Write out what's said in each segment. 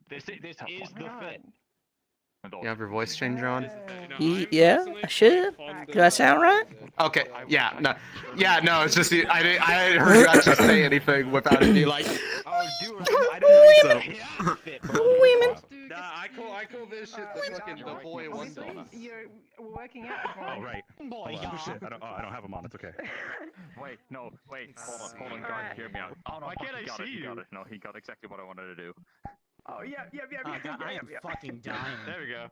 This is the fit. You have your voice changer on? Yeah, I should. Do I sound right? Okay, yeah, no, it's just I hadn't heard you actually say anything without it being like. Oh, dude, I didn't know fit, bro. Women. Nah, I call this shit the fucking the boy wonder. You're working out. Oh right. Boy, Oh shit. I don't have him on. It's okay. Wait, no, wait, hold on, guys, hear me out. Oh no, Why can't I see He got you? it. No, he got exactly what I wanted to do. Oh, yeah. I am fucking dying. There we go.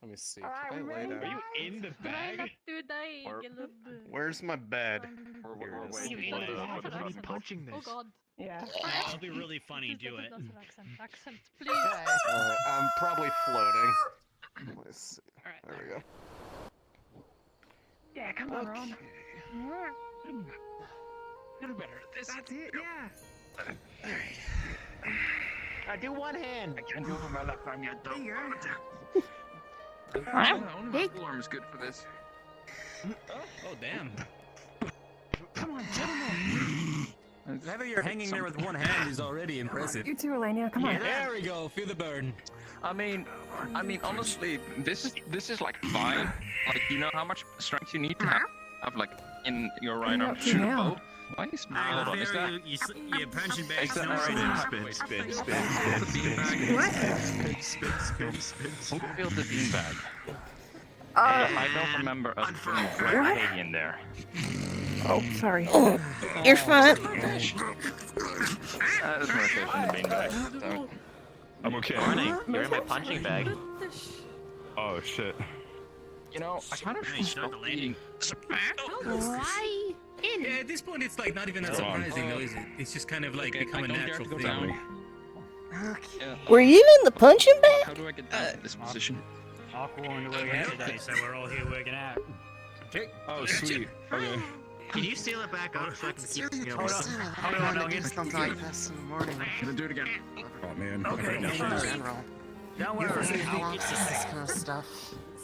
Let me see. Alright, Can I we're lay ready. down? Are you in the bag? Where's my bed? Here it is. You in the bag? How are you punching this? Oh god. Yeah. That'll be really funny. Do it. Accent, please. Alright, I'm probably floating. Let's see. Alright. There we go. Yeah, come on, Ron. Little better. That's it, yeah. I do one hand. I can't do it with my left arm yet, though. There you Big arm is good for this. Oh damn. Come on, gentlemen. The fact that you're hanging there with one hand is already impressive. You too, Elenia. Come on. There we go. Feel the burn. I mean, honestly, this is like fine. Like, you know how much strength you need to have like in your right arm to shoot a bow. Why is hold on? Is that? You punching back. Is that alright? Spin. Who filled the beanbag? I don't remember us putting Greg Hay in there. Oh, sorry. You're fine. There's no fish in the beanbag. Damn it. I'm okay. You're in my punching bag. Oh shit. You know, I kind of Start the landing. Why? In. Yeah, at this point it's like not even that surprising though, is it? It's just kind of like become a natural thing. Yeah. Were you in the punching bag? How do I get down to this position? Aqua wanted to work out today, so we're all here working out. Oh sweet. Okay. Can you seal it back up so I can keep it going? Hold on, I'll tell you this in the morning. Do it again. Oh man. Okay, now. General. Don't worry. How long is this kind of stuff?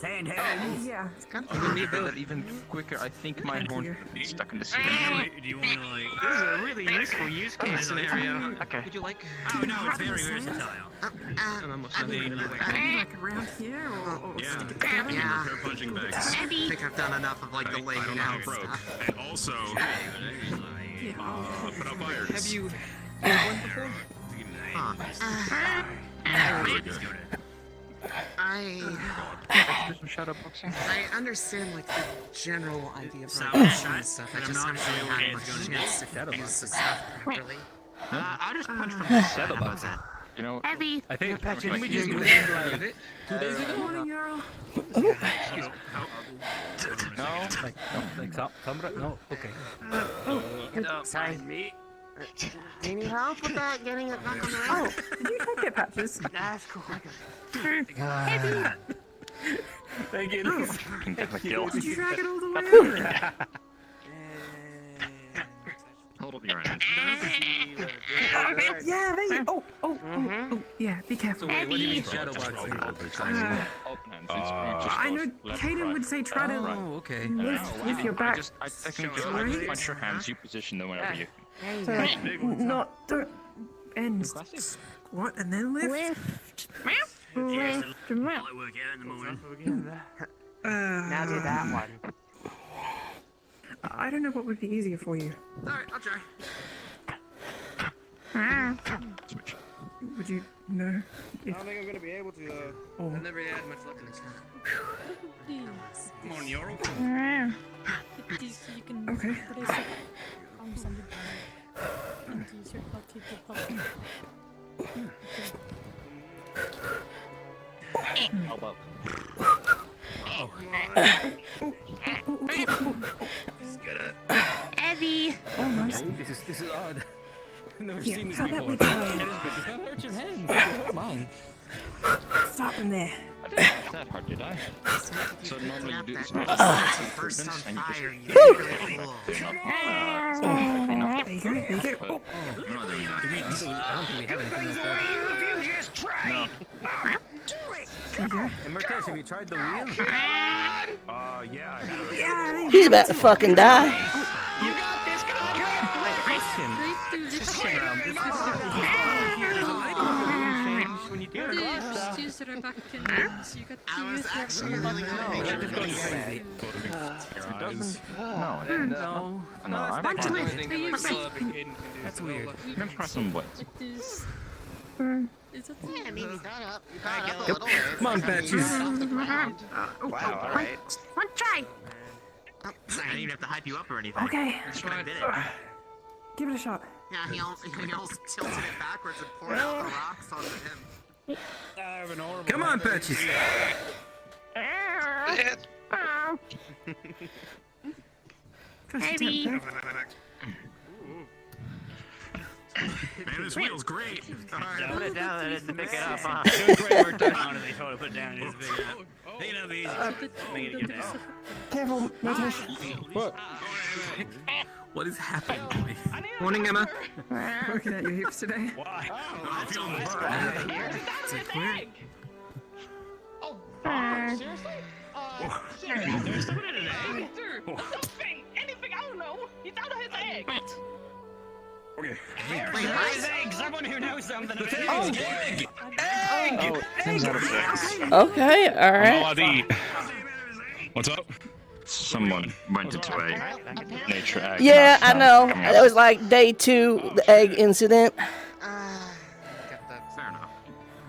Sand hands. Yeah. It's kind I'm gonna need that even quicker. I think my horn is stuck in the ceiling. Do you want to like? This is a really useful use case scenario. Okay. Would you like? Oh no, it's very versatile. Like around here or Yeah. stick it together? Yeah. Repair punching bags. I think I've done enough of like the laying I don't know how out it broke. stuff. And also, put up irons. Have you? Really good. Shadowboxing. I understand like the general idea of Sound like shot, and stuff. I but I'm just not haven't sure really what had it's much gonna chance to use the stuff properly. I just punched from the set about that. You know, Heavy. I think can we just just do do that it? like 2 days ago. Morning, Earl. No. No. Okay. Sorry. Me. Do you need help with that? Getting it back on the Oh, road? did you take it, Patches? That's cool. Thank you. Can definitely kill. Did you drag it all the way over? Hold up your hands. Yeah, there you Oh, yeah, be careful. Wait, what do you mean shadowboxing? Open hands. It's I know just left, Kaden right. would say try to Oh, okay. lift your back. I think just punch your hands. You position them whenever you. So like, don't end. Squat and then lift. Lift. Lift. I'll work out in the morning. Now do that one. I don't know what would be easier for you. Alright, I'll try. Would you know? I don't think I'm gonna be able to. Oh. I've never had much luck in this. Come on, Yorl. You can Okay. place it arms on the bag and use your body to pop. Elbow. Heavy. Oh, nice. This is odd. I've never Yeah, seen this how about before. we Does try that hurt your hands? Mine. stop in there? I didn't have that hard, did I? So normally you do this. First on and you just- fire, you get really cool. They're not. There you go, there you go. No, I don't think we have anything like that. No. There you go. And Marquez, have you tried the wheel? Yeah. Yeah, there you He's about to fucking die. Straight through this. You do it. Just use the back and so you got to use your No, I'm That's weird. gonna press some buttons. like this. Is that Yeah, I mean, you got up. You Yep. got up a little bit. Come on, Patches. Off the ground. Wow, alright. One try. I didn't even have to hype you up or anything. Okay, I just did it. give it a shot. Yeah, he almost tilted it backwards and poured out the rocks onto him. Come on, Patches. Maybe. Man, this wheel's great. Put it down and to pick it up, huh? Doing great work on it. They told to put it down. It's big enough. Take it up easy. Make it get down. Careful, Matish. What is happening, boy? Morning, Emma. Working at your hips today. Why? I'm feeling the burn. It's like weird. Seriously? There's someone in an egg? Anything, I don't know. He's out of his egg. Okay. Where's egg? Someone who knows something about egg. Okay, alright. What's up? Someone went into a nature egg. Yeah, I know. It was like day 2, the egg incident. Got that. Fair enough.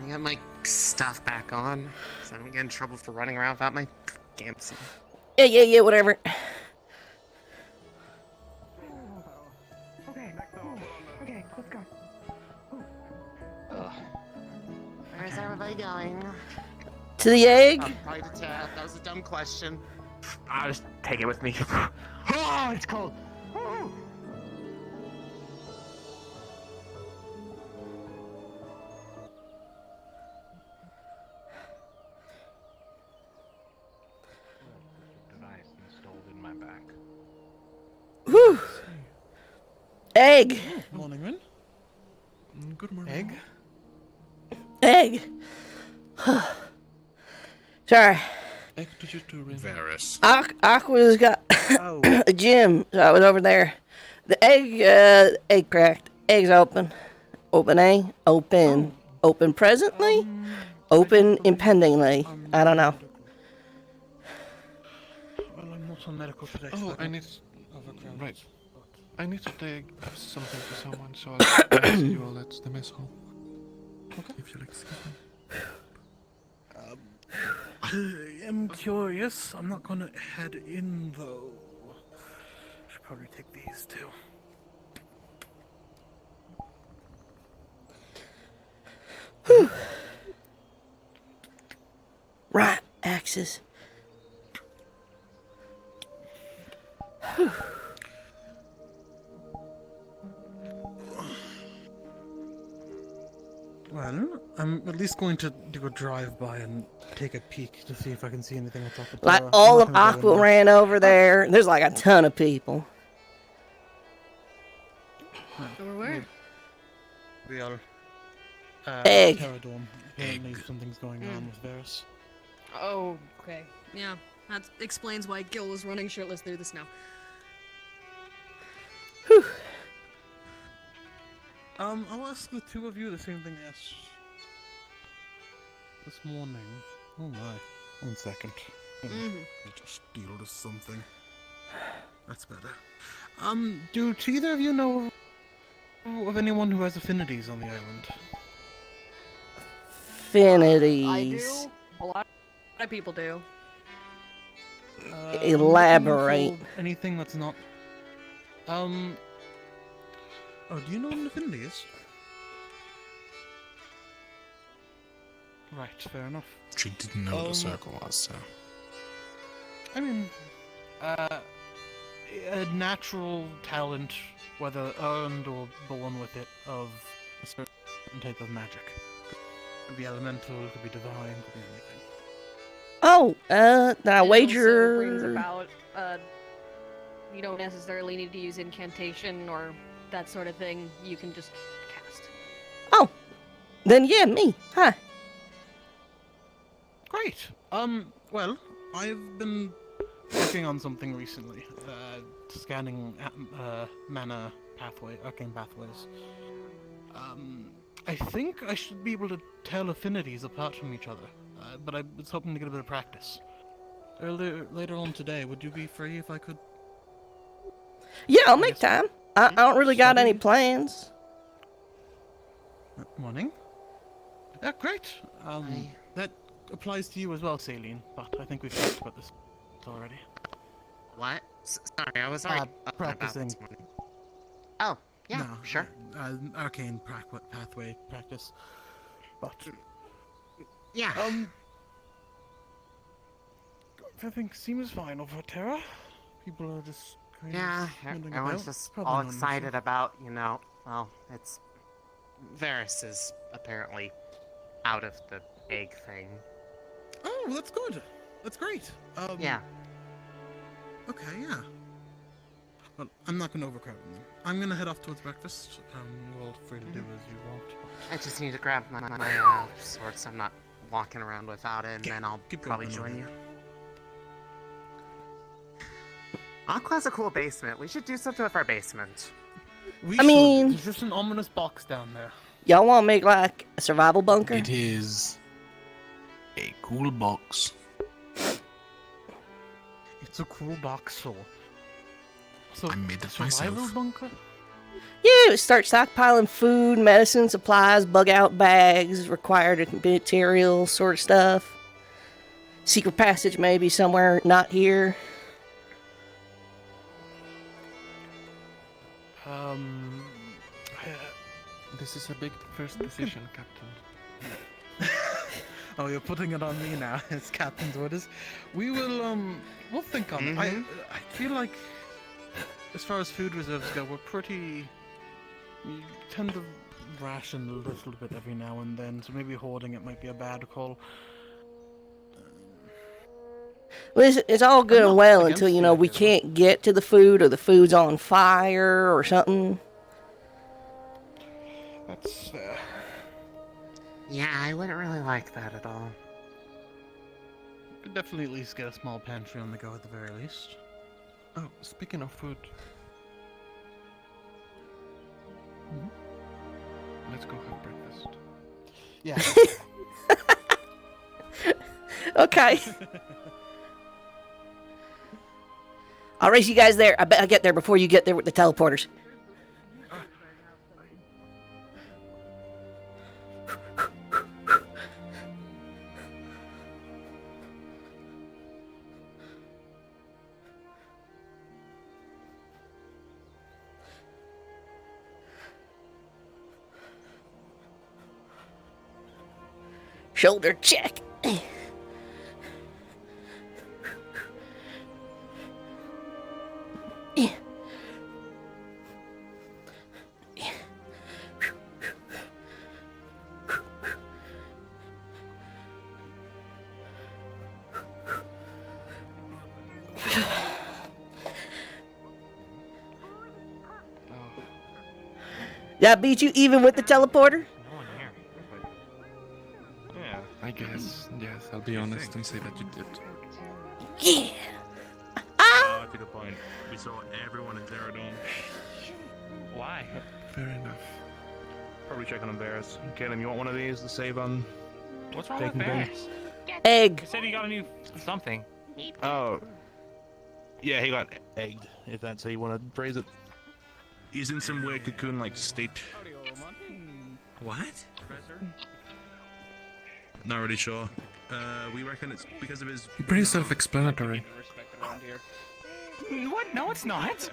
I got my stuff back on, so I don't get in trouble for running around without my gamps. Yeah, whatever. Okay, let's go. Where's everybody going? To the egg? Probably to Tab. That was a dumb question. I'll just take it with me. Oh, it's cold. Oh. Device installed in my back. Whew. Egg. Morning, Rin. Good morning. Egg. Sorry. Egg did you do, Rin? Varus. Aqua's got Oh. a gym, so I was over there. The egg cracked. Egg's open. Opening. Open. Open presently. Open impendingly. I don't know. Well, I'm not on medical today. Oh, so I need. overground. Right. I need to take something to someone, so I'll see you all at the mess hall. Okay. If you'll excuse me. I am curious. I'm not gonna head in though. Should probably take these too. Right axis. Well, I'm at least going to do a drive-by and take a peek to see if I can see anything on top of the Like tower. all I'm of not gonna go Aqua in there. ran over there. There's like a ton of people. Where? We are. Egg. Terradorm. Apparently something's going on with Varus. Oh, okay. Yeah, that explains why Gil was running shirtless through the snow. I'll ask the two of you the same thing I asked this morning. Oh my. 1 second. I just stealed something. That's better. Do either of you know of anyone who has affinities on the island? Affinities. I do. A lot of people do. I'm looking Elaborate. for anything that's not. Oh, do you know what an affinity is? Right, fair enough. She didn't know what a circle was, so. I mean, a natural talent, whether earned or born with it, of a certain type of magic. Could be elemental, could be divine, could be anything. Oh, then I It also brings wager. about, you don't necessarily need to use incantation or that sort of thing. You can just cast. Oh, then yeah, me. Hi. Great. Well, I've been working on something recently. Scanning mana pathway, arcane pathways. I think I should be able to tell affinities apart from each other, but I was hoping to get a bit of practice. Later on today, would you be free if I could? Yeah, I'll make time. I don't really got any plans. Morning. Yeah, great. That applies to you as well, Celine, but I think we've talked about this already. What? Sorry, I was already practicing. this morning. Oh, yeah, No, sure. Arcane pathway practice, but Yeah. everything seems fine over at Terra. People are just kind Yeah, of milling everyone's about. just Probably all not an issue. excited about, well, it's... Varys is apparently out of the egg thing. Oh, that's good. That's great. Yeah. Okay, yeah. Well, I'm not going to overcrowd them. I'm going to head off towards breakfast. You're all free to do as you want. I just need to grab my sword so I'm not walking around without it, and then I'll probably join you. Aqua has a cool basement. We should do something with our basement. We I mean- there's just an ominous box down there. Y'all want to make like a survival bunker? It is a cool box. It's a cool box, so. So, I made it survival myself. bunker? Yeah, start stockpiling food, medicine, supplies, bug out bags, required materials, sort of stuff. Secret passage maybe somewhere not here. This is a big first decision, Captain. Oh, you're putting it on me now. It's Captain's orders. We will, we'll think on it. I feel like, as far as food reserves go, we're pretty... We tend to ration a little bit every now and then, so maybe hoarding it might be a bad call. Well, it's all good I'm and not well against until, the we idea, can't get to the food or the food's on fire or something. That's fair. Yeah, I wouldn't really like that at all. Could definitely at least get a small pantry on the go at the very least. Oh, speaking of food. Let's go have breakfast. Yeah. Okay. I'll race you guys there. I bet I get there before you get there with the teleporters. Shoulder check. Did I beat you even with the teleporter? Yeah, I guess. Yes, I'll be honest and say that you did. Yeah. That's a good point. We saw everyone in Terradome. Why? Fair enough. Probably checking on Varys. Caleb, you want one of these to save on What's wrong with taking Varys? things? Egg. You said he got a new something. Oh. Yeah, he got egged, if that's how you want to phrase it. He's in some weird cocoon-like state. What? Not really sure. We reckon it's because of his... Pretty self-explanatory. What? No, it's not.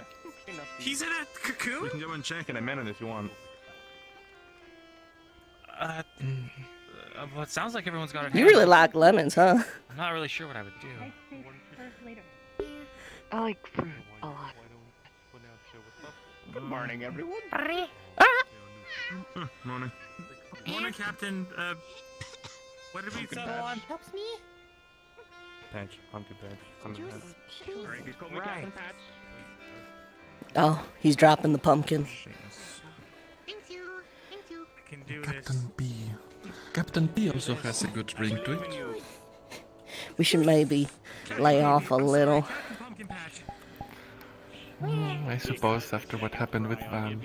He's in a cocoon? We can go and check in a minute if you want. Well, it sounds like everyone's got it. You really like lemons, huh? I'm not really sure what I would do. I like fruit a lot. Good morning, everyone. Morning. Morning, Captain. What did we say? Helps me? Patch, pumpkin patch. Pumpkin patch. Alright, he's called me Captain Patch. Oh, he's dropping the pumpkin. Thank you. Thank you. I can do Captain B. Captain B also has a good ring to it. We should maybe lay off a little. Captain Pumpkin Patch. I suppose after what happened with Van.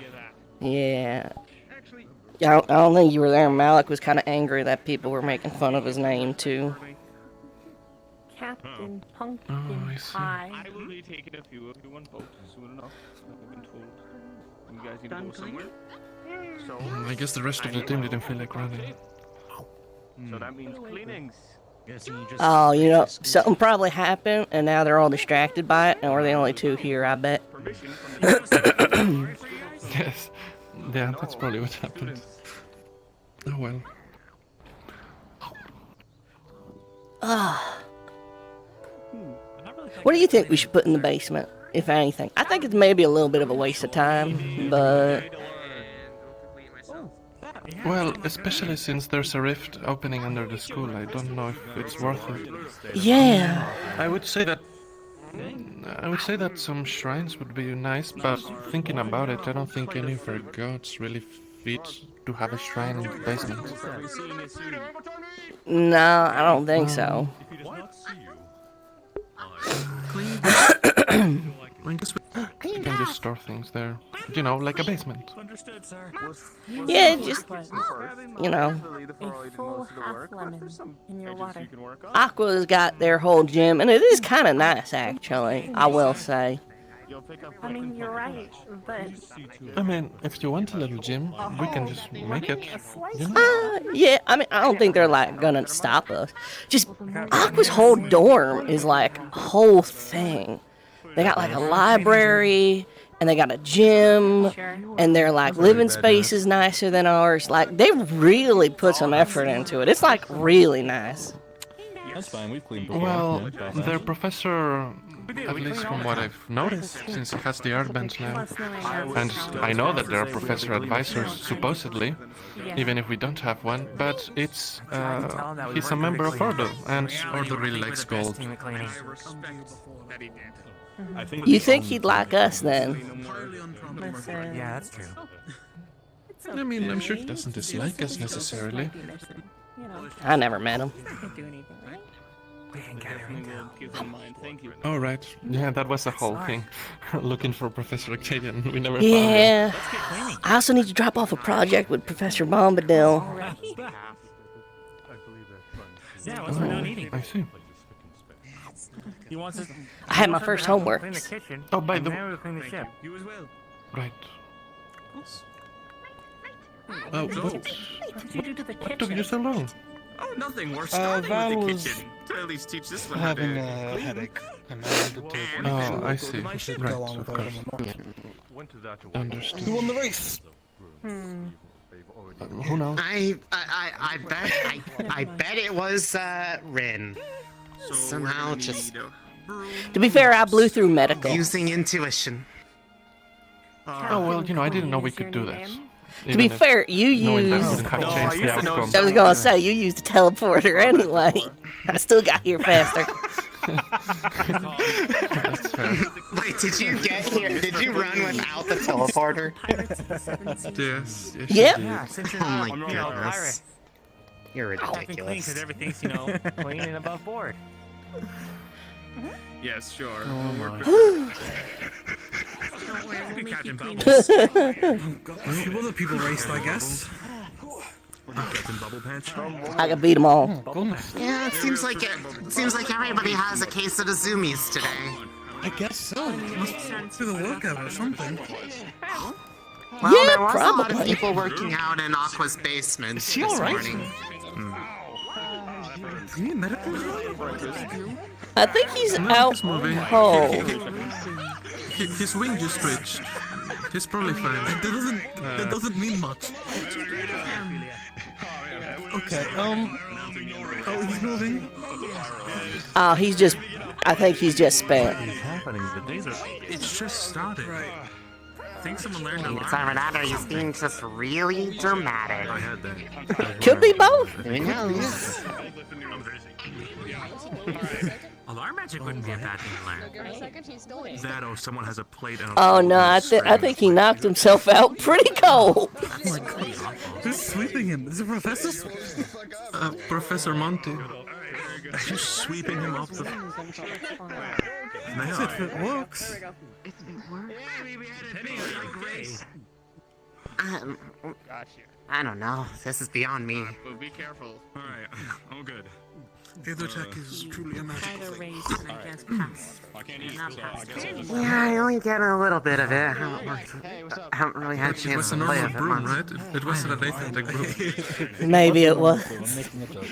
Yeah. I don't think you were there. Malik was kind of angry that people were making fun of his name too. Captain Pumpkin I see. Pie. I will be taking a few of you on boats soon enough. I've been told. You guys need to go somewhere. So, I guess the rest of the team didn't feel like running. so that means cleanings. Oh, you know, something probably happened, and now they're all distracted by it, and we're the only two here, I bet. Permission from the Yes. Yeah, that's probably what happened. Oh well. What do you think we should put in the basement, if anything? I think it's maybe a little bit of a waste of time, but Well, especially since there's a rift opening under the school, I don't know if it's worth it. yeah. I would say that some shrines would be nice, but thinking about it, I don't think any of our gods really fit to have a shrine in the basement. No, I don't think so. You can just store things there. You know, like a basement. Understood, sir. Yeah, just, you know, A full half lemon in your water. Aqua's got their whole gym, and it is kind of nice, actually, I will say. I mean, you're right, but I mean, if you want a little gym, we can just make it. You know? Yeah, I mean, I don't think they're, like, gonna stop us. Just, Aqua's whole dorm is, like, a whole thing. They got, like, a library, and they got a gym, and their, like, living space is nicer than ours. Like, they really put some effort into it. It's, like, really nice. That's fine, we've cleaned before. Well, their professor, at least from what I've noticed, since he has the art bench now, and I know that there are professor advisors, supposedly, even if we don't have one, but it's, he's a member of Ordo, and Ordo really likes gold. You think he'd like us, then? listen. Yeah, that's true. I mean, I'm sure he doesn't dislike us necessarily. You know, I never met him. can't do anything, right? We can gather intel. Oh, right. Yeah, that was the whole thing. Looking for Professor Acadian, we never Yeah. I also need to drop off a project with Professor Bombadil. Yeah, what's we're not eating? I see. He wants us. I had my first homework. Clean the kitchen. Oh, by and the now we'll clean the ship. You as well. Right. Oh, What did you do to the took you kitchen? so long? Oh, nothing. We're Val starting with the was kitchen. To at least teach this one how to having a clean. headache, and I wanted to. Oh, I see. I should Right, go along of with course. Who Understood. won the race? Who knows? I bet it was Rin. So Somehow we're gonna just need a broom. To be fair, I blew through medical. using intuition. Oh, well, you know, I didn't know we could do that. To be fair, you knowing that used. wouldn't have No, I changed the used to know outcome. I was gonna say you used a teleporter anyway. I still got here faster. That's fair. Wait, did you get here? Did you run without the teleporter? Yes, yes, Yep. you did. Yeah, since Oh you're my you know, goodness. pirate. You're Keeping clean ridiculous. because everything's, you know, clean and above board. Yes, sure. Oh my. Don't worry, we'll make you clean. Well, the people raced, I guess. Captain Bubble Patch. I can beat them all. Goodness. Yeah, it seems like everybody has a case of the zoomies today. I guess so. Must do the workout or something. Well, Yeah, there was a lot of probably. people working out in Aqua's basement Is he this alright? morning. You need medical? I think he's out cold. His wing just switched. He's probably fine. That doesn't mean much. Okay, oh, he's moving. Oh, he's just. I think he's just spent. It's just started. I think someone learned a lot. Renata, he's being just really dramatic. I had that. Could be both. Who knows? Alarm magic wouldn't be a bad thing to learn. That or someone has a plate and a Oh no, I think he knocked himself out pretty cold. Who's sweeping him? Is it Professor? Professor Monty. Just sweeping him off the. If it works. I don't know. This is beyond me. But be careful. Alright, all good. Feather tech is truly a magical Either thing. raise and I guess pass. I can't And eat, not so pass. I guess I'll just... Yeah, I only get a little bit of it. I haven't really had a It chance was to a play normal with it broom, much. right? It wasn't an authentic broom. Maybe it was. I'm making a joke.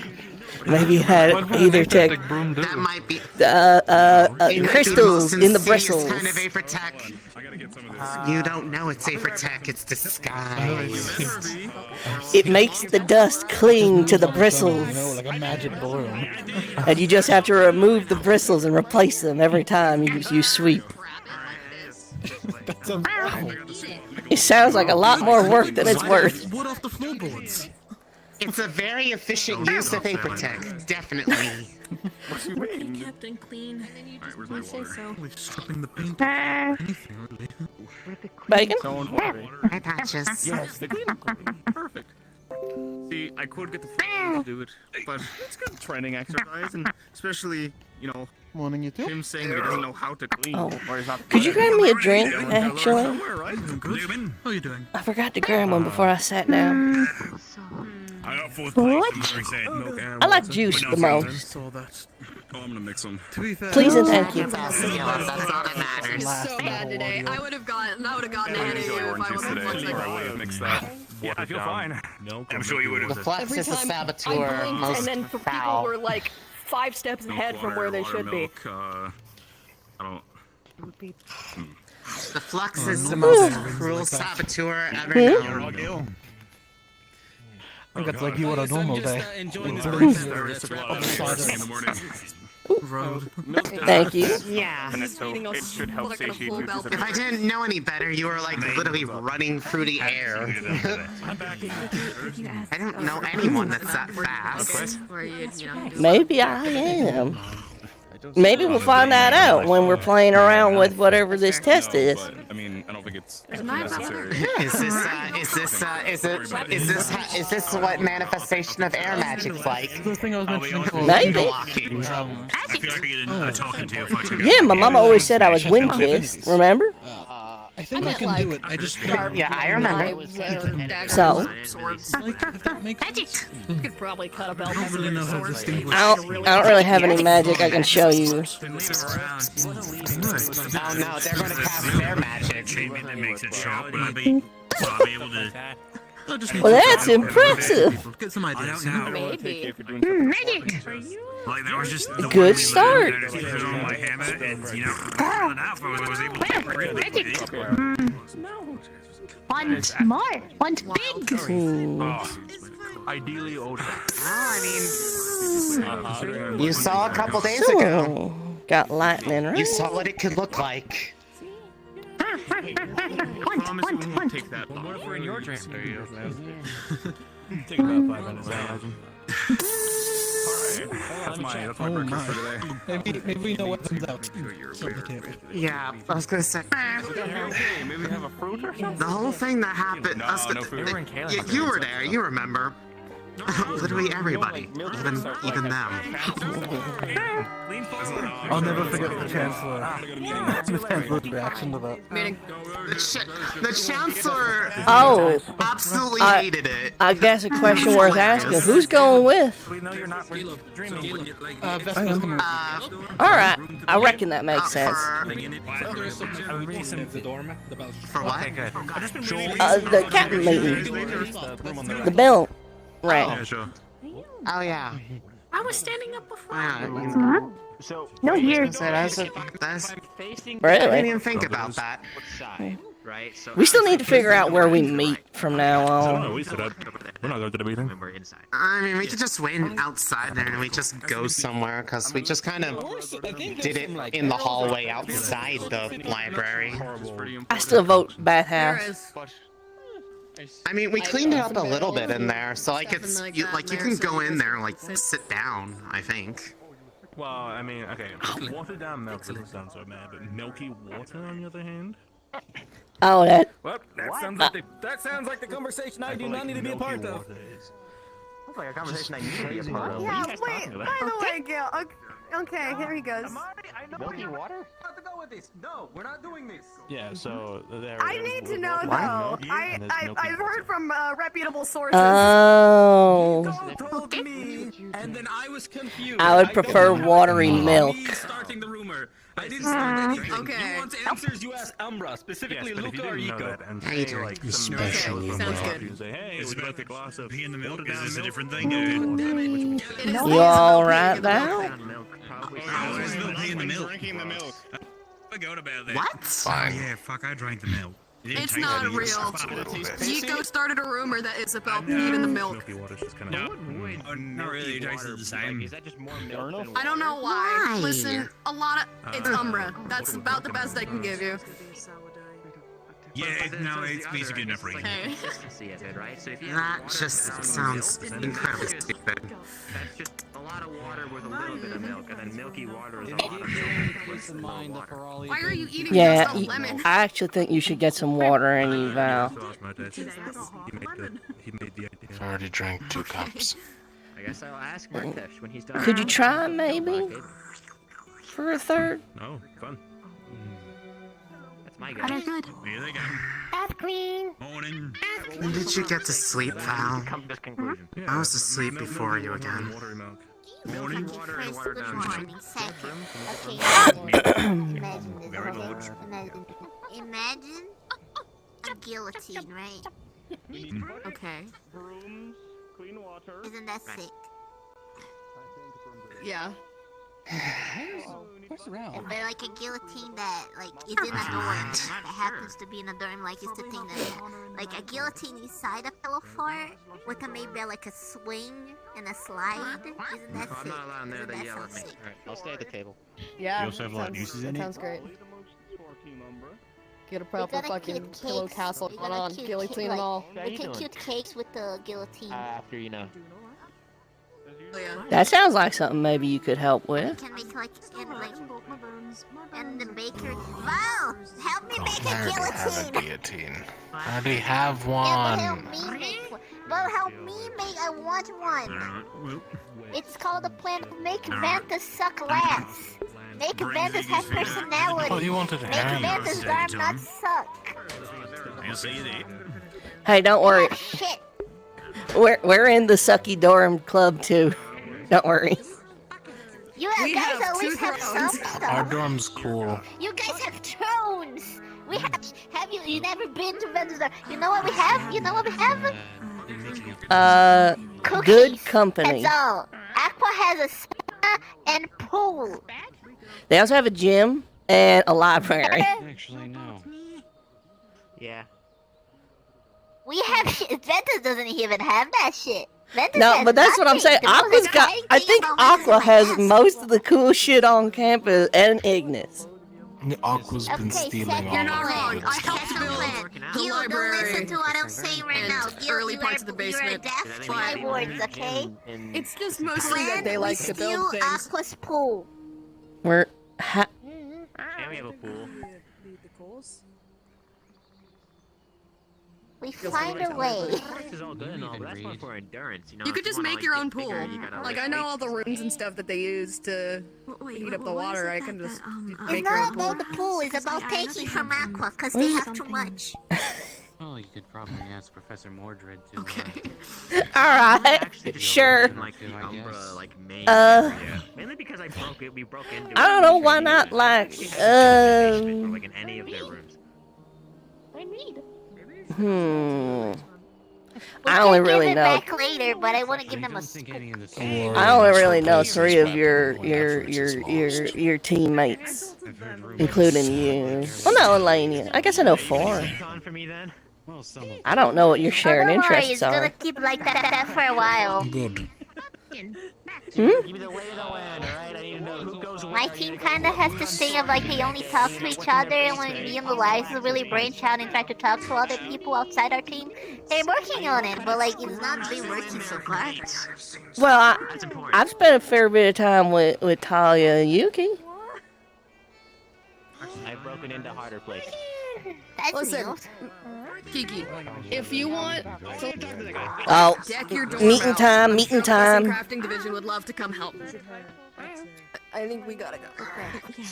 Maybe you had What would either an tech, authentic broom do? That might be uh, it might be crystals most in the insidious bristles. kind of vapor tech. I gotta get some of this. You don't know it's vapor tech. It's disguise. It makes the dust cling to the bristles, You know, like a magic balloon. and you just have to remove the bristles and replace them every time you sweep. That sounds awful. It sounds like a lot more work than it's worth. Wood off the floorboards. It's a very efficient use of vapor tech. Definitely. Kept and clean. You say so. Like stripping the paint off anything, really. Bacon? Don't worry. Hi, Patches. Yes, the cleaning company. Perfect. See, I could get the to do it, but it's good training exercise, and especially, you know, Morning, you too. him saying he doesn't know how to clean. Oh. Or he's not Could you good at grab it. me a drink, actually? Somewhere, right? Good. How are you doing? I forgot to grab one before I sat down. I got 4th place. He said milk and I like water. juice But the no most. So that's Oh, I'm gonna mix them. to be fair. Please and thank you. That's all that matters. So bad today. I would have gotten ahead of you if I would have Today, like, I would have mixed that. Yeah, I feel fine. I'm sure you would The have. Flux every is the time I saboteur blinked, most and then people foul. were like 5 steps ahead from where they should be. I don't. The Flux is the most cruel saboteur ever known. I think that's like you on a normal day. Road. Thank you. Yeah. Eating a like a full belt. If I didn't know any better, you were like literally running through the air. I don't know anyone that's that fast. Where you know, Maybe I am. Maybe we'll find that out when we're playing around with whatever this test is. But, I mean, I don't think it's Nice. necessary. Is this what manifestation of air magic's like? The thing I was mentioning before. Maybe. I feel like I get talking to you if I took Yeah, my mama always said I was wind kissed, remember? I think I can do it. I just don't. Yeah, I remember. So? Swords. Like, if that makes You could probably cut a belt. I don't really know how to distinguish. I don't really have any magic I can show you. Oh no, they're going to cast their magic. treatment that makes it sharp, but I'll be able to. I just need Well, to that's impressive. get some ideas. Maybe. Like that was just the Good one start. that was on my hammer, and you know, enough, I was able to really. Want more? Want big? Ideally, old. I mean, you saw a couple days ago. So, got lightning, You right? saw what it could look like. Promise we won't take that long. What if we're in your dream? There you go. Take about 5 minutes, I imagine. That's my Oh breakfast my. for today. Maybe we know what comes out. From the table. Yeah, I was gonna say. Hey, maybe have a fruit or something? The whole thing that happened. No fruit. You were there. You remember. Literally everybody, even them. I'll never forget the Chancellor's reaction to that. Meaning, The Chancellor Oh, absolutely I- hated it. I guess a question worth asking. Who's going with? We know you're not dreaming. Vespa's coming. Alright, I reckon that makes sense. For what? The captain meeting. The bell rang. Yeah, sure. Oh yeah. I was standing up before. Yeah. No, here. So that's I didn't Really? even think about that. We still need to figure out where we meet from now on. We said that. We're not going to the meeting. I mean, we could just wait outside there and we just go somewhere because we just kind of did it in the hallway outside the library. I still vote there bathhouse. is. I mean, we cleaned it up a little bit in there, so like Stuff it's like you, that like in you there, can so go you in just there and like sit. sit down. I think. Well, I mean, okay, watered down milk doesn't sound so bad, but milky water on the other hand? Oh, that. Well, that sounds like the conversation I do not need to be a part of. Sounds like a conversation I need to be a part of. Yeah, wait, by the way, Gil, Okay, here he goes. Milky water? How to go with this? No, we're not doing this. Yeah, so there. I need to know though. I've heard from reputable sources. Oh. Told me, and then I was confused. I would prefer watery milk. Starting the rumor. I didn't start anything. Okay. You want answers? You ask Umbra, specifically Luca or Iko. Especially sounds good. Say, hey, Is would you it like a glass of pee in the milk? watered Is this a down different milk? thing? You alright now? Oh, is milk pee in the milk? Drinking the milk. I forgot about that. What? Fine. Yeah, fuck, I drank the milk. It didn't It's taste not good. real. Nico started a rumor that Isabel peed in the milk. Milky water's just kind No, of. not really. It tasted the same. Is that just more milk than I don't know why. Why? Listen, a lot of it's Umbra. That's about the best I can give you. Yeah, no, it's basically enough ring. Hey. consistency of it, right? So if you That just sounds incredibly stupid. that's just a lot of water with a little bit of milk, and then milky water is a lot of milk with no water. Why are you eating Yeah, just a lemon? I actually think you should get some water in you, Val. So ask my dad. He made the idea. I've already drank 2 cups. I guess I'll ask Murtesh when he's done. Could you try maybe for a third? No, fun. That's my But I guess. good. Here they go. Bath queen. Morning. When did you get to sleep, Val? Come to this conclusion. I was asleep before you again. Watery milk. Morning water and water down. Imagine this, Very okay? large. Imagine a guillotine, right? Okay. Brooms, clean water. Isn't that sick? Yeah. But like a guillotine that like is in a dorm, that happens to be in a dorm, like is the thing that like a guillotine inside a pillow fort with a maybe like a swing and a slide. Isn't that I'm sick? not allowed in there, Doesn't they that yell sound at me. sick? Alright, I'll stay at the table. Yeah. You also have a lot of sounds- uses in that it? sounds great. Get a We proper got a fucking cute pillow cakes. castle We going got a on, cute guillotine cake, and like, all. We make cute cakes with the guillotine. After you know. Oh, yeah. That sounds like something maybe you could help with. Can make like and the baker. Wow! Help me make a I already have a guillotine. guillotine. I already have Yeah, but help one. me make one. Well, help me make. I want one. It's called the plan to make Vantas suck lass. Make Vantas have personality. Oh, you wanted Make hair. Vantas darn not suck. I'll see you there. Hey, don't worry. Shit. We're in the sucky dorm club too. Don't worry. You We guys have at least two have some thrones. Our stuff. dorm's cool. You guys have thrones. We have you? You never been to Vantas? You know what we have? You know what we have? Good Cookies. company. That's all. Aqua has a spa and pool. They also have a gym and a library. Actually, no. Yeah. We have shit. Ventus doesn't even have that shit. Ventus No, has but that's what I'm nothing. saying. The most Aqua's got. exciting I thing think about Ventus Aqua is has my ass. most of the cool shit on campus, and Ignis. Aqua's been Okay, stealing second all You're not of wrong. it. I helped Second build plan. the You don't library listen to what I'm saying right and now. You, early you parts are, of the You're basement. deaf to my words, okay? It's just mostly that Plan, they like we to build steal things. Aqua's pool. We're. And we have a pool. We find a way. This is all good and all, but that's more for endurance, you know? You could If just wanna, make like, your get own pool. bigger, you gotta Like lift I know weights all the runes and stuff that they use to heat up the water. I can just It's make your not own pool. about the pool. It's about taking from Aqua because they have too much. Well, you could probably ask Professor Mordred to. Okay. Alright, sure. Like the Umbra, like main Uh, area. Mainly because I broke it. We broke into it. I don't know why not like Or like in any of their rooms. I only really Give it know. back later, but I want to give them a. I only really know 3 of your teammates, including you. Well, no, Elenia. I guess I know 4. For me then. Well, some of I don't know what your shared Don't worry, interests it's gonna are. keep like that for a while. Good. Give me the way of the land, alright? I need to know who goes where. My team kind of has this thing of like they only talk to each other, and when me and Eliza really branch out and try to talk to other people outside our team, they're working on it, but like it's not been working so far. Well, I've spent a fair bit of time with Talia and Yuki. I've broken into harder places. That's Listen, new. Kiki, if you want to Oh, deck your dorm meeting out, time, meeting the time. crafting division would love to come help. I think we gotta go. Okay.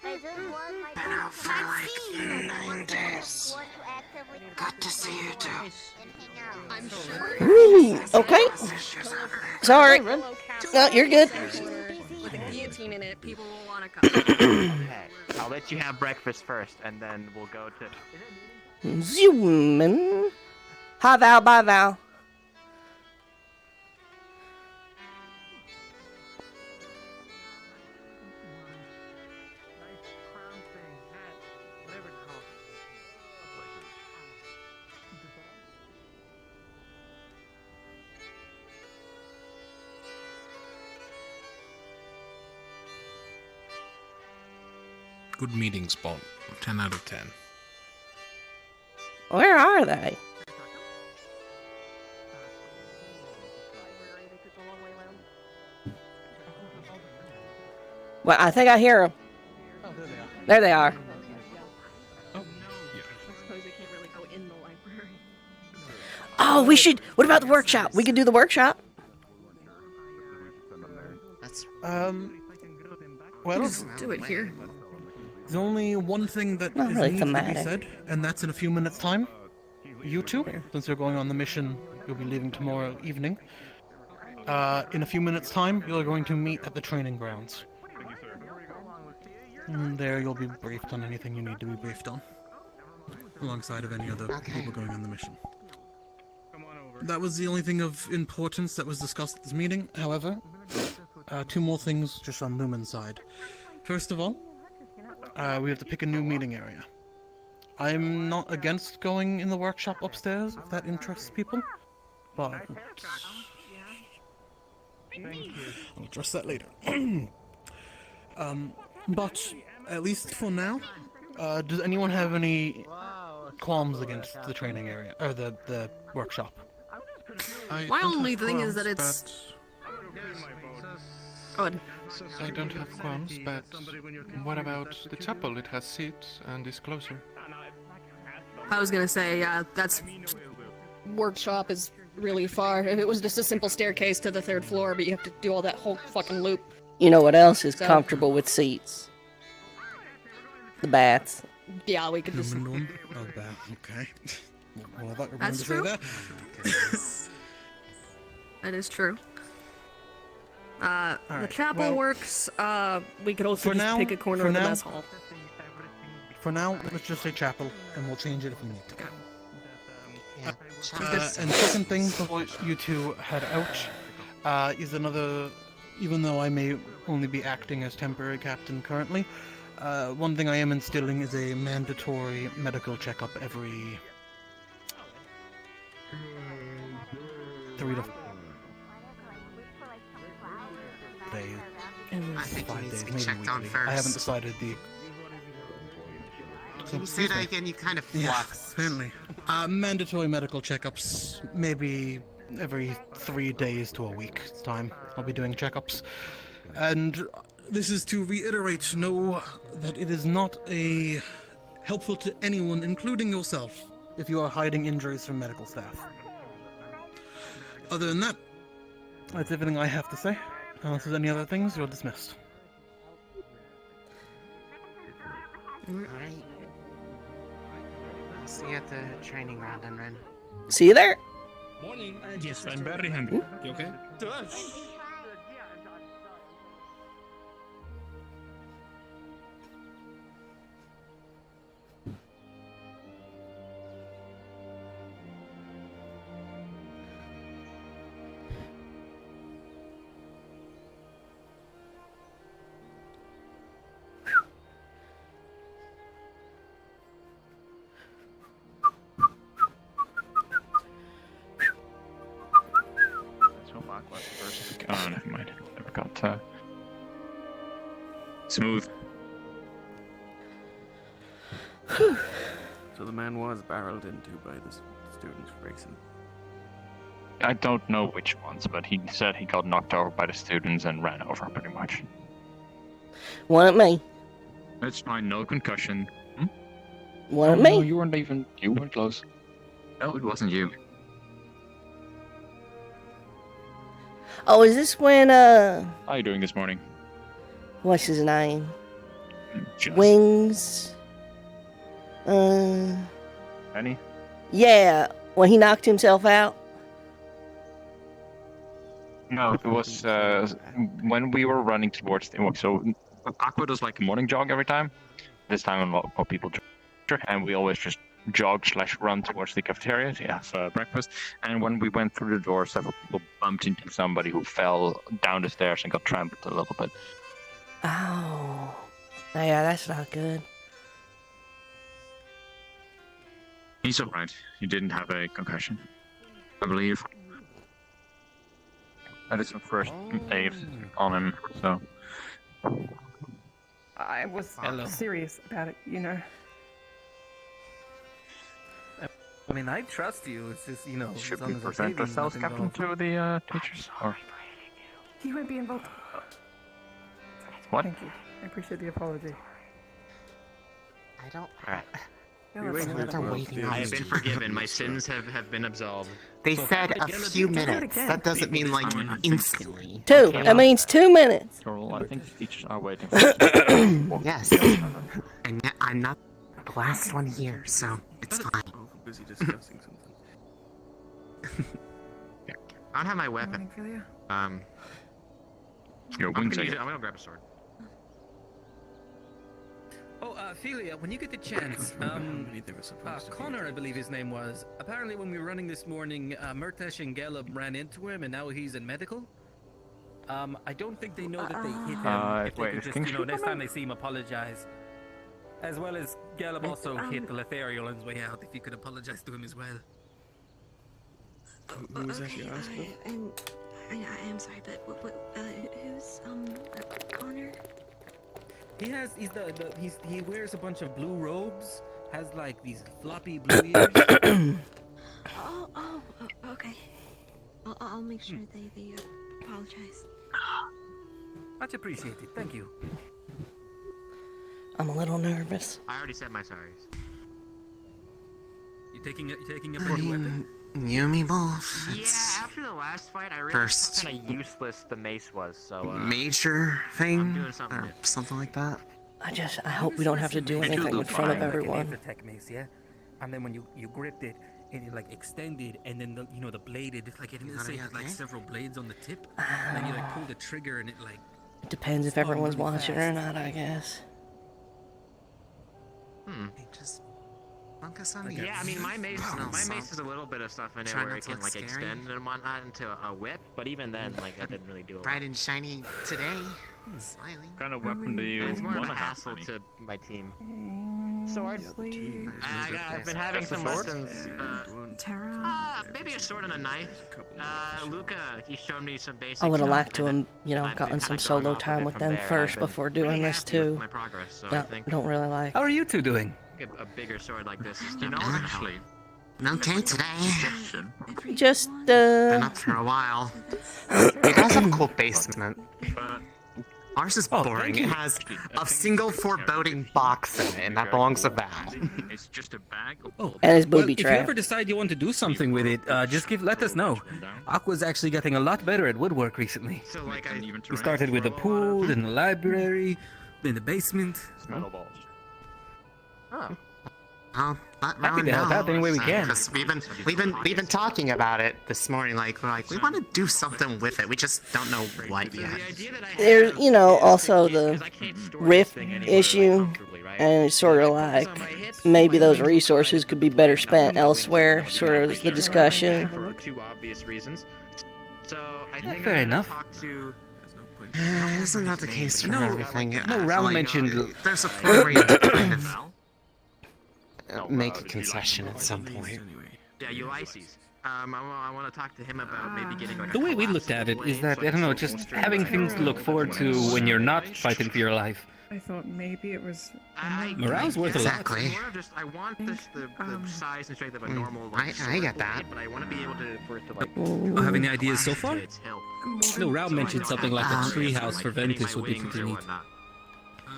Been out for like 9 days. Good to see you too. I'm sure. Ooh, okay. Sorry. No, you're good. With a guillotine in it, people will want to come. Okay, I'll let you have breakfast first, and then we'll go to... Zooming. Hi, Val. Bye, Val. Good meeting spot. 10 out of 10. Where are they? Well, I think I hear them. Oh, there they are. There they are. Oh, we should. What about the workshop? We could do the workshop. Well, Just do it here. There's only one thing that Not is really needs to be thematic. said, and that's in a few minutes' time. You two, since you're going on the mission, you'll be leaving tomorrow evening. In a few minutes' time, you're going to meet at the training grounds. And there you'll be briefed on anything you need to be briefed on, alongside of any other people going on the mission. That was the only thing of importance that was discussed at this meeting. However, two more things just on Lumen's side. First of all, we have to pick a new meeting area. I'm not against going in the workshop upstairs if that interests people, but I'll address that later. But at least for now, does anyone have any qualms against the training area or the workshop? My only thing is that it's. Good. I don't have qualms, but what about the chapel? It has seats and is closer. I was gonna say, yeah, that's. Workshop is really far. If it was just a simple staircase to the 3rd floor, but you have to do all that whole fucking loop. You know what else is So- comfortable with seats? The bats. Yeah, we could just. Oh, okay. Well, I thought you were going That's to true. say that. That is true. The Alright, chapel well, works. We could also for just now- pick a corner for of the now- mess hall. For now, let's just say chapel, and we'll change it if we need to. Yeah, And second thing before you two head out, is another, even though I may only be acting as temporary captain currently, one thing I am instilling is a mandatory medical checkup every 3 to 5 days. I think it 5 needs days, to be maybe checked on weekly. I haven't first. decided the... Can you say that again? You kind of Yeah, fluxed. certainly. Mandatory medical checkups, maybe every 3 days to a week's time. I'll be doing checkups. And this is to reiterate, know that it is not helpful to anyone, including yourself, if you are hiding injuries from medical staff. Other than that, that's everything I have to say. Unless there's any other things, you're dismissed. Alright. I'll see you at the training ground, then, Ren. See you there. Morning. Yes, I'm very hungry. You okay? So Mark was first. Oh, never mind. I forgot. Smooth. So the man was barreled into by the students for racing. I don't know which ones, but he said he got knocked over by the students and ran over, pretty much. Wasn't me. It's fine, no concussion. Wasn't No, me. you weren't close. No, it wasn't you. Oh, is this when How are you doing this morning? what's his name? Just- Wings. Any? Yeah, when he knocked himself out. No, it was when we were running towards the so Aqua does like a morning jog every time. This time a lot of people jog, and we always just jog/run towards the cafeteria to have breakfast. And when we went through the door, several people bumped into somebody who fell down the stairs and got trampled a little bit. Oh. Yeah, that's not good. He's alright. He didn't have a concussion, I believe. I did some first aid on him, so. I was serious about it, you know. I mean, I trust you. It's just, you know, Should as long we as I'm present saving ourselves, nothing Captain, involved. to the teachers? Or He won't be involved. what? Thank you. I appreciate the apology. I don't. Alright. They're waiting on I have me. been forgiven. My sins have been absolved. They said a few minutes. That doesn't mean like instantly. 2. That means 2 minutes. I think the teachers are waiting. Yes. And yet I'm not the last one here, so it's fine. Busy discussing something. I don't have my weapon. Your I'm wings gonna, are use it. I'm gonna grab a sword. Oh, Ophelia, when you get the chance, Connor, I believe his name was. Apparently, when we were running this morning, Murtash and Gelab ran into him, and now he's in medical. I don't think they know that they hit him. If they wait, could is just, King you know, Shooter next there? time they see him, apologize. As well as Gelab also hit the Lethariel on his way out. If you could apologize to him as well. Who was that you asked for? I am sorry, but who's Connor? He wears a bunch of blue robes, has like these floppy blue ears. Okay. I'll make sure they apologize. Much appreciated, thank you. I'm a little nervous. I already said my sorries. You taking up a new weapon? You and me both. Yeah, after the last fight, I realized First Kind of useless the mace was, so. major thing doing something or something like that. I hope we don't have to do anything in front of everyone. It's a tech mace, yeah? And then when you gripped it, and it like extended, and then the blade, it had like several blades on the tip. And then you like pull the trigger, and it like. It depends if everyone's watching or not, I guess. Just focus on Yeah, I mean my mace has a little bit of stuff in it Try where not it to can look like scary. extend and whatnot into a whip, but even then, like that didn't really do it. Bright and shiny today. Smiling. What kind of weapon do you It's more of want a to have? hassle to my team. Sword. I've been having some lessons. Maybe a sword and a knife. Luca, he showed me some basics. I would have stuff, liked to and have, gotten some solo time with them first before doing this too. my progress, so I No, think don't really like. How are you two doing? a bigger sword like this is You know, actually. Okay, today. Just Been up for a while. You guys have a cool basement. Ours is boring. It has a single foreboding box in it, and that belongs to Val. It's just a bag of Oh, And his booby if you trap. ever decide you want to do something with it, just let us know. Aqua's actually getting a lot better at woodwork recently. So like We started with the pool, then the library, then the basement. metal balls. Oh. Well, let Happy Rowan to help know, out any way we can. 'cause we've been talking about it this morning. Like we're like we want to do something with it. We just don't know what yet. There's, also the rift issue, and it's sort of like maybe those resources could be better spent elsewhere. Sort of the discussion. For two obvious reasons. So I Yeah, think fair I'm enough. gonna talk to Isn't that the case for No, everything? no, Raul mentioned- there's a point where you have to kind of make a concession at some point. Yeah, Ulysses. I want to talk to him about maybe getting like The way we looked at it is that, I don't know, just having things to look forward to when you're not fighting for your life. I thought maybe it was. Morale's worth a lot. Exactly. More of just, I want the size and strength of a normal I get that. but I want to be able to for it to like. Oh, have any ideas so far? Its help. No, Raul mentioned something like a treehouse for Ventus would be pretty neat. I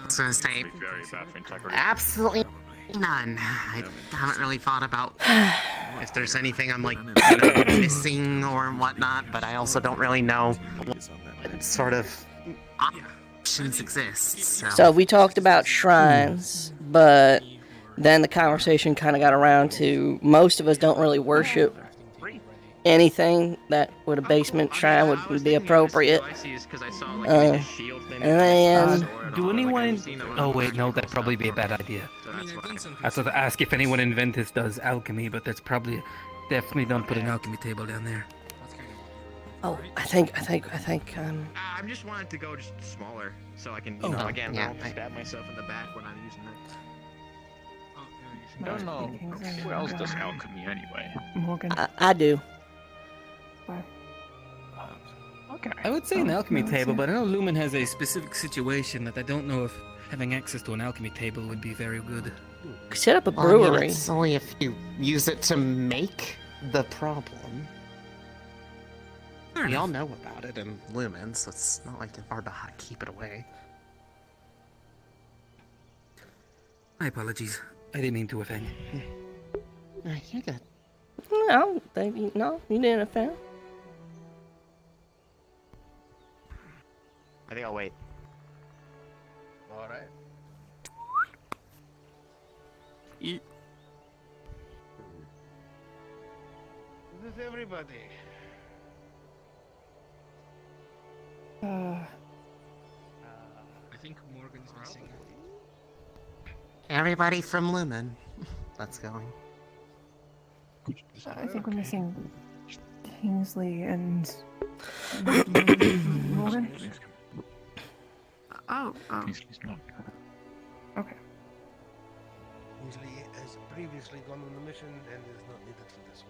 was gonna say Very bad for integrity. absolutely none. I haven't really thought about if there's anything I'm like missing or whatnot, but I also don't really know what sort of options exist. So we talked about shrines, but then the conversation kind of got around to most of us don't really worship anything that would a basement shrine would be appropriate. And then Do anyone? Oh wait, no, that'd probably be a bad idea. I was to ask if anyone in Ventus does alchemy, but that's probably definitely don't put an alchemy table down there. oh, I think I'm just wanting to go just smaller, so I can, again, yeah, don't stab myself in the back when I'm using it. No, no. Who else does alchemy anyway? Morgan. I do. Okay. I would say an alchemy table, but I know Lumen has a specific situation that I don't know if having access to an alchemy table would be very good. Set up a Well, I mean, brewery. it's only if you use it to make the problem. We all know about it in Lumen, so it's not like it's hard to keep it away. My apologies. I didn't mean to offend. You're good. No, you didn't offend. I think I'll wait. Alright. Eat. Is this everybody? I think Morgan's missing. Everybody from Lumen. That's going. I think we're missing Kingsley and Morgan. Oh. Okay. Kingsley has previously gone on the mission and is not needed for this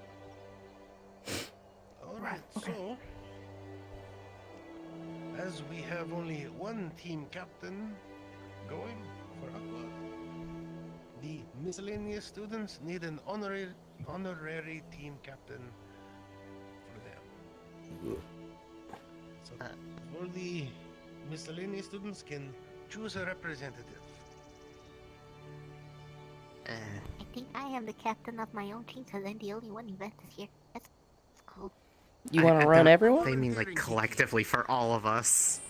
one. Alright, so as we have only one team captain going for Aqua, the miscellaneous students need an honorary team captain for them. So all the miscellaneous students can choose a representative. I think I am the captain of my own team because I'm the only one in Ventus here. That's cool. You want to I run don't- everyone? They mean like collectively for all of us.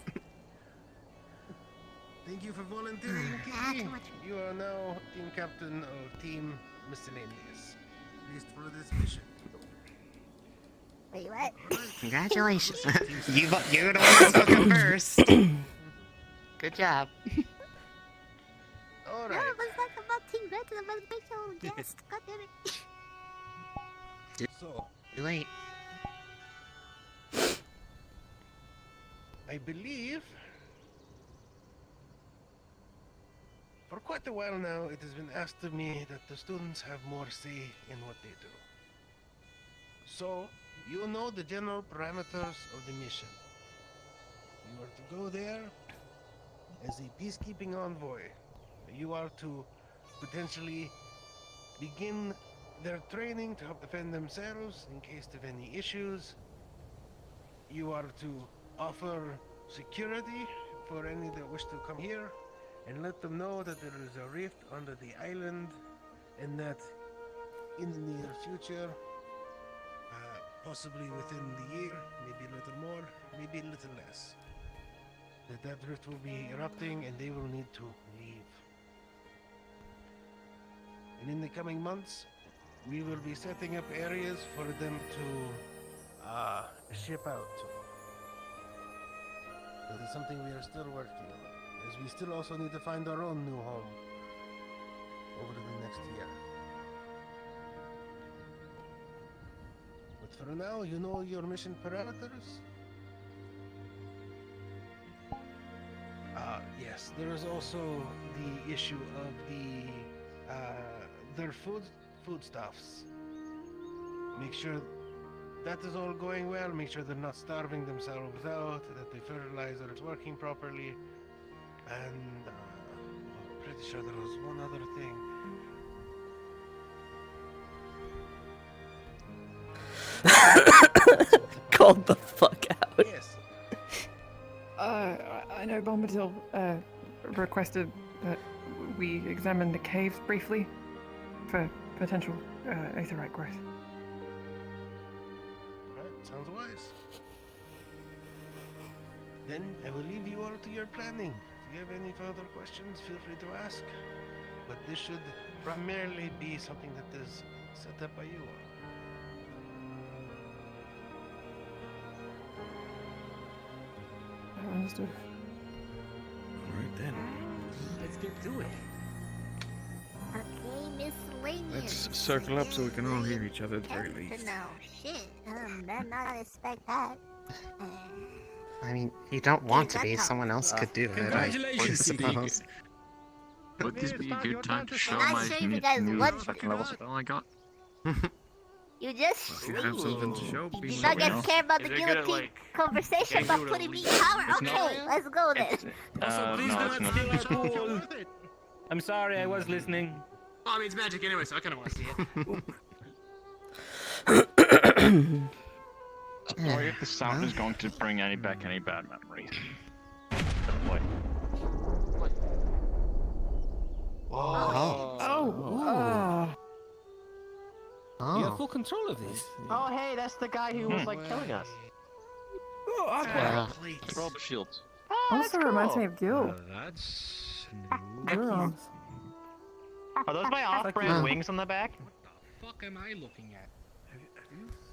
Thank you for volunteering, Kitty. You are now team captain of Team Miscellaneous. Pleased for this mission. Wait, what? Congratulations. You're the one spoken first. Good job. All No, right. it was not about Team Ventus, it was my own guest. God damn it. So, Too late. I believe for quite a while now it has been asked of me that the students have more say in what they do. So, you know the general parameters of the mission. You are to go there as a peacekeeping envoy. You are to potentially begin their training to help defend themselves in case of any issues. You are to offer security for any that wish to come here and let them know that there is a rift under the island and that in the near future, possibly within the year, maybe a little more, maybe a little less, that rift will be erupting and they will need to leave. And in the coming months, we will be setting up areas for them to ship out to. That is something we are still working on, as we still also need to find our own new home over the next year. But for now, you know your mission parameters? Yes, there is also the issue of their foodstuffs. Make sure that is all going well. Make sure they're not starving themselves out, that the fertilizer is working properly, and I'm pretty sure there was one other thing. Called the fuck out. Yes. I know Bombadil requested that we examine the caves briefly for potential aetheryte growth. Right, sounds wise. Then I will leave you all to your planning. If you have any further questions, feel free to ask. But this should primarily be something that is set up by you all. Understood. Alright then. Let's get to it. Okay, miscellaneous. Let's circle up so we can all hear each other at the very least. No, shit. Did not expect that. I mean, you don't want to that be, top. someone else could do it. Congratulations, suppose. Would this be a good time to show I'm not my sure if you new guys want second level spell I got? You just If you have something to show, you be did not something get scared about the Is it good at, guillotine like, conversation about getting putting me in you to power. It's Okay, not- let's go then. Please no, do it's not not. steal our pool. I'm sorry, I was listening. Well, I mean, it's magic anyway, so I kind of want to see it. Sorry if the sound is going to bring back any bad memories. What? You have full control of this. Oh, hey, that's the guy who was like killing us. Roll the shields. Also reminds me of Gil. That's Neurons. Are those my off-brand wings on the back? What am I looking at?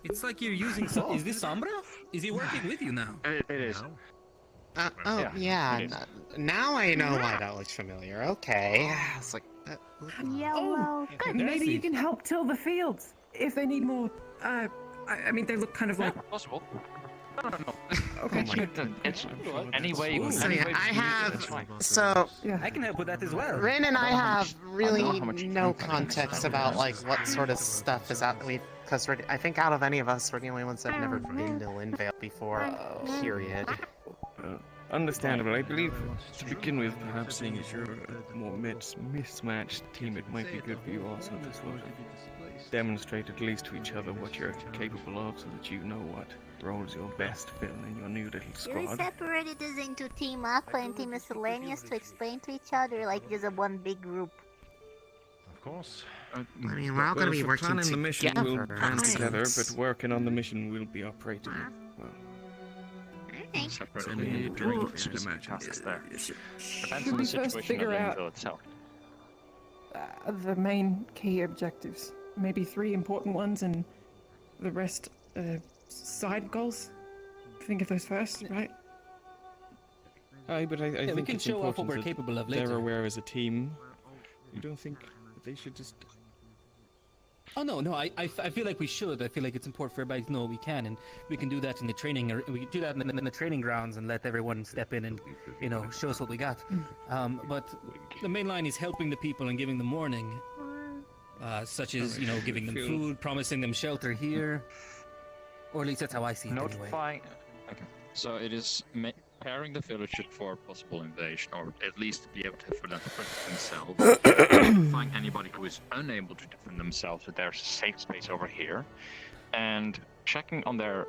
It's like you're using. Is this Sombra? Is he working with you now? It is. Yeah. Now I know why that looks familiar. Okay. It's like, Yellow. Good. Maybe you can help till the fields if they need more. I mean, they look kind of like. Possible. Okay. It's anyway. So yeah, I have. So I can help with that as well. Rin and I have really how much no time context about like what sort of stuff is out. Because I think out of any of us, we're the only ones that have never been to Linvale before. Period. Understandable. I believe, to begin with, perhaps seeing as you're a more mismatched team, it might be good for you also to sort of demonstrate at least to each other what you're capable of so that you know what roles you'll best fill in your new little Should we squad. separate this into Team Aqua and Team Miscellaneous to explain to each other, like just a one big group? Of course. I mean, we're all going to be for working planning the mission, we'll together. plan together, Since- but working on the mission, we'll be operating. Well, Separate Sending it during the match. tasks there. Depends Should on we the first situation figure of out Linville itself. the main key objectives? Maybe 3 important ones and the rest side goals? Think of those first, right? Aye, but I we think can it's show off what important we're that capable of they're later. aware as a team. You don't think that they should just... Oh no, I feel like we should. I feel like it's important for everybody to know we can, and we can do that in the training, or we can do that in the training grounds and let everyone step in and, show us what we got. But the main line is helping the people and giving them warning, such as giving them food, promising them shelter here, or at least that's how I see it anyway. Notifying. Okay. So it is preparing the village for possible invasion, or at least be able for them to protect themselves. Notifying anybody who is unable to defend themselves that there's a safe space over here, and checking on their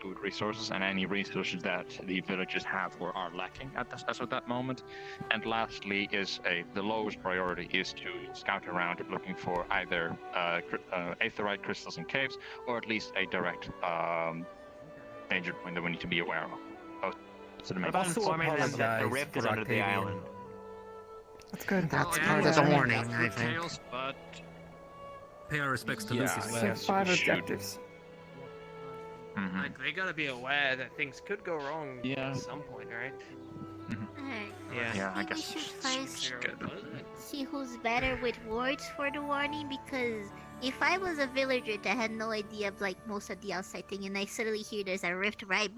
food resources and any resources that the villagers have or are lacking as of that moment. And lastly, the lowest priority is to scout around looking for either aetheryte crystals in caves, or at least a direct danger point that we need to be aware of. So the main What about informing them that the apologize rift is for under the Octavian. island? That's good. That's Yeah, part of the warning, I think. Chaos, but Pay our respects to Yeah, Lucy as So well. 5 should. objectives. Like, they gotta be aware that things could go wrong Yeah. at some point, right? Alright. yeah, I think we guess should it's first good. see who's better with words for the warning, because if I was a villager that had no idea of like most of the outside thing, and I suddenly hear there's a rift right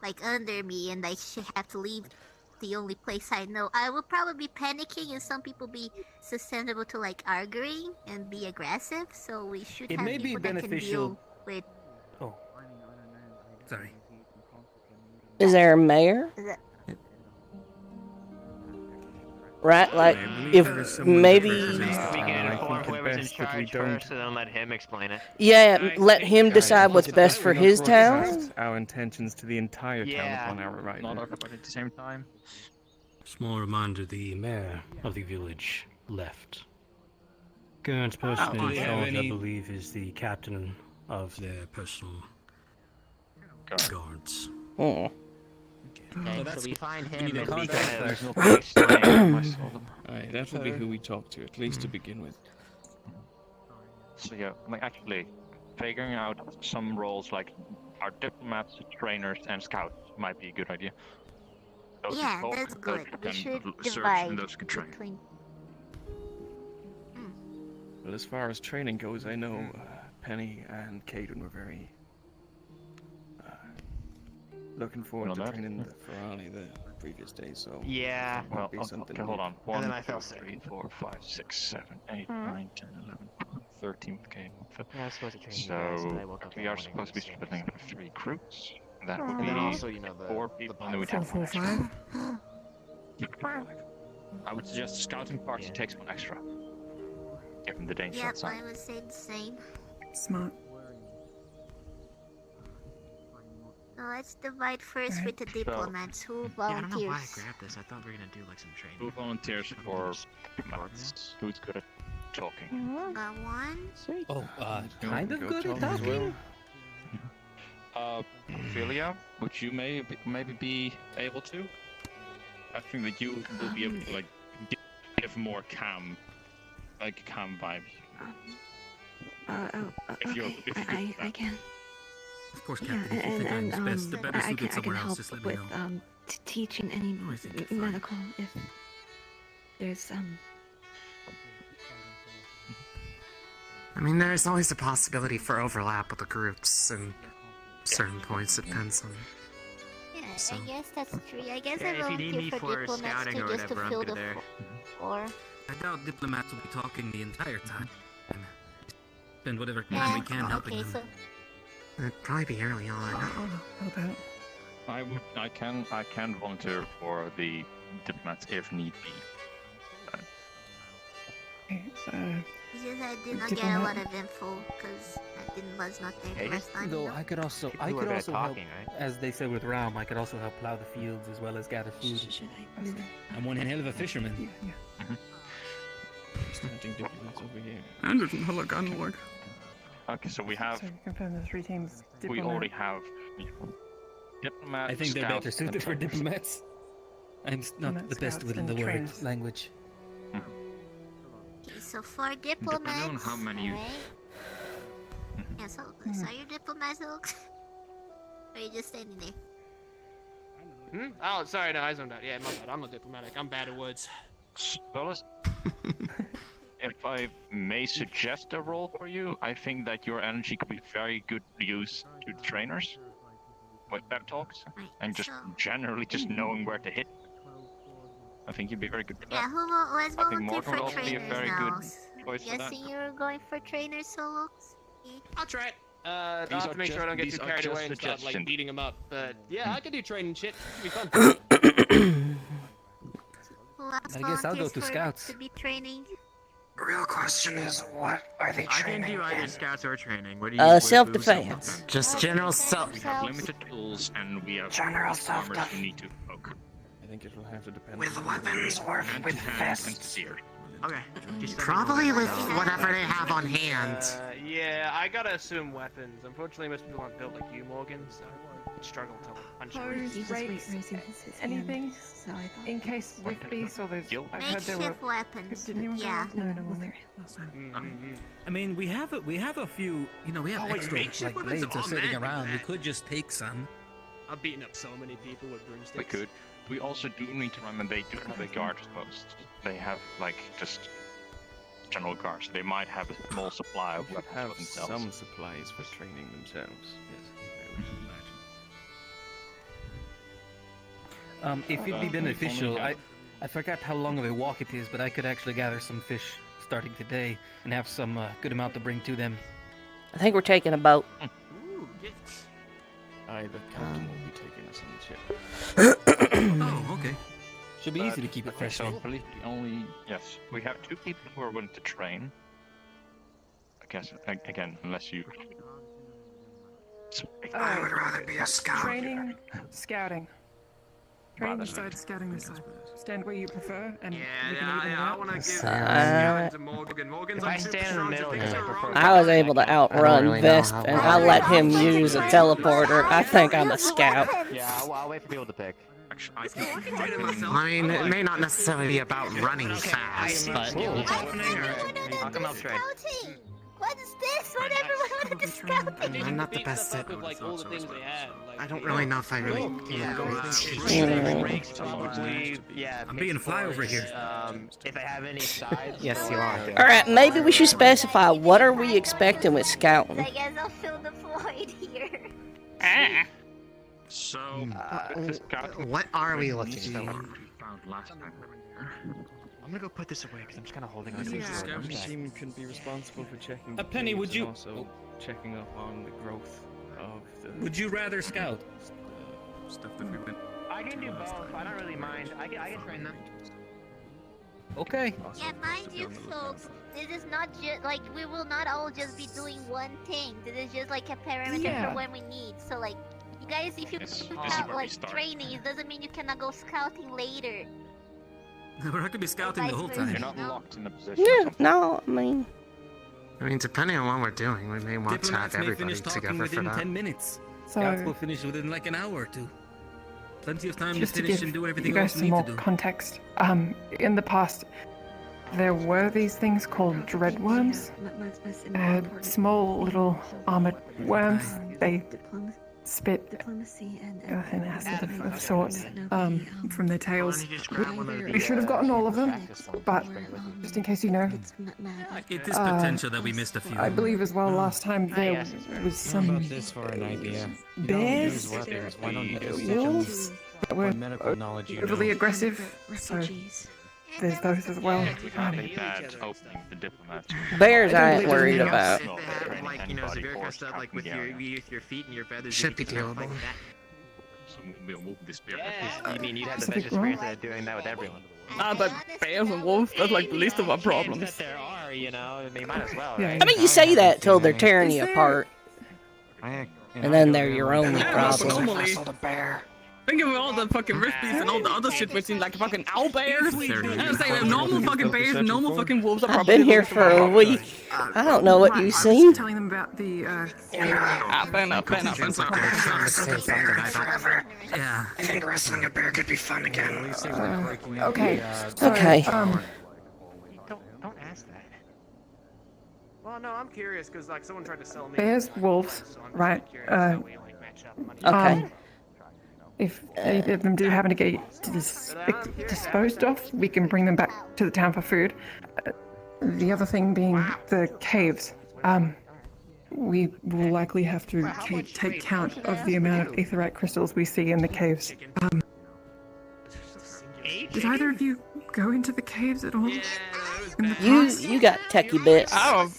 like under me, and I should have to leave the only place I know, I would probably be panicking, and some people be susceptible to like arguing and be aggressive. So we should It have may be people that can beneficial. deal with. Oh, sorry. Is there a mayor? Right, like if maybe. We can I inform think it whoever's in best that we charge don't- first, and then let him explain it. Yeah, let him decide what's best for his town. broadcast our intentions to the entire town Yeah. upon our arrival. Not everybody at the same time. Small reminder, the mayor of the village left. Current person do in you have charge, I any- believe, is the captain of their personal guards. Oh. Okay, that's so we good. find We him need a and we contact kind there. of... Aye, that will be who we talk to, at least to begin with. So yeah, like actually, figuring out some roles like our diplomats, trainers, and scouts might be a good idea. Those who Yeah, talk, that's those good. who We can should search, divide and those who can train. between. Well, as far as training goes, I know Penny and Caden were very looking forward to training the Ferrari the previous day, so Yeah. that might be something. Okay, hold on. And then 1, I fell 2, sick. 3, 4, 5, 6, 7, 8, 9, 10, 11, 13 with Caden. Yeah, I was supposed to train you guys, but I woke up We that are morning supposed to be with splitting into 3 groups. That would And be then also, you know, the 4 people, and then we'd have 4, 1 4, extra. I would suggest scouting party takes 1 extra. Given the danger Yep, outside. I would say the same. Smart. So let's divide first with the diplomats. Who Yeah, I don't know why I volunteers? grabbed this. I thought we were gonna do like some training. Who volunteers for diplomats? Who's good at talking? Got one. Oh, kind of good at talking. Ophelia, would you maybe be able to? I think that you will be able to like give more calm vibe. I can. Of course, Yeah, Captain. If you think I'm best, the better I suited can somewhere else, help just let me with know. teaching any Oh, I think you're fine. medical if there's I mean, there's always a possibility for overlap with the groups and certain points. It depends on. Yeah, So- I guess that's 3. I guess Yeah, I if you need volunteer me for for diplomats scouting too, or just to whatever, I'm fill good the there. 4. I doubt diplomats will be talking the entire time. And spend whatever time Yeah. we can helping Okay, them. so It'd probably be early on. Help out. I can volunteer for the diplomats if need be. it's just I did not get a Diplomat. lot of info because was not there the last time. Though you know? I could also, People who are good at talking, help, right? as they said with Ram, I could also help plow the fields as well as gather food. I'm one hell of a fisherman. Just hunting diplomats over here. Anderson, hello, Gunlord. Okay, so we have So confirm the 3 teams. we Diplomat. already have diplomat. I think they're better scouts, suited and for trainers. diplomats. I'm not Diplomat, the best scouts, within and the word trainers. language. Okay, so 4 diplomats. Depending on how many you. Alright. Yeah, so are you diplomats, Oaks? Or are you just standing there? Oh, sorry, no, I zoned out. Yeah, my bad. I'm not diplomatic. I'm bad at woods. Fellas, if I may suggest a role for you, I think that your energy could be very good use to trainers with pep talks and just generally just knowing where to hit. I think you'd be very good for that. Yeah, let's I think volunteer Morgan for would also be a trainers very now. good choice for that. Guessing you're going for trainers, Solo? I'll try it. I'll These have are to make sure I don't get just- too these are carried just away and start like suggestions. beating them up. But yeah, I can do training shit. It'll be fun. Who else I guess I'll go volunteers to for- Scouts. To be training. Real question is, what are they I can training do either in? scouts or training. What do you? Self-defense. Just general self. We have limited tools and we have General farmers self-def- who need to poke. I think it will have to depend With on weapons or Hand with to hand and fists? seared. Okay. Just Probably with whatever they have on hand. Yeah, I gotta assume weapons. Unfortunately, most people aren't built like you, Morgan, so I struggle to punch Pose, through. race, anything in case with beasts or those. I've heard there were. Makeshift weapons. Didn't anyone go Yeah. last? No, no one there. I mean, we have a few. You know, we have Oh, wait, extra makeshift like weapons? blades Oh, are sitting man, around. We that. could just take some. I've beaten up so many people with broomsticks. We could. We also do need to remember they do have a guard post. They have like just general guards. They might have a small supply of They weapons have for themselves. some supplies for training themselves. Yes, I would imagine. If it'd be If beneficial, only I forgot how long of a walk it is, but I could actually gather some fish starting today and have some good amount to bring to them. I think we're taking a boat. Ooh, yes. Aye, the captain will be taking us on the ship. Oh, okay. Should be easy to keep it Okay, fresh. so though. I believe the only yes, we have 2 people who are willing to train. I guess again, unless you. I would rather be a scout. Training, scouting. Train this side, scouting this side. Stand where you prefer, and we can even it I out. want to give Uh, to Morgan. Morgan's If I like super stand in the strong, middle, so things are wrong. I was able to outrun really know Visp, how and well I let him use a teleporter. I think I'm a scout. Yeah, I'll wait for people to pick. I mean, it may not necessarily be about running fast, but I'll come help trade. What is this? What everyone wanted to scout? I'm not the best at. Like all the things they had. Like, I don't really know if I really. Probably, yeah. I'm being a flyover here. If I have any sides. Yes, you are. All right, maybe we should specify what are we expecting with scouting. I guess I'll fill the void here. So, what are we looking for? I'm gonna go put this away because I'm just kind of holding on to The this. scouting team can be responsible for checking. A Penny, would and you- also checking up on the growth of the. Would you rather scout? Stuff that we've been. I can do both. I don't really mind. I can train them. Okay. Yeah, mind you, folks, this is not just like we will not all just be doing one thing. This is just like a parameter Yeah. for when we need. So like, you guys, if you have like training, it doesn't mean you cannot go scouting later. Or I could be scouting the whole Vice time. versa. You're not locked in the position. Yeah, no, I mean, Depending on what we're doing, we may want to have Diplomats may everybody finish talking together for within that. 10 minutes. So, Scouts will finish within like an hour or two. Plenty of time to just to finish give and do you everything guys else some we need more to do. context, in the past, there were these things called dreadworms. Small little armored worms. They spit an acid of sorts from their tails. We should have gotten all of them, but just in case you know, It is potential that we missed a few. I believe as well last time there was some this for an idea. bears, Why don't you just wolves that were medical knowledge you overly know. aggressive. So there's those as well. Bad opening the diplomats. bears I ain't believe worried anything about. If they have like severe kind of stuff like with your feet and your feathers, Should you be can stuff like doable. that. So we'll move this beer. You mean you'd have the Pacific best experience at doing that with everyone? But bears and wolves, that's like the least of our problems. That there are, you know, they might as well, Yeah. right? I mean, you say that till they're tearing you Is there- apart, and then they're your only Yeah, but problem. normally, think of all the fucking rispies and all the other shit we've seen, like fucking owl bears. And I'm saying normal fucking bears and normal fucking wolves are I've probably been here for a week. I don't know what I you've was seen. telling them about the fair enough. Trying to say something I don't. Yeah. I think wrestling a bear could be fun again. okay. So, Okay. Don't ask that. Well, no, I'm curious because like someone tried to sell me. bears, wolves, right? Okay. If either of them do happen to get disposed of, we can bring them back to the town for food. The other thing being the caves. We will likely have to take count of the amount of aetherite crystals we see in the caves. Did either of you go into the caves at all? In the past? You got techie bits. Oh,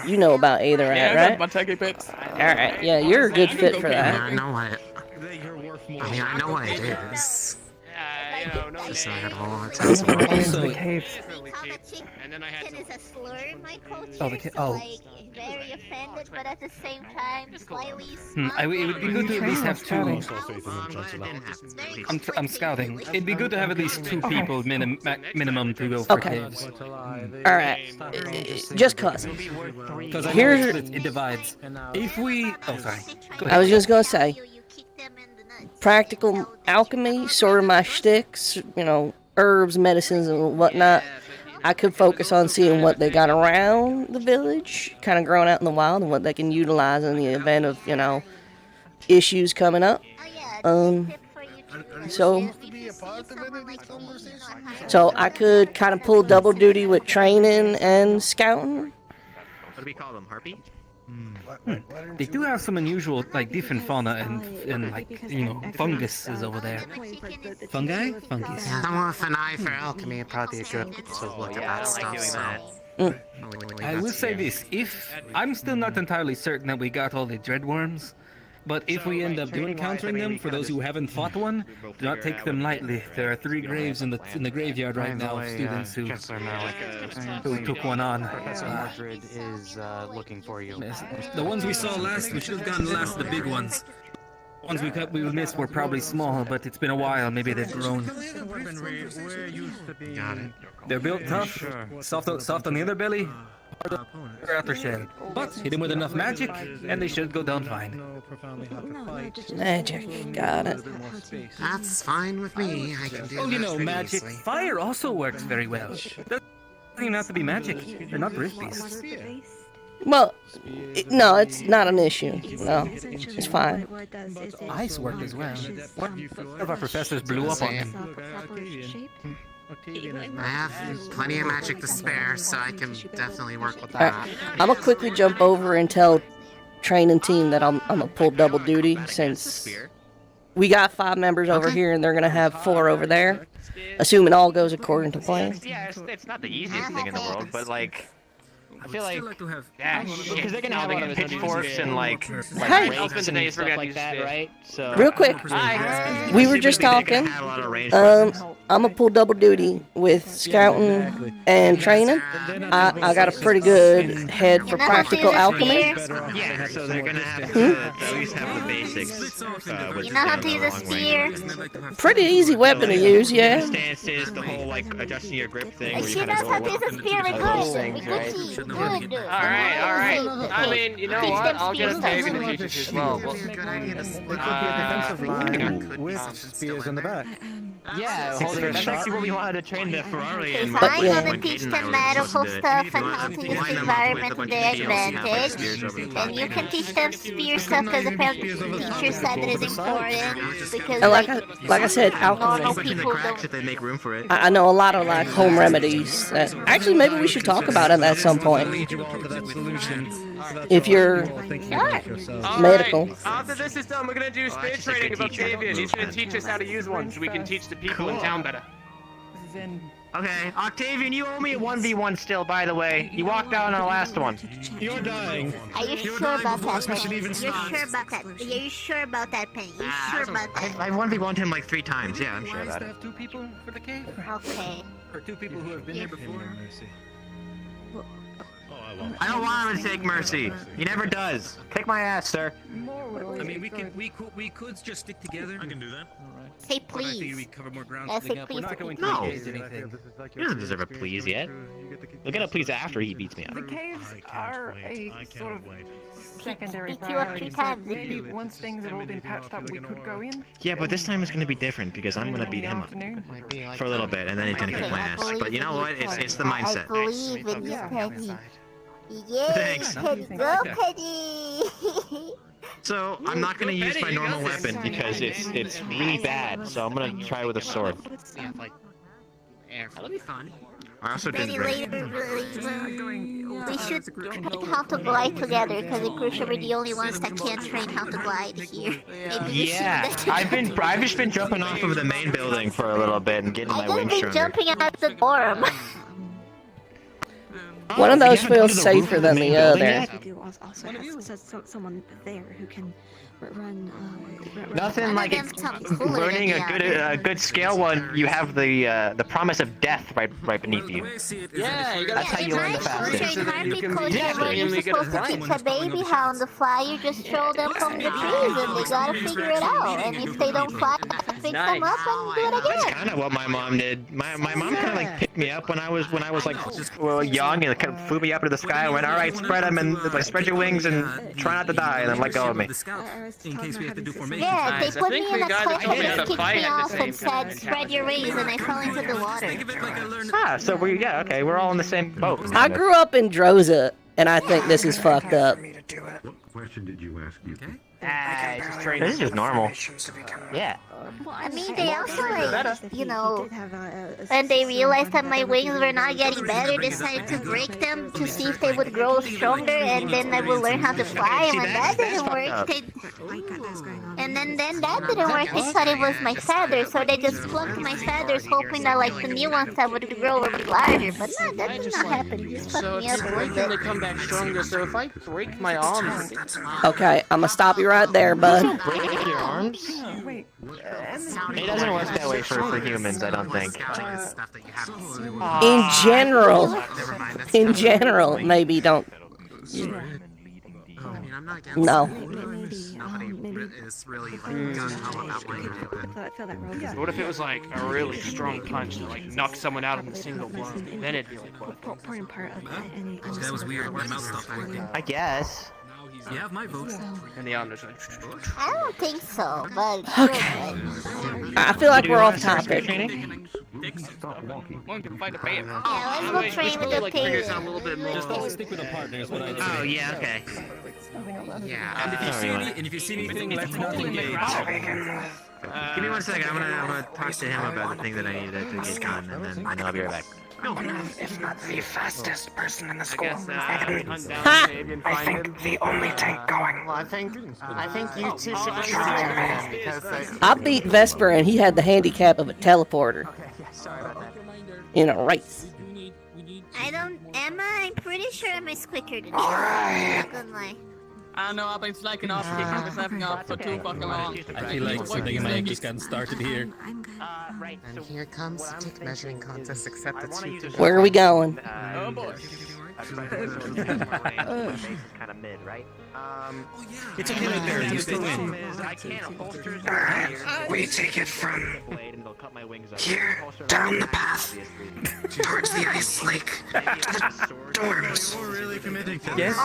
You know about Aetherite, yeah, right? that's my techie bits. All right. Yeah, you're a good fit for Yeah, that. I know what. I mean, I know what it is. You know, no Just I name. had a whole lot of time. Go into the caves. And then I had to. Is a slur in my culture, Oh, the so, oh. like very offended, but at the same time slightly It would be good to at least have two. I'm scouting. It'd be good to have at least two people minimum to go for Okay. caves. All right. Just cause. Because Here's- it divides. If we, oh sorry. Go I ahead. was just gonna say, practical alchemy, sort of my shticks, herbs, medicines, and whatnot. I could focus on seeing what they got around the village, kind of growing out in the wild, and what they can utilize in the event of, issues coming up. So I could kind of pull double duty with training and scouting. What do we call them? Harpy? They do have some unusual, like different fauna and like fungus is over there. Fungi? Fungus. Yeah, someone with an eye for alchemy would probably be good to look at that stuff. So. I will say this: if I'm still not entirely certain that we got all the dreadworms, but if we end up encountering them, for those who haven't fought one, do not take them lightly. There are 3 graves in the graveyard right now of students who took one on. Mordred is looking for you. The ones we saw last, we should have gotten last, the big ones. Ones we missed were probably small, but it's been a while. Maybe they've grown. Got it. They're built tough, soft on the underbelly, hard on the outer shell. But hit them with enough magic, and they should go down fine. Magic, got it. That's fine with me. I can do Oh, you that know, pretty magic. easily. Fire also works very well. Doesn't even have to be magic. They're not drift beasts. Well, no, it's not an issue. No, it's fine. Ice work as well. One of our professors blew up on him. I have plenty of magic to spare, so I can definitely work with Alright, that. I'm gonna quickly jump over and tell training team that I'm gonna pull double duty since we got 5 members over here and they're gonna have 4 over there, assuming all goes according to plan. Yeah, it's not the easiest thing in the world, but like, I feel like, Yeah, because they're gonna have like pitchforks and like Hey. rakes and stuff like that, right? So Real quick, we were just talking. I'm gonna pull double duty with scouting and training. I got a pretty good head for practical alchemy. Yeah, so they're gonna have to at least have the basics. You know how to use a spear? Pretty easy weapon to use, yeah. Stances, the whole like adjusting your grip thing. Where She you knows kind how of to use a spear with good. Alright. I mean, you know what? I'll get a pig and teach it as well. With spears in the back. Yeah, that's actually what we wanted to train the Ferrari in. I'm gonna teach them medical stuff and how to use the environment to their advantage. And you can teach them spear stuff because apparently the teacher said that it's important. Because And like I said, normal alchemy. people don't. If they make room for it. I know a lot of like home remedies. That, actually, maybe we should talk about them at some point. If you're medical. After this is done, we're gonna do spear training of Octavian. He's gonna teach us how to use one so we can teach the people in town better. Okay, Octavian, you owe me a 1v1 still, by the way. You walked out on the last one. You're dying. Are you sure about that, Penny? You're sure about that? Are you sure about that, Penny? You sure about that? I 1v1'd him like 3 times. Yeah, I'm sure about it. Have 2 people for the cave? Okay. Or 2 people who have been here before? I don't want him to take mercy. He never does. Kick my ass, sir. I mean, we could just stick together. I can do that. Say But I think we please. cover more ground. Yes, say We're please. not going to No. engage anything. He doesn't deserve a please yet. We'll get a please after he beats me up. The caves are a sort of secondary Beat you up 3 priority. So times. maybe once things have all been patched up, we could go in. Yeah, but this time it's gonna be different because I'm gonna beat him up for a little bit, and then he's gonna kick my ass. But you know what? It's the I mindset. believe in you, Penny. Yay, Thanks. Penny, go Penny! So I'm not gonna use my normal weapon because it's really bad. So I'm gonna try with a sword. That'll be fun. I also Penny, didn't bring. later, we should train how to glide together because I'm pretty sure we're the only ones that can't train how to glide here. Maybe we should Yeah, do that I've just been jumping off of the main building for a little bit and getting my I've wings been stronger. jumping out the dorm. One of those You haven't feels been to the roof safer of the than main the building other. yet? We do also have someone there who can run. Nothing One like of them's cooler than learning the a good scale one. You have the promise of death right beneath you. Yeah, you That's how you learn the fastest. Train harpy coach, Exactly. you're supposed to teach a baby hound to fly. You just throw them from the trees and they gotta figure it out. And if they don't fly, pick them up and do it That's again. kind of what my mom did. My mom kind of like picked me up when I was like young and kind of flew me up into the sky and went, all right, spread them and like spread your wings and try not to die, and then let go of me. In case we have to do formation. Yeah, they Nice. I put think me we in a got place to and fight kicked at me the off same and said, time. spread your wings, and I fell into the water. So okay, we're all in the same boat. I grew up in Droza, and I think this is fucked up. What question did you ask? You? This is just normal. Yeah. I mean, they also, like, you know, when they realized that my wings were not getting better, decided to break them to see if they would grow stronger, and then I would learn how to fly, and when that didn't work, and then that didn't work, they thought it was my feathers, so they just plucked my feathers, hoping that, like, the new ones that would grow would be larger, but no, that did not happen, he just So fucked me if up you a break little them, they bit. come back stronger. So if I break my arms, Okay, I'm gonna stop you right there, bud. Break your arms? It doesn't work that way for humans, I don't think. In general, maybe don't. I'm not against No. it. Nobody is really like gung-ho about wanting to do it. What if it was like a really strong punch that like knocked someone out in a single blow? Then it'd be like what? Important part of that. That was weird. My mouth stopped working. I guess. You have my vote. And the Anders like. I don't think so, but. Okay. I feel like we're off topic. One can fight a bear. Yeah, let's go train with the pig. A little bit more. Just don't stick with a partner is what I'd say. Oh yeah, okay. Yeah. And if you see anything, let's not engage. Give me 1 second. I'm gonna talk to him about the thing that I need to get done, and then I'll be right back. If not the fastest person in the school. I think the only tank going. Well, I think you two should be together because I beat Vesper and he had the handicap of a teleporter. Okay, yeah, sorry about that. In a race. Emma, I'm pretty sure Emma's quicker than you. Alright. I don't know, I've been slacking off, kicking myself off for too fucking long. I feel like something in my head just got started here. Right, and here comes the tick measuring contest, except it's Where are we going? Oh boy. kind of mid, right? It's okay right there. You still win. Alright, we take it from here down the path towards the ice lake to the dorms. Yes.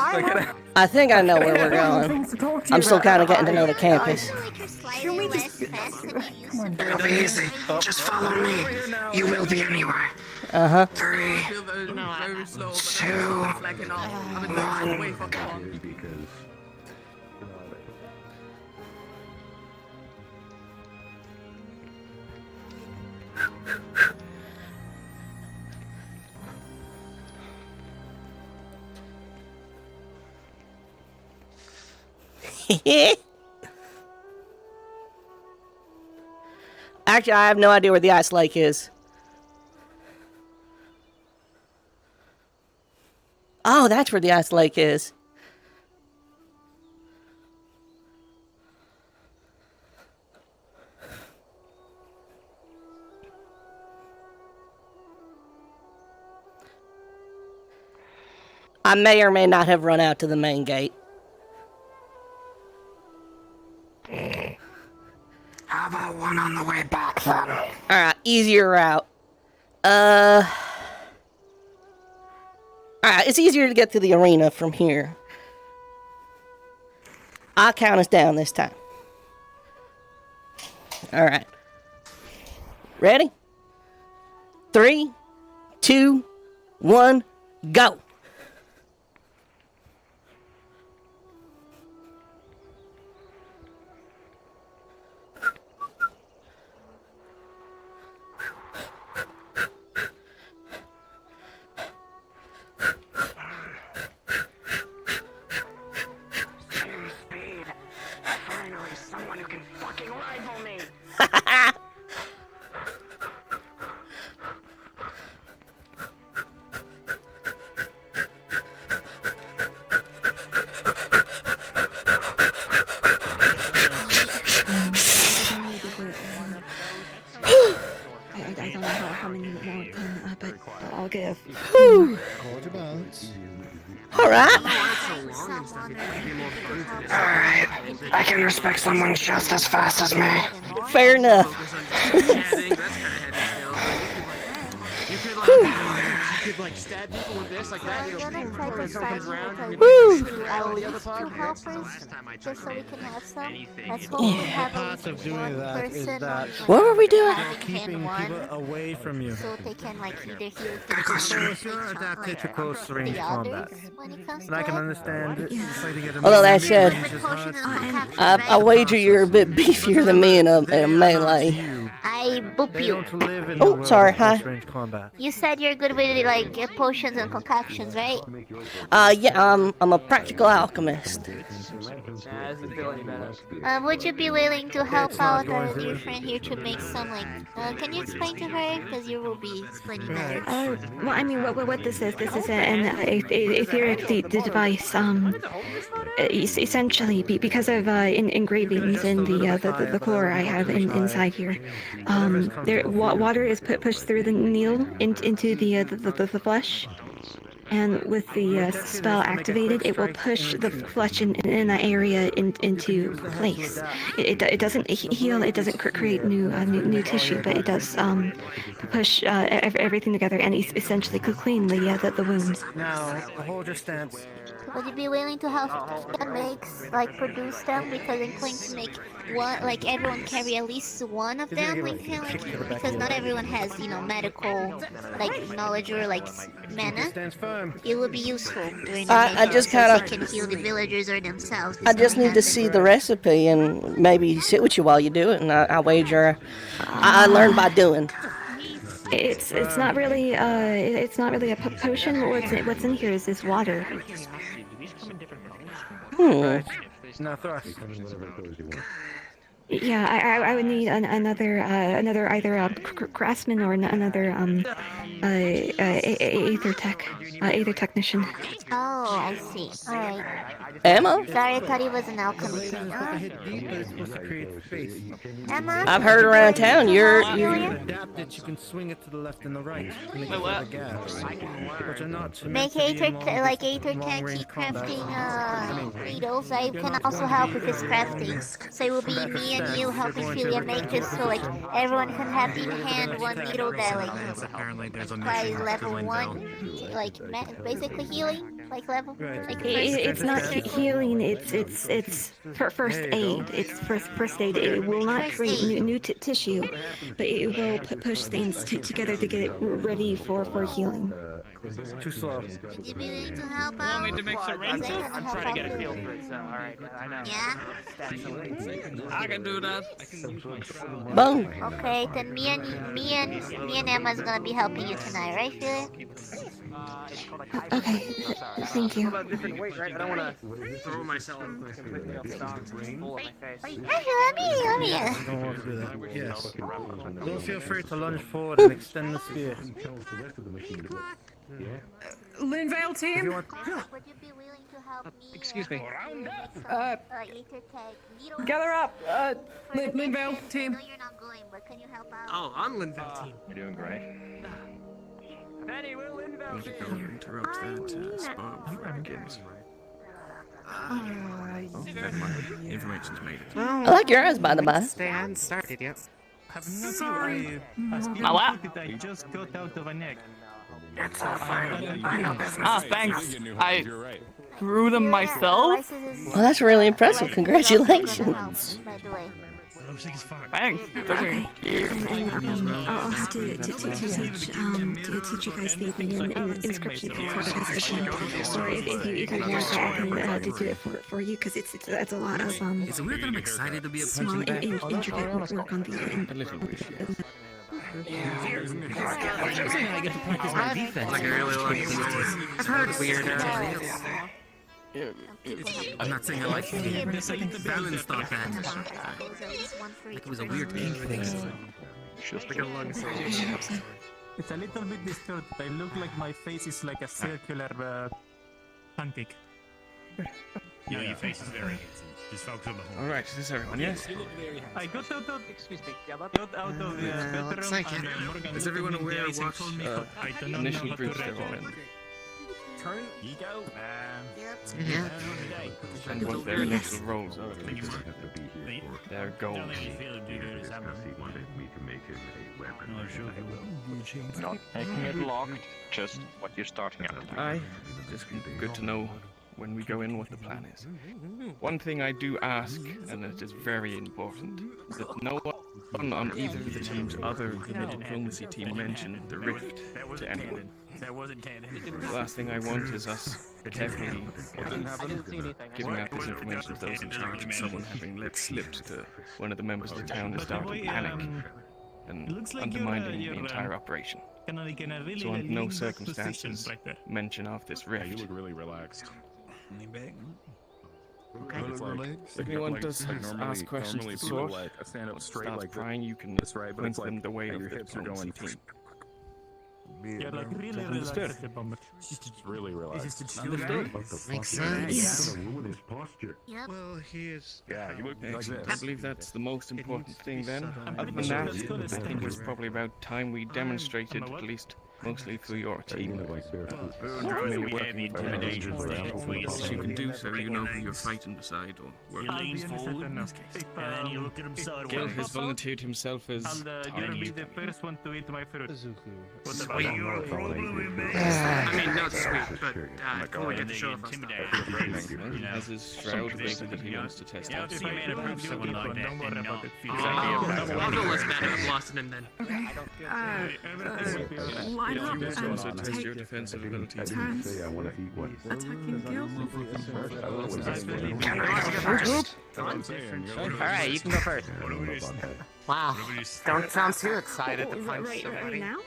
I think I know where we're going. I'm still kind of getting to know the campus. It'll be easy. Just follow me. You will be anywhere. 3, 2, 1. Actually, I have no idea where the ice lake is. Oh, that's where the ice lake is. I may or may not have run out to the main gate. How about one on the way back then? Alright, easier route. Alright, it's easier to get to the arena from here. I'll count us down this time. Alright. Ready? 3, 2, 1, go! I don't know how many more, but I'll give. Whew. Alright. Alright, I can respect someone just as fast as me. Fair enough. You could like stab people with this like that. The other type of strategy Woo! to at least 2 helpers, just so we can have some. Let's hope we have at least one person on What were we doing? Keeping people away from you. so they can like either heal So if you're adapted to close range combat, and I can understand fighting at a Although that said, potions and concoctions, I wager you're a bit beefier than me in a melee. I boop you. Oh, sorry, hi. You said you're good with like potions and concoctions, right? Yeah, I'm a practical alchemist. Would you be willing to help out your friend here to make some like? Can you explain to her? Because you will be explaining better. Well, I mean, what this is an etheric device. Essentially, because of engravings in the core I have inside here, water is pushed through the needle into the flesh, And with the spell activated, it will push the flesh in that area into place. It doesn't heal, it doesn't create new tissue, but it does push everything together and essentially clean the wounds. Now, hold your stance. Would you be willing to help them produce them? Because I'm going to make one, like everyone carry at least one of them, because not everyone has, medical, knowledge or, mana. It would be useful during the I just so kinda- they can heal the villagers or themselves. I just need to see the recipe and maybe sit with you while you do it, and I wager I learn by doing. It's not really a potion. What's in here is water. Now thrust. Yeah, I would need another either craftsman or another aether technician. Oh, I see. Alright. Emma? Sorry, I thought he was an alchemist. Emma? I've heard around town you're Adapt it, you can swing it to the left and the right. Make it the gaps. But you're not Make Aether tanky crafting needles. I can also help with this crafting. So it will be me and you helping Philia make this so everyone can have in hand one needle that requires level 1, basically healing, level. It's not healing. It's for first aid. It's first aid. It will not create new tissue, but it will push things together to get it ready for healing. Too slow. Would you be willing to help out? Want me to make some rings? I'm trying to get a feel for it, so alright, I know. Yeah? I can do that. Boom. Okay, then me and Emma's gonna be helping you tonight, right, Philia? Okay, thank you. I don't want to throw myself completely off stocks and full of my face. Actually, let me. Don't want to do that. Yes. Don't feel free to lunge forward and extend the spear. Linvale team? Would you be willing to help me? Excuse me. Gather up. Linvale team. I know you're not going, but can you help out? Oh, I'm Linville team. You're doing great. Benny, we're Linville team. Interrupt that spell begins. Never mind. Information's made. I like your eyes, by the by. They hadn't started yet. Sorry. I just got out of an egg. It's all fine. I know business. Ah, thanks. I grew them myself. Well, that's really impressive. Congratulations. Thanks. I'll have to teach you guys the inscription for the position, or if you want, I can do it for you, because it's a lot of It's weird that I'm excited to be a small intricate work on A little bit, yes. I get to practice my defense. I've heard weirder. I'm not saying I like it. Balance thought that. Like it was a weird kink thing. It's a little bit distorted. I look like my face is like a circular pancake. Yeah, your face is very handsome. Just focus on the home. Alright, is this everyone? Yes? I got out of the looks like it. Is everyone aware of what initial groups they're all in? Turn, you go. Yeah. And what their initial roles are. Their goals. Not making it locked, just what you're starting out. Aye, just good to know when we go in what the plan is. One thing I do ask, and it is very important, is that no one on either of the teams other than the diplomacy team mention the rift to anyone. That wasn't canon. The last thing I want is us carefully giving out this information to those in charge and someone having let slip to one of the members of the town to start a panic and undermining the entire operation. So under no circumstances mention of this rift. You look really relaxed. If anyone does ask questions of the sort, I stand up straight start like crying, you can this, right? But point it's like them the way your of the hips are diplomacy going. team. You're like really Understood. relaxed at the moment. Really relaxed. Understood. Makes sense. Well, he is. Yeah, you look like Excellent. I this. believe that's the most important thing then. Other than that, I think it's probably about time we demonstrated at least mostly for your team. Even like barefoot. Once you can do so, you know who you're fighting beside or working He leans forward. and then you look at him sideways. Gil has volunteered himself as And you're gonna be Tiny. the first one to eat my fruit. Sweet. I mean, not sweet, but before we get to show off As his shroud ring that he wants to test out. If I made a proof someone like that, don't worry about it. I'll go less bad if I've lost him then. If Line you up want to and test your take defensive abilities. turns Say I want to eat one. attacking Gil. Alright, you can go first. Wow, don't sound too excited to punch somebody. now?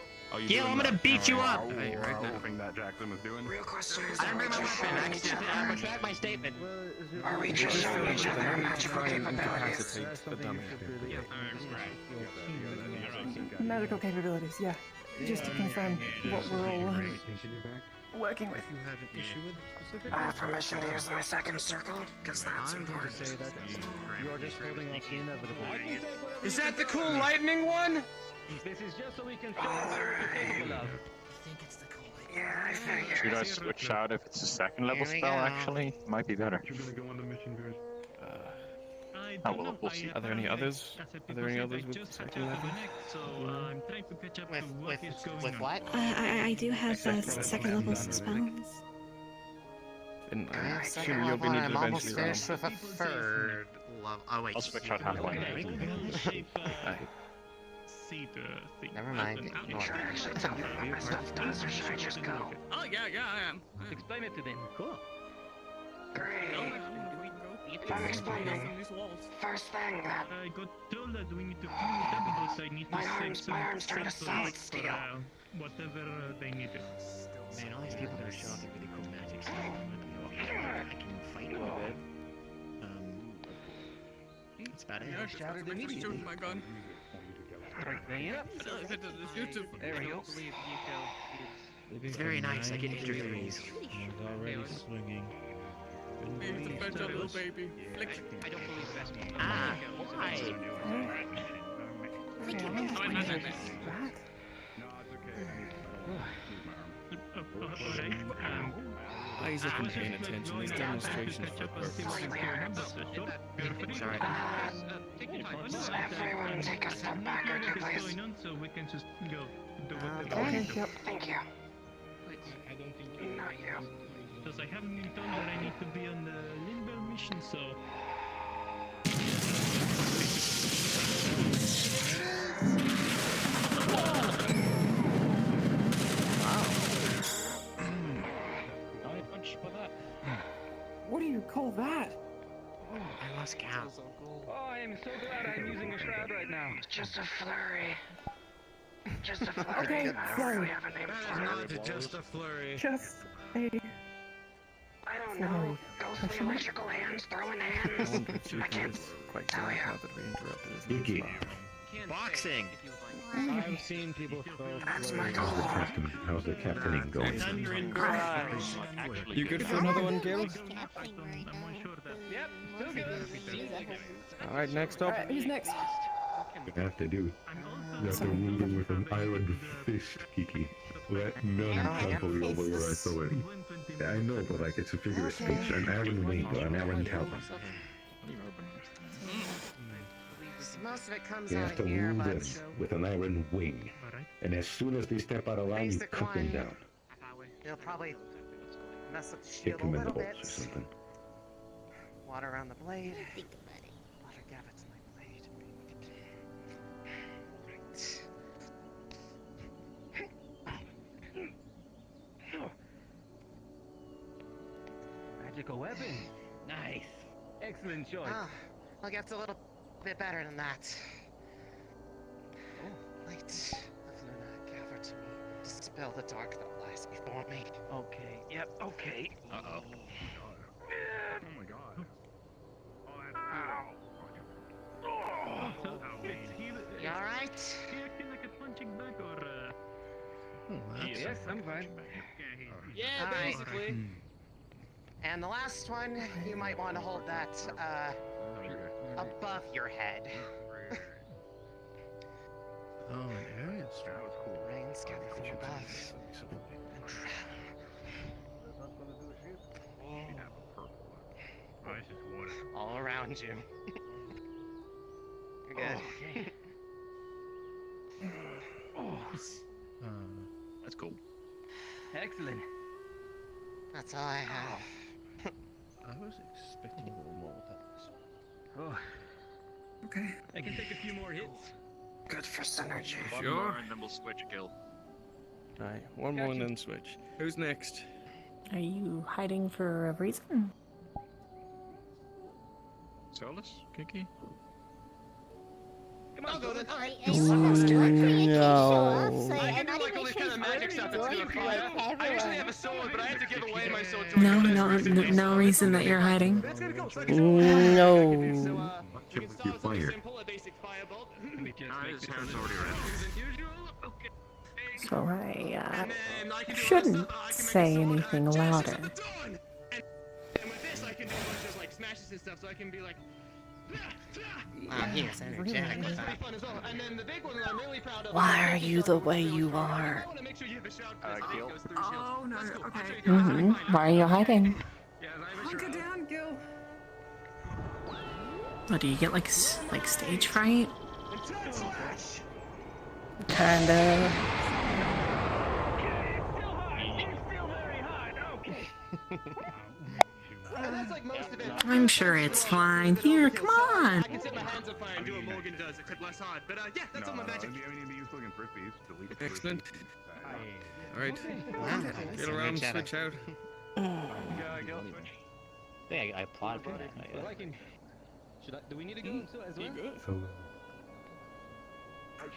Gil, I'm gonna beat you up! Right now. That Jackson was doing. Real question is, I don't bring my weapon, actually. I retract my statement. Are we just showing each other magical capabilities? The dummy. Magical capabilities, yeah. Just to confirm what we're all working with. You have an issue with specific? I have permission to use my second circle, because that's important. You are just holding off the inevitable. Is that the cool lightning one? This is just so we can show what we're capable of. Yeah, I figured. Should I switch out if it's a second level Here we spell? go. Actually, might be better. You're gonna go on the mission, guys. Oh well, we'll see. Are there any others? Are there any others with second level? With what? I do have second level spells. And I have I'm second sure you'll be level, needed and I'm almost eventually. finished with a third level. Oh wait. I'll switch out halfway. Never mind. Should I actually tell me what my stuff does, or should I just go? Oh yeah, I am. Explain it to them. Cool. Great. If I'm explaining, first thing that I got told that we need to clean it up because I need to my save arms some turned to stuff solid for steel. whatever they needed. Man, all these people that are showing off their really cool magic stuff. I can fight a little bit. That's about it. Yeah, shattered immediately. My gun. Yep. There we go. it's very nice. I get injured very easily. Already swinging. Baby's a bunch of little baby. Flick. I don't believe that's me. Ah, why? Oh, not that bad. Eyes up and paying attention. This demonstration for purpose. Sorry. Everyone take a step back or two, please. So we can just go do Okay, thank you. I don't think you. Not you. Because I haven't been told that I need to be on the Lindbergh mission, so. What do you call that? I lost count. Oh, I am so glad I'm using a shroud right now. Just a flurry. Just a flurry. Okay, I don't flurry. really have a name for it. Just a flurry. Just a I don't know. Ghostly electrical hands, throwing hands. I can't Quite tell glad you. now that we interrupted his Iki. Boxing. I've seen people throw That's my How's goal. the captain? How's the captaining going? You good for another one, Gil? Yep, still good. Alright, next up. Alright, who's next? You have to do. You have to rule them with an iron fist, Kiki. Let none topple you over your authority. I know, but like it's a figure of speech. I'm Aaron Wing, or I'm Aaron Talbot. Most of it comes You out have to of here, rule them but with an iron wing. And as soon as they step out of line, you Basic cut them one. down. it'll probably mess up the Kick shield a them in the little balls bit. or something. Water around the blade. Water gabbets in my blade. Magical weapon. Nice. Excellent choice. Ah, well, it gets a little bit better than that. Light of Luna, gather to me. Dispel the dark that lies before me. Okay. Yep. Okay. Uh-oh. Oh my god. You alright? Like a punching bag or Yes, I'm fine. Yeah, Alright. basically. And the last one, you might want to hold that, above your head. Oh, an area strap. Rains gather above and drown. All around you. You're good. That's cool. Excellent. That's all I have. I was expecting a little more than this. Oh. Okay. I can take a few more hits. Good for synergy. One more and then we'll switch a kill. Alright, one more and then switch. Who's next? Are you hiding for a reason? Solus? Kiki? Come on, go then. No. I can do like all this kind of magic stuff that's gonna fly up. I usually have a sword, but I had to give away my sword to No reason that you're hiding. No. You fire. So I shouldn't say anything louder. And with this, I can do a bunch of like smashes and stuff, so I can be like. Wow, he is energetic with that. And then the big one that I'm really proud of. Why are you the way you are? Gil. Oh, no, okay. Why are you hiding? Hunker down, Gil. What, do you get like stage fright? Kinda. I'm sure it's fine. Here, come on. I can set my hands on fire and do what Morgan does, except less hard. But yeah, that's all my magic. Excellent. Alright. Wow. Get around, switch out. I think I applaud for that. Do we need to go as well? So,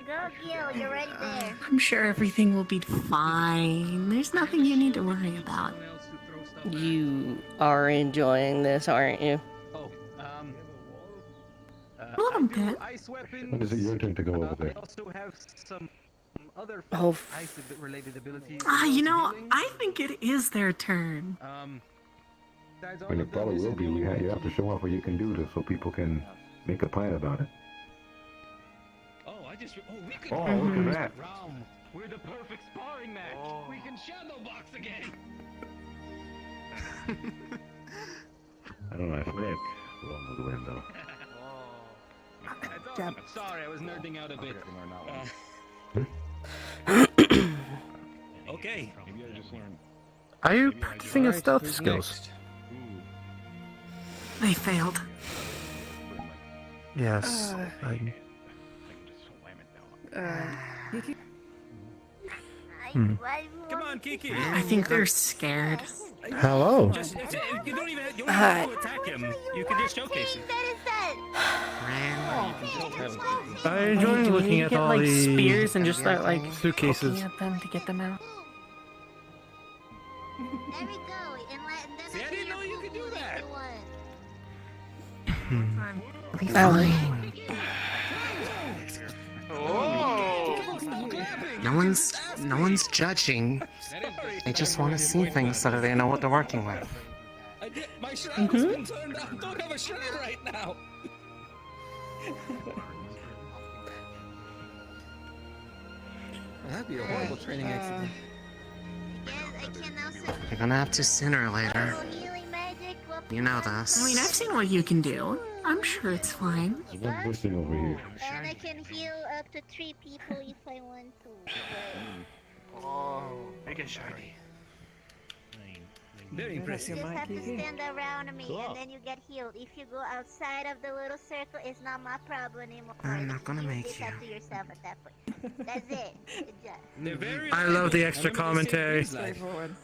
Go, Gil, you're right there. I'm sure everything will be fine. There's nothing you need to worry about. You are enjoying this, aren't you? A little bit. when is it your turn to go over there? I also have some other Oh. ice-related abilities. You know, I think it is their turn. And it probably will be. You have to show off what you can do so people can make a plan about it. We could. Oh, look at that. We're the perfect sparring match. We can shadow box again. I don't know. I think we'll move the window. I'm sorry, I was nerding out a bit. Okay. Are you practicing your stealth skills? They failed. Yes. Come Come on, Kiki. I think they're scared. Hello. You don't even have to attack him. You can just showcase it. I enjoy Do we looking need to at get, all like, the spears and just start like suitcases. poking at them to get them out? There we go. And then See, I didn't know you could do that. Fine. No one's judging. They just want to see things so that they know what they're working with. My shrine has been turned on. Don't have a shrine right now. That'd be a horrible training accident. You're gonna have to sooner or later. You know this. I mean, I've seen what you can do. I'm sure it's fine. What's this thing over here? And I can heal up to 3 people if I want to. Oh, make it shiny. Very impressive. You just have to stand around me and then you get healed. If you go outside of the little circle, it's not my problem anymore. I'm not gonna make It's you. up to yourself at that point. That's it. Good job. I love the extra commentary.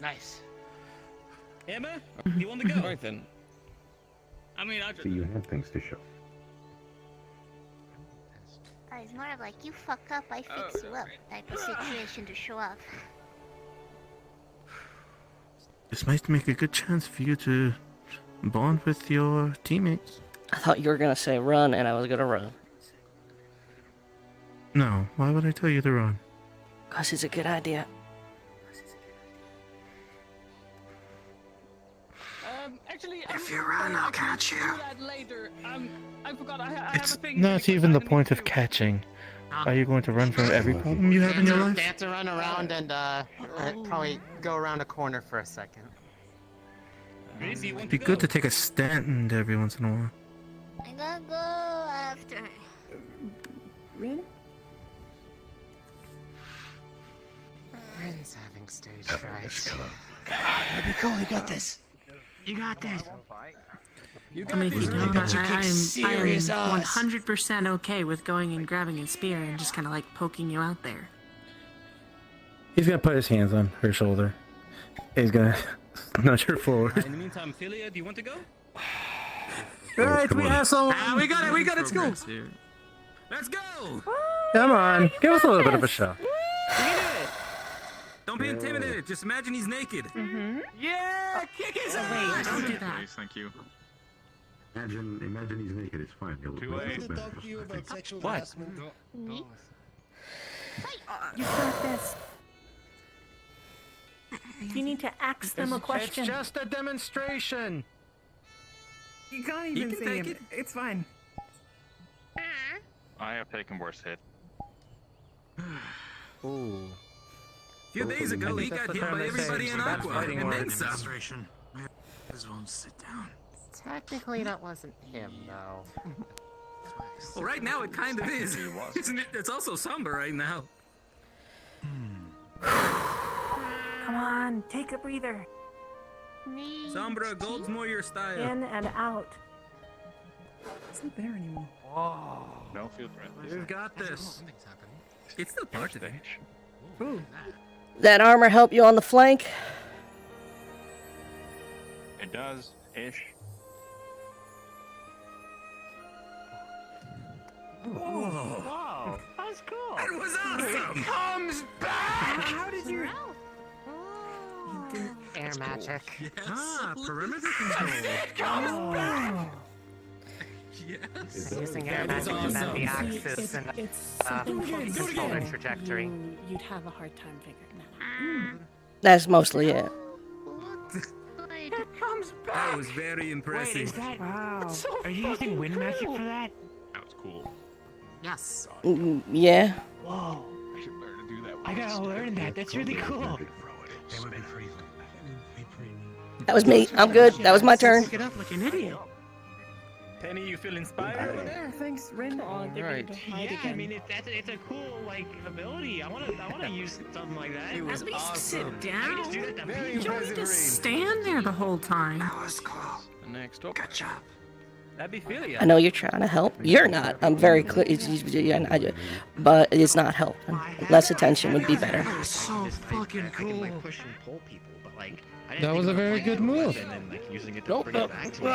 Nice. Emma, you want to go? Right then. I mean, I just. See, you have things to show. It's more of like, you fuck up, I fix you up type of situation to show off. This might make a good chance for you to bond with your teammates. I thought you were gonna say run, and I was gonna run. No, why would I tell you to run? 'Cause it's a good idea. Actually, If you run, I'll catch you. Later. I forgot. I have a It's thing. not even the point of catching. Are you going to run from every problem you have in your life? They have to run around and probably go around a corner for a second. It'd be good to take a stand every once in a while. I gotta go after. Rin? Rin's having stage fright. Baby, cool, you got this. You got this. I mean, if you don't, I am 100% okay with going and grabbing a spear and just kind of like poking you out there. He's gonna put his hands on her shoulder. He's gonna nudge her forward. In the meantime, Philia, do you want to go? Right, we have some. We got it. Let's go. Let's go. Come on, give us a little bit of a show. Don't be intimidated. Just imagine he's naked. Yeah, kick his ass. Don't do that. Thank you. Imagine he's naked. It's fine. He'll Talk to you about sexual What? harassment. You got this. You need to ask them a question. It's just a demonstration. You can't even can see take him. it. It's fine. I have taken worse hit. Ooh. A few days ago, he got hit by everybody in Aqua, and then some. This won't sit down. Technically, that wasn't him, though. Well, right now it kind of is, isn't it? It's also somber right now. Come on, take a breather. Sombra, gold's more your style. In and out. It's not there anymore. Don't feel threatened. We've got this. It's still part of it. Ooh. That armor help you on the flank? It does, ish. Whoa, that's cool. That was awesome. Comes back. How did you? Air magic. Ah, perimeter control. Comes back. Yes. Using air That is magic to bend awesome. the axis and control their trajectory. You'd have a hard time figuring that out. That's mostly it. It comes back. That was very impressive. Wait, is that? Wow. So are you using wind magic for that? That was cool. Yes. Yeah. Whoa. I should learn to do that. I gotta learn that. That's really cool. That was me. I'm good. That was my turn. Pick it up like an idiot. Penny, you feel inspired over there? Thanks, Rin. Right. Yeah, I mean it's a cool like ability. I wanna use something like that. It was At least awesome. sit down. I just do that to Very people. You don't need impressive, to Reed. stand there the whole time. Next up. Good job. That'd be Philia. I know you're trying to help. You're not. I'm very clear. But it's not helping. Less attention would be better. That was so fucking cool. I can like push and pull people, but like I didn't That think was a about very playing good it move. and then like using it to bring it back to me.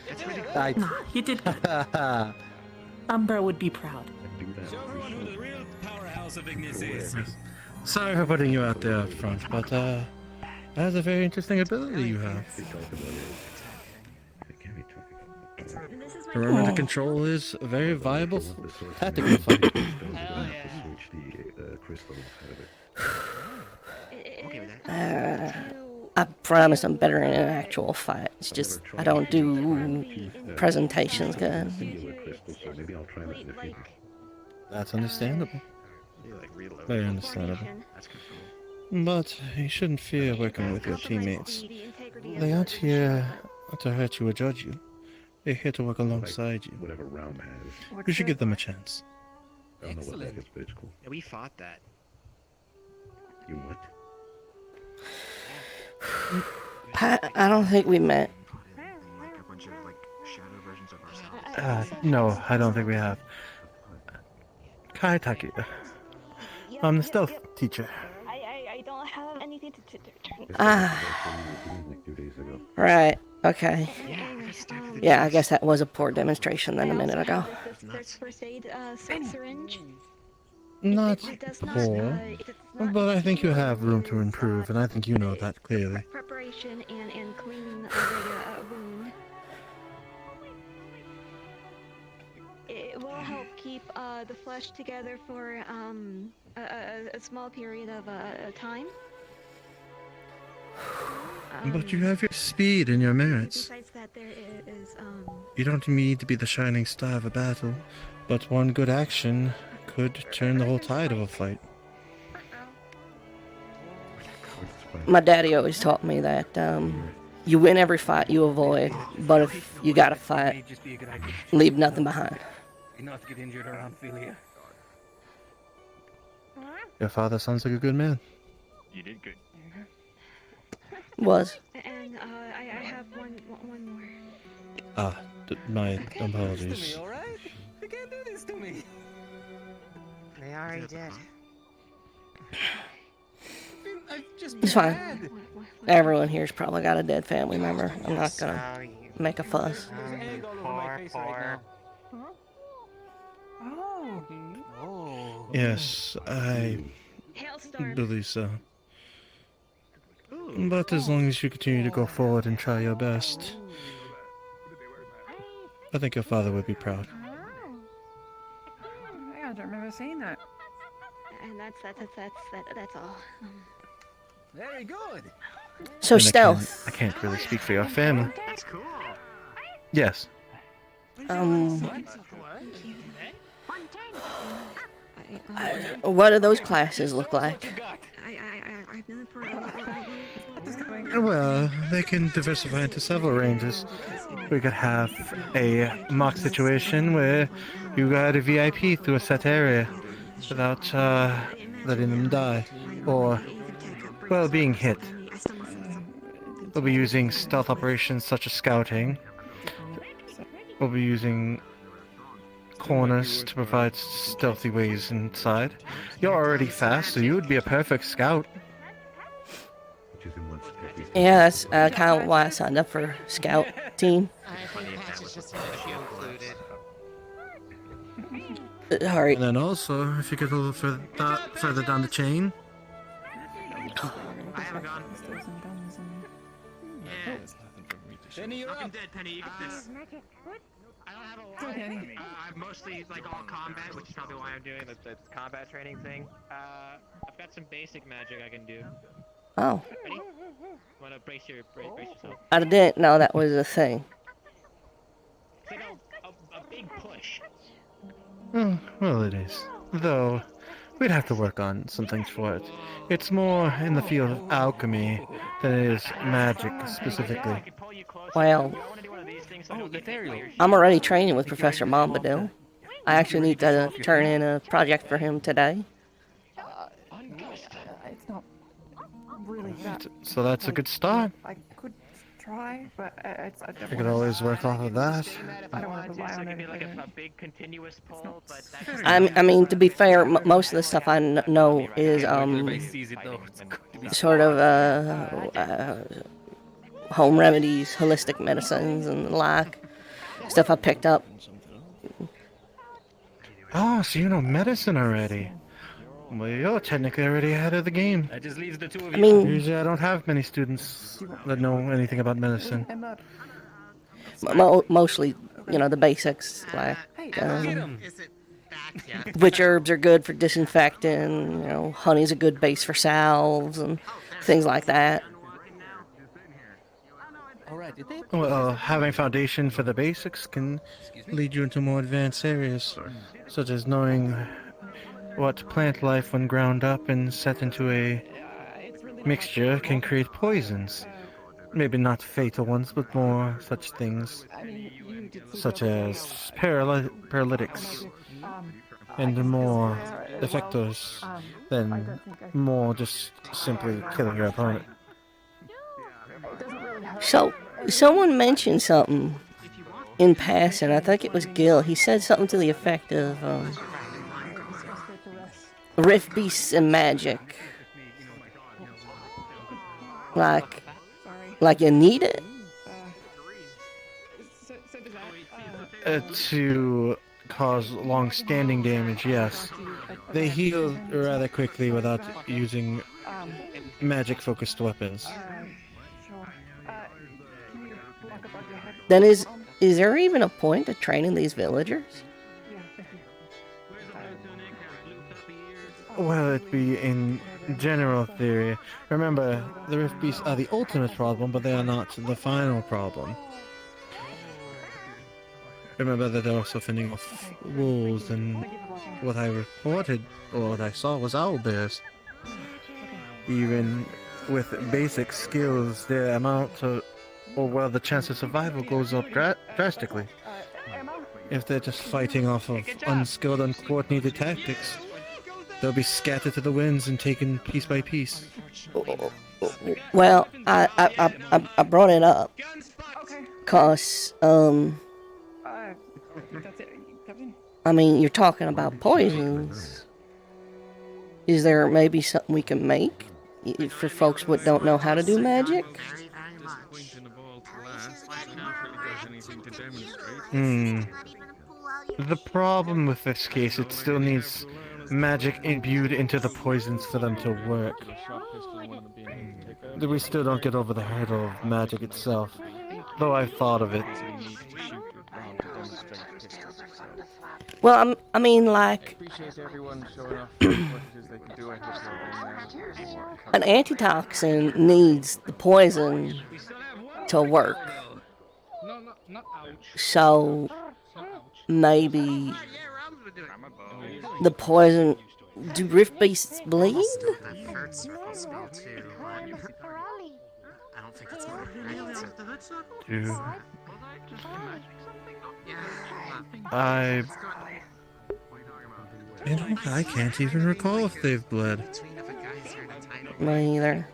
That's really cool. No, you did good. Umbra would be proud. Show everyone who the real powerhouse of Ignis is. Sorry for putting you out there up front, but that's a very interesting ability you have. Perimeter control is a very viable tactical fight. I promise I'm better in an actual fight. It's just I don't do presentations good. That's understandable. Very understandable. But you shouldn't fear working with your teammates. They aren't here to hurt you or judge you. They're here to work alongside you. Whatever Realm has. You should give them a chance. I don't know what that is, but it's cool. Yeah, we fought that. You what? I don't think we met. Like a bunch of like shadow versions of ourselves. No, I don't think we have. Kaitaki. I'm the stealth teacher. I don't have anything to Like 2 days ago. Right. Okay. Yeah, I guess that was a poor demonstration then a minute ago. This first aid syringe. Not It does not, poor, but I think you have room to improve, and I think you know that clearly. Preparation and cleaning of a wound. It will help keep the flesh together for a small period of time. But you have your speed and your merits. Besides that, there is You don't need to be the shining star of a battle, but one good action could turn the whole tide of a fight. My daddy always taught me that you win every fight you avoid, but if you gotta fight, leave nothing behind. Not to get injured around Philia. Your father sounds like a good man. You did good. Was. And I have one more. Ah, my apologies. You can't do this to me. They already did. It's fine. Everyone here's probably got a dead family member. I'm not gonna make a fuss. Poor. Yes, I believe so. But as long as you continue to go forward and try your best, I think your father would be proud. Yeah, I don't remember seeing that. And that's all. Very good. So And stealth. I can't really speak for your family. That's cool. Yes. What do those classes look like? Well, they can diversify into several ranges. We could have a mock situation where you guide a VIP through a set area without letting them die, or, well, being hit. We'll be using stealth operations such as scouting. We'll be using corners to provide stealthy ways inside. You're already fast, so you would be a perfect scout. Yeah, that's kind of why I signed up for scout team. Alright. And then also, if you get a little further down the chain. I haven't gone. Yeah. Penny, you're I'm up. dead, Penny. You get this. I don't have a lot. I'm mostly like all combat, which is probably why I'm doing the combat training thing. I've got some basic magic I can do. Oh. Ready? Wanna brace yourself. I didn't know that was a thing. It's like a big push. Well, it is. Though, we'd have to work on some things for it. It's more in the field of alchemy than it is magic, specifically. Well, I'm already training with Professor Bombadil. I actually need to turn in a project for him today. It's not really that. So that's a good start. I could try, but it's. I We could always work off of that. I don't want to rely on it. Like a big continuous pull, but that's I mean, to be fair, most of the stuff I know is sort of home remedies, holistic medicines, and the like. Stuff I picked up. Oh, so you know medicine already. Well, you're technically already ahead of the game. That just leaves the two of I you. mean, Usually I don't have many students that know anything about medicine. mostly, you know, the basics, like which herbs are good for disinfecting, you know, honey's a good base for salves and things like that. Well, having foundation for the basics can lead you into more advanced areas, such as knowing what plant life, when ground up and set into a mixture, can create poisons. Maybe not fatal ones, but more such things, such as paralytics, and more effectors than more just simply killing your opponent. So, someone mentioned something in passing. I think it was Gil. He said something to the effect of rift beasts and magic. Like you need it? To cause long-standing damage, yes. They heal rather quickly without using magic-focused weapons. Then is there even a point to training these villagers? Well, it'd be in general theory. Remember, the Rift Beasts are the ultimate problem, but they are not the final problem. Remember that they're also fending off wolves, and what I reported, or what I saw, was owlbears. Even with basic skills, the amount of, the chance of survival goes up drastically. If they're just fighting off of unskilled, uncoordinated tactics, they'll be scattered to the winds and taken piece by piece. Well, I brought it up because, I mean, you're talking about poisons. Is there maybe something we can make for folks who don't know how to do magic? The problem with this case, it still needs magic imbued into the poisons for them to work. We still don't get over the hurdle of magic itself, though I've thought of it. Well, I mean, like, an antitoxin needs the poison to work. So, maybe the poison... Do rift beasts bleed? That third circle spell too. I don't think it's I can't even recall if they've bled. Me either.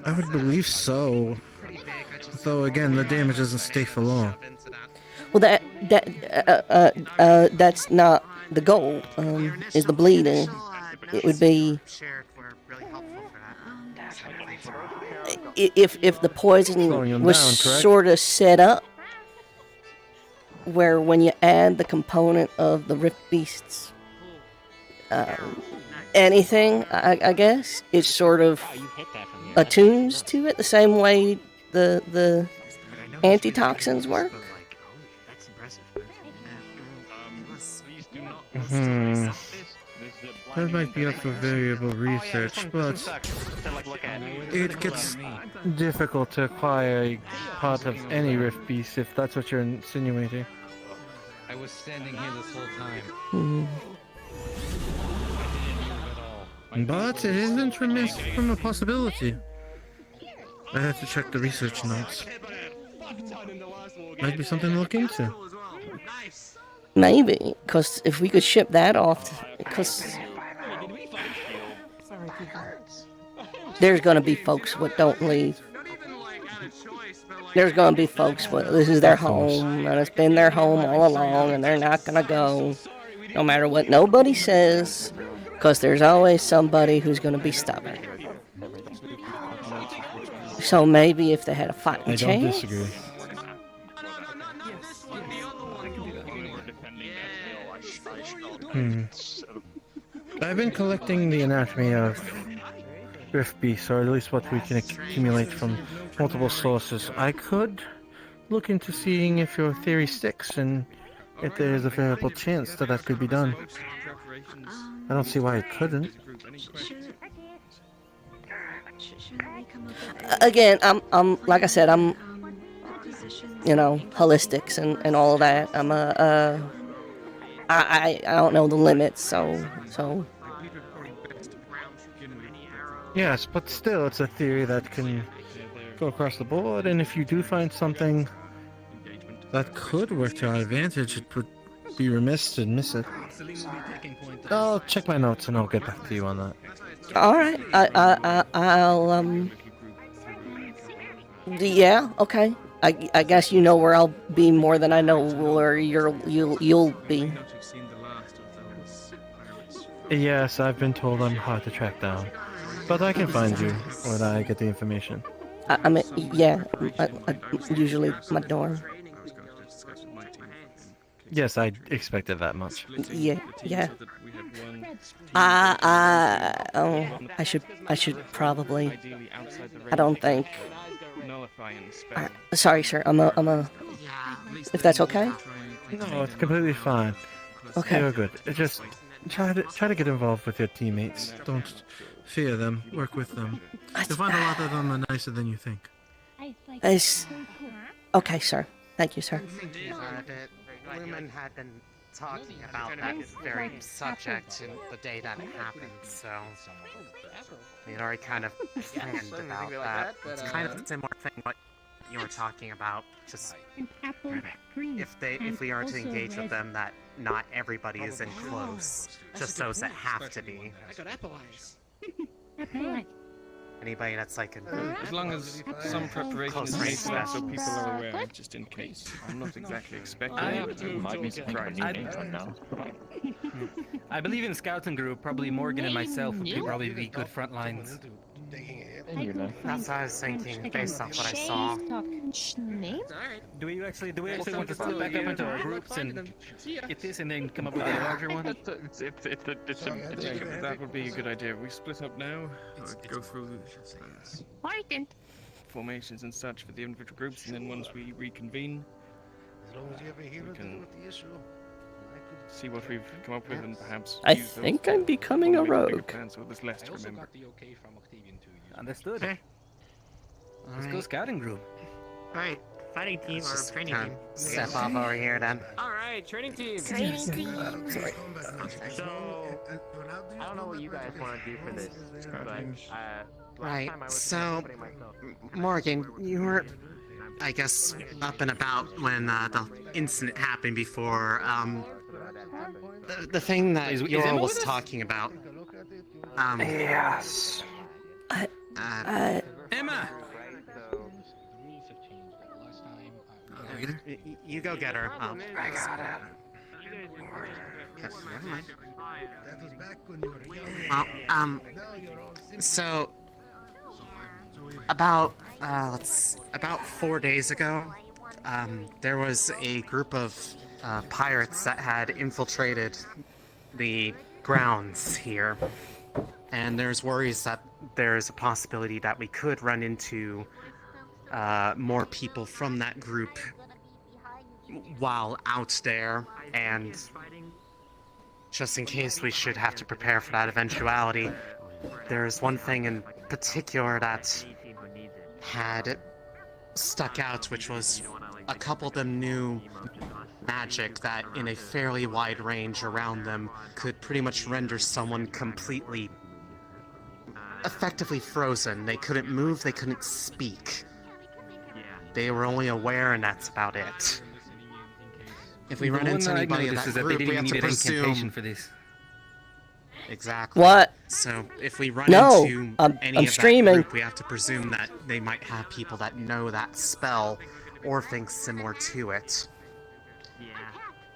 I would believe so. Though again, the damage doesn't stay for long. Well, that's not the goal. Is the bleeding? It would be if the poisoning was sort of set up where when you add the component of the rift beasts, anything, I guess, it sort of attunes to it the same way the antitoxins work. That might be up for variable research, but it gets difficult to acquire a part of any rift beast if that's what you're insinuating. I was standing here this whole time. But it isn't remiss from a possibility. I have to check the research notes. Might be something to look into. Maybe, because if we could ship that off, because there's going to be folks who don't leave. There's going to be folks who this is their home, and it's been their home all along, and they're not going to go, no matter what nobody says, because there's always somebody who's going to be stubborn. So maybe if they had a fighting chance. I don't disagree. I've been collecting the anatomy of rift beasts, or at least what we can accumulate from multiple sources. I could look into seeing if your theory sticks and if there is a variable chance that that could be done. I don't see why it couldn't. Again, I'm like I said, I'm holistics and all of that. I don't know the limits, so. Yes, but still, it's a theory that can go across the board, and if you do find something that could work to our advantage, it would be remiss to miss it. I'll check my notes and I'll get back to you on that. All right, I'll yeah, okay. I guess you know where I'll be more than I know where you'll be. Yes, I've been told I'm hard to track down, but I can find you when I get the information. I mean, yeah, usually my dorm. Yes, I expected that much. Yeah. I should probably. I don't think. Sorry, sir. I'm a. If that's okay. No, it's completely fine. Okay. You're good. Just try to get involved with your teammates. Don't fear them. Work with them. You'll find a lot of them are nicer than you think. Okay, sir. Thank you, sir. Lumen had been talking about that very subject in the day that it happened, so we had already kind of planned about that. It's kind of a similar thing what you were talking about. Just if we are to engage with them, that not everybody is in close, just those that have to be. I got apple eyes. Anybody that's like in As long as some preparation is made for that so people are aware, just in case. I'm not exactly expecting it, but might be surprised. I believe in scouting group, probably Morgan and myself would probably be good front lines. That's what I was thinking based off what I saw. Do we actually want to split back up into our groups and get this and then come up with a larger one? That would be a good idea. We split up now, go through formations and such for the individual groups, and then once we reconvene, we can see what we've come up with and perhaps I think I'm becoming a rogue. So there's less to remember. Understood. Okay. Let's go scouting group. Alright, fighting team or training team. Step off over here then. Alright, training team. Training team. Sorry. So, I don't know what you guys want to do for this, but Right, so, Morgan, you were, I guess, up and about when the incident happened before. The thing that Yor was talking about. Yes. Emma! You go get her. I got it. Never mind. Well, so about 4 days ago, there was a group of pirates that had infiltrated the grounds here, and there's worries that there's a possibility that we could run into more people from that group while out there, and just in case we should have to prepare for that eventuality, there's one thing in particular that had stuck out, which was a couple of them knew magic that in a fairly wide range around them could pretty much render someone completely effectively frozen. They couldn't move, they couldn't speak. They were only aware, and that's about it. If we run into anybody in that group, we have to presume for this. Exactly. What? So if we run No, into I'm any of streaming. that group, we have to presume that they might have people that know that spell or things similar to it.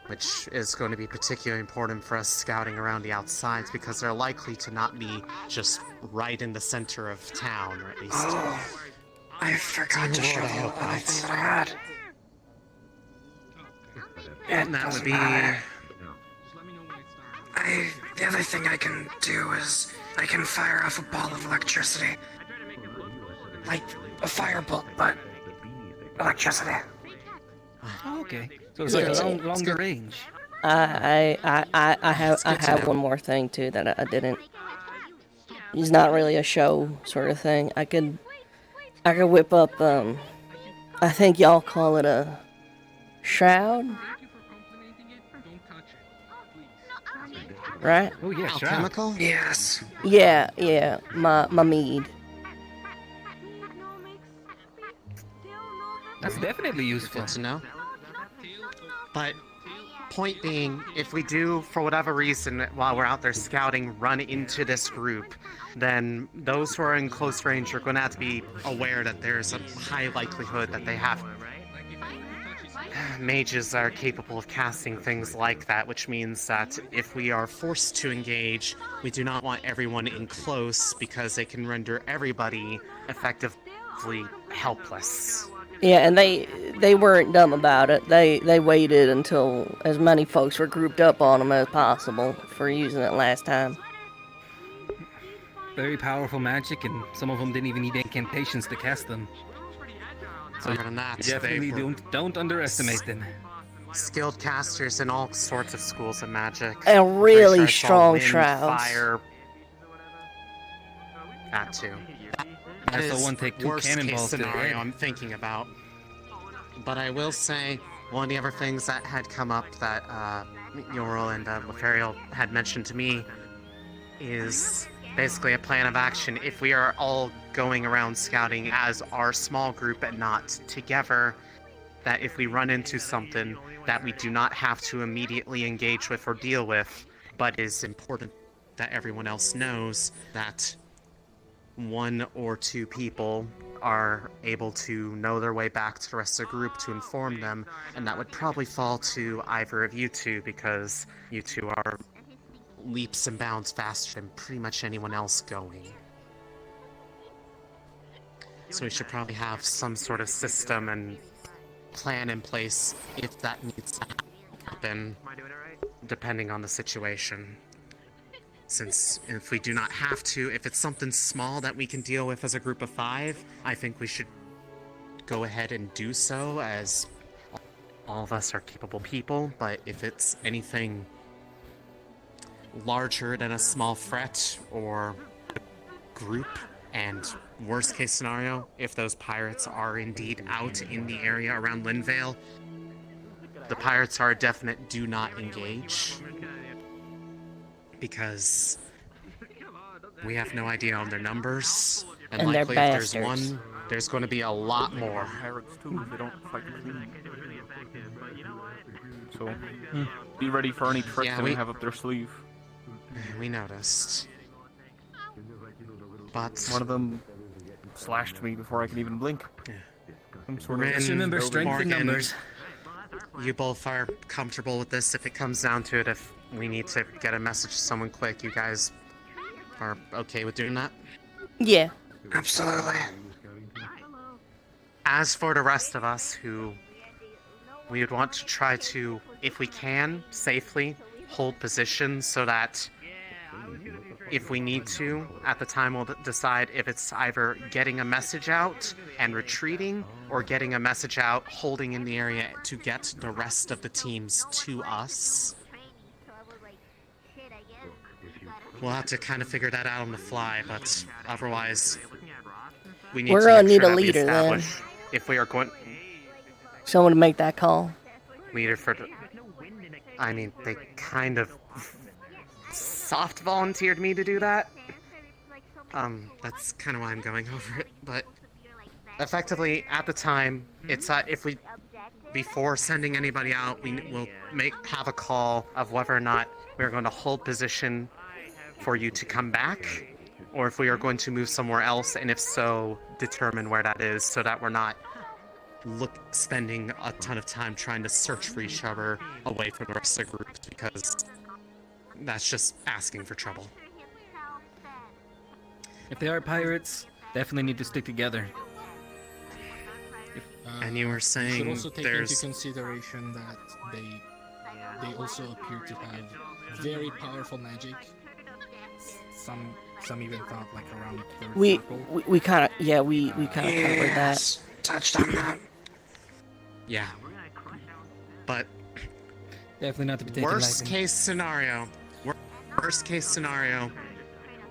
Which is going to be particularly important for us scouting around the outsides, because they're likely to not be just right in the center of town, or at least. Oh, I forgot to show you what I thought I had. And that would be. The other thing I can do is I can fire off a ball of electricity. Like a firebolt, but electricity. Okay. So it's like a longer range. I have one more thing too that I didn't. It's not really a show sort of thing. I could whip up I think y'all call it a shroud. Right? Oh yeah, shroud. Alchemical? Yes. Yeah, my mead. That's definitely useful. Good to know. But point being, if we do, for whatever reason, while we're out there scouting, run into this group, then those who are in close range are going to have to be aware that there's a high likelihood that they have mages that are capable of casting things like that, which means that if we are forced to engage, we do not want everyone in close, because they can render everybody effectively helpless. Yeah, and they weren't dumb about it. They waited until as many folks were grouped up on them as possible for using it last time. Very powerful magic, and some of them didn't even need incantations to cast them. So definitely don't underestimate them. Skilled casters in all sorts of schools of magic. And really Pretty sure I saw strong wind, shrouds. Fire. That too. That That's the is one take two worst case cannonballs to the scenario head. I'm thinking about. But I will say, one of the other things that had come up that Yoral and Lefariel had mentioned to me is basically a plan of action. If we are all going around scouting as our small group and not together, that if we run into something that we do not have to immediately engage with or deal with, but is important that everyone else knows, that 1 or 2 people are able to know their way back to the rest of the group to inform them, and that would probably fall to either of you two, because you two are leaps and bounds faster than pretty much anyone else going. So we should probably have some sort of system and plan in place if that needs to happen, depending on the situation. Since if we do not have to, if it's something small that we can deal with as a group of 5, I think we should go ahead and do so, as all of us are capable people. But if it's anything larger than a small threat or group, and worst case scenario, if those pirates are indeed out in the area around Linvale, the pirates are a definite do not engage, because we have no idea on their numbers, and they're likely if there's bastards. one, there's going to be a lot more. Pirates too, they don't fight clean. So, be ready for any tricks they may have up their sleeve. We noticed. But one of them slashed me before I could even blink. Some sort of Rin, strength in Morgan, numbers. You both are comfortable with this. If it comes down to it, if we need to get a message to someone quick, you guys are okay with doing that? Yeah. Absolutely. As for the rest of us, who we would want to try to, if we can, safely hold positions so that if we need to, at the time we'll decide if it's either getting a message out and retreating, or getting a message out, holding in the area to get the rest of the teams to us. We'll have to kind of figure that out on the fly, but otherwise, we need We're to gonna make need sure a that we leader, then. establish if we are going Someone to make that call. leader for the... I mean, they kind of soft volunteered me to do that. That's kind of why I'm going over it, but effectively, at the time, it's if we, before sending anybody out, we'll have a call of whether or not we're going to hold position for you to come back, or if we are going to move somewhere else, and if so, determine where that is, so that we're not spending a ton of time trying to search for each other away from the rest of the group, because that's just asking for trouble. If they are pirates, definitely need to stick together. And you were saying should also take there's... into consideration that they also appear to have very powerful magic. Some even thought like around third circle. We kind of we kind of covered that. Touched on that. Yeah. But definitely not to be taken worst lightly. case scenario,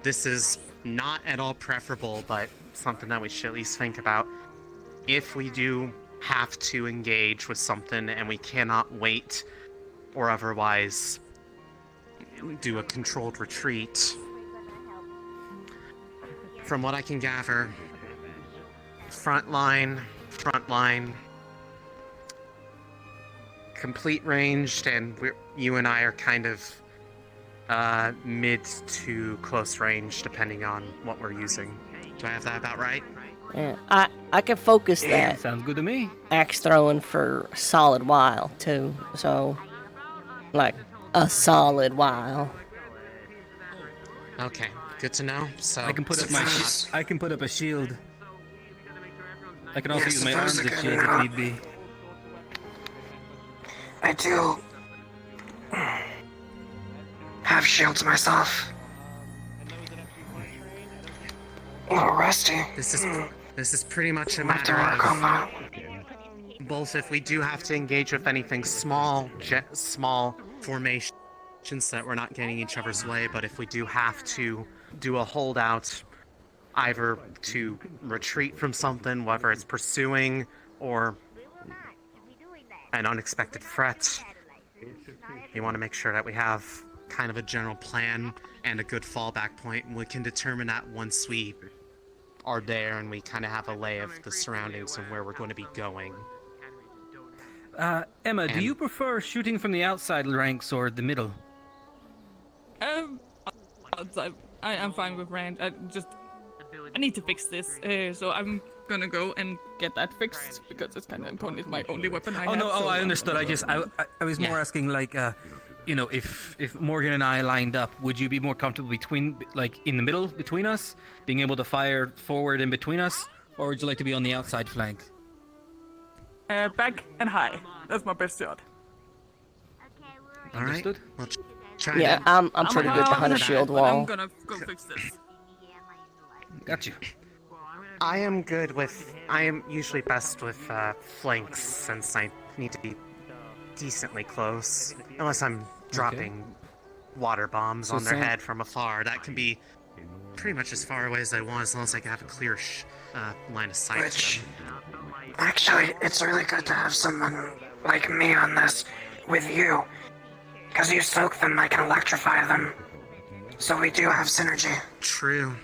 this is not at all preferable, but something that we should at least think about. If we do have to engage with something and we cannot wait or otherwise do a controlled retreat, from what I can gather, front line, complete ranged, and you and I are kind of mid to close range, depending on what we're using. Do I have that about right? Yeah, I can focus that. Sounds good to me. Axe throwing for a solid while too. So, like a solid while. Okay, good to know. So I can put up I can put up a shield. I can also use my arms as a shield if need be. I do have shields myself. A little rusty. This is pretty much a matter of both if we do have to engage with anything small formations that we're not getting each other's way, but if we do have to do a holdout, either to retreat from something, whether it's pursuing or an unexpected threat, you want to make sure that we have kind of a general plan and a good fallback point, and we can determine that once we are there and we kind of have a lay of the surroundings and where we're going to be going. Emma, do you prefer shooting from the outside ranks or the middle? I'm fine with Rand. I need to fix this, so I'm gonna go and get that fixed because it's kind of important. It's my only weapon I have. I understood. I was more asking like, if Morgan and I lined up, would you be more comfortable in the middle between us, being able to fire forward in between us, or would you like to be on the outside flank? Back and high. That's my best shot. All right. Understood. Well, Yeah, I'm pretty good behind a shield wall. I'm gonna go fix this. Got you. I am usually best with flanks since I need to be decently close. Unless I'm dropping water bombs on their head from afar. That can be pretty much as far away as I want, as long as I can have a clear line of sight to them. Actually, it's really good to have someone like me on this with you. Because you soak them, I can electrify them. So we do have synergy. True.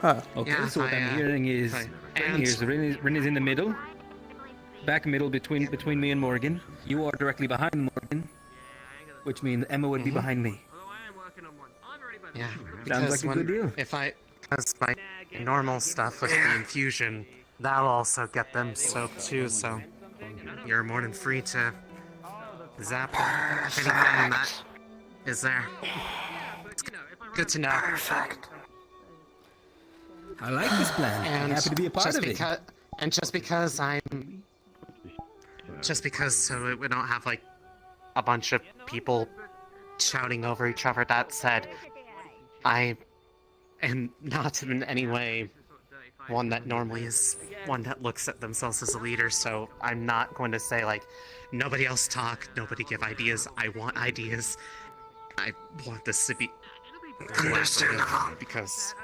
Huh. Okay, Yeah, so what I'm hearing is, Rin is in the middle, back middle between me and Morgan. You are directly behind Morgan, which means Emma would be behind me. Yeah, Sounds like a good deal. Because my normal stuff with the infusion, that'll also get them soaked too, so you're more than free to zap anything that is there. It's good to know. Perfect. I like this plan. I'm happy to be a part of it. Just because so we don't have like a bunch of people shouting over each other. That said, I am not in any way one that normally is one that looks at themselves as a leader, so I'm not going to say like, nobody else talk, nobody give ideas. I want ideas. I want this to be collaborative because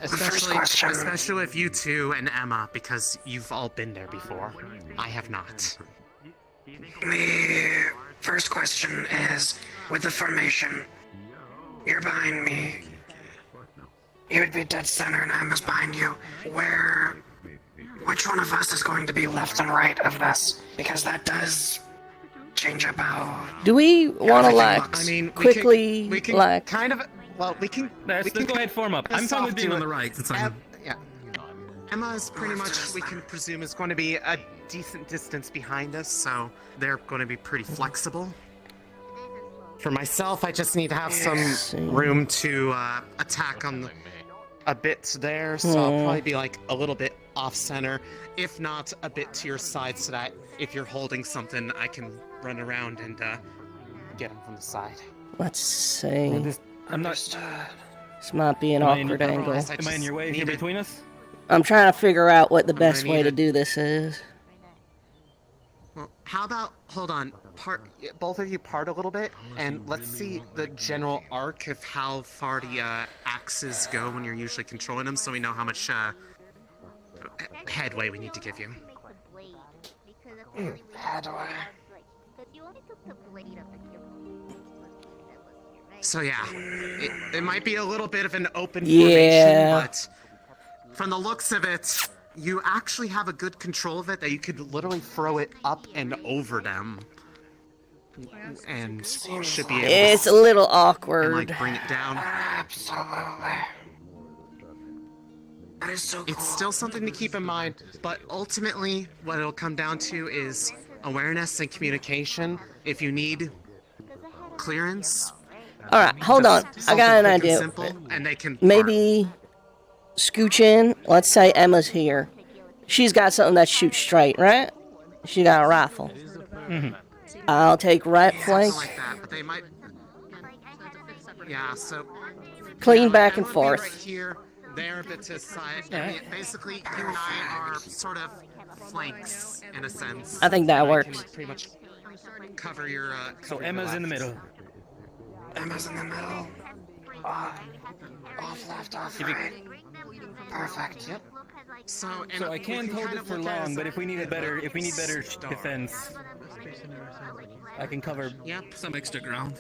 especially with you two and Emma, because you've all been there before. I have not. The first question is, with the formation, you're behind me. You would be dead center and Emma's behind you. Which one of us is going to be left and right of this? Because that does change up how... Do we want to Let's go ahead, form up. I'm fine with being on the right. Emma is pretty much, we can presume, is going to be a decent distance behind us, so they're going to be pretty flexible. For myself, I just need to have some room to attack on a bit there, so I'll probably be like a little bit off center, if not a bit to your side, so that if you're holding something, I can run around and get them from the side. Let's see. I'm not. This might be an awkward angle. Am I in your way here between us? I'm trying to figure out what the best way to do this is. Well, how about, hold on, both of you part a little bit, and let's see the general arc of how far the axes go when you're usually controlling them, so we know how much headway we need to give you. Headway. So yeah, it might be a little bit of an open formation, but from the looks of it, you actually have a good control of it, that you could literally throw it up and over them. And should be able It's a little awkward. And like bring it down. Absolutely. That is so cool. It's still something to keep in mind, but ultimately what it'll come down to is awareness and communication. If you need clearance. Alright, hold on. I got an idea. Simple, and they can maybe scooch in. Let's say Emma's here. She's got something that shoots straight, right? She got a rifle. I'll take right flank. Like that, but they might... Yeah, so... Clean back and forth. Right here, there, a bit to the side. I mean, basically, you and I are sort of flanks, in a sense. I think that works. Pretty much cover your... So Emma's in the middle. Emma's in the middle. Off left, off right. Perfect. Yep. So I can't hold it for long, but if we need better defense, I can cover some extra ground.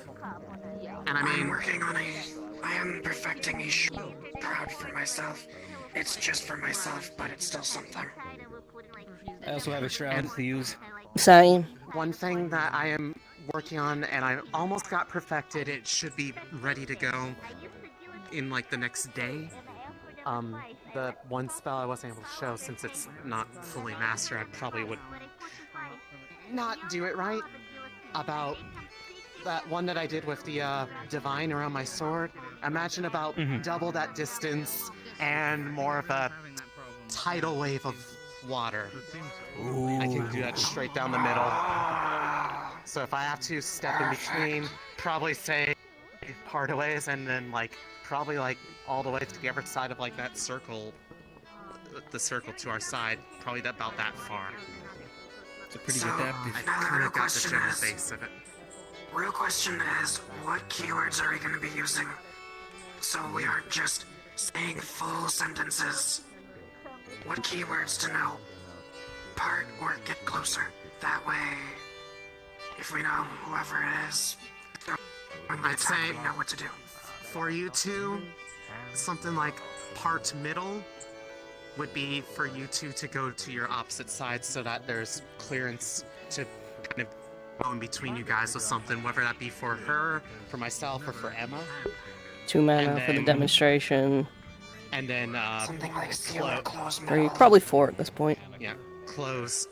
And I mean, I am perfecting a shroud for myself. It's just for myself, but it's still something. I also have a shroud to use. Same. One thing that I am working on, and I almost got perfected, it should be ready to go in like the next day. The one spell I wasn't able to show, since it's not fully mastered, I probably would not do it right. About that one that I did with the divine around my sword. Imagine about double that distance and more of a tidal wave of water. I can do that straight down the middle. So if I have to step in between, probably say part of ways, and then like probably like all the way to the other side of like that circle, the circle to our side, probably about that far. It's a pretty adaptive. I kind of got the general base of it. Real question is, what keywords are we going to be using? So we aren't just saying full sentences. What keywords to know? Part or get closer. That way, if we know whoever it is, I'd say we know what to do. For you two, something like part middle would be for you two to go to your opposite sides so that there's clearance to kind of go in between you guys with something, whether that be for her, for myself, or for Emma. 2 mana for the demonstration. And then, something like close 3, probably 4 at this point. Yeah, close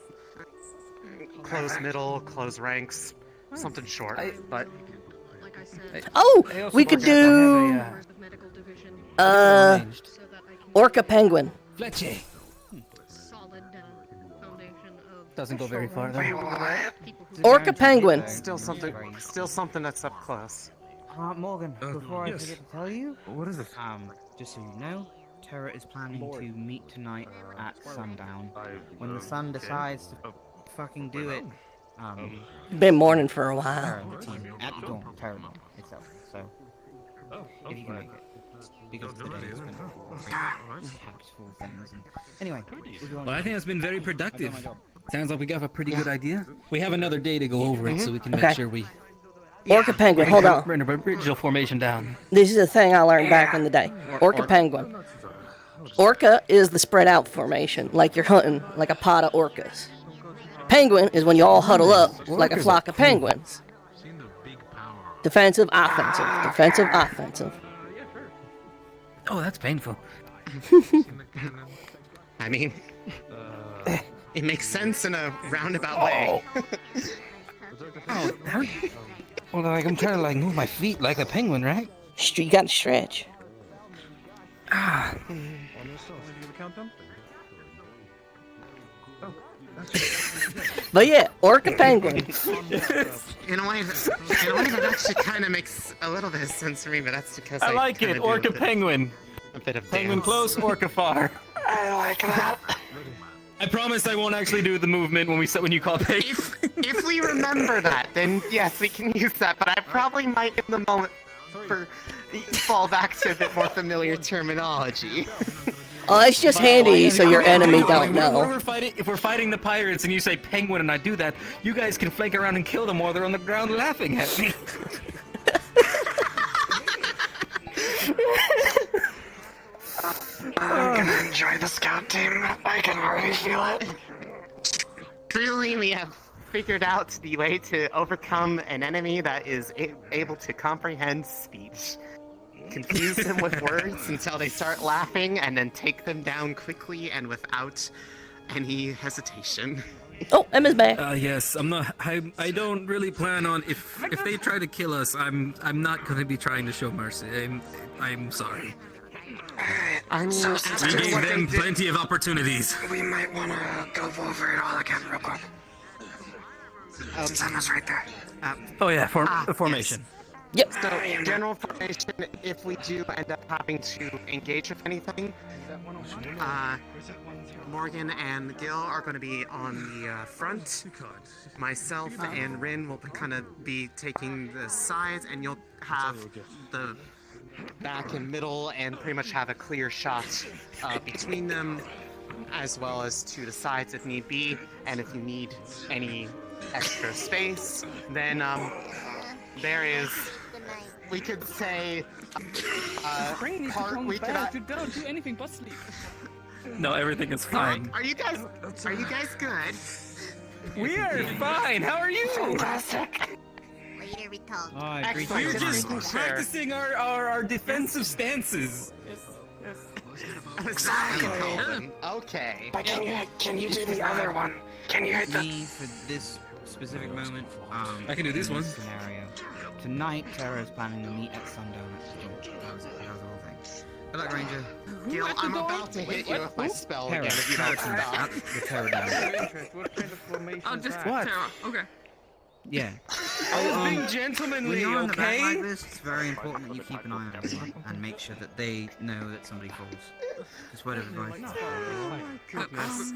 middle, close ranks, something short, but... Oh! We could do... Orca Penguin. Fletchy. Doesn't go very far though. Orca Penguin. Still something that's up close. Morgan, before I forget to tell you, what is it? Just so you know, Terra is planning to meet tonight at sundown. When the sun decides to fucking do it, Been mourning for a while. Terra and the team at the dorm, Terra dorm itself. So, if you can make it, because today has been packed full of things. Anyway, well, I think it's been very productive. Sounds like we got a pretty good idea. We have another day to go over it, so we can make sure we. Orca Penguin, hold on. Bring the original formation down. This is a thing I learned back in the day. Orca Penguin. Orca is the spread out formation, like you're hunting like a pod of orcas. Penguin is when you all huddle up like a flock of penguins. Defensive, offensive. Defensive, offensive. Oh, that's painful. I mean, it makes sense in a roundabout way. Oh, well, like I'm trying to like move my feet like a penguin, right? You gotta stretch. Ah. But yeah, Orca Penguin. In a way that actually kind of makes a little bit of sense for me, but that's because I like it, Orca Penguin. A bit of Penguin dance. close, Orca far. I like that. I promise I won't actually do the movement when you call pig. If we remember that, then yes, we can use that. But I probably might, in the moment, fall back to a bit more familiar terminology. Oh, it's just handy so your enemy don't know. If we're fighting the pirates and you say penguin and I do that, you guys can flank around and kill them while they're on the ground laughing at me. I'm gonna enjoy the scout team. I can already feel it. Truly, we have figured out the way to overcome an enemy that is able to comprehend speech. Confuse them with words until they start laughing, and then take them down quickly and without any hesitation. Oh, Emma's back. Yes, I'm not. I don't really plan on if they try to kill us. I'm not going to be trying to show mercy. I'm sorry. So We gave them plenty of opportunities. We might want to go over it all again real quick. Since Emma's right there. Oh yeah, formation. Yep. So, general formation, if we do end up having to engage with anything, Morgan and Gil are going to be on the front. Myself and Rin will kind of be taking the sides, and you'll have the back and middle, and pretty much have a clear shot between them. as well as to the sides if need be. And if you need any extra space, then there is, we could say, Brain needs to come back. You don't do anything but sleep. No, everything is fine. Are you guys good? We are fine. How are you? Fantastic. Later we talk. We're just practicing our defensive stances. Exactly. Okay. But can you do the other one? Can you hit Me for this specific moment? I can do this one. Scenario. Tonight, Terra is planning to meet at sundown at the door. That was the whole thing. Good luck, Ranger. Gil, I'm about to hit you with my spell again if you don't stop. The Terra down. Oh, just What? Terra. Okay. Yeah. I was being gentlemanly, When you're on the back okay? like this, it's very important that you keep an eye on everyone and make sure that they know that somebody falls. Just word of advice. Goodness.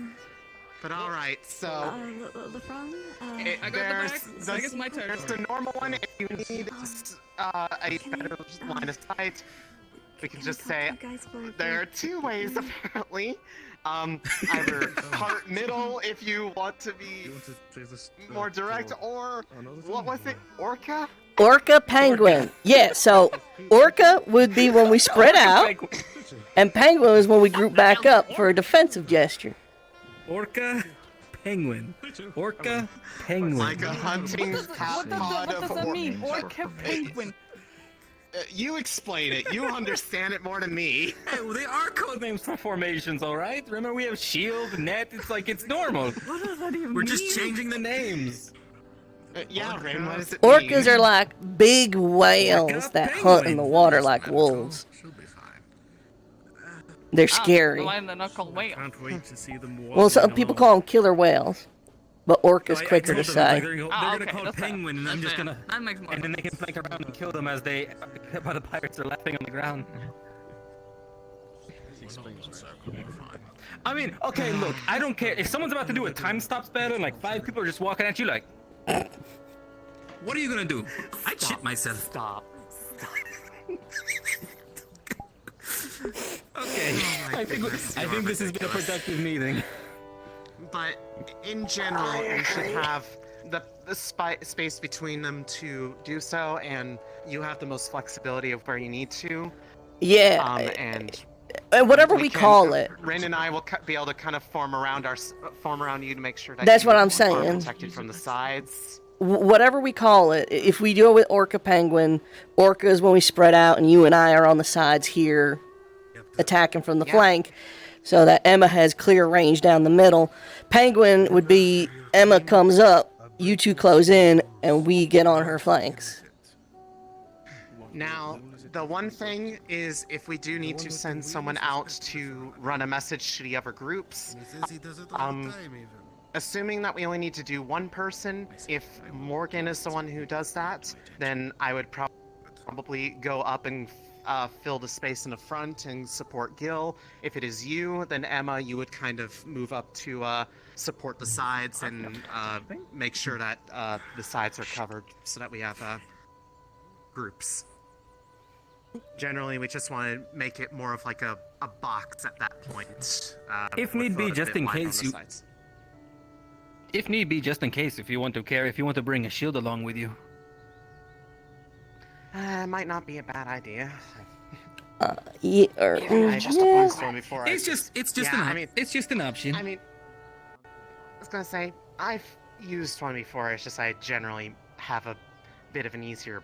But all right, so LeFron? I got the back. I guess my turn. There's the normal one. If you need a better line of sight, we can just say there are two ways apparently. Either heart middle if you want to be more direct, or what was it, Orca? Orca penguin. Yeah, so Orca would be when we spread out, and penguin is when we group back up for a defensive gesture. Orca, penguin. Orca, penguin. Like a hunting What does that mean? Orca penguin. You explain it. You understand it more than me. Hey, well, they are code names for formations, all right? Remember, we have shield, net. It's like it's normal. What does that even We're mean? just changing the names. Yeah, Ren, what does it Orcas mean? are like big whales that hunt in the water like wolves. They're scary. They're not called whales. Can't wait to see them walk. Well, some people call them killer whales, but orca's quicker to say. They're gonna call it penguin, and I'm just gonna. That makes more And then they can flank around and kill them as they, while the pirates are laughing on the ground. I mean, okay, look, I don't care if someone's about to do a time stop spell and like 5 people are just walking at you like. What are you gonna do? I'd shit myself. Stop. Okay. I think this has been a productive meeting. But in general, you should have the space between them to do so, and you have the most flexibility of where you need to. Yeah. And whatever we call it. Ren and I will be able to kind of form around you to make sure that That's you what I'm are saying. protected from the sides. Whatever we call it, if we do it with Orca Penguin, Orca is when we spread out and you and I are on the sides here attacking from the flank so that Emma has clear range down the middle. Penguin would be Emma comes up, you two close in, and we get on her flanks. Now, the one thing is if we do need to send someone out to run a message to the other groups, assuming that we only need to do one person, if Morgan is the one who does that, then I would probably go up and fill the space in the front and support Gil. If it is you, then Emma, you would kind of move up to support the sides and make sure that the sides are covered so that we have groups. Generally, we just want to make it more of like a box at that point. If need be, just in case you. If need be, just in case, if you want to bring a shield along with you. Might not be a bad idea. Yeah, It's just an option. I mean, I was gonna say I've used one before. It's just I generally have a bit of an easier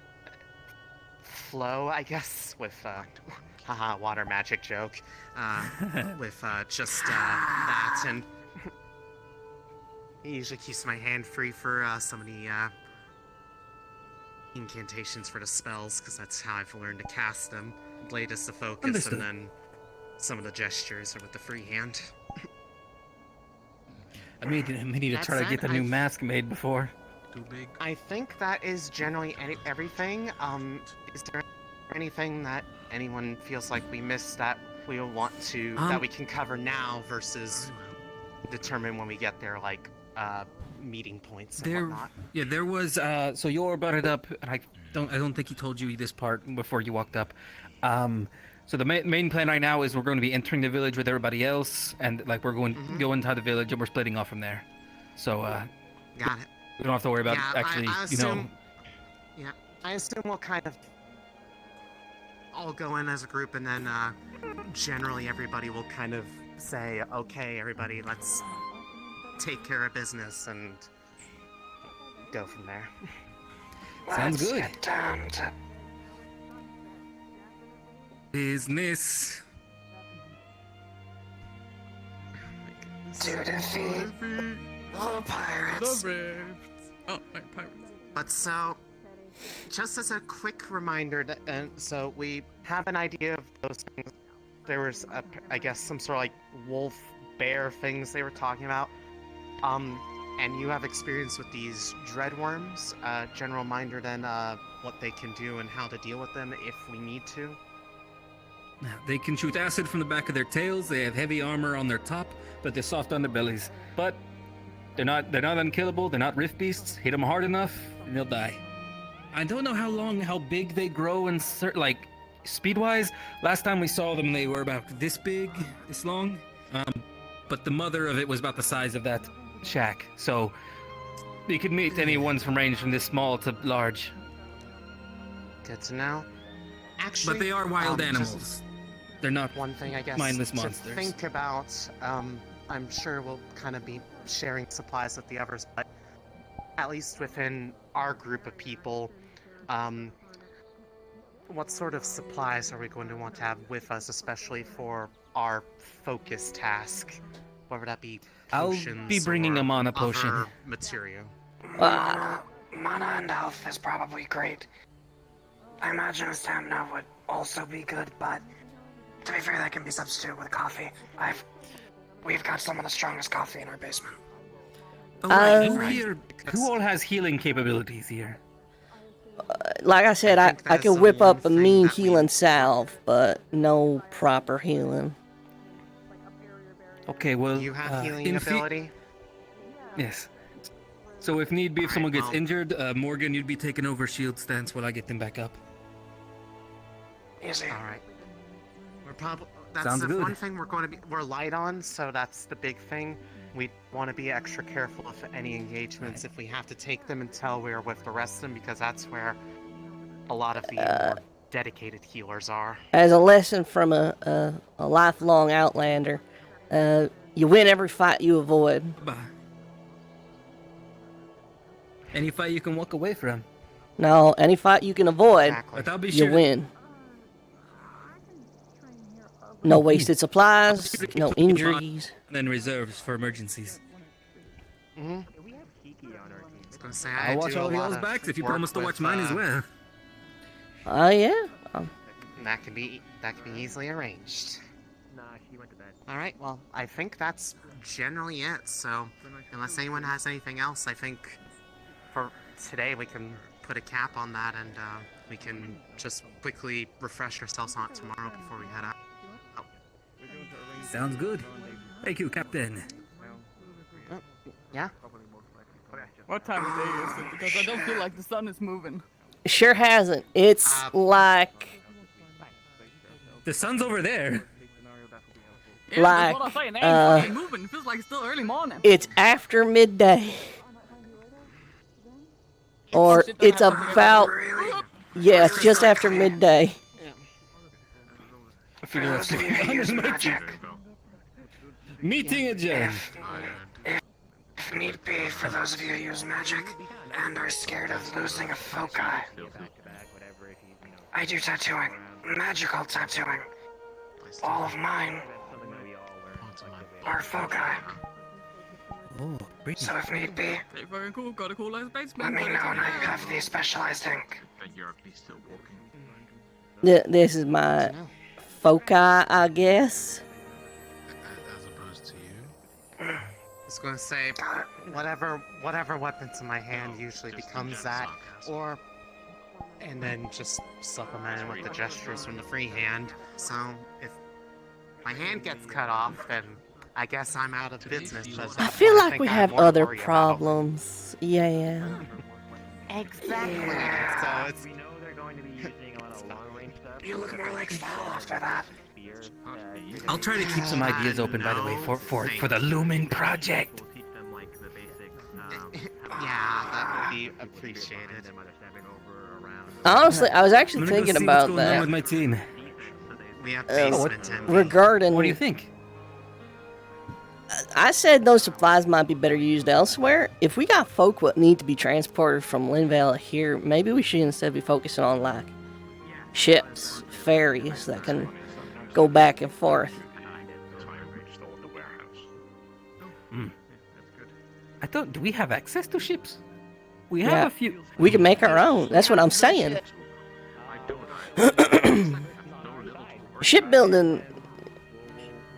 flow, I guess, with haha, water magic joke. With just that, and it usually keeps my hand free for some of the incantations for the spells, because that's how I've learned to cast them. Blade is the focus, Understood. and then some of the gestures are with the free hand. I may need to try to get the new mask made before. I think that is generally everything. Is there anything that anyone feels like we missed that we want to that we can cover now versus determine when we get there, like meeting points and whatnot? Yeah, there was. So Yor brought it up, and I don't think he told you this part before you walked up. So the main plan right now is we're going to be entering the village with everybody else, and like we're going go inside the village and we're splitting off from there. So got it. we don't have to worry about Yeah, actually, I you know. assume- Yeah, I assume we'll kind of all go in as a group, and then generally everybody will kind of say, "Okay, everybody, let's take care of business," and go from there. Sounds Let's good. get down to Business. to defeat the pirates. Oh, my pirates. But so, just as a quick reminder, so we have an idea of those things. There was, I guess, some sort of like wolf, bear things they were talking about. And you have experience with these dreadworms. General reminder then, what they can do and how to deal with them if we need to. They can shoot acid from the back of their tails. They have heavy armor on their top, but they're soft underbellies. But they're not unkillable. They're not rift beasts. Hit them hard enough, and they'll die. I don't know how big they grow and like speed-wise. Last time we saw them, they were about this big, this long. But the mother of it was about the size of that shack. So you could meet any ones from range from this small to large. Good to know. Actually, But they are wild just animals. They're not one thing, I guess, mindless to monsters. think about. I'm sure we'll kind of be sharing supplies with the others, but at least within our group of people, what sort of supplies are we going to want to have with us, especially for our focus task? Whether that be I'll potions be bringing or a mana potion. other material. Mana and health is probably great. I imagine a stamina would also be good, but to be fair, that can be substituted with coffee. We've got some of the strongest coffee in our basement. Who all has healing capabilities here? Like I said, I can whip up a mean healing salve, but no proper healing. Okay, well, You have healing ability? Yes. So if need be, if someone gets well- injured, Morgan, you'd be taking over shield stance while I get them back up. Easy. All right. We're probably that's Sounds the good. one thing we're light on, so that's the big thing. We want to be extra careful of any engagements if we have to take them until we're with the rest of them, because that's where a lot of the more dedicated healers are. As a lesson from a lifelong Outlander, you win every fight you avoid. Any fight you can walk away from. No, any fight you can avoid, But I'll be you sure. win. No wasted supplies, no injuries. And then reserves for emergencies. Mm-hmm. I was gonna say, I'll watch do all a lot y'all's of backs if you work promise to with, watch mine as well. Oh yeah. That can be easily arranged. All right. Well, I think that's generally it. So, unless anyone has anything else, I think for today we can put a cap on that, and we can just quickly refresh ourselves on it tomorrow before we head out. Sounds good. Thank you, Captain. Yeah. What time of day is it? Because I don't feel like the sun is moving. Sure hasn't. It's like The sun's over there. Yeah, Like, that's what I'm saying. They ain't fucking moving. It feels like it's still early morning. it's after midday. Or it's about yeah, it's just after midday. I figure that's Those of you who use magic, Meeting adjourned. if need be, for those of you who use magic and are scared of losing a foci, I do tattooing, magical tattooing. All of mine are foci. Oh, great. So if need be, Pretty fucking cool. Got a cool ass basement. let me know and I have the specialized ink. This is my foci, I guess. I was gonna say, whatever weapons in my hand usually becomes that, or and then just supplement it with the gestures from the free hand. So if my hand gets cut off, then I guess I'm out of business. I feel like we have other problems. Yeah. Exactly. So it's You look more like foul after that. I'll try to keep some ideas open, by the way, for the Lumen project. Yeah, that would be appreciated. Honestly, I was actually I'm gonna go thinking see what's about going on that. with my team. We have basement envy. Regarding. What do you think? I said those supplies might be better used elsewhere. If we got folk what need to be transported from Linvale here, maybe we should instead be focusing on like ships, ferries that can go back and forth. I thought, do we have access to ships? We Yeah, have a few. We can make our own. That's what I'm saying. Shipbuilding,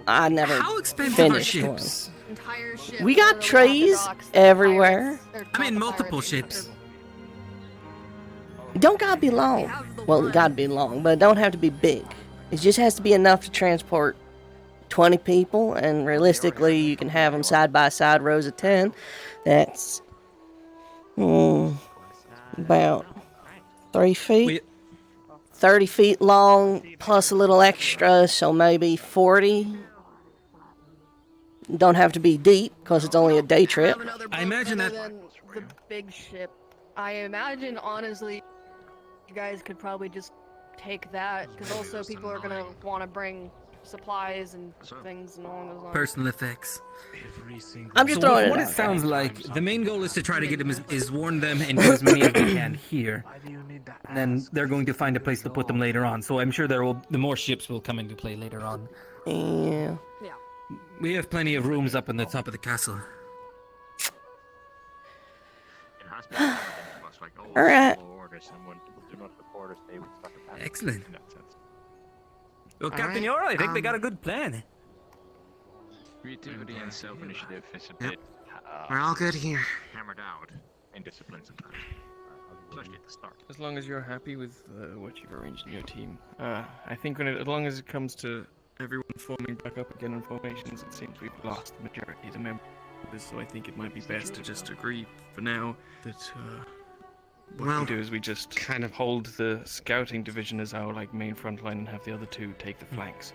I never How expensive are finished ships? one. We got trees everywhere. I mean, multiple ships. It don't gotta be long. Well, it gotta be long, but it don't have to be big. It just has to be enough to transport 20 people, and realistically, you can have them side by side, rows of 10. That's about 3 feet. 30 feet long, plus a little extra, so maybe 40. Don't have to be deep, because it's only a day trip. I imagine that. The big ship. I imagine, honestly, you guys could probably just take that, because also people are gonna want to bring supplies and things along those lines. Personal effects. I'm just So throwing it what out it sounds like, the main goal is to try to get them is warn them and get as many as we can here. And then they're going to find a place to put them later on. So I'm sure the more ships will come into play later on. Yeah. We have plenty of rooms up on the top of the castle. Alright. Excellent. Well, All Captain right, Yoro, I think we got a good plan. Creativity and self-initiative is a bit We're all good here. hammered out in discipline sometimes, especially at the start. As long as you're happy with what you've arranged in your team, I think as long as it comes to everyone forming back up again in formations, it seems we've lost the majority of the members. So I think it might be best to just agree for now that what we do is we just kind of hold the scouting division as our main front line and have the other two take the flanks.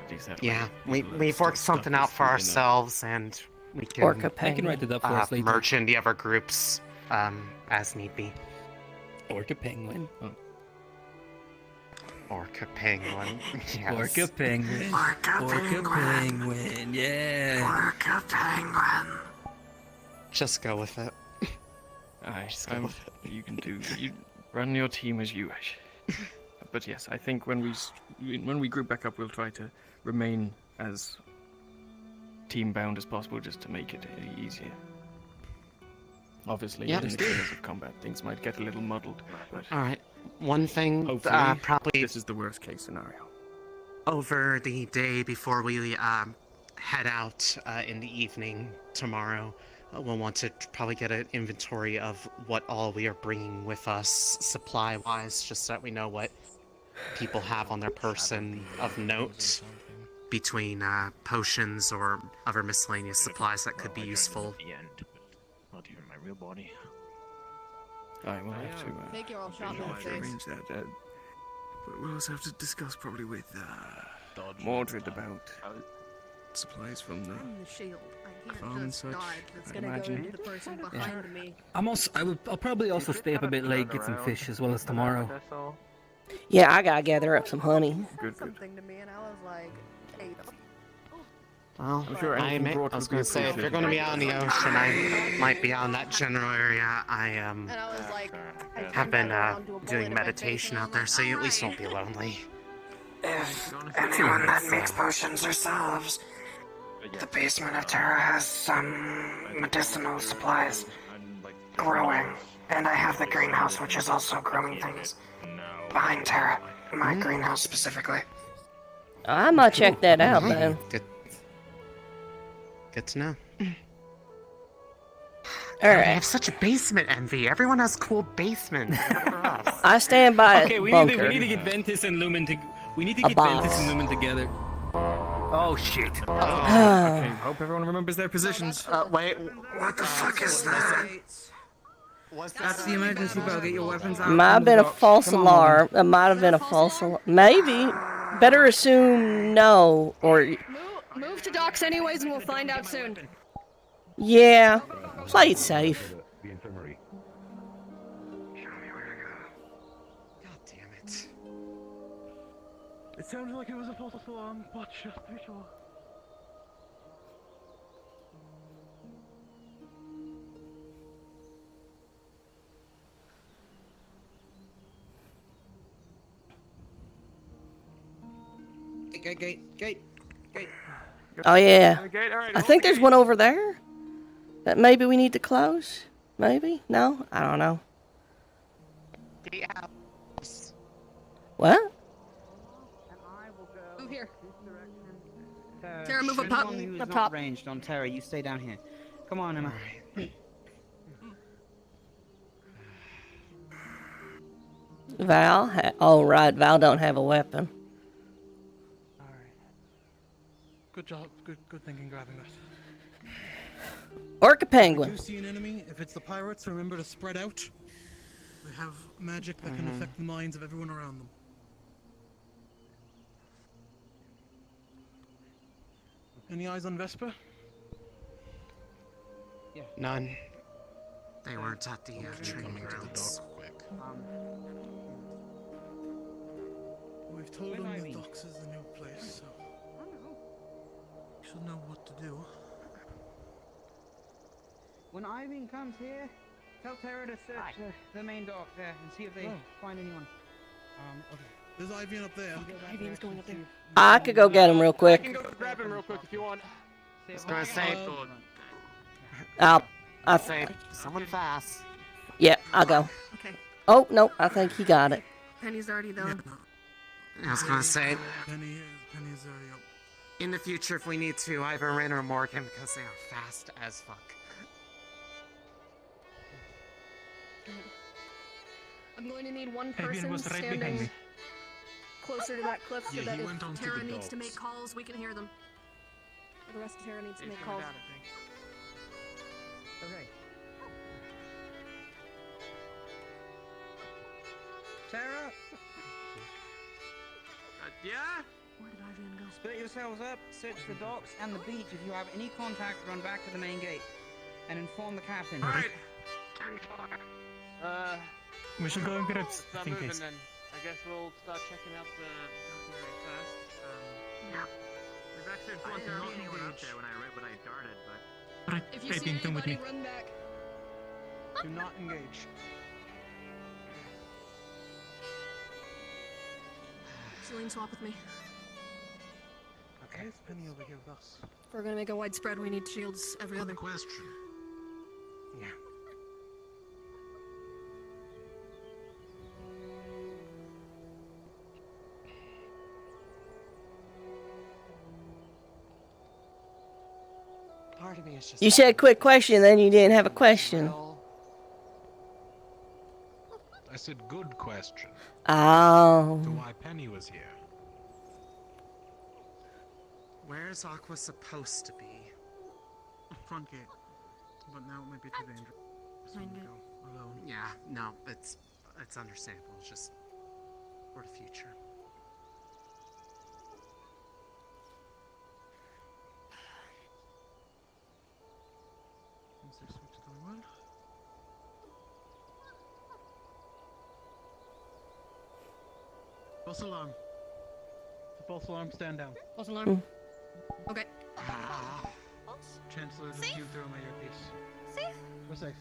At least that way Yeah, people we've worked something out for ourselves, and we can, Orca I can write it up for us later. merge in the other groups as need be. Orca Penguin. Orca Penguin. Yes. Orca Penguin. Orca Penguin. Yeah. Orca Penguin. Just go with it. Aye, you can you run your team as you wish. But yes, I think when we group back up, we'll try to remain as team bound as possible, just to make it easier. Obviously, Yep. in the chaos of combat, things might get a little muddled. But All right. One thing, hopefully, probably this is the worst case scenario. over the day before we head out in the evening tomorrow, we'll want to probably get an inventory of what all we are bringing with us supply-wise, just so that we know what people have on their person of note, between potions or other miscellaneous supplies that could be useful. The end, but not even my real body. Aye, we'll have to. Take your old shot in the we'll have to face. arrange that. But we'll also have to discuss probably with Mordred about supplies from the I'm the shield. I can't farm and just such. dodge. It's I'd gonna imagine. go into the person behind me. I'll probably also stay up a bit late, get some fish as well as tomorrow. Yeah, I gotta gather up some honey. Good. Something to me, and I was like, hey, Well, I'm sure I anything brought was would be going to say, if you're going to be out in the ocean, I might be out in that general area. I and I was like, have been doing meditation out there, so you at least won't be lonely. If anyone that makes potions or salves, the basement of Terra has some medicinal supplies growing. And I have the greenhouse, which is also growing things behind Terra. My greenhouse specifically. I might check that out, then. Good to know. All I right. have such a basement envy. Everyone has cool basements. I stand by Okay, we bunker. need to get Ventus and Lumen to. We need to A get boss. Ventus and Lumen together. Oh shit. Okay, hope everyone remembers their positions. Wait. What the fuck is that? That's the emergency bell. Get your weapons out. Might have been a false alarm. It might have been a false alarm. Maybe. Better assume no, or Move to docks anyways, and we'll find out soon. yeah. Play it safe. The infirmary. God damn it. It sounded like it was a false alarm, but just be sure. Gate. Oh yeah. Gate, all right, I think there's one over there that maybe we need to close. Maybe? No? I don't know. The house. What? Move here. Tara, Tara, move you're up the top. one who's Up not top. ranged on Tara. You stay down here. Come on, Emma. Val? Oh right, Val don't have a weapon. Good job. Good thinking grabbing that. Orca If penguin. you see an enemy, if it's the pirates, remember to spread out. They have magic that can affect the minds of everyone around them. Any eyes on Vesper? None. They weren't at the training grounds. We've told them the docks is the new place, so you should know what to do. When Irene comes here, tell Tara to search the main dock there and see if they find anyone. Okay. There's Ivian up there. Ivian's going up there. I could go get him real I can quick. go grab him real quick if you want. I was gonna say, I'll say someone fast. yeah, I'll go. Okay. Oh no, I think he got it. Penny's already done. I was gonna say, Penny's already up. in the future, if we need to, either Rin or Morgan, because they are fast as fuck. I'm going to need one Fabian person was right behind standing me. closer to that cliff so Yeah, that he if went onto Tara the needs to docks. make calls, we can hear them. Or the rest of Tara needs to make calls. Okay. Tara, Yeah? Where did Ivian go? split yourselves up, search the docks and the beach. If you have any contact, run back to the main gate and inform the captain. Alright. We should go and get it, Start in moving case. then. I guess we'll start checking out the area first. Yeah. We've actually I did not anyone up engage. there when I darted, but. If you see Fabian, come with anybody, me. run back. Do not engage. Celine, swap with me. Okay. Why is Penny over here with us? If we're gonna make a wide spread, we need shields every other. Question. Yeah. Part of me is just. You said quick question, then you didn't have a question. I said good question. Oh. To why Penny was here. Where's Aqua supposed to be? Front gate. But now it might be too dangerous. So Main we'll gate. go alone. Yeah, no, it's understandable. It's just for the future. Is this switch going well? False alarm. The false alarm, stand down. False alarm. Okay. Chancellor, just you throw my earpiece. Safe? We're safe.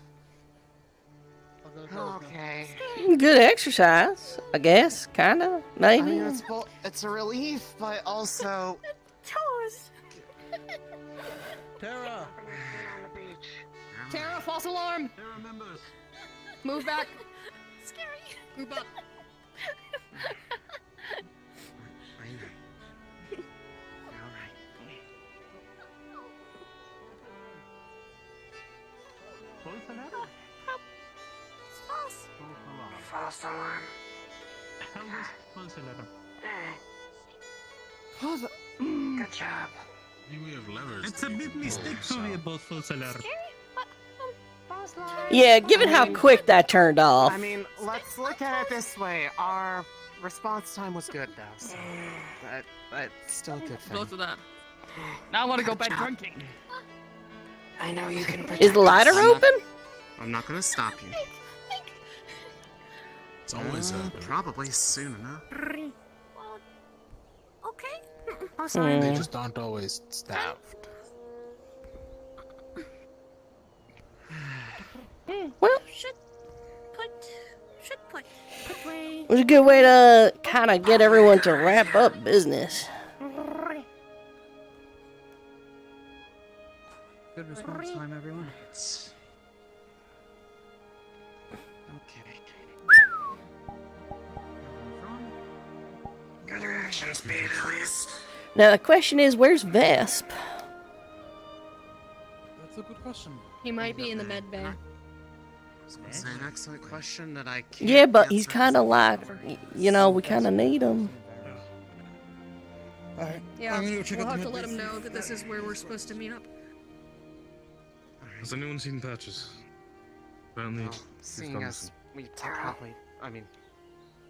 I'll go close now. Okay. Good exercise, I guess. Kinda, I maybe. mean, it's a relief, but also. Toes. Tara! Tara, false alarm. Tara members. Move back. Scary. Group up. False alarm? False. False alarm. How was false alarm? Good job. We have levers. It's a big mistake to be about false alarm. Scary? What? Yeah, given how quick that turned off. I mean, let's look at it this way. Our response time was good, though, so that's still a good thing. Close to that. Now I want to go back drinking. I know you can protect Is the lighter open? I'm not gonna stop you. It's always open. Probably soon enough. Okay. They just aren't always staffed. Well, Should put away. it was a good way to kind of get everyone to wrap up business. Good response time, everyone. Good reaction speed, at least. Now the question is, where's Vesp? That's a good question. He might be in the med bay. It's an excellent question that I can't Yeah, but he's answer. kind of like, we kind of need him. Yeah, I'm gonna go check we'll out the have to med let bay. him know that this is where we're supposed to meet up. Has anyone seen Patches? Apparently, he's Seeing gone as we probably, I mean,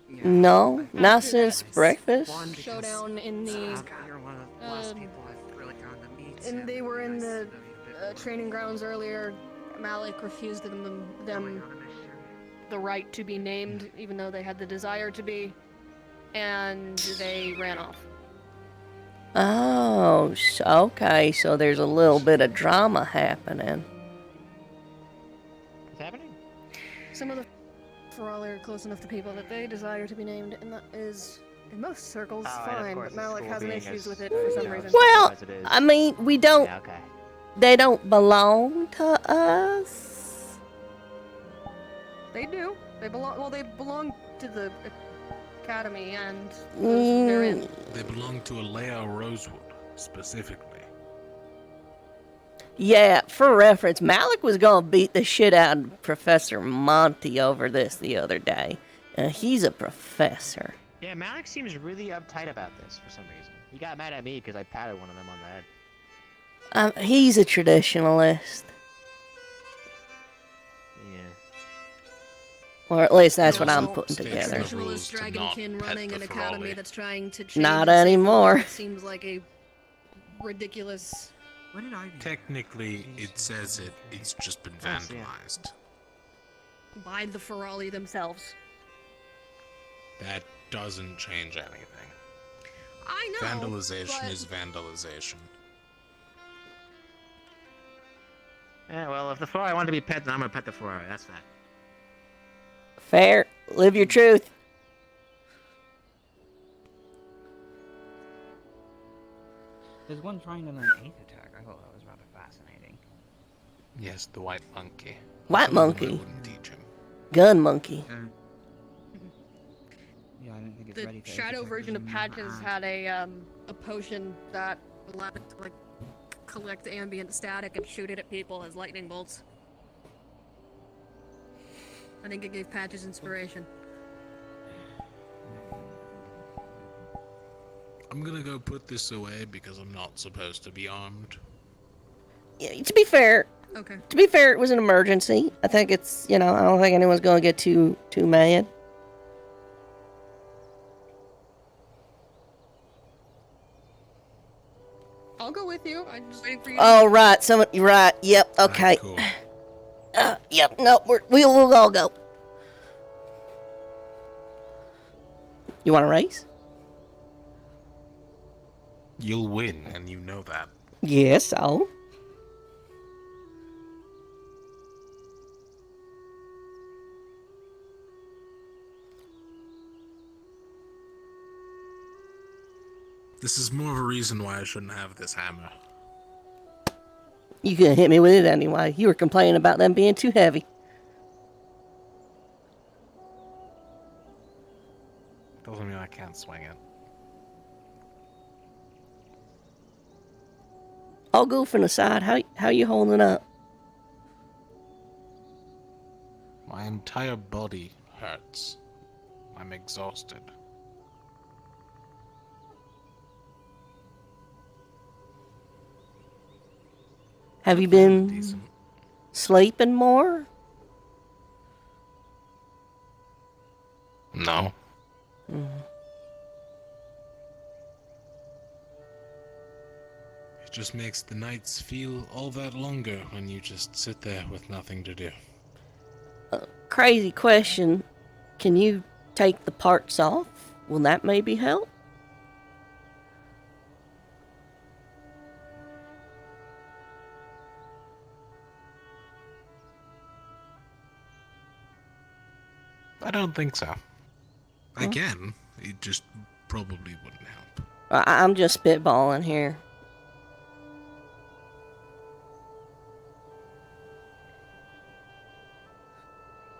yeah. No, not since breakfast. Showdown in the. You're one of the last people I've really gone to meet. And they were in the training grounds earlier. Malik refused them the right to be named, even though they had the desire to be, and they ran off. Oh, okay, so there's a little bit of drama happening. What's happening? Some of the Ferali are close enough to people that they desire to be named, and that is, in most circles, Oh, and of fine, course but the Malik school has being issues as, with it for some reason. Well, as it is. I mean, we don't. Yeah, okay. They don't belong to us. They do. They belong. Well, they belong to the academy, and they're in. They belong to Alea Rosewood, specifically. Yeah, for reference, Malik was gonna beat the shit out of Professor Monty over this the other day. And he's a professor. Yeah, Malik seems really uptight about this for some reason. He got mad at me because I patted one of them on the head. He's a traditionalist. Yeah. Or at least that's what I'm Also putting states together. the rules Traditionalist to dragonkin not pet running the an academy Ferali. that's trying to change Not the system. anymore. It seems like a ridiculous. What did I do? Technically, it says it's just been Yes, yeah. vandalized. By the Ferali themselves. That doesn't change anything. I know. Vandalization but is vandalization. Yeah, well, if the Ferrari wanted to be pet, then I'm gonna pet the Ferrari. That's that. Fair. Live your truth. There's one trying to learn Aether Tag. I thought that was rather fascinating. Yes, the white monkey. White Some of them I monkey. wouldn't teach him. Gun monkey. Yeah, I don't think it's the ready for shadow Aether Tag. version of Patches had a potion that allowed it to like collect ambient static and shoot it at people as lightning bolts. I think it gave Patches inspiration. I'm gonna go put this away because I'm not supposed to be armed. Yeah, to be fair, Okay. it was an emergency. I think it's, I don't think anyone's gonna get too mad. I'll go with you. I'm just waiting for you. Oh, right. Right. Yep. Okay. Cool. Yep. No, we'll all go. You want to race? You'll win, and you know that. Yes. So. This is more of a reason why I shouldn't have this hammer. You couldn't hit me with it anyway. You were complaining about them being too heavy. Doesn't mean I can't swing it. I'll go from the side. How you holding up? My entire body hurts. I'm exhausted. Have you been? Decent. Sleeping more? No. Mm. It just makes the nights feel all that longer when you just sit there with nothing to do. Crazy question. Can you take the parts off? Will that maybe help? I don't think so. I can. It just probably wouldn't help. I'm just spitballing here.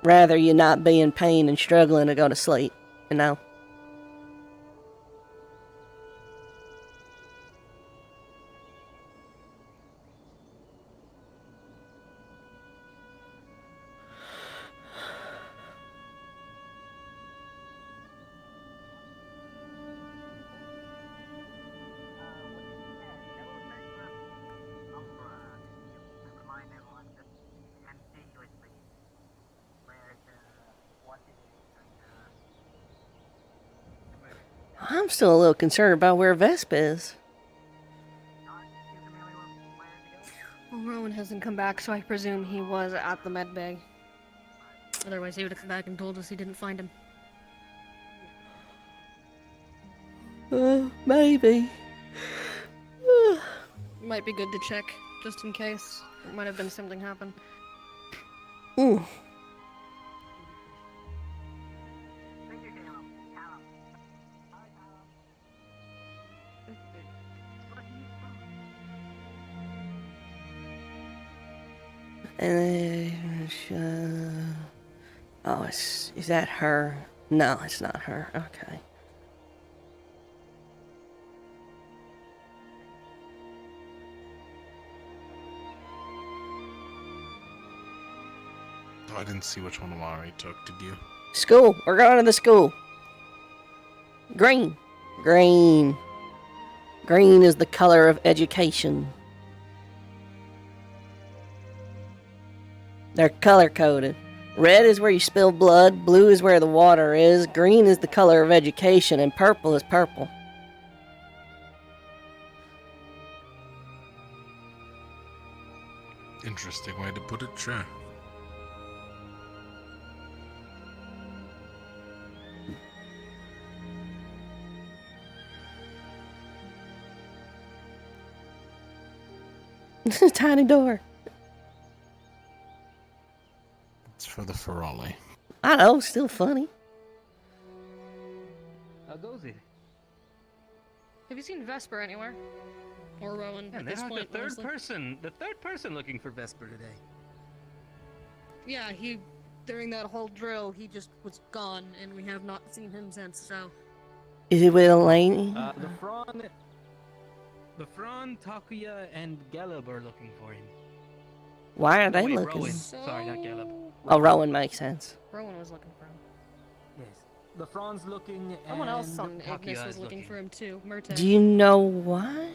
Rather you not be in pain and struggling to go to sleep, you know? I'm still a little concerned about where Vespa is. Well, Rowan hasn't come back, so I presume he was at the med bay. Otherwise, he would have come back and told us he didn't find him. Maybe. Might be good to check, just in case. It might have been something happened. Ooh. Oh, is that her? No, it's not her. Okay. Oh, I didn't see which one Amari took, did you? School. We're going to the school. Green. Green. Green is the color of education. They're color-coded. Red is where you spill blood, blue is where the water is, green is the color of education, and purple is purple. Interesting way to put it, sure. This is a tiny door. It's for the Ferrari. I know, still funny. How goes it? Have you seen Vesper anywhere? Or Rowan Man, at they're this not point, the honestly? third person looking for Vesper today. Yeah, during that whole drill, he just was gone, and we have not seen him since, so... Is it with Elaine? The Fran, Takuya, and Gelab are looking for him. Why are they Wait, looking? Rowan. Sorry, not Gelab. Oh, Rowan makes sense. Rowan was looking for him. Yes. The Fran's looking, Someone else and on Takuya Ignis was is looking for him too. Murta. Do you know why?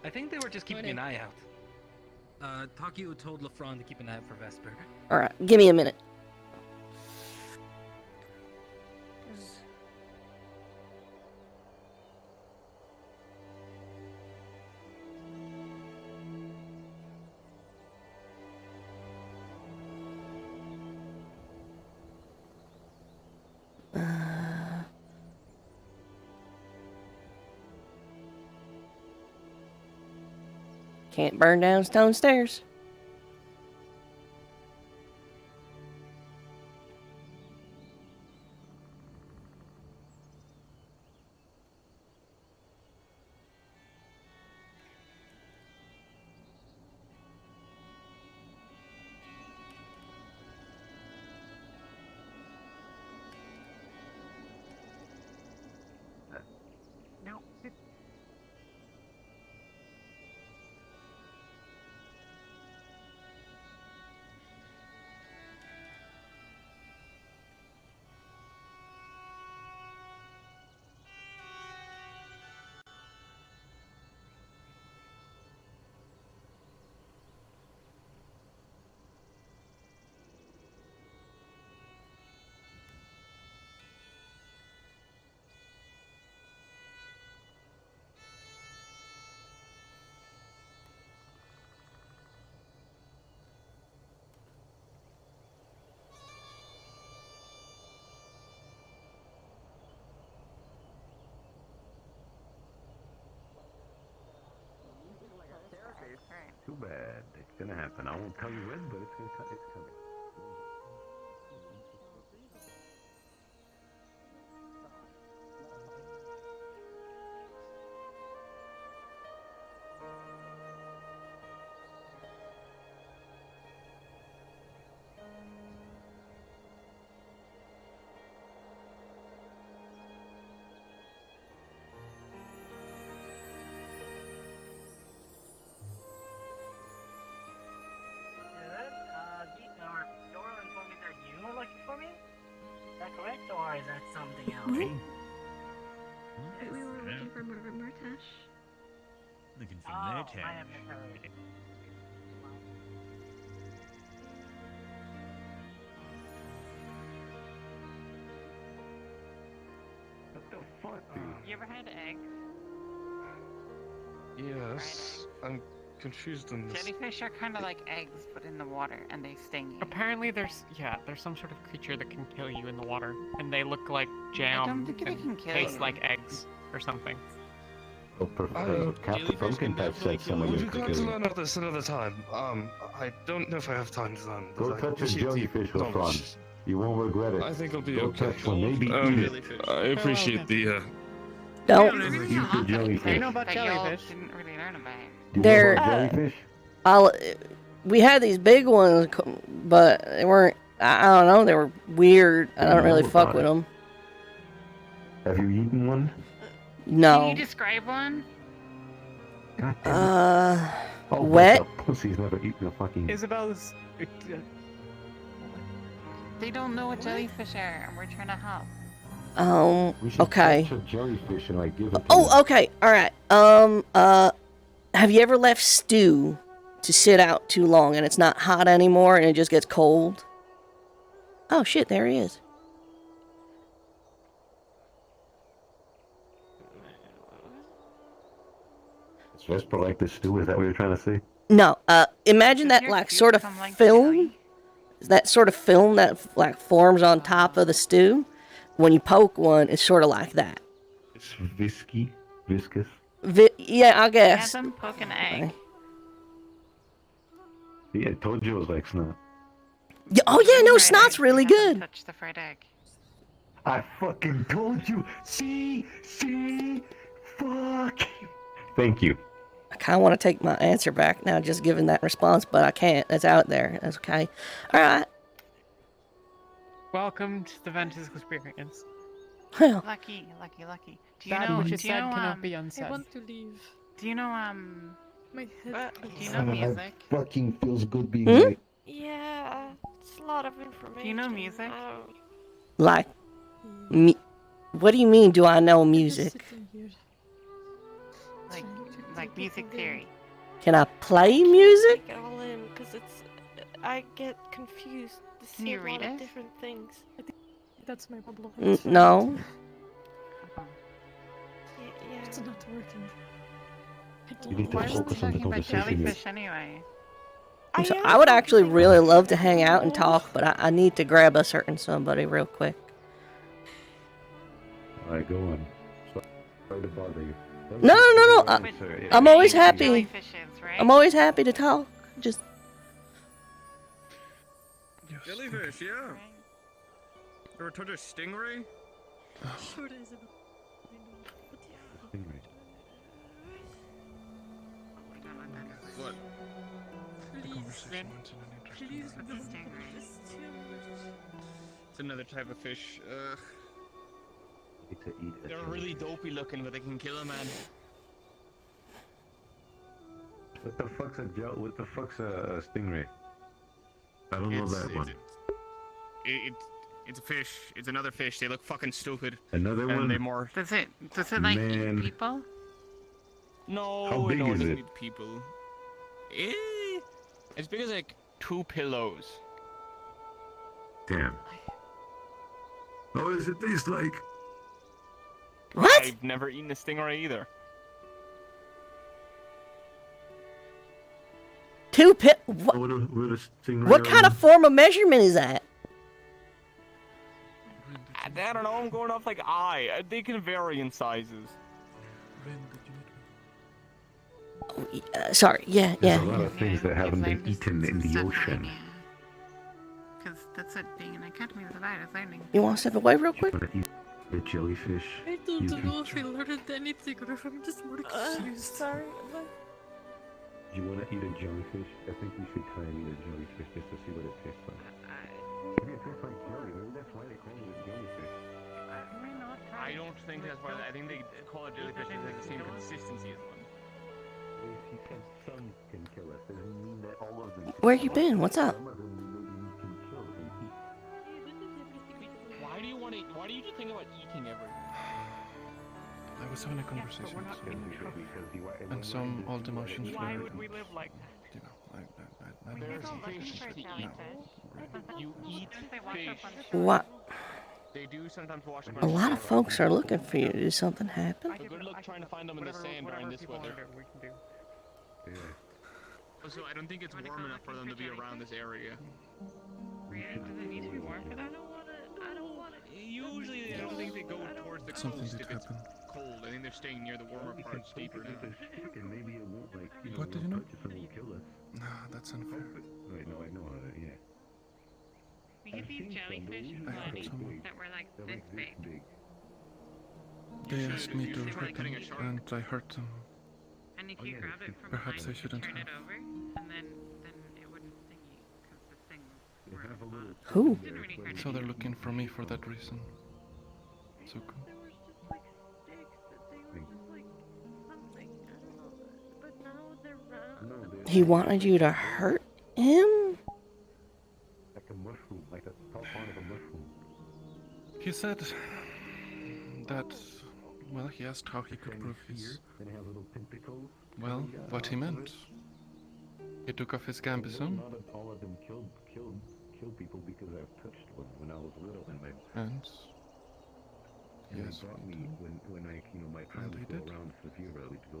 I think they were just keeping an eye out. Takuya told LaFron to keep an eye out for Vesper. Alright, give me a minute. Can't burn down stone stairs. Too bad. It's gonna happen. I won't tell you when, but it's coming. Or is that something else? We were looking for Murtash. Looking for Murtash. I haven't heard. What the fuck, dude? You ever had eggs? Yes, I'm confused on this. Jellyfish are kind of like eggs, but in the water, and they sting you. Apparently there's some sort of creature that can kill you in the water, and they look like jam don't think they can and kill taste you. like eggs or something. Oh, Captain Pumpkin Patch said some of Would you you could like kill to him. learn about this another time? I don't know if I have time to learn. Go but I touch a appreciate the jellyfish for fun. knowledge. You won't regret it. I think I'll be Go okay. touch one, maybe eat it. I appreciate the Don't. Eat the jellyfish. I know about jellyfish. Didn't really learn about it. Do you know They're about jellyfish? we had these big ones, but they weren't. I don't know. They were weird. I don't really fuck with them. Have you eaten one? Can No. you describe one? God damn it. Oh, wet. what the pussy's never eaten a fucking. Isabel's. They don't know what jellyfish are, and we're trying to help. We should Okay. catch a jellyfish and like give it to Oh, okay. All right. Have you ever left stew to sit out too long and it's not hot anymore and it just gets cold? Oh shit! There he is. It's Vesper like this stew. Is that what you're trying to say? No. Imagine that like sort of film. That sort of film that like forms on top of the stew. When you poke one, it's sort of like that. It's viscous. Yeah, I guess. Have them poke an egg. Yeah, I told you it was like snot. Yeah, oh yeah, no, snot's really good. Touch the fried egg. I fucking told you. See, fuck. Thank you. I kind of want to take my answer back now, just given that response, but I can't. It's out there. That's okay. All right. Welcome to the Ventus experience. Well. Lucky. Do you That know? which Do is you said know? cannot be unsaid. I want to leave. Do you know? My head. Do you know music? Fucking feels good being Hmm? right. Yeah, it's a lot of information. Do you know music? Like, what do you mean? Do I know music? Like music theory. Can I play music? Take it all in, because I get confused. To Can see you a read lot of it? different things. I think that's my problem. No. Yeah. It's not working. You need to Why are we focus on the talking about conversation. jellyfish anyway? So I would actually really love to hang out and talk, but I need to grab a certain somebody real quick. Alright, go on. Sorry to bother you. No. I'm always happy. I'm always happy to talk. Just. Jellyfish, yeah. Ever touch a stingray? Sure it is. What? Please don't. It's another type of fish. To eat it. They're really dopey looking, but they can kill a man. What the fuck's a stingray? I don't know that one. It's a fish. It's another fish. They look fucking stupid. Another and one? They more. Does it like Man. eat people? No, How big no, it is doesn't it? eat people. It's big as like 2 pillows. Damn. How does it taste like? What? I've never eaten a stingray either. What kind of form of measurement is that? I don't know. I'm going off like eye. They can vary in sizes. Sorry, yeah, There's a yeah. lot of things that haven't been eaten in the ocean. Because that's it, being an academy that I was learning. You want to step away real quick? Wanna eat the jellyfish? I You don't can- know if I learned anything or if I'm just more confused. Sorry. Do you want to eat a jellyfish? I think we should try and eat a jellyfish just to see what it tastes like. Maybe it tastes like jelly. Maybe that's why they call it a jellyfish. I don't think that's why. I think they call it jellyfish because it's the same consistency as one. If you said some can kill us, doesn't mean that all of them can Where you kill us. been? What's up? Some of them maybe you can kill and eat. Why do you want to? Why do you think about eating everything? I was having a conversation with someone, and some old emotions Why flowed. would we live like You know, I There's don't know. fish to eat. You eat fish. What? They do sometimes wash up. A lot of folks are looking for you. Did something happen? So good luck trying to find them in the sand during this weather. Also, I don't think it's warm enough for them to be around this area. Does it need to be warm for that? I don't want it. Usually, I don't think they go towards the Something coast did if it's happen. cold. I think they're staying near the warmer parts deeper now. And maybe it won't like. What did you know? Touch us and will kill us. Nah, that's unfair. Wait, no, I know. Yeah. We get these jellyfish in I heard flooding someone. that were like They're this like this big. big. They asked me to usually when hurt them, cutting a shark- and I hurt them. And if Oh, you yeah, grab it it's- from Perhaps behind, I you shouldn't turn it have. over, and then it wouldn't sting you because the stings They were have a little. Who? didn't really hurt So they're anything. looking for me for that reason. So cool. There was just like sticks that they were just like something. I don't know. But now they're round. No, they're He wanted you to hurt him? like a mushroom, like a top part of a mushroom. He said that, well, he asked how he could prove his, Then they have little tentacles. well, what he meant. He took off his gambison, Not that all of them kill people because I've touched one when I was little and my and and yes, they brought me when I my travels they go did. around Severa, we'd go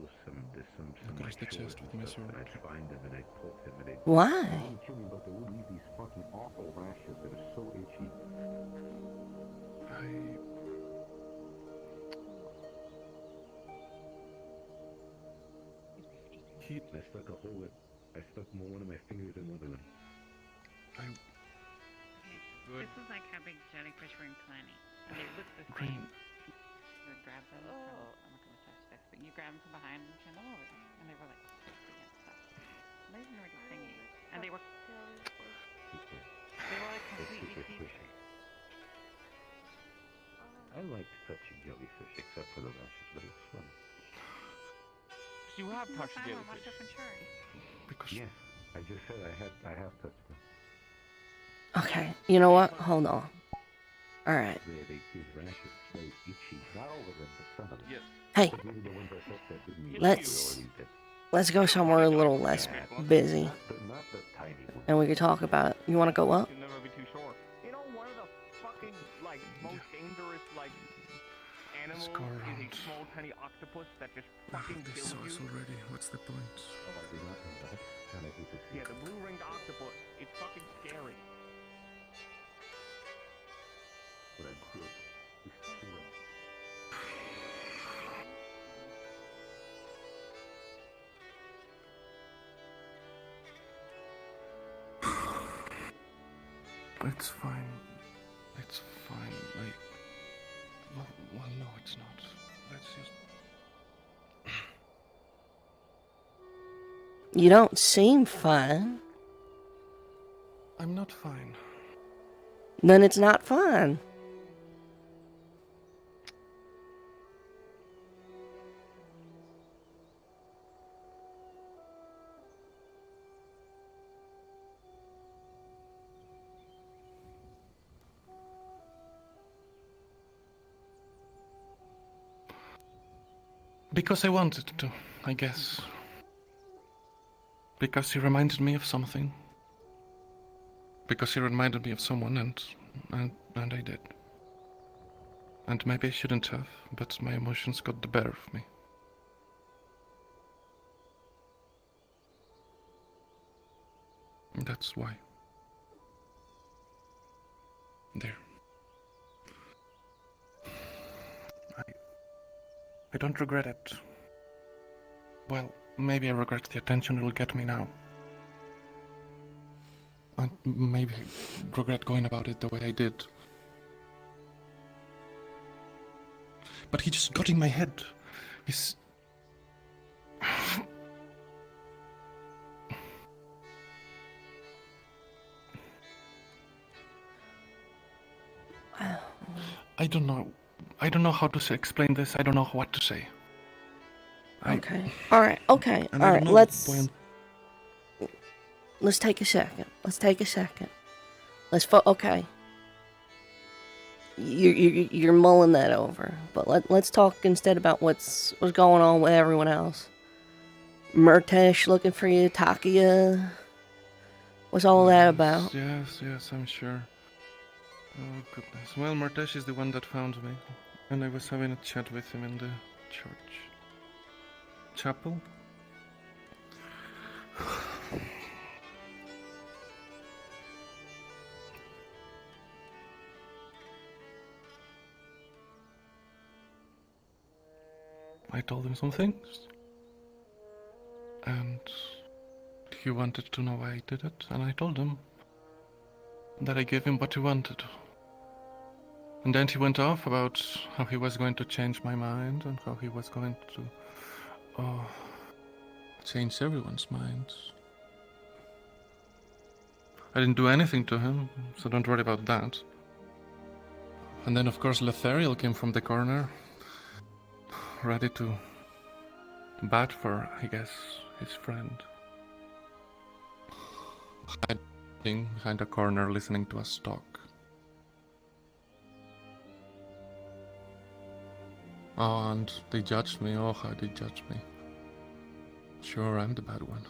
there's some across the like chest shores with and my stuff, and sword. I'd find them and I'd poke them and they'd Why? they wouldn't kill me, but they would leave these fucking awful rashes that are so itchy. He, And I stuck a hole in. I stuck one of my fingers in one of them. This is like how big jellyfish were in Kalani. And they look the Green. same. You grab them from, I'm not gonna touch this, but you grab them from behind and turn them over. And they were like, twisting and stuff. And they didn't really sting you. And they were like They're completely super see-through. squishy. I like touching jellyfish except for the rashes, but it's fun. You have touched Silent, watch jellyfish. up insurance. because Yes, I just said I have touched them. Okay, you know what? Hold on. Alright. These rashes, very itchy. Not all of them, but some of them. Yes. Hey, But maybe the ones I touched that didn't let's go somewhere a little less busy. Not the tiny one. And we can talk about it. You want to go up? You'll never be too sure. You know, one of the fucking like most dangerous like animals go is around. a small tiny octopus that just Ah, fucking they kills saw us you. already. What's the point? Oh, I did not know that. And I hate to see Yeah, it. the blue ringed octopus. It's fucking scary. But I'm good. It's true. It's fine. It's fine. Well, no, it's not. Let's just. You don't seem fine. I'm not fine. Then it's not fun. Because I wanted to, I guess. Because he reminded me of something. Because he reminded me of someone, and I did. And maybe I shouldn't have, but my emotions got the better of me. That's why. There. I don't regret it. Well, maybe I regret the attention it'll get me now. And maybe regret going about it the way I did. But he just got in my head. He's... I don't know. I don't know how to explain this. I don't know what to say. Okay. All right. Okay. And All I right. don't know Let's take a second. Okay. You're mulling that over, but let's talk instead about what's going on with everyone else. Murtesh looking for you, Takia. What's all that about? Yes, I'm sure. Oh, goodness. Well, Murtesh is the one that found me, and I was having a chat with him in the church. Chapel? I told him some things, and he wanted to know why I did it, and I told him that I gave him what he wanted. And then he went off about how he was going to change my mind and how he was going to change everyone's minds. I didn't do anything to him, so don't worry about that. And then of course Lethariel came from the corner, ready to bat for, I guess, his friend. Hiding behind a corner listening to us talk. Oh, and they judged me. Oh, how they judged me. Sure, I'm the bad one.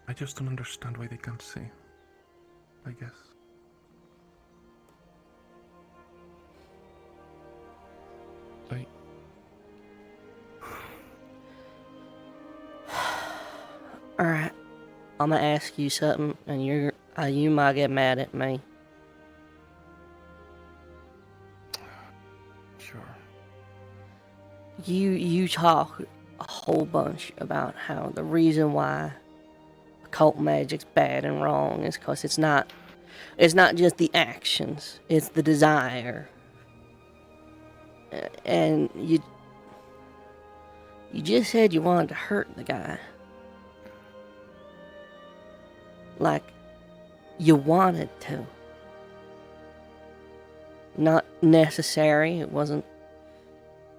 I just don't understand why they can't see. I guess. Alright. I'm gonna ask you something, and you might get mad at me. Sure. You talk a whole bunch about how the reason why occult magic's bad and wrong is because it's not just the actions, it's the desire. And you just said you wanted to hurt the guy. Like, you wanted to. Not necessary. It wasn't,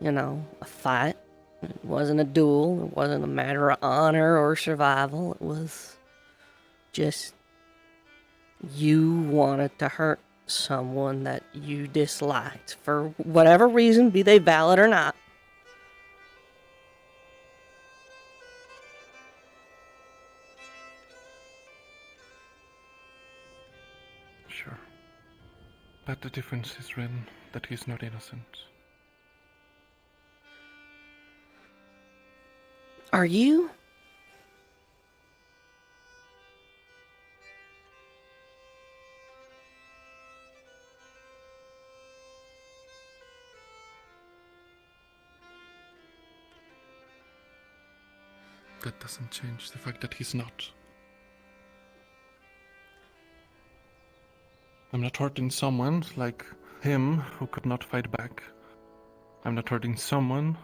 a fight. It wasn't a duel. It wasn't a matter of honor or survival. It was just you wanted to hurt someone that you disliked for whatever reason, be they valid or not. Sure. But the difference is, Rin, that he's not innocent. Are you? That doesn't change the fact that he's not. I'm not hurting someone like him who could not fight back. I'm not hurting someone.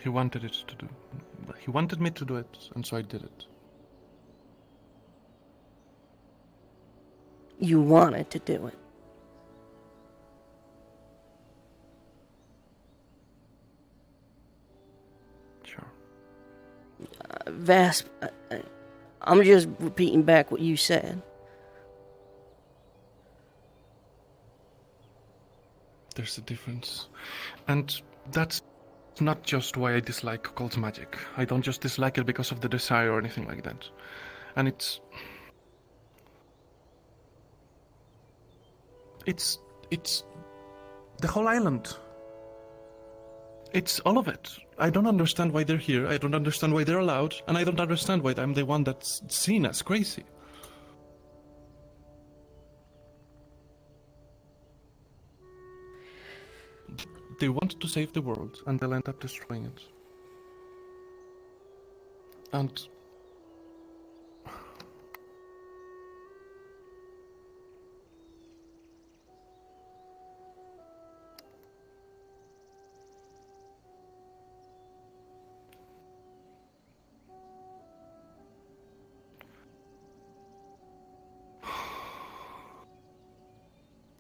He wanted it to do. He wanted me to do it, and so I did it. You wanted to do it. Sure. Vasp, I'm just repeating back what you said. There's a difference. And that's not just why I dislike occult magic. I don't just dislike it because of the desire or anything like that. And it's the whole island. It's all of it. I don't understand why they're here. I don't understand why they're allowed. And I don't understand why I'm the one that's seen as crazy. They want to save the world, and they'll end up destroying it. And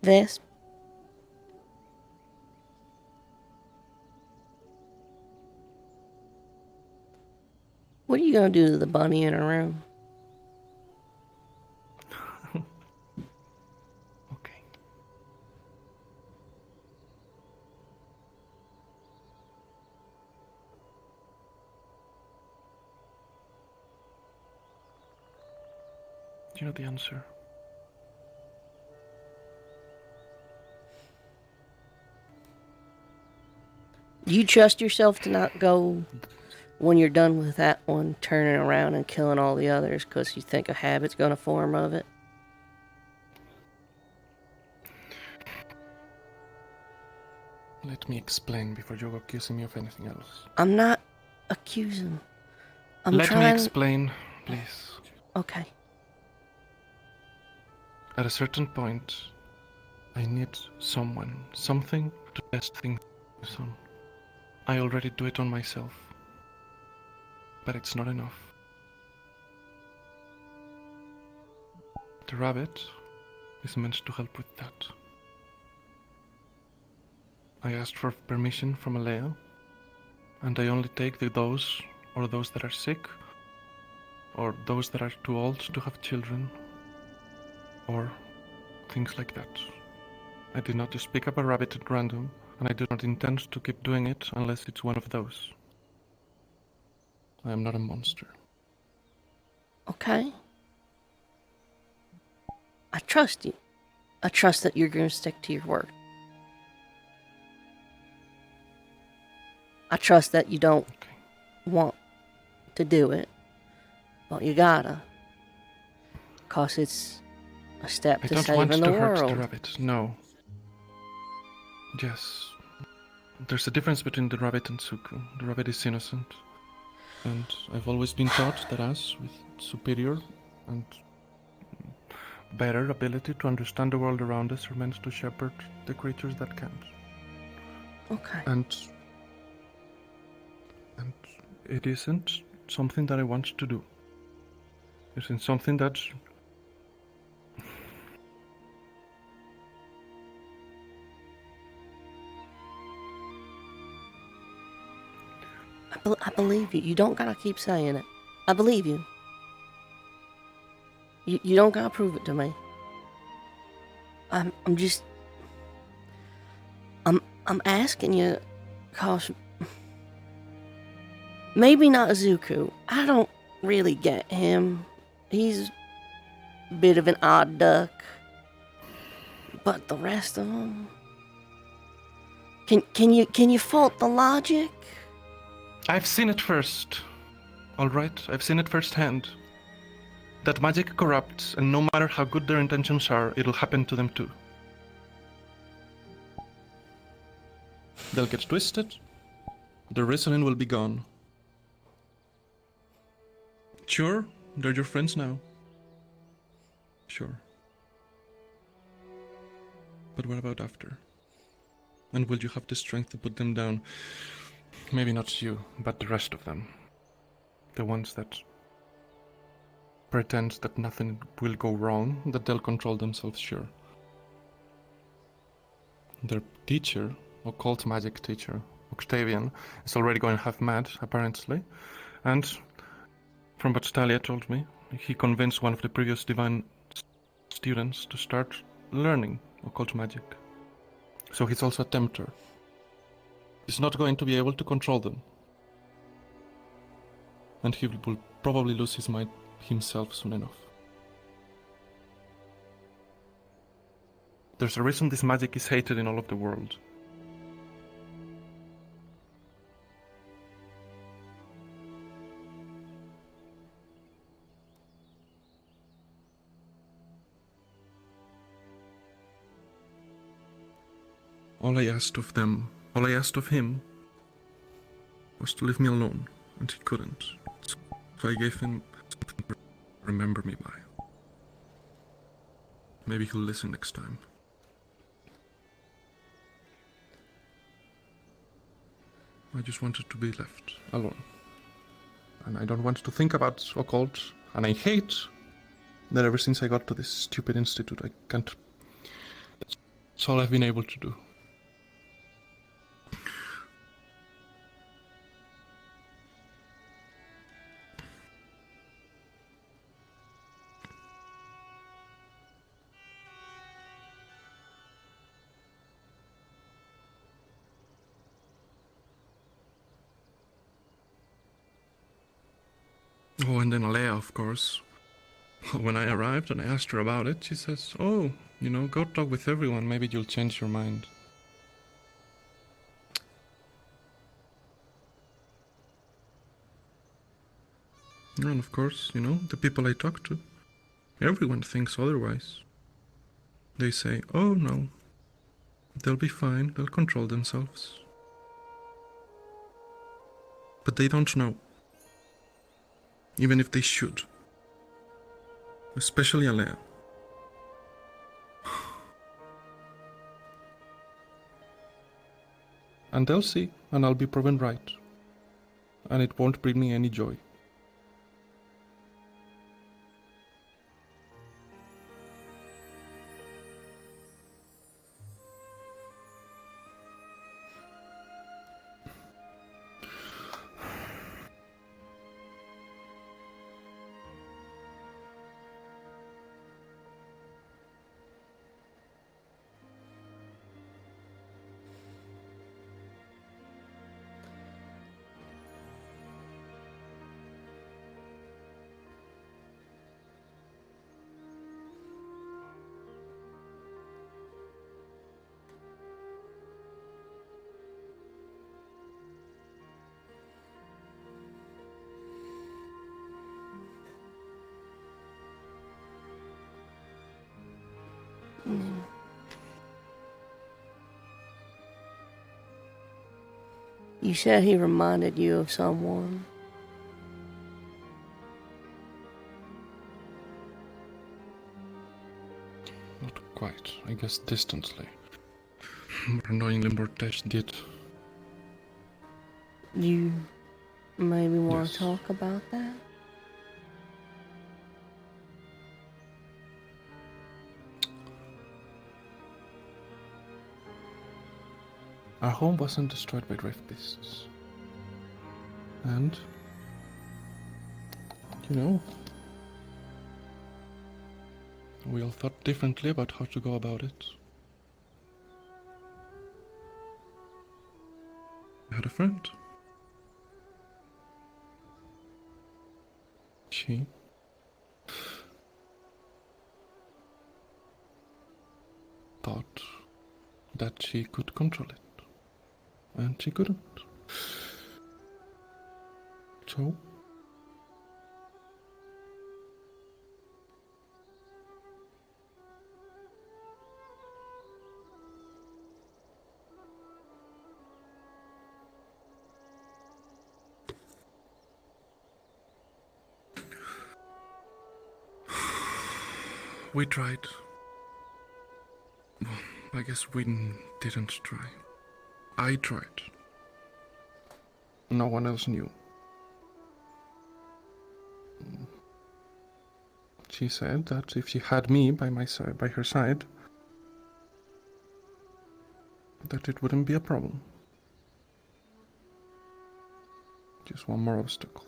This. What are you gonna do to the bunny in her room? Okay. You know the answer. You trust yourself to not go when you're done with that one, turning around and killing all the others because you think a habit's gonna form of it? Let me explain before you accuse me of anything else. I'm not accusing. I'm Let trying. me explain, please. Okay. At a certain point, I need someone, something to test things on. I already do it on myself. But it's not enough. The rabbit is meant to help with that. I asked for permission from Alea, and I only take those that are sick, or those that are too old to have children, or things like that. I did not just pick up a rabbit at random, and I do not intend to keep doing it unless it's one of those. I am not a monster. Okay. I trust you. I trust that you're gonna stick to your word. I trust that you don't want to do it, but you gotta. 'Cause it's a step I to don't want saving to the hurt the world. rabbit, no. Yes. There's a difference between the rabbit and Suku. The rabbit is innocent. And I've always been taught that us, with superior and better ability to understand the world around us, are meant to shepherd the creatures that can't. Okay. And it isn't something that I want to do. It isn't something that I believe you. You don't gotta keep saying it. I believe you. You don't gotta prove it to me. I'm asking you, cause maybe not Zuko. I don't really get him. He's a bit of an odd duck. But the rest of them, can you fault the logic? I've seen it first. Alright? I've seen it firsthand. That magic corrupts, and no matter how good their intentions are, it'll happen to them too. They'll get twisted. The reasoning will be gone. Sure, they're your friends now. Sure. But what about after? And will you have the strength to put them down? Maybe not you, but the rest of them. The ones that pretend that nothing will go wrong, that they'll control themselves, sure. Their teacher, occult magic teacher, Octavian, is already going half mad, apparently. And from what Talia told me, he convinced one of the previous divine students to start learning occult magic. So he's also a tempter. He's not going to be able to control them. And he will probably lose his mind himself soon enough. There's a reason this magic is hated in all of the world. All I asked of them All I asked of him was to leave me alone, and he couldn't. So I gave him something to remember me by. Maybe he'll listen next time. I just wanted to be left alone. And I don't want to think about occult, and I hate that ever since I got to this stupid institute, I can't... That's all I've been able to do. Oh, and then Alea, of course. When I arrived and I asked her about it, she says, "Oh, you know, go talk with everyone, maybe you'll change your mind." And of course, you know, the people I talk to, everyone thinks otherwise. They say, "Oh no, they'll be fine, they'll control themselves." But they don't know. Even if they should. Especially Alea. And they'll see, and I'll be proven right. And it won't bring me any joy. You said he reminded you of someone. Not quite, I guess distantly. More annoyingly, Mortesh did. You maybe want Yes. to talk about that? Our home wasn't destroyed by Drift Beasts. And, you know, we all thought differently about how to go about it. I had a friend. She thought that she could control it. And she couldn't. So we tried. Well, I guess we didn't try. I tried. No one else knew. She said that if she had me by her side, that it wouldn't be a problem. Just one more obstacle.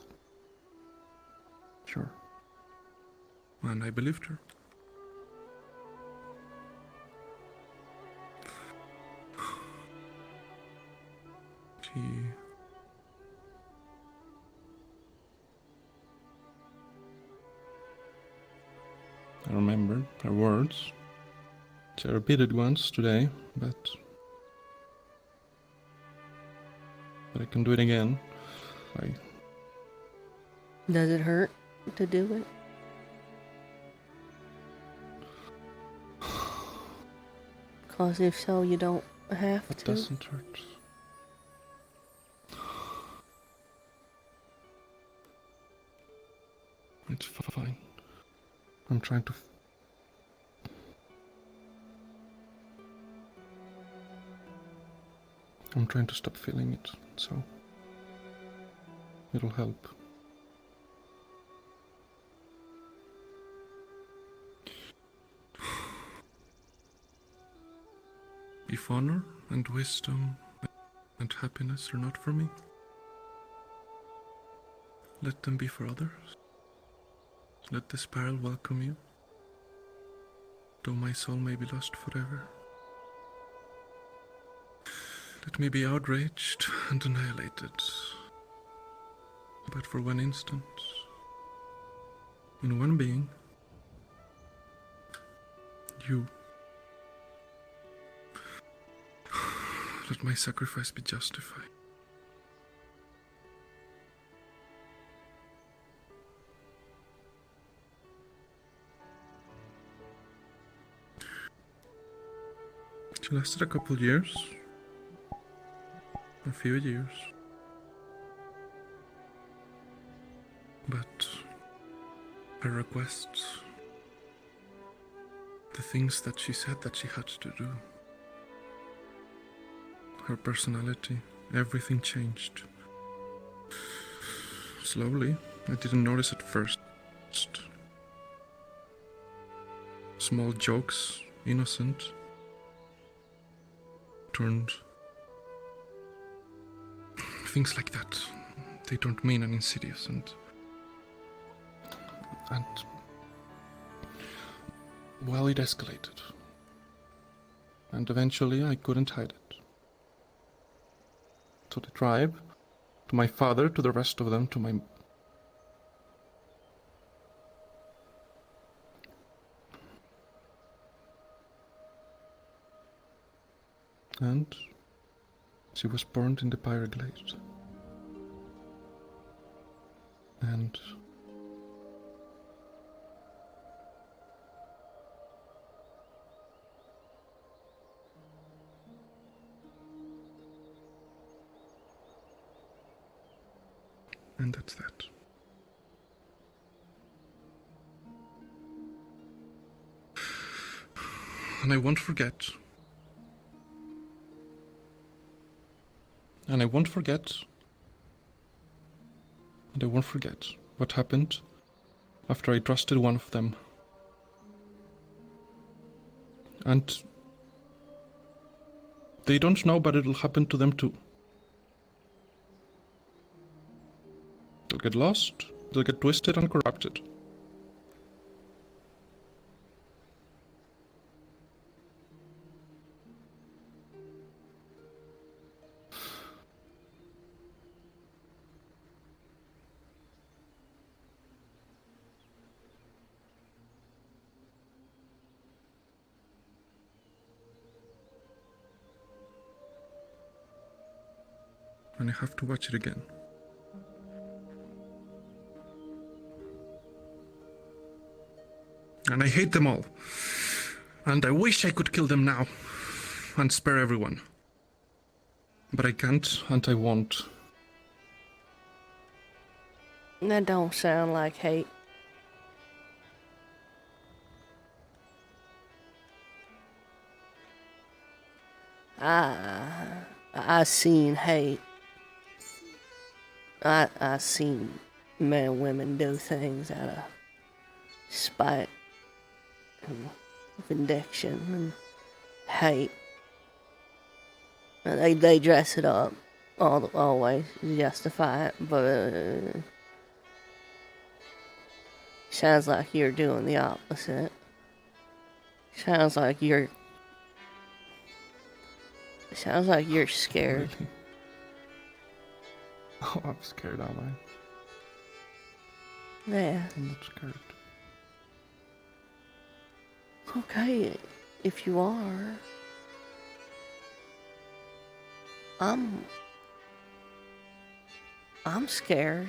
Sure. And I believed her. I remembered her words. She repeated once today, but I can do it again. Does it hurt to do it? Because if so, you don't have It to. doesn't hurt. fine. I'm trying to... I'm trying to stop feeling it, so... it'll help. If honor and wisdom and happiness are not for me, let them be for others. Let the spiral welcome you, though my soul may be lost forever. Let me be outraged and annihilated, but for one instant, in one being, you. Let my sacrifice be justified. It lasted a couple years. A few years. But her requests, the things that she said that she had to do, her personality, everything changed. Slowly, I didn't notice at first. Small jokes, innocent, turned things like that. They don't mean and insidious and well, it escalated. And eventually I couldn't hide it. To the tribe, to my father, to the rest of them, to my... And she was burned in the Pyre Glade. And that's that. And I won't forget. And I won't forget. And I won't forget what happened after I trusted one of them. And they don't know, but it'll happen to them too. They'll get lost, they'll get twisted and corrupted. And I have to watch it again. And I hate them all. And I wish I could kill them now and spare everyone. But I can't and I won't. That don't sound like hate. I seen hate. I seen men and women do things out of spite and vindication and hate. And they dress it up always to justify it, but sounds like you're doing the opposite. Sounds like you're scared. Really? Oh, I'm scared, am I? Yeah. I'm not scared. Okay, if you are. I'm scared.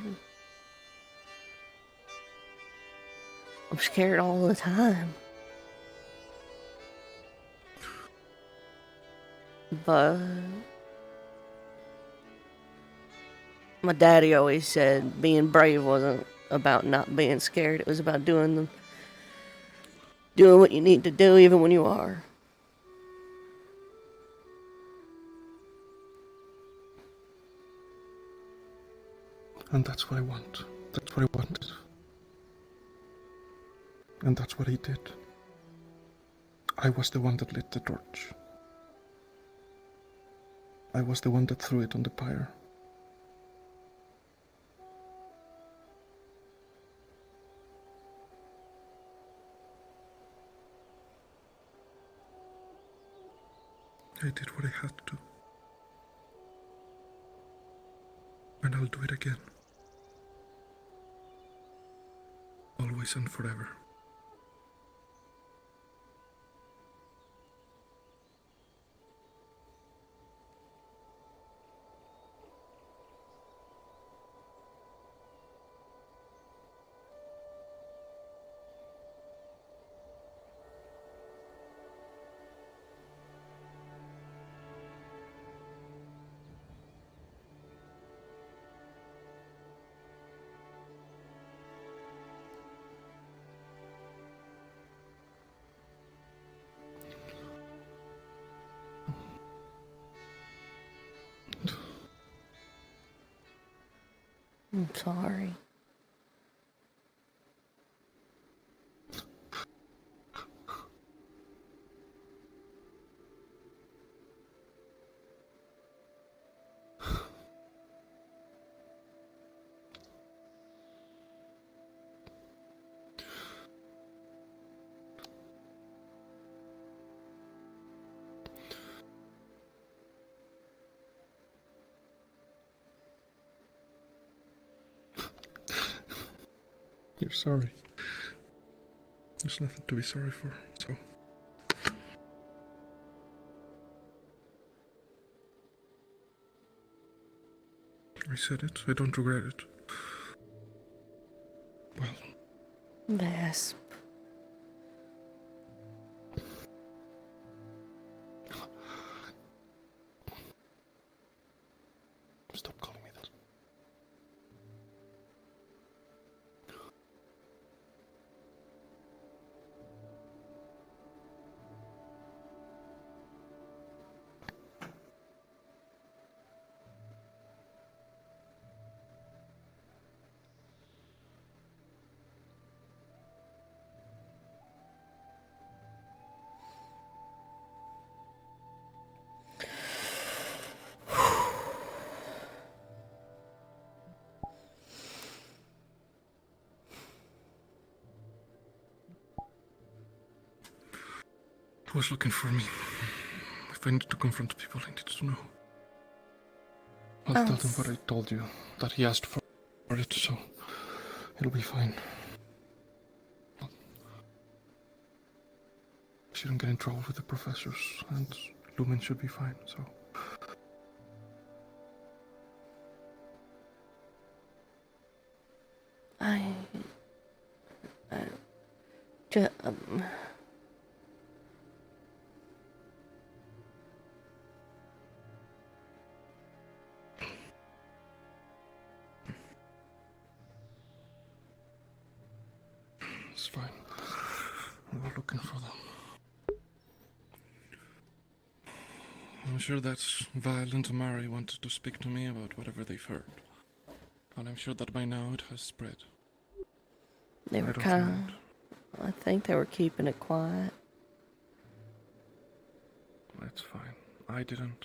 I'm scared all the time. But my daddy always said being brave wasn't about not being scared. It was about doing what you need to do, even when you are. And that's what I want. That's what I wanted. And that's what he did. I was the one that lit the torch. I was the one that threw it on the pyre. I did what I had to. And I'll do it again. Always and forever. I'm sorry. You're sorry. There's nothing to be sorry for, so. I said it, I don't regret it. Well. Yes. Stop calling me that. He was looking for me. If I need to confront people, I need to know. I'll tell them what I told you, that he asked for it, so it'll be fine. I shouldn't get in trouble with the professors, and Lumen should be fine, so. It's fine. We were looking for them. I'm sure that Vile and Tamari wanted to speak to me about whatever they've heard. And I'm sure that by now it has spread. They were kind of... I think they were keeping it quiet. That's fine. I didn't.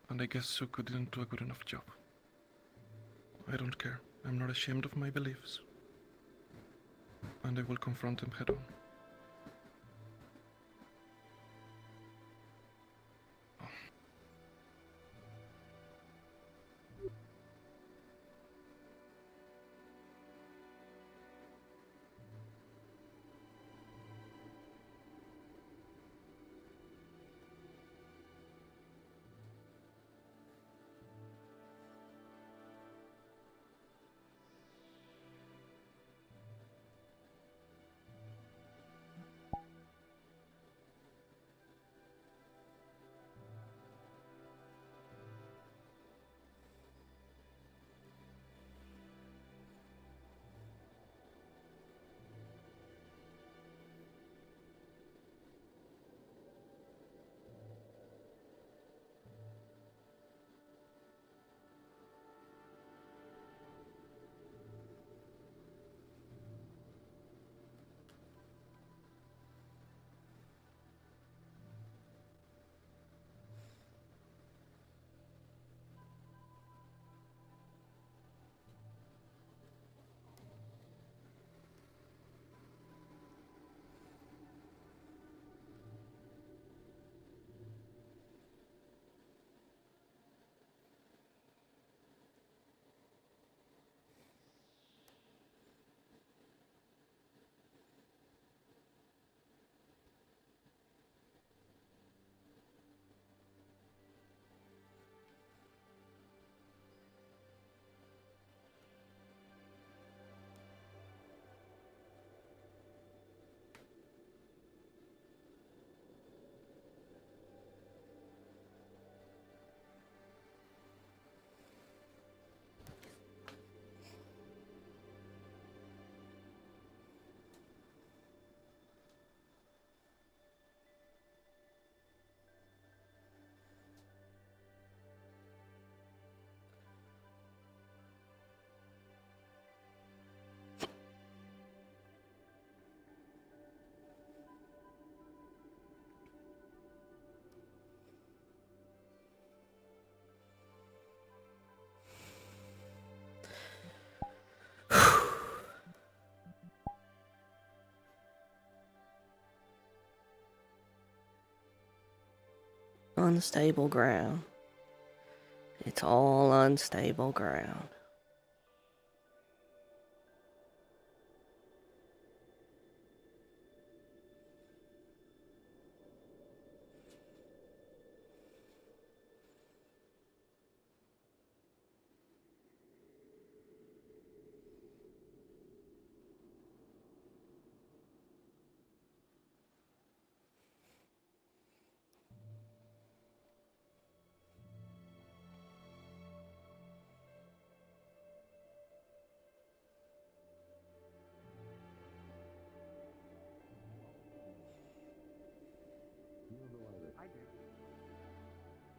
And I guess Suku didn't do a good enough job. I don't care. I'm not ashamed of my beliefs. And I will confront him head on. Unstable ground. It's all unstable ground.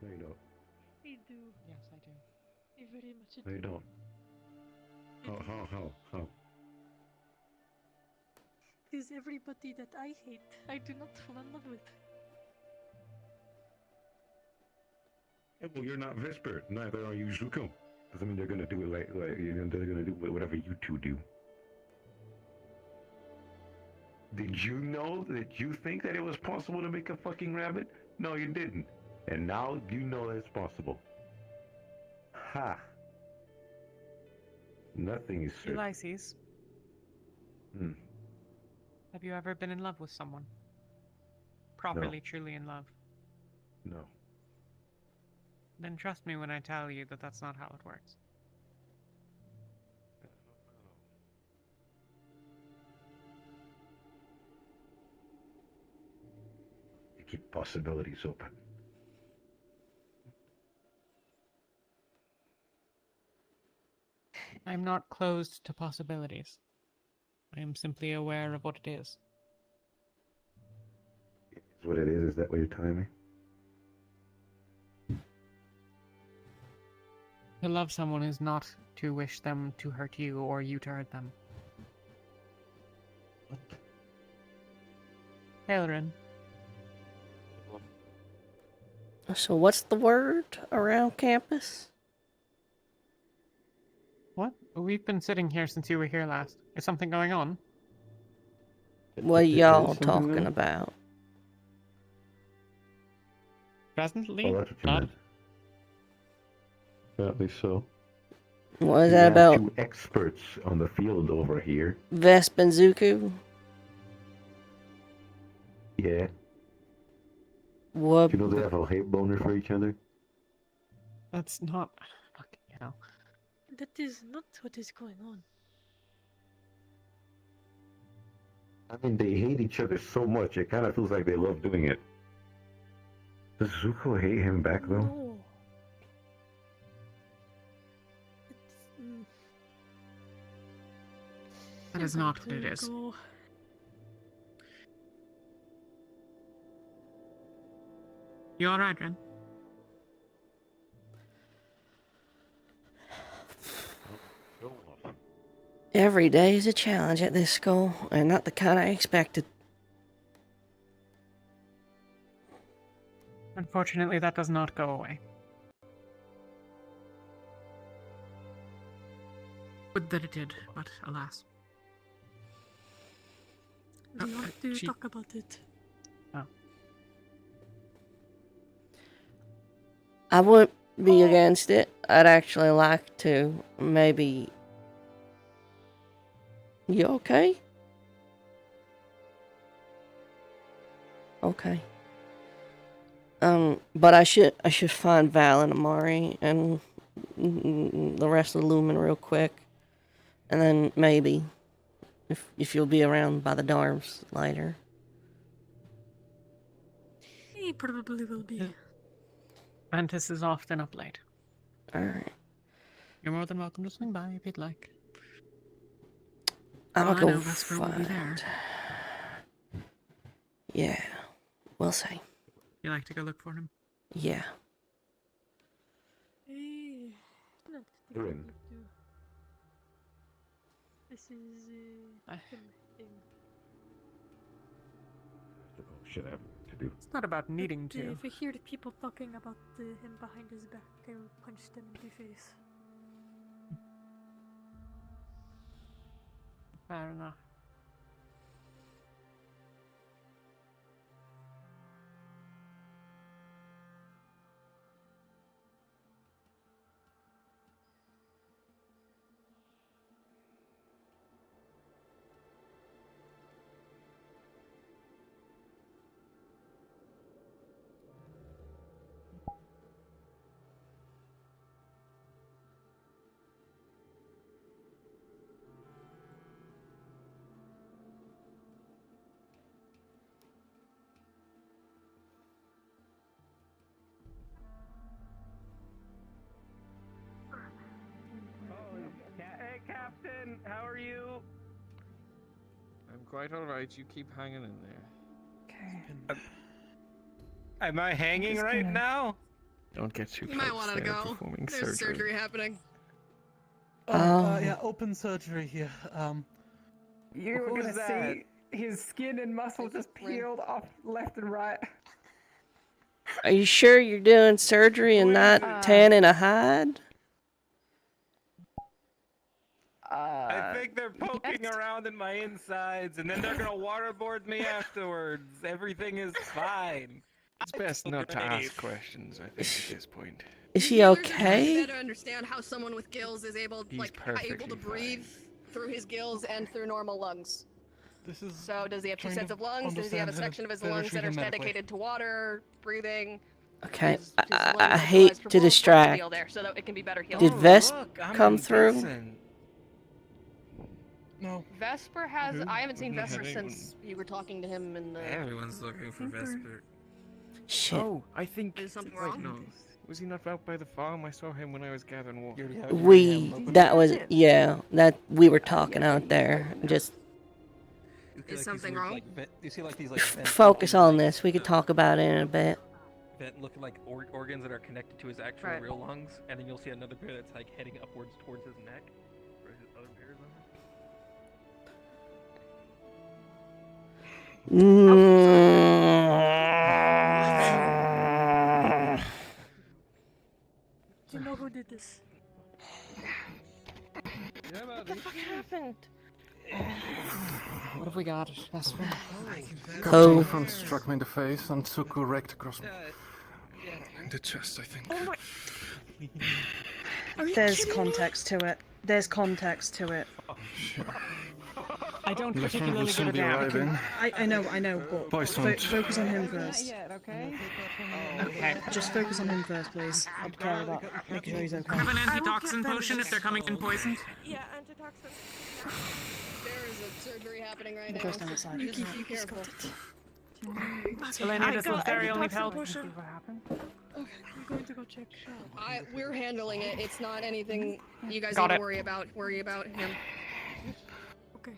No, you don't. I do. Yes, I do. I very much do. No, you don't. How? It is everybody that I hate. I do not fall in love with. Yeah, well, you're not Vesper. Neither are you Zuko. Doesn't mean they're gonna do it like they're gonna do whatever you two do. Did you know that you think that it was possible to make a fucking rabbit? No, you didn't. And now you know that it's possible. Ha! Nothing is certain. Ulysses, Hmm. have you ever been in love with someone? Properly, truly in love? No. Then trust me when I tell you that that's not how it works. You keep possibilities open. I'm not closed to possibilities. I am simply aware of what it is. Is what it is. Is that what you're telling me? To love someone is not to wish them to hurt you or you to hurt them. What? Halrin. So what's the word around campus? What? We've been sitting here since you were here last. Is something going on? What y'all talking about? Presently? Oh, that's what you Not. meant. Apparently so. What is We that have about? two experts on the field over here. Vesp and Zuko? Yeah. What? Do you know they have a hate boner for each other? That's not. Fucking hell. That is not what is going on. I mean, they hate each other so much, it kind of feels like they love doing it. Does Zuko hate him back, though? No. That is not what it is. Go. You alright, Ren? Every day is a challenge at this school, and not the kind I expected. Unfortunately, that does not go away. Would that it did, but alas. Do you want to talk about it? Oh. I wouldn't be against it. I'd actually like to maybe... You okay? Okay. But I should find Val and Amari and the rest of the Lumen real quick. And then maybe, if you'll be around by the dorms later. He probably will be. Mantis is often up late. Alright. You're more than welcome to swing by if you'd like. I'm Well, gonna I go know Vesper will be there. find... Yeah, we'll see. You like to go look for him? Yeah. Hey, not the You're good in. to do. This is thing. Oh, shit, I have to do. It's not about needing But, to. if I hear the people talking about him behind his back, I will punch them in the face. Fair enough. quite alright. You keep hanging in there. Okay. Am I hanging right now? Don't get too You close. might want to They are go. performing There's surgery happening. Yeah, open surgery here. You Who were is gonna that? see his skin and muscle just peeled off left and right. Are you sure you're doing surgery and not tanning a hide? I think they're poking around in my insides, and then they're gonna waterboard me afterwards. Everything is fine. It's best not to ask questions, I think, at this point. Is she okay? Better understand how someone with gills is able, He's able to perfectly breathe through his gills and through normal lungs. This is So does he have two trying sets to of lungs? Does he have a understand how to section of his better lungs treat that are him medically. dedicated to water, breathing? Okay, His I lungs are hate utilized for to both. What's the distract. deal there, so that it can be better healed. Did Vest I'm come through? decent. No. Vesper has. Who? I haven't seen Wouldn't Vesper have anyone. since you were talking to him in the. Everyone's looking for Vesper. Shit. Oh, I think. Is something wait, wrong? no. Was he not out by the farm? I saw him when I was gathering water. That was, yeah, that we were talking out there. Just Is something wrong? You see like these like focus on this. We could talk about it in a bit. looking like organs that are connected to his actual Right. real lungs, and then you'll see another pair that's like heading upwards towards his neck, where his other pair is on. You know who did this? What the fuck happened? What have we got, Vesper? Captain in front struck me in the face and Tsuku raked across me. In the chest, I think. Oh my. There's context to it. There's context to it. I don't The friend will particularly soon give a be damn. arriving. I know, but Poisoned. focus on him first. Yet, okay? Okay, just focus on him first, please. I'd care about making sure he's okay. Have an antitoxin potion if they're coming in poisoned. Yeah, antitoxin. There is a surgery happening right It now. goes down the side. Just be careful. Selena, this will very only antitoxin help. potion. Okay, I'm going to go check. We're handling it. It's not anything you guys Got need it. to worry about. Worry about him. Okay.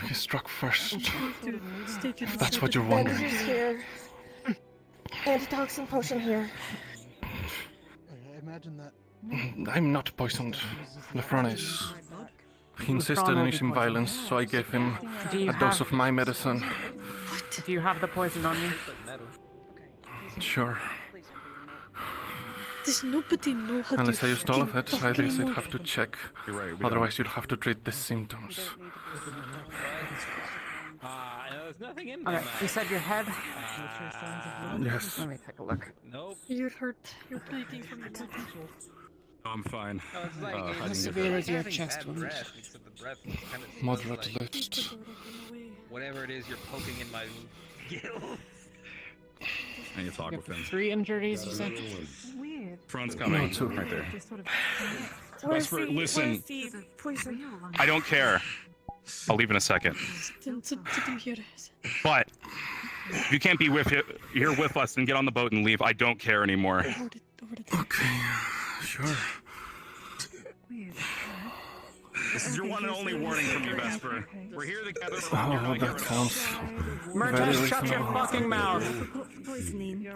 He struck first. Stay tuned. That's what you're wondering. Bandages here. Antitoxin potion here. I imagine that. I'm not poisoned. Lefron is. He insisted on using violence, so I gave him a dose of my medicine. Do you have the poison on you? Sure. Does nobody know how Unless to I used all of it, fucking at least I'd move? have to check. You're right. Otherwise, you'd have to treat the symptoms. There's nothing in there. Okay, you said your head? Yes. Let me take a look. Nope. You're hurt. You're bleeding from the blood. Oh, I'm fine. It's like, How severe is your chest wound? Moderate lift. Whatever it is, you're poking in my gill. I need to talk with him. 3 injuries, you said? Weird. Front's coming. No, two. Right there. Where's Vesper, the, listen. where's the poison? I don't care. I'll leave in a second. Didn't hear it. But if you can't be here with us, then get on the boat and leave. I don't care anymore. Okay, sure. This is your one and only warning from me, Vesper. We're here together. Oh, that sounds very Murtash, shut your reasonable. fucking mouth! Poisoning.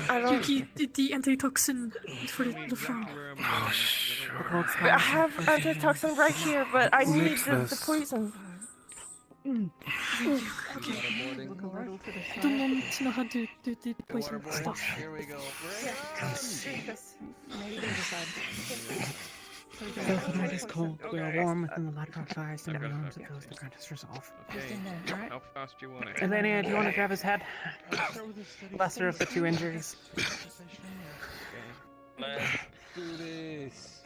I don't. The antitoxin for the front. Oh, sure. I have antitoxin right here, but I need Mix the this. poison. Okay. I don't want to know how to do the poison stuff. Here we go. Both the night is cold. We are warm within the light of our fires, and every arms that goes the current is resolved. Okay. How fast do you want it? Elenia, do you want to grab his head? Lesser of the 2 injuries. Let's do this.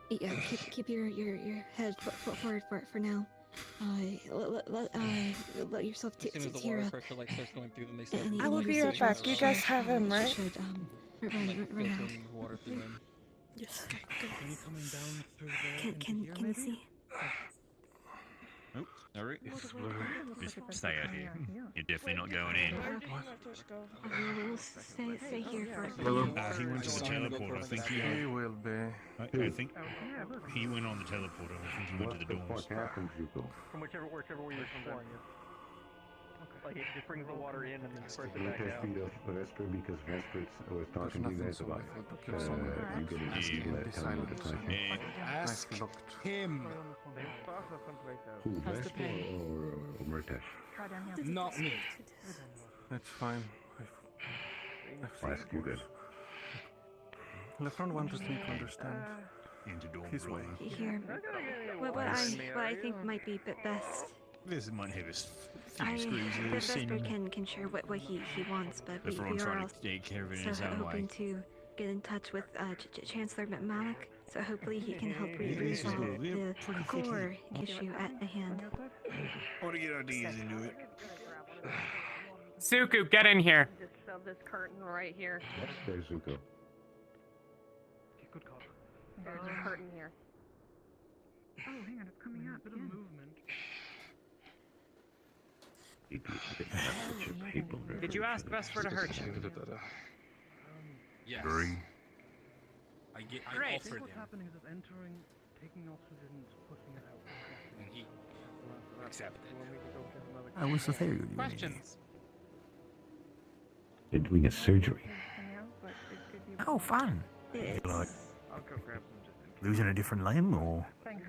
Yeah, keep your head forward for now. Let yourself As soon as the tear water up. pressure like starts going through them, they start. I will be right back. You guys have him, right? Should run out. filtering water through them. Yes. Can you see? Nope. All right. Just stay out here. You're definitely not going in. We'll stay here for. He went to the teleporter. I think he will be. I think he went on the teleporter. I think he went to the dorms. From whichever way you're from. Like it just brings the water in and then disperses it back out. Vesper because Vesper was talking to you guys about you getting tell me what the time is. Ask him. Who, Vesper or Murtash? Not me. That's fine. I'll ask you then. LeFron wanted me to understand his way. Here. What I think might be best. This might have his few The screws loose. Vesper can share what he wants, but we LeFron are trying also to take care of it in his own way. hoping to get in touch with Chancellor McManus, so hopefully he can help resolve the core issue at hand. I want to get ideas into it. Suku, get in here. Just shove this curtain right here. There's Zuko. There's a curtain here. Oh, hang on, it's coming up again. Did you ask Vesper to hurt you? Yes. Green. I Great. offered What's him, happening is it's entering, taking oxygen, pushing it out. and he accepted. What's the theory? Questions? They're doing a surgery. Oh, fun. It's Like losing a different limb, or Thanks,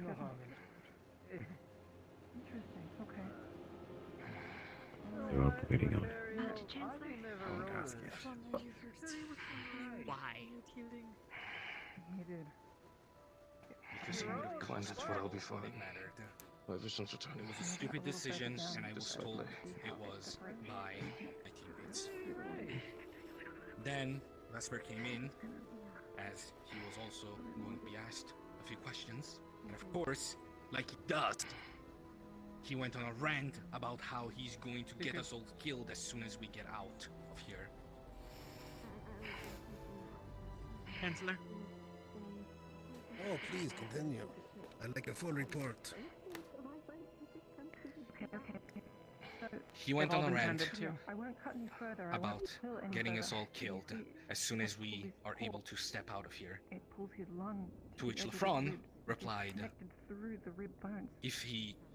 Interesting, okay. They're operating on it. Why? You did. Because he would have cleansed its well before it mattered. Ever since returning. It was a stupid decision, and I was told it was by my teammates. Then Vesper came in, as he was also going to be asked a few questions, and of course, like he does, he went on a rant about how he's going to get us all killed as soon as we get out of here. Chancellor? Oh, please continue. I'd like a full report. Okay. So, He went on a rant I won't cut any further. I about won't pull any getting further. us all killed You see, as soon as it we pulls are his able pulse. to step out of here. It pulls his lung. To which the edge of his Lefron ribs. It's replied, connected through the rib bones.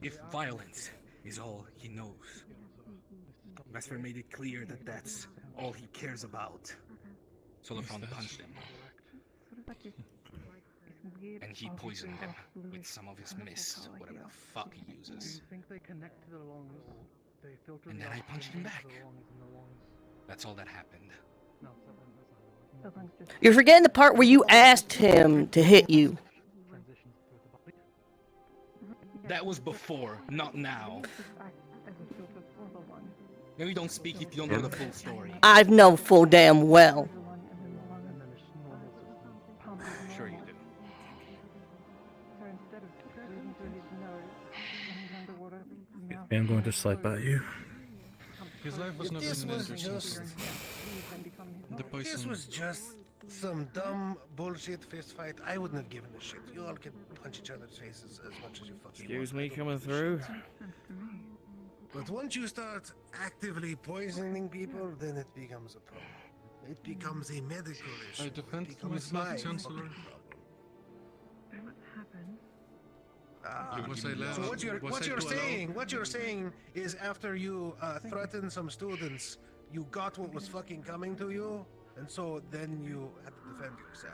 if violence is all he knows. Vesper made it clear that that's all he cares about. So Lefron punched him, Sort of like this weird and he poisoned him with some of his mist, whatever the fuck he Do uses. you think they connect to the lungs? They filter And the then I oxygen punched him into back. the lungs and the lungs. That's all that happened. No, The lungs just You're forgetting the part where you asked him to hit you. transitions through the body. That was before, not now. just act as a filter for the lung. Maybe don't speak if you don't know the full story. I know full damn well. The lung and then the lung And then it's normal system. pumps Sure you normal. do. So instead of breathing through his nose when he's underwater, mouth I'm going to slide by you. His life was If never this an was interesting just- story. and become his The knowledge. This poison. was just some dumb bullshit fist fight. I wouldn't have given a shit. You all can punch each other's faces as much as you fucking Excuse want. me, coming through. But once you start actively poisoning people, then it becomes a problem. It becomes a medical issue. I defend it becomes myself, my Chancellor. fucking problem. What happened? So what you're saying is after you threatened some students, you got what was fucking coming to you, and so then you had to defend yourself.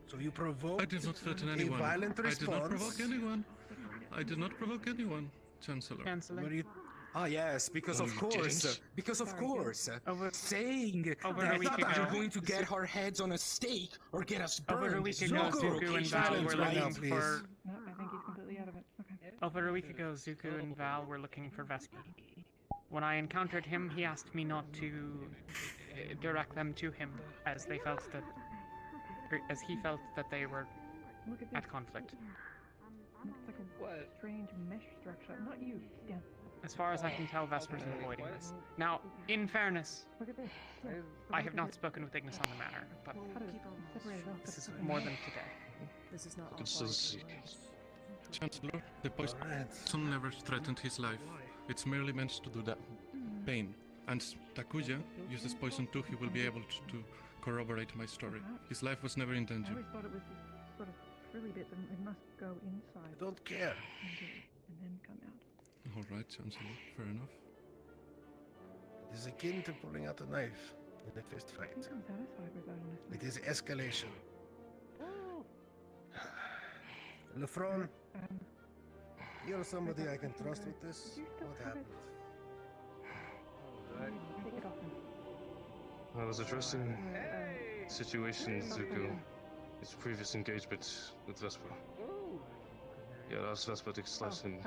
So you provoked I did not threaten a anyone. violent I response. did not provoke anyone. I did not provoke anyone, Chancellor. Chancellor? Ah yes, because of course, saying Over a that week ago. you're going to get our heads on a stake or get us burned. Over a week ago, Zuko, Zuko and Val silence were right looking now, for... No, I think he's completely out of it. Okay. Over a week ago, Zuko and Val were looking for Vesper. When I encountered him, he asked me not to direct them to him, as they felt that, as he felt that they were Look at this. at conflict. It's like a strange mesh structure. Not you, Stan. As far as I can tell, Vesper's avoiding this. Now, in fairness, Look at this. I have not spoken with Ignis on the matter, but Cut it. Separate it off. this is more than today. This is not Chancellor, the poison never threatened his life. It's merely meant to do that pain. And Takuya uses poison too. He will be able to corroborate my story. His life was never in I danger. always thought it was this sort of frilly bit that it must go inside. I don't care. And then come out. All right, Chancellor. Fair enough. It is akin to pulling out a knife in a fist fight. I'm satisfied with that, honestly. It is escalation. Lefron, you're somebody I can trust with this. What happened? Take it off him. I was addressing situation Zuko, his previous engagement with Vesper. Yeah, I asked Vesper to slash him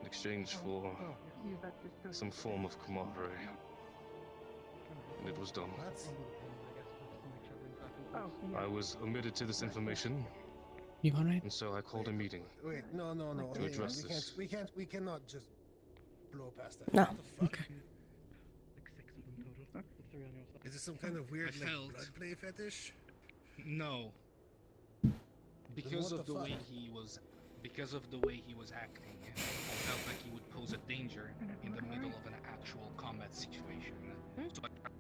in exchange for Use that just to... some form of camaraderie. And it was done. Oh, yeah. I was omitted to this information. You alright? And so I called a meeting. Wait, no. To address this. We cannot just blow past that. No. What the fuck? Okay. Is this some kind of weird I like, felt- blood play fetish? No. Because what of the the way fuck? he was, because of the way he was acting, I felt like he would pose a danger in the middle of an actual combat situation. So I tried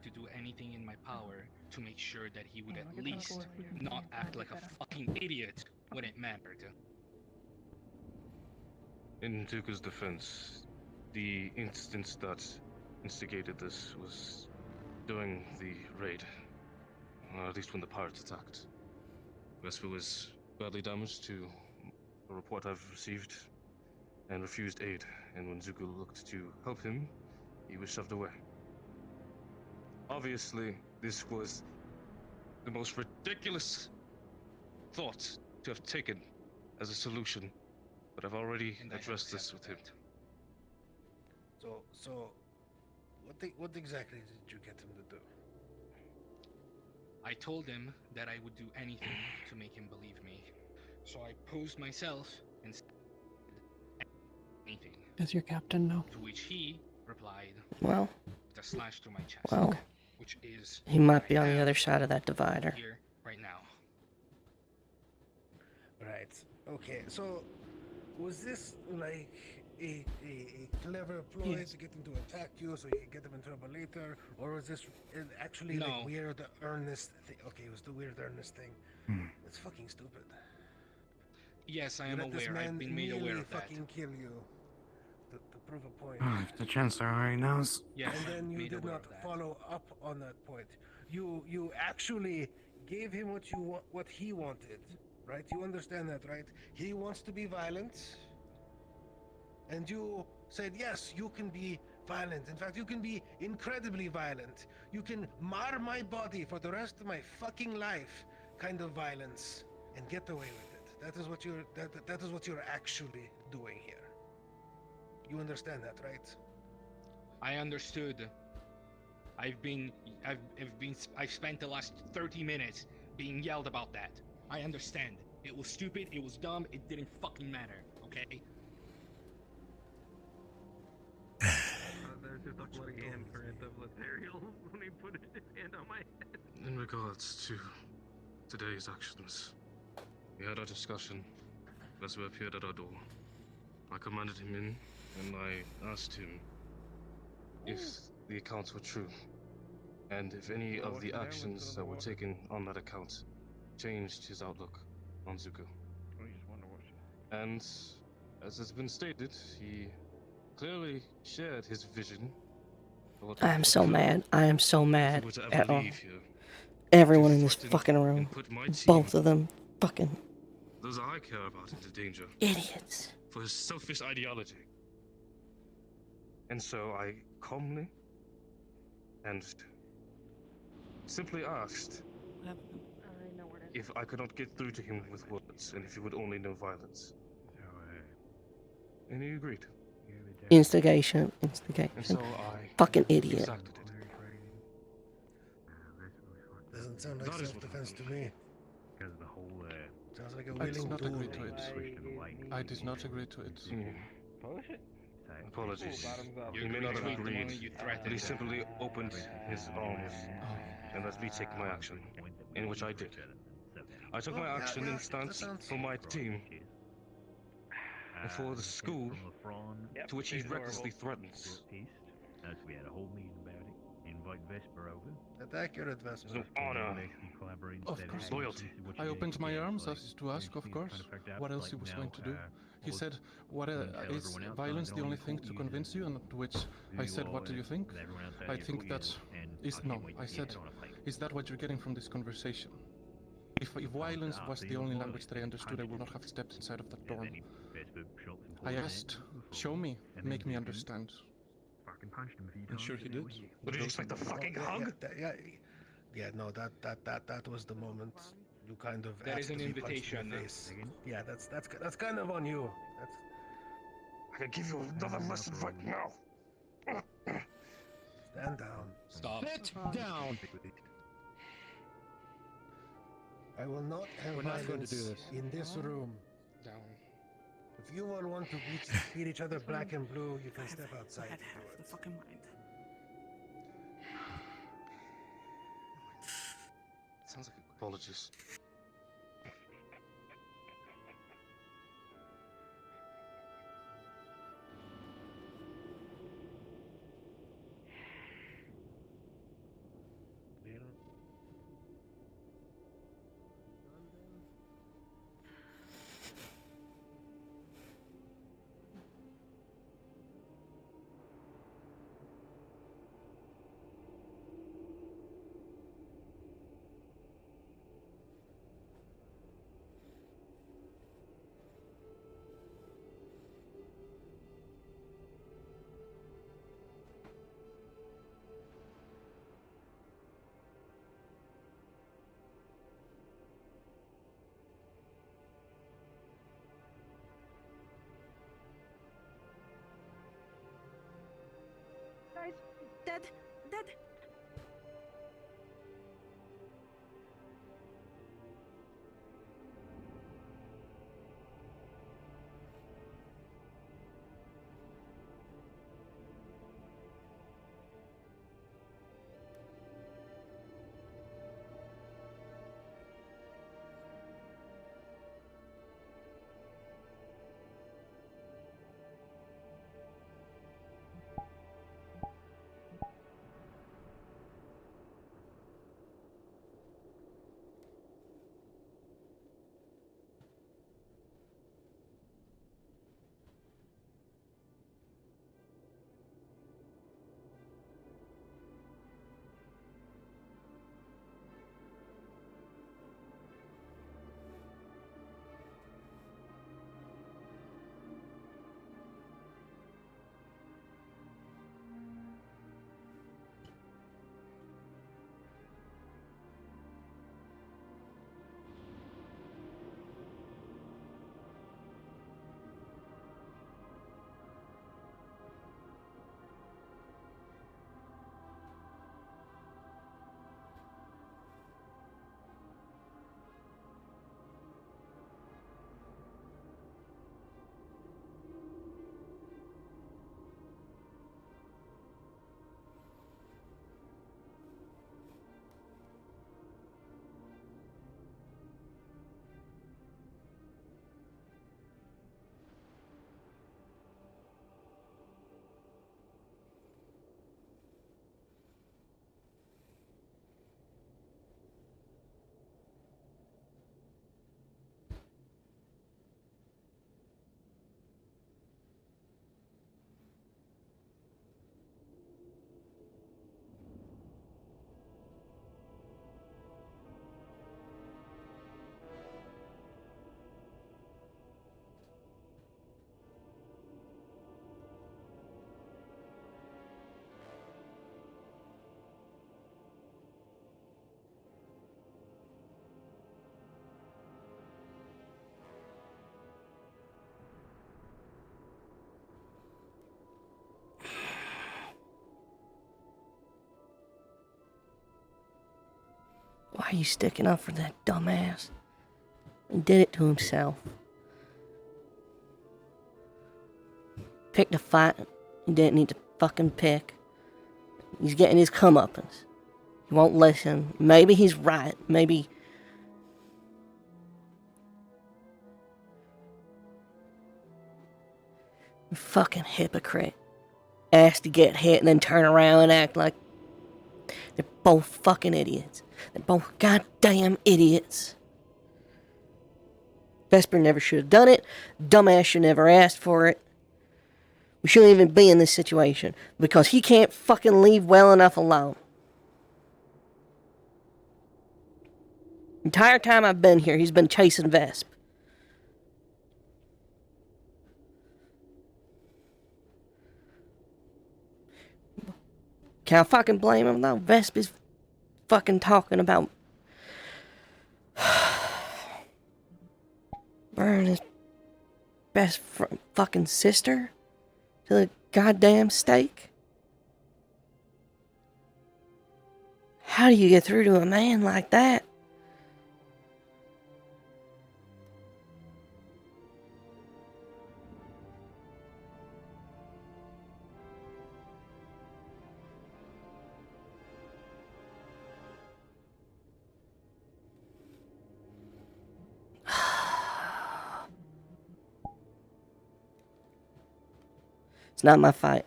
to do anything in my power to make sure that he would at least not act like a fucking idiot when it mattered. In Zuko's defense, the instance that instigated this was during the raid. Or at least when the pirates attacked. Vesper was badly damaged to a report I've received and refused aid, and when Zuko looked to help him, he was shoved away. Obviously, this was the most ridiculous thought to have taken as a solution, but I've already addressed this with him. So, what exactly did you get him to do? I told him that I would do anything to make him believe me. So I posed myself and said anything. Does your captain know? To which he replied Well. with a slash through my chest. Well. Which is He might be what on I the have other side of that divider. here right now. Right. Okay. So, was this like a clever ploy to get him to attack you so you can get him in trouble later, or was this actually No. like weird, earnest thing? Okay, it was the weird, earnest thing. It's fucking stupid. Yes, I You am let this aware. I've man been made aware nearly of that. fucking kill you to prove a point. If the Chancellor already knows. Yes, And then you made did aware not of that. follow up on that point. You actually gave him what he wanted, right? You understand that, right? He wants to be violent, and you said yes, you can be violent. In fact, you can be incredibly violent. You can mar my body for the rest of my fucking life, kind of violence, and get away with it. That is what you're actually doing here. You understand that, right? I understood. I've spent the last 30 minutes being yelled about that. I understand. It was stupid, it was dumb, it didn't fucking matter, okay? There's just a bloody handprint of Lethariel when he put his hand on my head. In regards to today's actions, we had our discussion. Vesper appeared at our door. I commanded him in, and I asked him if the accounts were true, and if any of the actions that were taken on that account changed his outlook on Zuko. And, as has been stated, he clearly shared his vision. of what I am so mad. I am so mad were to ever at all. leave here, Everyone in this fucking room. and put my Both team, of them. Fucking those I care about, into danger. idiots. For his selfish ideology. And so I calmly and simply asked if I could not get through to him with words, and if he would only know violence. And he agreed. Instigation. And Instigation. so I Fucking idiot. exacted it. Doesn't sound like That is what self-defense to me. Because the whole Sounds like a I did willing not agree dude. to it. I did not agree to it. Apologies. You He may not have agreed the moment agreed, you but threatened he him. simply opened his arms and let me take my action, in which I did. I took my action in stance for my team. before the school to which he recklessly threatens. As we had a whole meeting about it. Invite Vesper over. That's accurate, Vesper. No honor. Of course. Loyalty. I opened my arms as to ask, of course, what else he was going to do. He said, "What is violence the only thing to convince you?" And to which I said, "What do you think?" I think that is no. I said, "Is that what you're getting from this conversation?" If violence was the only language that I understood, I would not have stepped inside of that dorm. I asked, "Show me, make me understand." I'm sure he did. What did you expect, a fucking hug? No, that was the moment you kind of. That is asked an to be punched in the invitation. face. Yeah, that's kind of on you. That's. I can give you another lesson right now. Stand down. Stop. Sit down. I will not have We're not violence going to do this. in this room. Down. If you all want to beat each other black and blue, you can step outside. and do The it. fucking mind. Sounds like apologies. Guys, dead. Why are you sticking up for that dumbass? He did it to himself. Picked a fight he didn't need to fucking pick. He's getting his comeuppance. He won't listen. Maybe he's right. Maybe... Fucking hypocrite. Asked to get hit and then turn around and act like they're both fucking idiots. They're both goddamn idiots. Vesper never should have done it. Dumbass should never asked for it. We shouldn't even be in this situation because he can't fucking leave well enough alone. Entire time I've been here, he's been chasing Vesp. Can I fucking blame him though? Vesp is fucking talking about burning his best fucking sister to the goddamn stake. How do you get through to a man like that? It's not my fight.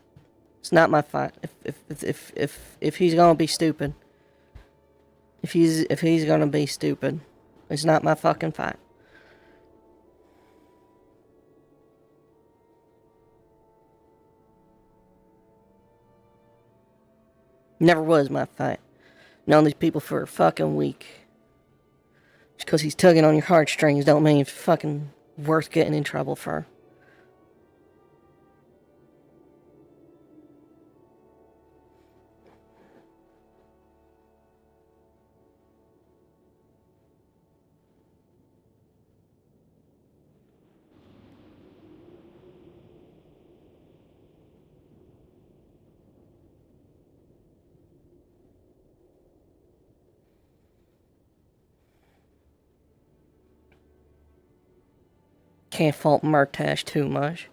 It's not my fight. If he's gonna be stupid, if he's gonna be stupid, it's not my fucking fight. Never was my fight. Known these people for a fucking week. Just because he's tugging on your heartstrings don't mean it's fucking worth getting in trouble for. Can't fault Murtash too much.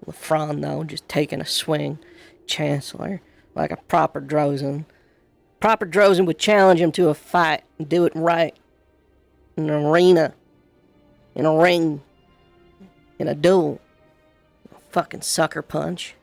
Lafron, though, just taking a swing. Chancellor, like a proper Drozen. Proper Drozen would challenge him to a fight and do it right. In an arena. In a ring. In a duel. A fucking sucker punch.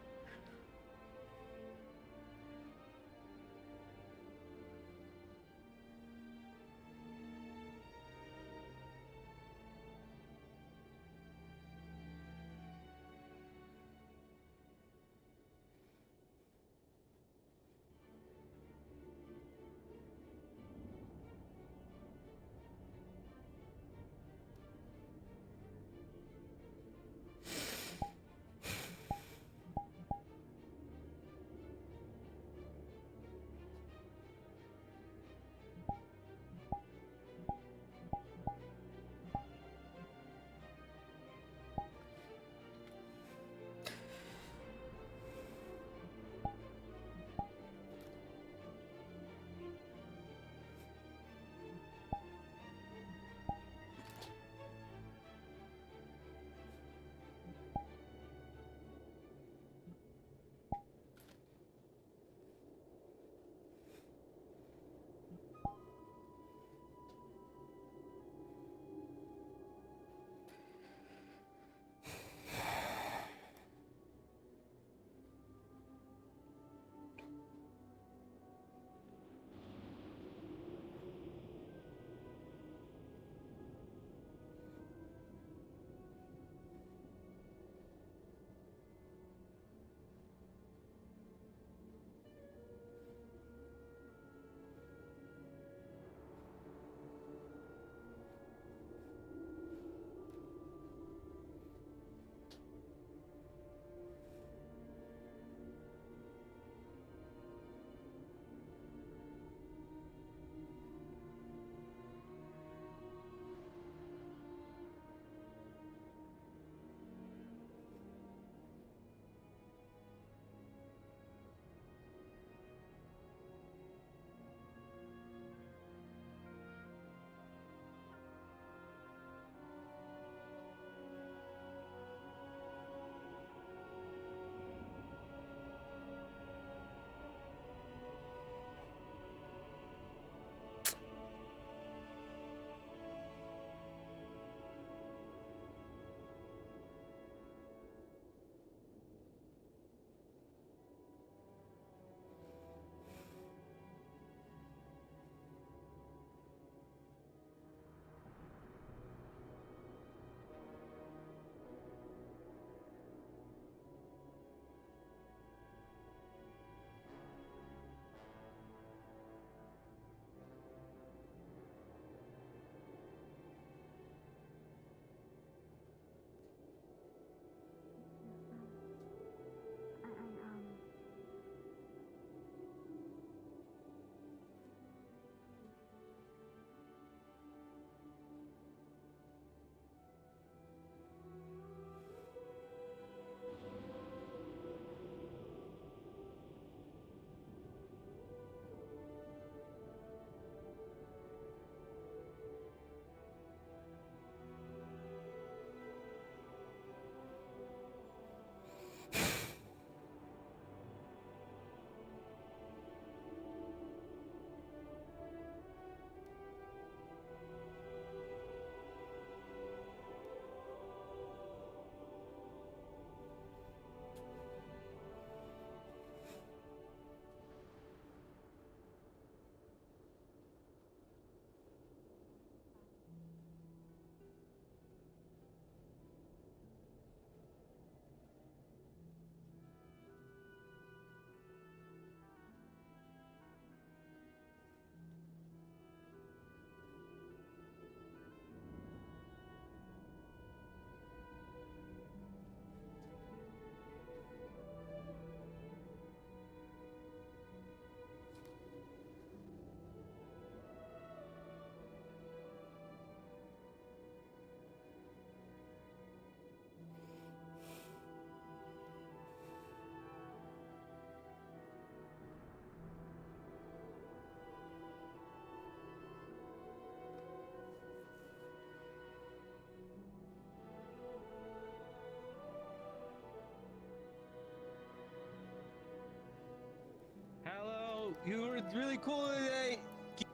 You were really cool today. Keep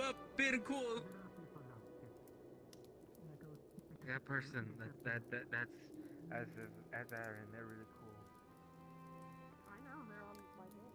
up being cool. That person, that's as Aaron, they're really cool. I know, they're on my game.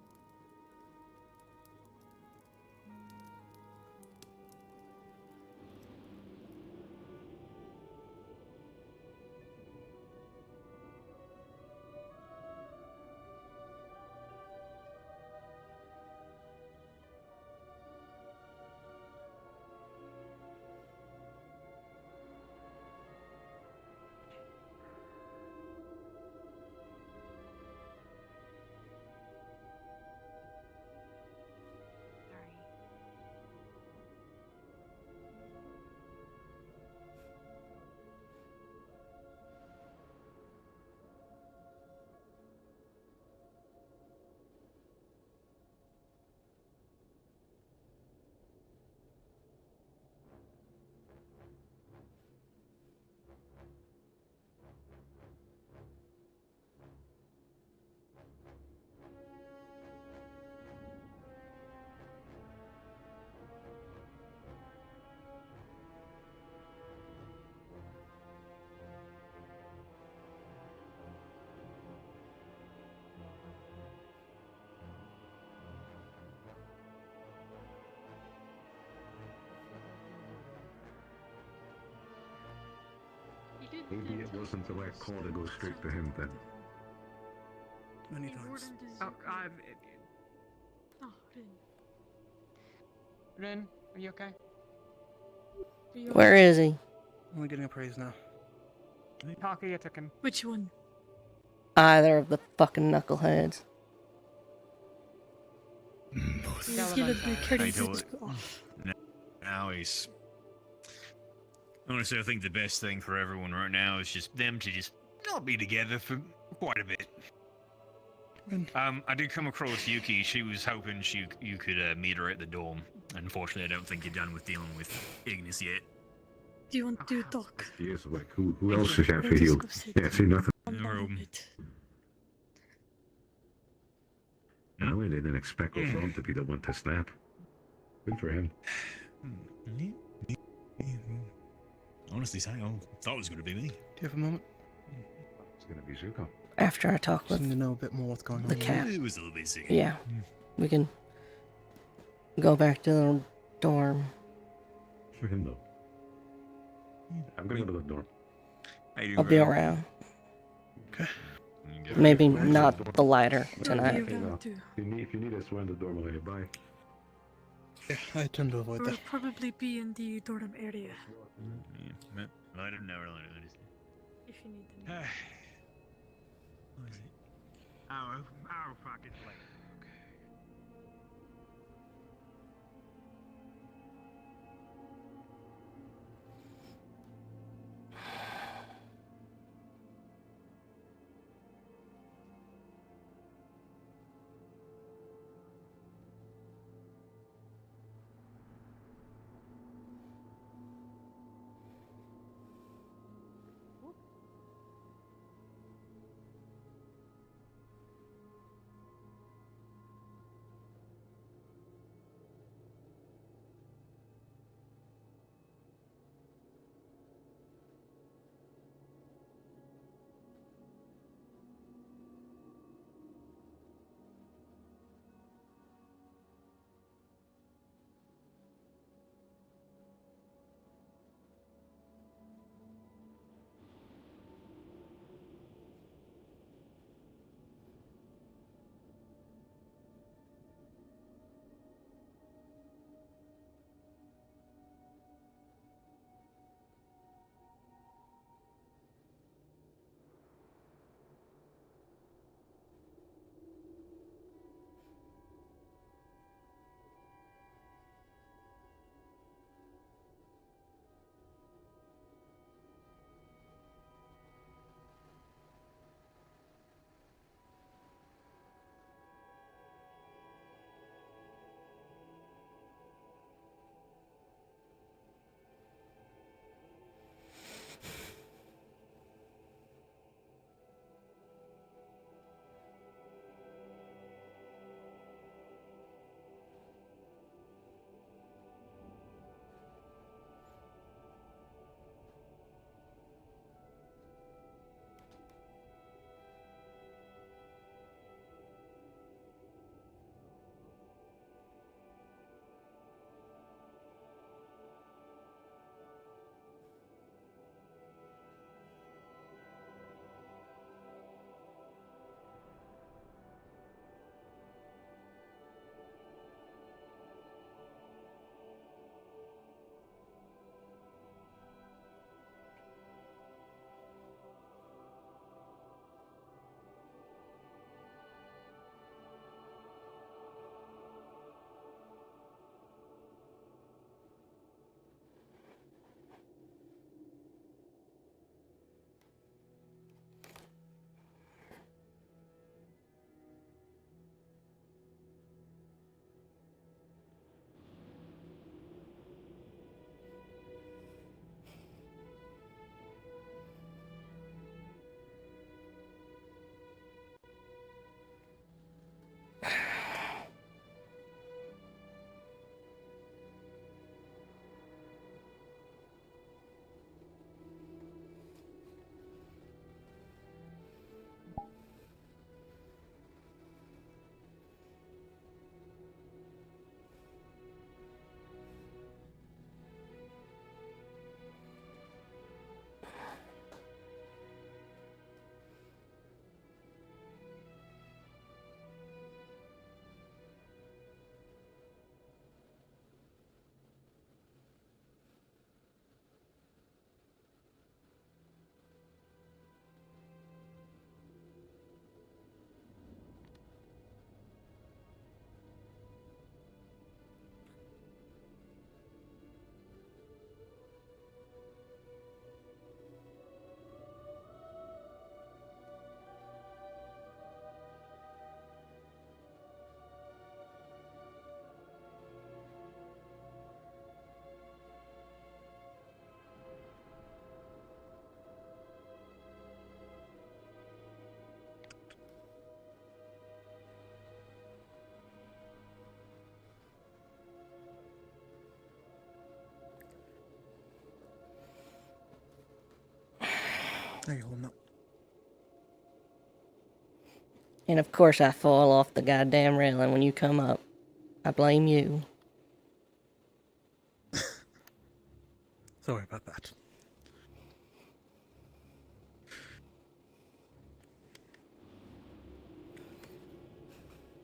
Maybe it wasn't the right call to go straight to him then. Many times. Oh, Oh, Rin. Rin, are you okay? Where is he? Only getting appraised now. Takuya took him. Which one? Either of the fucking knuckleheads. He's gonna be carrying his Now he's. Honestly, I think the best thing for everyone right now is just them to just not be together for quite a bit. I did come across Yuki. She was hoping you could meet her at the dorm. Unfortunately, I don't think you're done with dealing with Ignis yet. Do you want to talk? Yes, like who else is half healed? Yeah, see nothing. I really didn't expect Ozone to be the one to snap. Good for him. Honestly, I thought it was going to be me. Do you have a moment? It's going to be Zuko. After I talk Just with need to know a bit more what's going on. the cat. It was a little bit sick. Yeah. We can go back to the dorm. For him, though. I'm going to go to the dorm. I'll be around. Okay. Maybe not the ladder tonight. If you need us, we're in the dorm later. Bye. Yeah, I tend to avoid We'll that. probably be in the dorm area I don't know. if you need to know. What is it? Our pockets like. How you holding up? And of course I fall off the goddamn railing when you come up. I blame you. Sorry about that.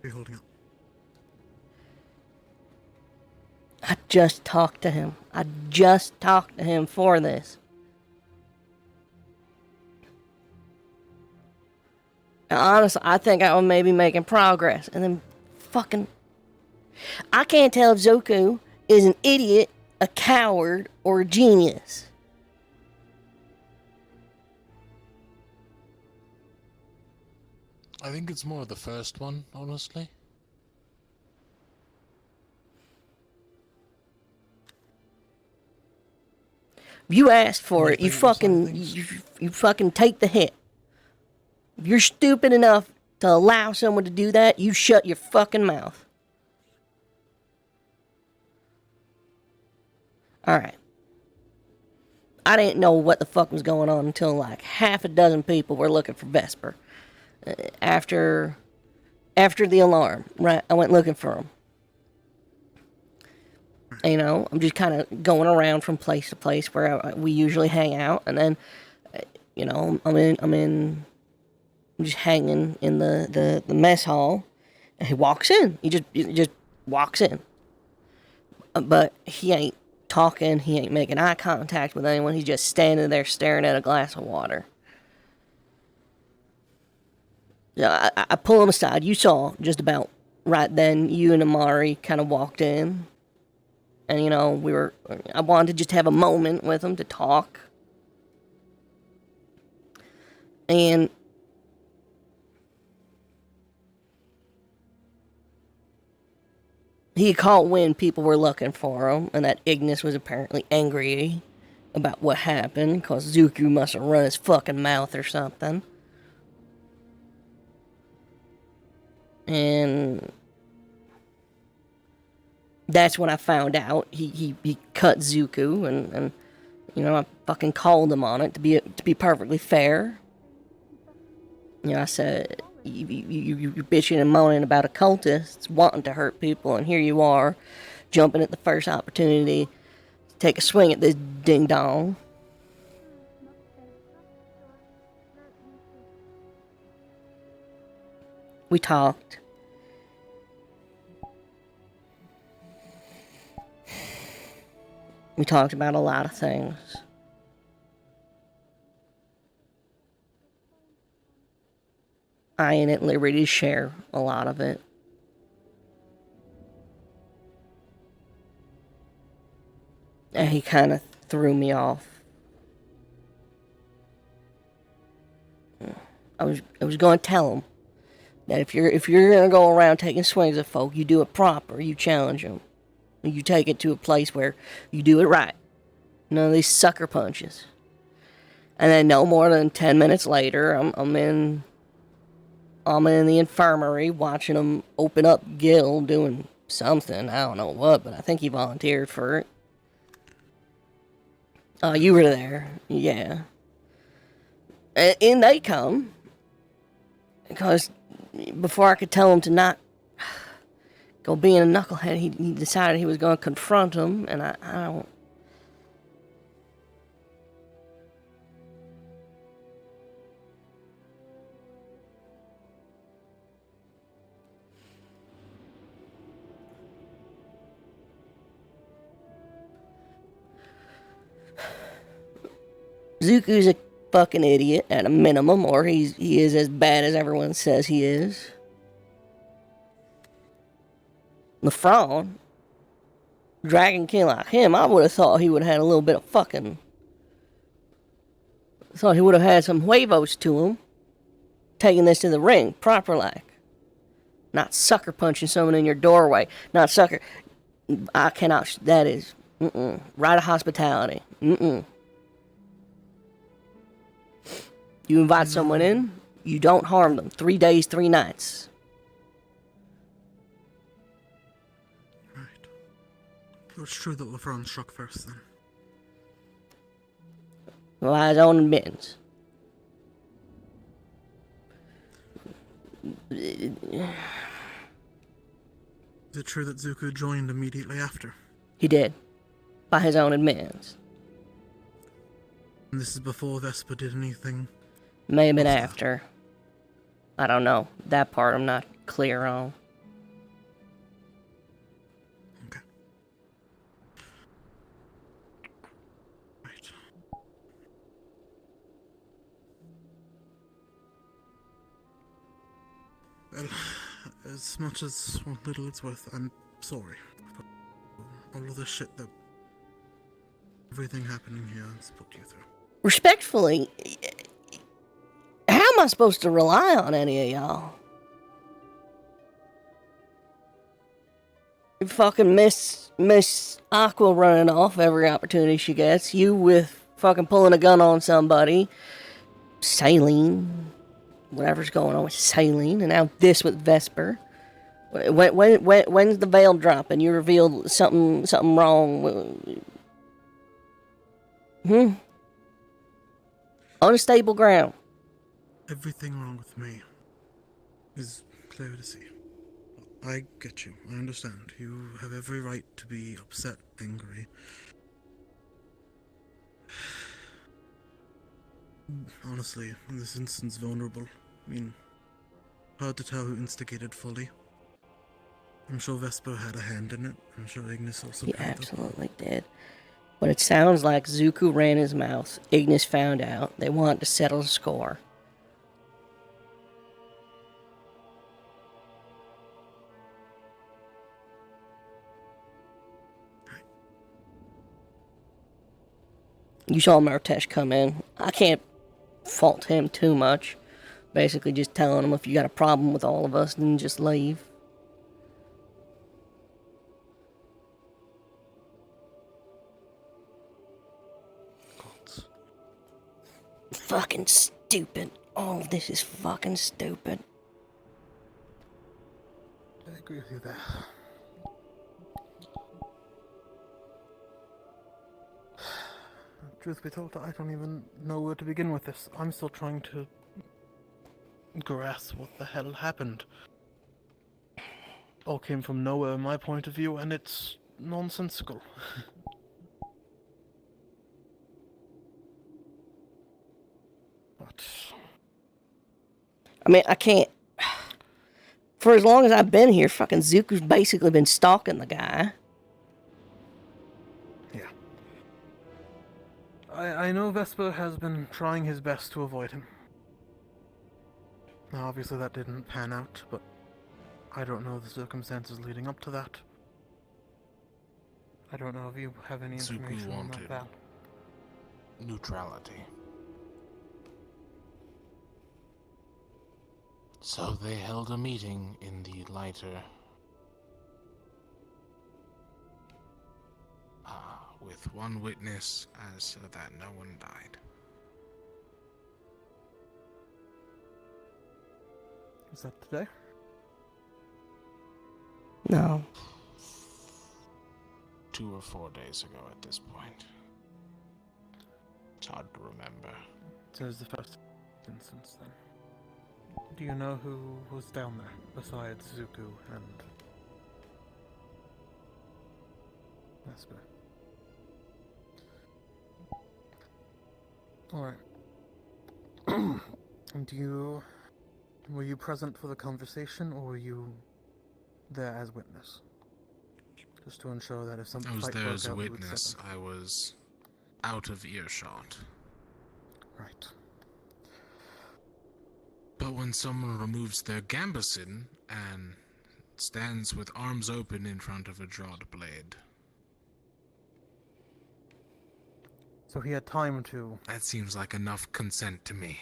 How you holding up? I just talked to him. I just talked to him for this. And honestly, I think I was maybe making progress. And then fucking... I can't tell if Zuko is an idiot, a coward, or a genius. I think it's more the first one, honestly. You asked for it. You fucking take the hit. If you're stupid enough to allow someone to do that, you shut your fucking mouth. Alright. I didn't know what the fuck was going on until like half a dozen people were looking for Vesper. After the alarm, right? I went looking for him. You know, I'm just kind of going around from place to place where we usually hang out, and then, you know, I'm just hanging in the mess hall, and he walks in. He just walks in. But he ain't talking. He ain't making eye contact with anyone. He's just standing there staring at a glass of water. Yeah, I pull him aside. You saw just about right then. You and Amari kind of walked in. And, you know, I wanted to just have a moment with him to talk. And he caught wind people were looking for him, and that Ignis was apparently angry about what happened, because Zuko must have run his fucking mouth or something. And that's when I found out he cut Zuko, and you know, I fucking called him on it to be perfectly fair. You know, I said, you bitching and moaning about occultists wanting to hurt people, and here you are, jumping at the first opportunity to take a swing at this ding dong. We talked. We talked about a lot of things. I ain't at liberty to share a lot of it. And he kind of threw me off. I was going to tell him that if you're going to go around taking swings at folk, you do it proper. You challenge them. You take it to a place where you do it right. None of these sucker punches. And then no more than 10 minutes later, I'm in the infirmary watching him open up Gil doing something. I don't know what, but I think he volunteered for it. Oh, you were there. Yeah. And in they come. Because before I could tell him to not go being a knucklehead, he decided he was going to confront him, and I don't... Zuko's a fucking idiot at a minimum, or he is as bad as everyone says he is. Lefron, Dragon King like him, I would have thought he would have had a little bit of fucking... Thought he would have had some huevos to him. Taking this to the ring, proper like. Not sucker punching someone in your doorway. Not sucker... I cannot... That is... Right of hospitality. You invite someone in, you don't harm them. 3 days, 3 nights. It's true that Lefron struck first, then. By his own admittance. Is it true that Zuko joined immediately after? He did, by his own admittance. And this is before Vesper did anything? May have been after. I don't know. That part I'm not clear on. Okay. Right. Well, as much as what little it's worth, I'm sorry for all of the shit that everything happening here has put you through. Respectfully, how am I supposed to rely on any of y'all? Fucking Miss Aqua running off every opportunity she gets. You with fucking pulling a gun on somebody. Saline. Whatever's going on with Saline. And now this with Vesper. When's the veil drop and you revealed something wrong? Unstable ground. Everything wrong with me is clear to see. I get you. I understand. You have every right to be upset, angry. Honestly, in this instance, vulnerable. I mean, hard to tell who instigated fully. I'm sure Vesper had a hand in it. I'm sure Ignis also He played it. absolutely did. But it sounds like Zuko ran his mouth. Ignis found out. They want to settle the score. You saw Martesh come in. I can't fault him too much. Basically just telling him if you got a problem with all of us, then just leave. Fucking stupid. All of this is fucking stupid. I agree with you there. Truth be told, I don't even know where to begin with this. I'm still trying to grasp what the hell happened. All came from nowhere in my point of view, and it's nonsensical. But I mean, I can't... For as long as I've been here, fucking Zuko's basically been stalking the guy. yeah. I know Vesper has been trying his best to avoid him. Now, obviously that didn't pan out, but I don't know the circumstances leading up to that. I don't know if you have any information on that, Val. Neutrality. So they held a meeting in the lighter. With one witness as that no one died. Is that today? No. 2 or 4 days ago at this point. It's hard to remember. So it's the first instance then. Do you know who was down there besides Zuko and Vesper? Alright. And were you present for the conversation, or were you there as witness? Just to ensure that if something I was fight there broke as a out, we would witness. step I was out of earshot. in. Right. But when someone removes their gambeson and stands with arms open in front of a drawed blade. So he had time to... That seems like enough consent to me.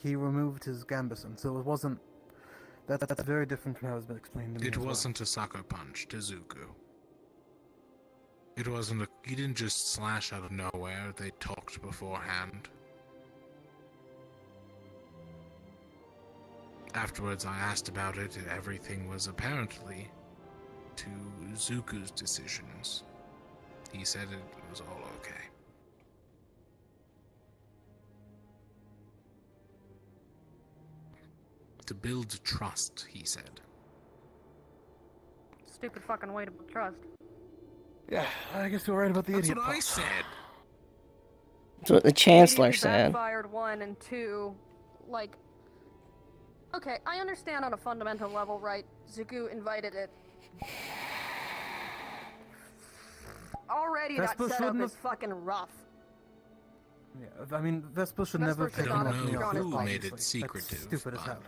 He removed his gambeson, so it wasn't... That's very different from how it's been explained to me. It as well. wasn't a sucker punch to Zuko. It wasn't a... He didn't just slash out of nowhere. They talked beforehand. Afterwards, I asked about it, and everything was apparently to Zuko's decisions. He said it was all okay. to build trust, he said. Stupid fucking way to build trust. Yeah, I guess you're right about the That's idiot what I part. said. That's what the Chancellor Immediately said. Backfired, one, and two, like... Okay, I understand on a fundamental level, right? Zuku invited it. Already that Vespa setup shouldn't is fucking rough. Yeah, I mean, Vespa should Vespa never should take not me have off the drawn his field, blood. Made it obviously. secretive, That's stupid as but- hell.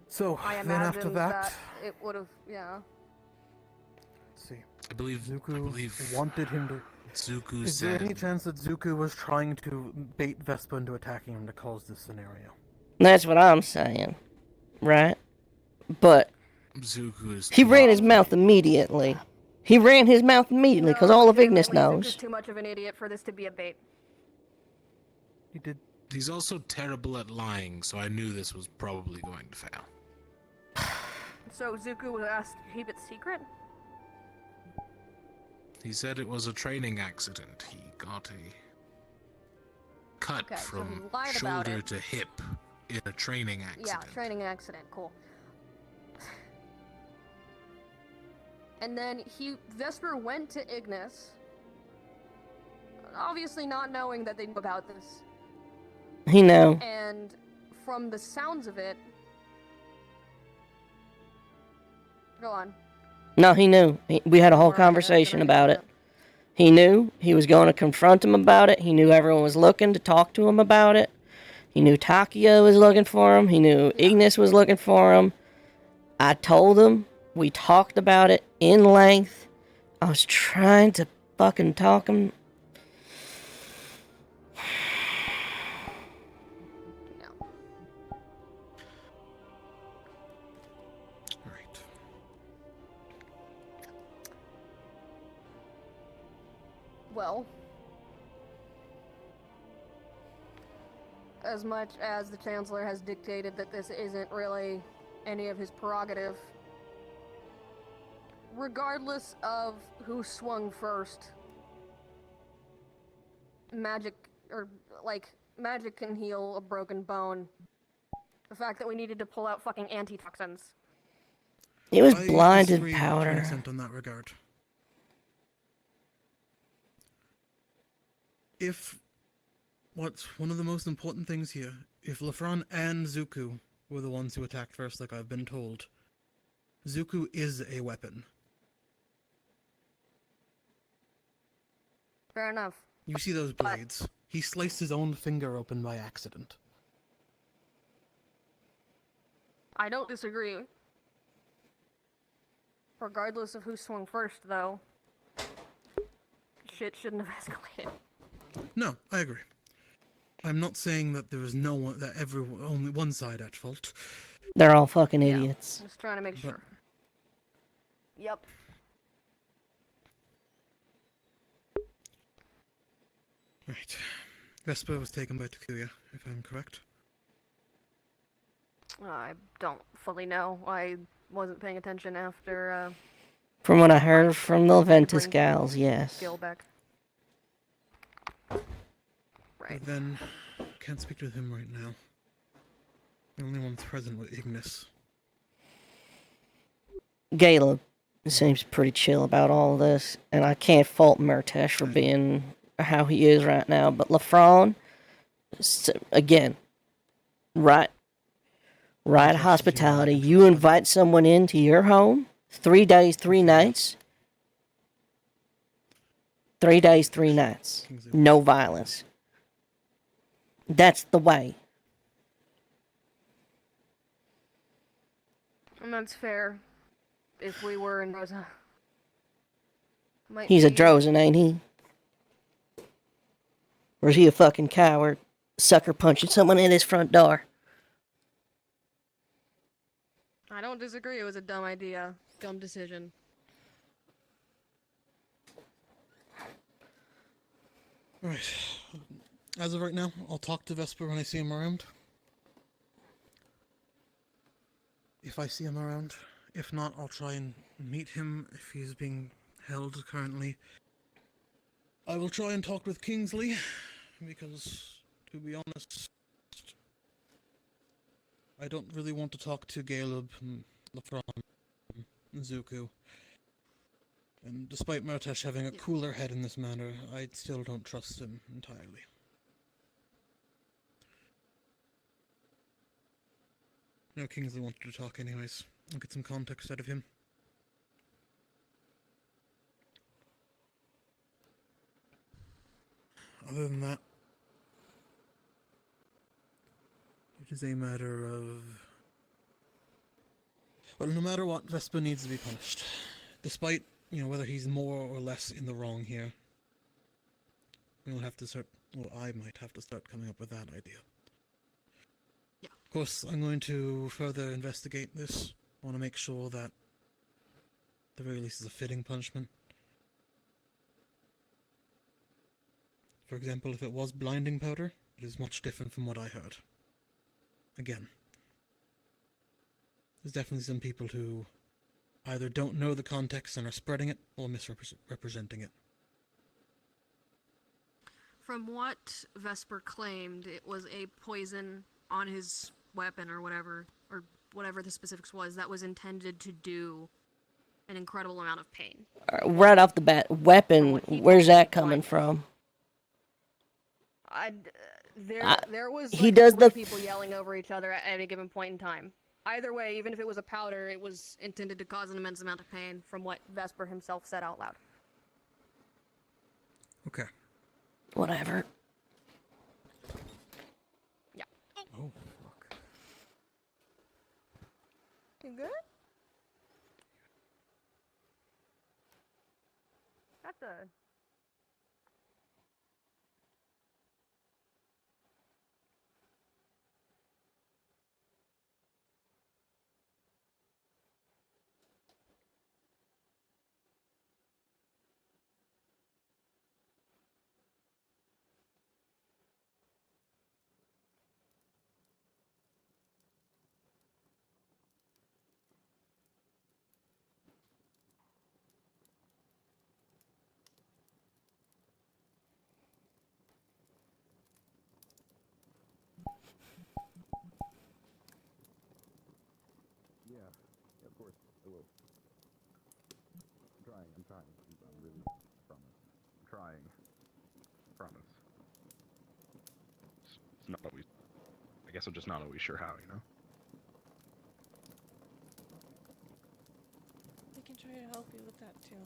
So, I then imagine after that, it would have, yeah. let's see. I believe Zuko wanted him to... Zuko Is there said any chance that Zuko was trying to bait Vespa into attacking him to cause this scenario? That's what I'm saying. Right? But Zuko's he ran his mouth immediately. He ran his mouth immediately because all of Ignis Zuku's knows. too much of an idiot for this to be a bait. He did. He's also terrible at lying, so I knew this was probably going to fail. So Zuko was asked to keep it secret? He said it was a training accident. He got a cut Okay, so from he lied about shoulder it. to hip in a training accident. Yeah, training accident, cool. And then Vesper went to Ignis, obviously not knowing that they knew about this. He knew. And from the sounds of it... Go on. No, he knew. We had a whole conversation about it. He knew he was going to confront him about it. He knew everyone was looking to talk to him about it. He knew Takia was looking for him. He knew Ignis was looking for him. I told him. We talked about it in length. I was trying to fucking talk him. Well, as much as the Chancellor has dictated that this isn't really any of his prerogative, regardless of who swung first, magic can heal a broken bone. The fact that we needed to pull out fucking antitoxins. It was I blinded disagree powder. 100% on that regard. If what's one of the most important things here, if Lafron and Zuko were the ones who attacked first, like I've been told, Zuko is a weapon. Fair enough. You see those blades? He sliced his own finger open by accident. I don't disagree. Regardless of who swung first, though, shit shouldn't have escalated. No, I agree. I'm not saying that there is no one, that only one side at fault. They're all fucking idiots. Just trying to make sure. Yep. Right. Vesper was taken by Takuya, if I'm correct. I don't fully know. I wasn't paying attention after, From what I heard from the Ventus gals, yes. Gilbeck. Right. But then, can't speak with him right now. The only ones present were Ignis. Caleb seems pretty chill about all this, and I can't fault Murtesh for being how he is right now, but Lafron, again, right hospitality. You invite someone into your home, 3 days, 3 nights. 3 days, 3 nights. No violence. That's the way. And that's fair. If we were in Rosa. He's a Drozen, ain't he? Or is he a fucking coward? Sucker punching someone in his front door. I don't disagree. It was a dumb idea. Dumb decision. Right. As of right now, I'll talk to Vesper when I see him around. If I see him around. If not, I'll try and meet him if he's being held currently. I will try and talk with Kingsley, because, to be honest, I don't really want to talk to Caleb, Lafron, Zuko. And despite Murtesh having a cooler head in this matter, I still don't trust him entirely. No, Kingsley wanted to talk anyways. I'll get some context out of him. Other than that, it is a matter of... Well, no matter what, Vespa needs to be punished. Despite, whether he's more or less in the wrong here. We'll have to start... Well, I might have to start coming up with that idea. Yeah. Of course, I'm going to further investigate this. I want to make sure that, at the very least, is a fitting punishment. For example, if it was blinding powder, it is much different from what I heard. Again, there's definitely some people who either don't know the context and are spreading it, or misrepresenting it. From what Vesper claimed, it was a poison on his weapon or whatever the specifics was, that was intended to do an incredible amount of pain. Right off the bat, weapon, where's that coming from? There was he like does three the people yelling over each other at any given point in time. Either way, even if it was a powder, it was intended to cause an immense amount of pain, from what Vesper himself said out loud. Okay. Whatever. Yeah. Oh, fuck. You good? That's a... Yeah, of course, I will. I'm trying. I'm really, promise. I'm trying. Promise. It's not always, I guess I'm just not always sure how, I can try to help you with that too.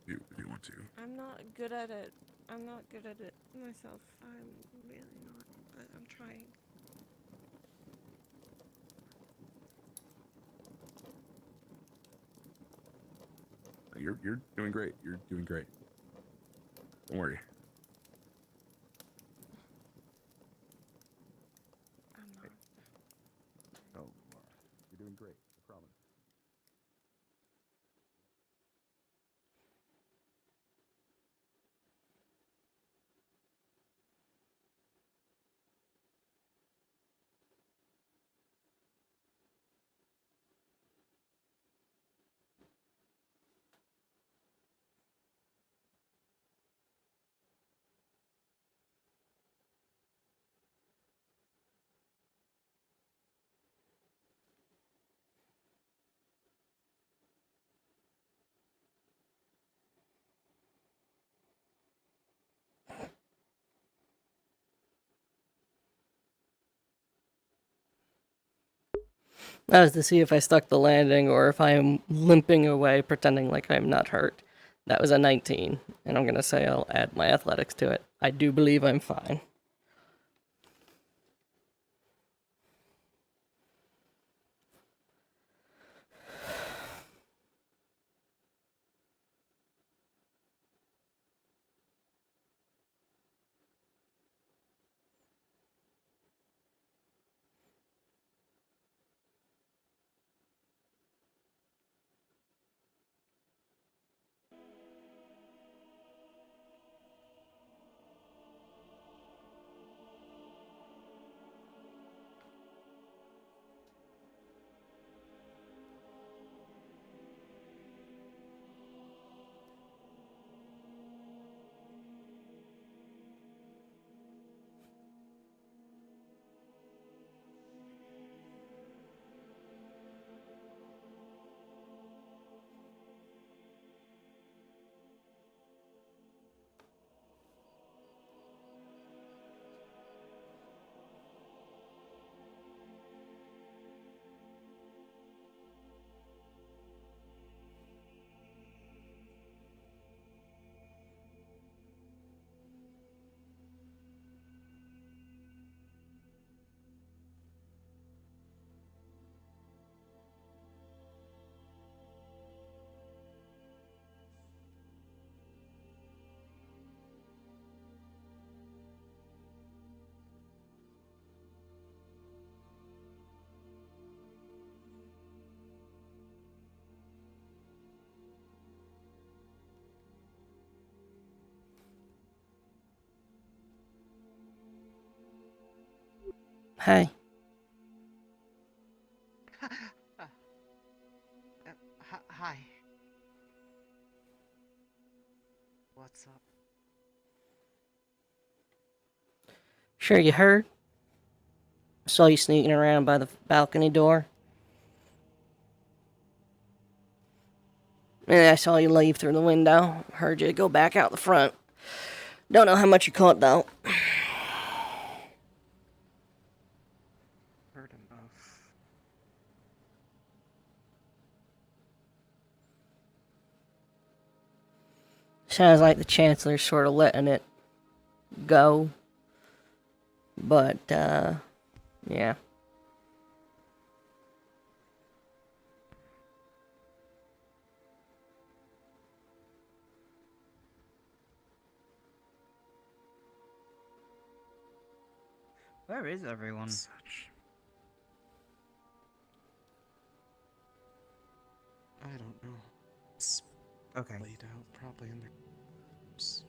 You want to? I'm not good at it. I'm not good at it myself. I'm really not. But I'm trying. You're doing great. You're doing great. Don't worry. I'm not. No, you're doing great. I promise. That was to see if I stuck the landing or if I'm limping away, pretending like I'm not hurt. That was a 19, and I'm going to say I'll add my athletics to it. I do believe I'm fine. Hey. Hi. What's up? Sure you heard? Saw you sneaking around by the balcony door. And I saw you leave through the window. Heard you go back out the front. Don't know how much you caught, though. Heard enough. Sounds like the Chancellor's sort of letting it go. But, yeah. Where is everyone? I don't know. It's Okay. laid out probably in their rooms.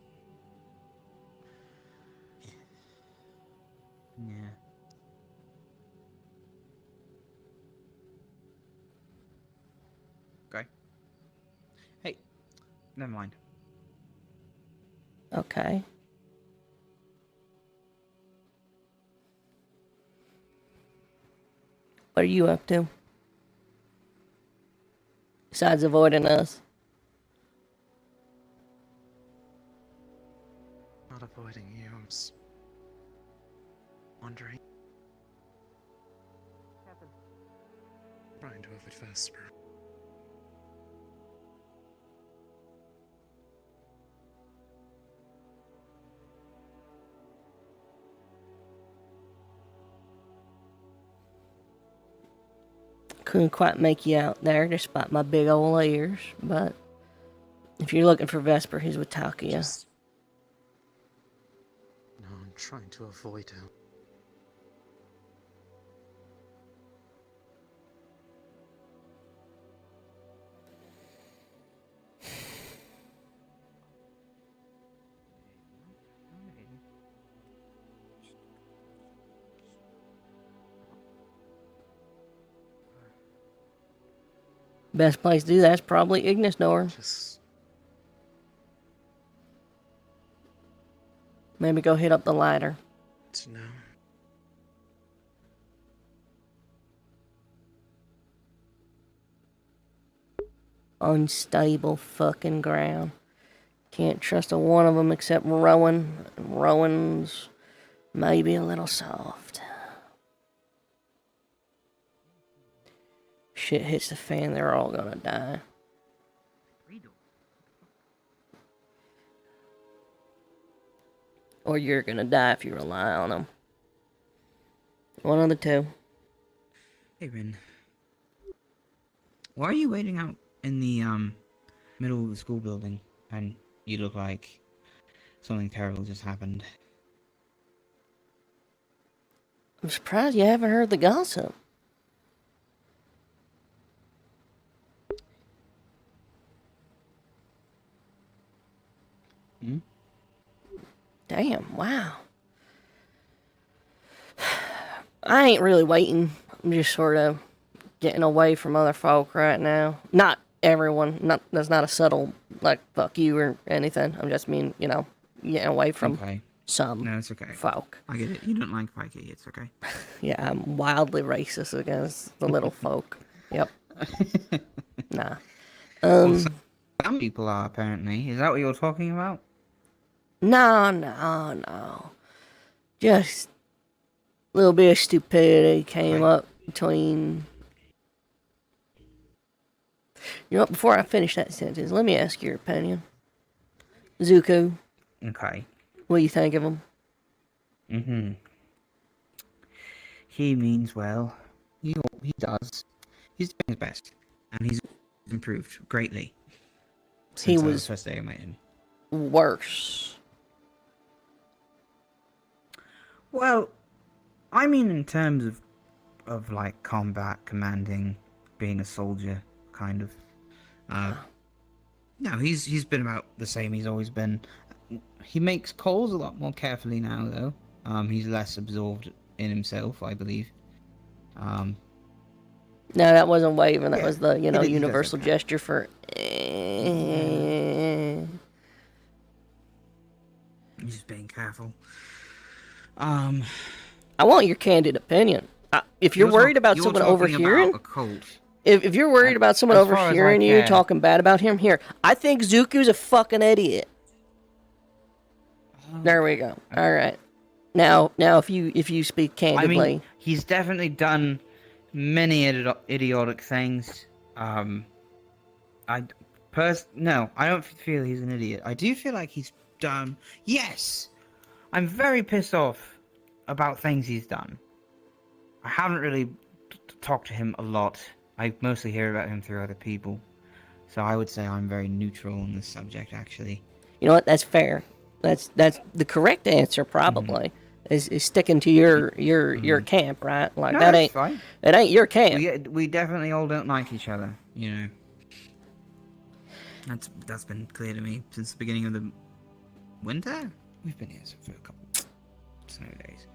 Yeah. Okay. Hey, never mind. Okay. What are you up to? Besides avoiding us. Not avoiding you, I'm just wondering. Trying to avoid Vesper. Couldn't quite make you out there despite my big old ears, but if you're looking for Vesper, he's with Talkia. No, I'm trying to avoid him. Best place to do that's probably Ignis Door. Maybe go hit up the ladder. No. Unstable fucking ground. Can't trust a one of them except Rowan. And Rowan's maybe a little soft. Shit hits the fan, they're all gonna die. Or you're gonna die if you rely on them. One of the two. Hey, Rin. Why are you waiting out in the middle of the school building? And you look like something terrible just happened. I'm surprised you haven't heard the gossip. Hmm? Damn, wow. I ain't really waiting. I'm just sort of getting away from other folk right now. Not everyone. That's not a subtle, like, fuck you or anything. I'm just mean, getting away from some No, it's okay. folk. I get it. You don't like Pikey. It's okay. Yeah, I'm wildly racist against the little folk. Yep. Nah. Well, some people are, apparently. Is that what you're talking about? No. Just a little bit of stupidity came up between... You know what, before I finish that sentence, let me ask your opinion. Zuko. Okay. What do you think of him? Mm-hmm. He means well. He does. He's doing his best. And he's improved greatly. He Since was the first day I met him. worse. Well, I mean in terms of like combat, commanding, being a soldier, kind of. No, he's been about the same he's always been. He makes calls a lot more carefully now, though. He's less absorbed in himself, I believe. No, that wasn't waving. That Yeah, was the, he does universal okay. gesture for. He's just being careful. I want your candid opinion. If you're worried about someone overhearing, if you're worried about someone as far as I overhearing you can. talking bad about him, here, I think Zuku's a fucking idiot. There we go. All right. Now, if you speak I candidly, mean, he's definitely done many idiotic things. No, I don't feel he's an idiot. I do feel like he's done. Yes, I'm very pissed off about things he's done. I haven't really talked to him a lot. I mostly hear about him through other people. So I would say I'm very neutral on this subject, actually. you know what? That's fair. That's the correct answer, probably. Is sticking to your camp, right? Like No, that that's ain't fine. it ain't your camp. We definitely all don't like each other, you know. That's been clear to me since the beginning of the winter. We've been here for a couple snow days.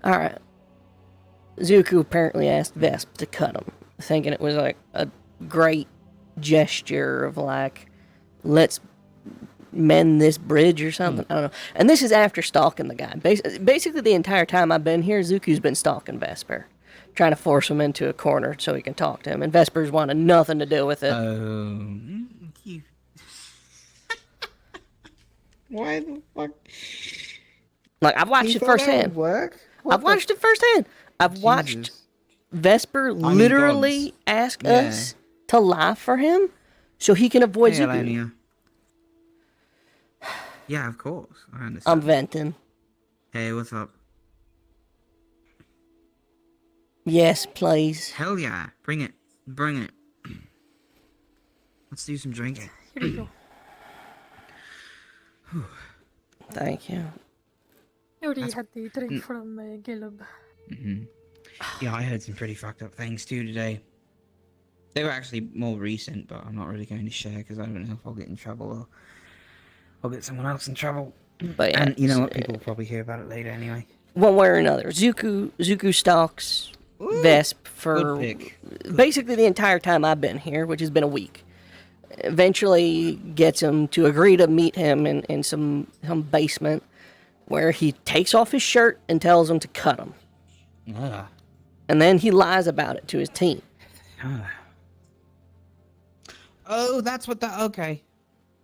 All right. Zuko apparently asked Vesp to cut him, thinking it was like a great gesture of like, let's mend this bridge or something. I don't know. And this is after stalking the guy. Basically, the entire time I've been here, Zuko's been stalking Vesper, trying to force him into a corner so he can talk to him. And Vesper's wanted nothing to do with it. Why the fuck? Like, I've watched it firsthand. I've watched it firsthand. I've watched Vesper literally ask us to lie for him so he can avoid Hey, Zuko. Elenia. Yeah, of course. I understand. I'm venting. Hey, what's up? Yes, please. Hell yeah. Bring it. Bring it. Let's do some drinking. Here you go. Thank you. I already had the drink from Caleb. Yeah, I heard some pretty fucked up things too today. They were actually more recent, but I'm not really going to share because I don't know if I'll get in trouble or I'll get someone else in trouble. But yeah, And you know what? People will probably hear about it later anyway. One way or another, Zuko stalks Vesp for basically the entire time I've been here, which has been a week. Eventually gets him to agree to meet him in some basement where he takes off his shirt and tells him to cut him. And then he lies about it to his team. Oh, that's what that. Okay.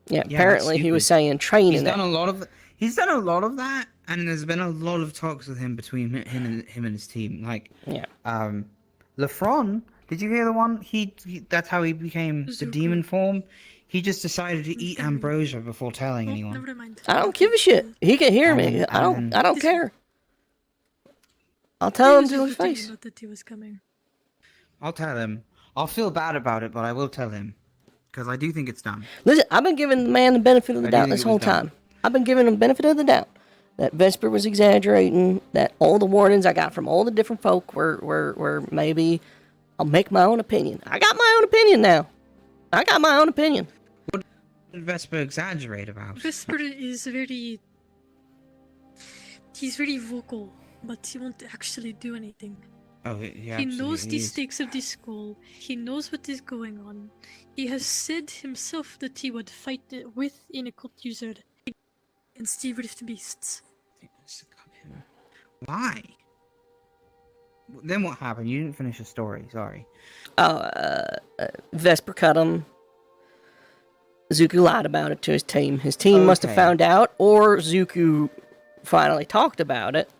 Yeah, apparently he was saying training. He's done a lot of. He's done a lot of that, and there's been a lot of talks with him between him and his team. Like, Lefron. Did you hear the one? He that's how he became the demon form. He just decided to eat ambrosia before telling anyone. Never mind. I don't give a shit. He can hear me. I don't care. I'll tell him to his face. That he was coming. I'll tell him. I'll feel bad about it, but I will tell him because I do think it's done. Listen, I've been giving the man the benefit of the I do doubt think this it whole was done. time. I've been giving him the benefit of the doubt that Vesper was exaggerating, that all the warnings I got from all the different folk were maybe I'll make my own opinion. I got my own opinion now. I got my own opinion. What did Vesper exaggerate about? Vesper is very... He's very vocal, but he won't actually do anything. Oh, yeah. He knows the stakes of this school. He knows what is going on. He has said himself that he would fight with an occult user against the Rift Beasts. Why? Then what happened? You didn't finish the story. Sorry. Vesper cut him. Zuko lied about it to his team. His team must have found out, or Zuko finally talked about it,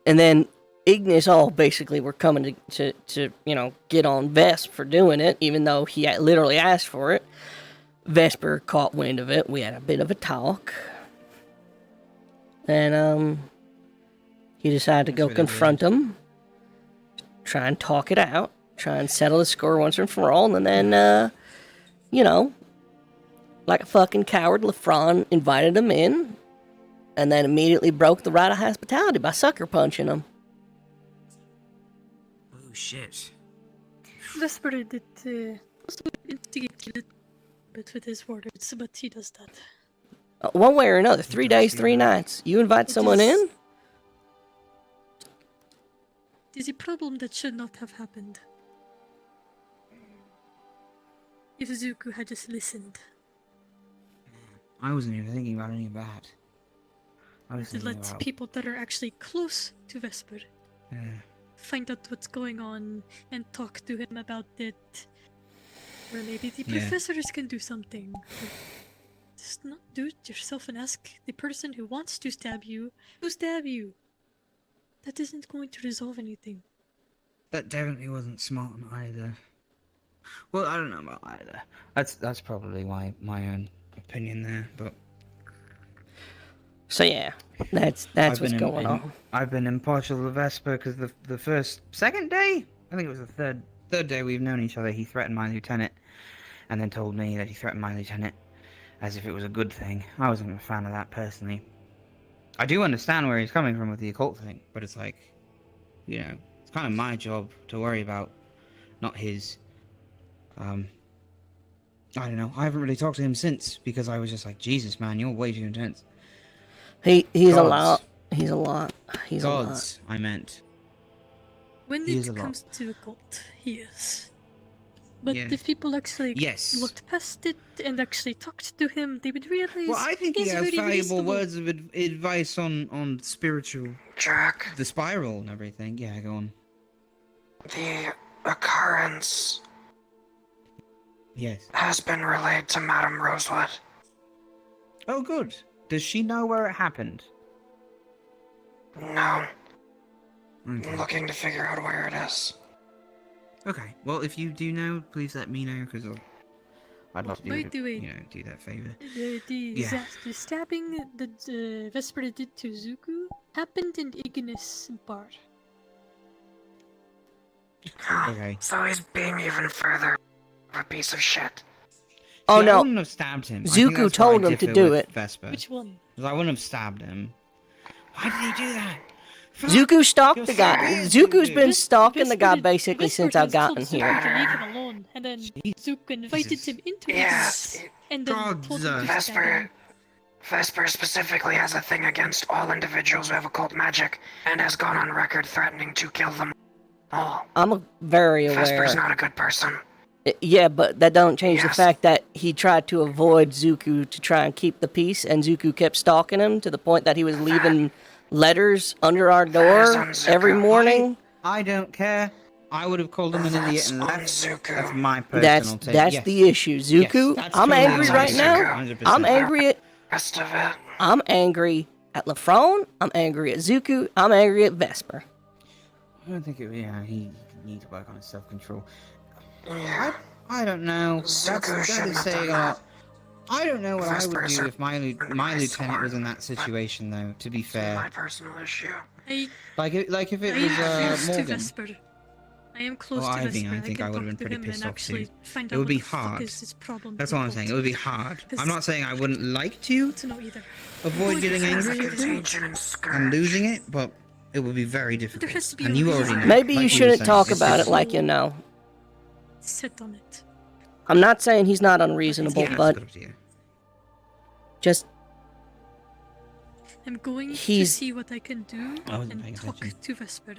and then Ignis all basically were coming to get on Vesp for doing it, even though he had literally asked for it. Vesper caught wind of it. We had a bit of a talk, and he decided to go confront him, try and talk it out, try and settle the score once and for all, and then like a fucking coward, Lefron invited him in, and then immediately broke the right of hospitality by sucker punching him. Oh shit. Vesper did instigate a little bit with his words, but he does that. One way or another, 3 days, 3 nights. You invite someone in, It is a problem that should not have happened. If Zuko had just listened. I wasn't even thinking about any of that. I was To thinking let about... people that are actually close to Vesper Yeah. find out what's going on and talk to him about it. Or maybe the Yeah. professors can do something. Just not do it yourself and ask the person who wants to stab you to stab you. That isn't going to resolve anything. That definitely wasn't smart either. Well, I don't know about either. That's probably my own opinion there, but... So yeah, that's what's going on. I've been impartial to Vesper because the second day, I think it was the third day we've known each other, he threatened my lieutenant, and then told me that he threatened my lieutenant as if it was a good thing. I wasn't a fan of that personally. I do understand where he's coming from with the occult thing, but it's like, you know, it's kind of my job to worry about, not his. I don't know. I haven't really talked to him since because I was just like, Jesus, man, you're way too intense. He's Gods. a lot. He's a lot. He's Gods, a lot. I meant. When He is it a lot. comes to occult, he is. But Yeah. if people actually Yes. looked past it and actually talked to him, they would realize Well, I think he he's has very valuable reasonable. words of advice on spiritual... Jack. The spiral and everything. Yeah, go on. The occurrence Yes. has been relayed to Madame Rosewood. Oh, good. Does she know where it happened? No. Okay. I'm looking to figure out where it is. Okay. Well, if you do know, please let me know, because I'd love to By the way, do that favor. The stabbing that Vesper did to Zuko happened in Ignis Bar. Okay. So he's being even further of a piece of shit. Oh See, I no, wouldn't have stabbed him. I think Zuko that's where I told him to differ do with it. Vesper. Which one? 'Cause I wouldn't have stabbed him. Why did he do that? Zuko stalked You're the guy. so Zuko's been Ves- stalking the guy Vesper- basically Vesper since I've just told gotten Zuko here. to leave him alone, and then Zuko invited him into Yes. Ignis, and then told him to stab him. Vesper specifically has a thing against all individuals who have occult magic, and has gone on record threatening to kill them all. I'm very aware. Vesper's not a good person. Yeah, but that don't change the Yes. fact that he tried to avoid Zuko to try and keep the peace, and Zuko kept stalking him to the point that he was leaving letters under our door every morning. I don't care. I would have called him an idiot and left. That's my personal That's take. that's Yes. the issue, Zuko. Yes, that's I'm totally angry my right take. now. 100%. I'm angry at. Rest of it. I'm angry at Lafrone. I'm angry at Zuko. I'm angry at Vesper. I don't think it. Yeah, he needs to work on his self-control. I don't know. Zuko That shouldn't is have saying done a lot. that. I don't know what I would Vesper's do a if my lieutenant was in that situation, though. To be My fair, personal issue. like if it I was am close to Morgan. Vesper. I am close Or to Ivy, Vesper. I think can I would have talk been to pretty him pissed and off actually too. find It out would what be the fuck hard. is his problem. That's with all I'm occult. saying. It would be hard. 'Cause I'm not saying I wouldn't like to to know either. avoid getting angry with him Contagion and scourge. and losing it, but it would be very difficult. has to be And a you reason. already know. Maybe like you were shouldn't saying, talk it's about it difficult. like you know. Sit on it. I'm not saying he's not unreasonable, Yeah, that's but good of you. just I'm going to He's- see what I can do I wasn't paying and talk attention. to Vesper.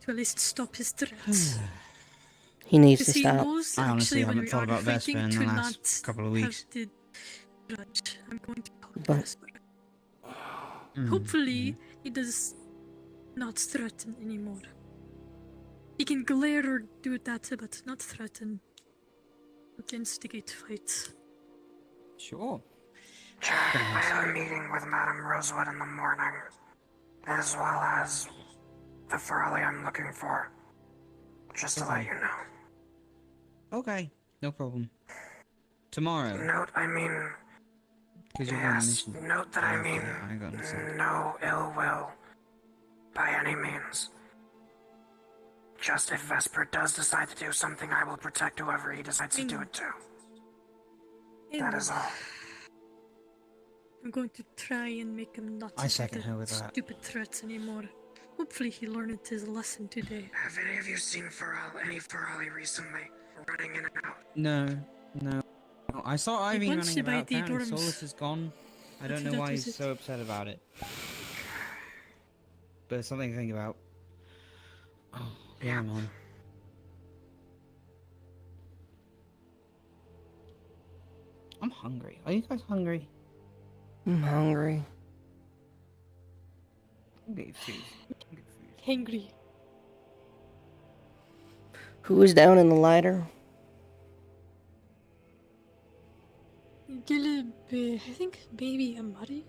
To at least stop his threats. he needs to Because he stop. knows I honestly actually when haven't we thought are about Vesper fighting in the to last not couple of weeks. have the grudge. I'm going to talk to But- Vesper. Hopefully, he does not threaten anymore. He can glare or do that, but not threaten. Not instigate fights. Sure. Jack, I have a meeting with Madame Rosewood in the morning, as well as the Ferrari I'm looking for. Just to let you know. Okay, no problem. Tomorrow. Note, I mean, Because you're going on a yes, mission. note that I Okay, mean I got understand. no ill will, by any means. Just if Vesper does decide to do something, I will protect whoever he decides to do it to. That is all. I'm going to try and make him not I do second the her with that. stupid threats anymore. Hopefully he learned his lesson today. Have any of you seen any Ferrari recently? Running in and out? No. I saw Ivy wants running to buy about the town and dorms. Solus is gone. I don't But know that why was he's it. so upset about it. but it's something to think about. Oh, yeah, man. I'm hungry. Are you guys hungry? I'm hungry. I'm getting food. Hangry. Who was down in the lighter? Gilib, I think maybe Amari?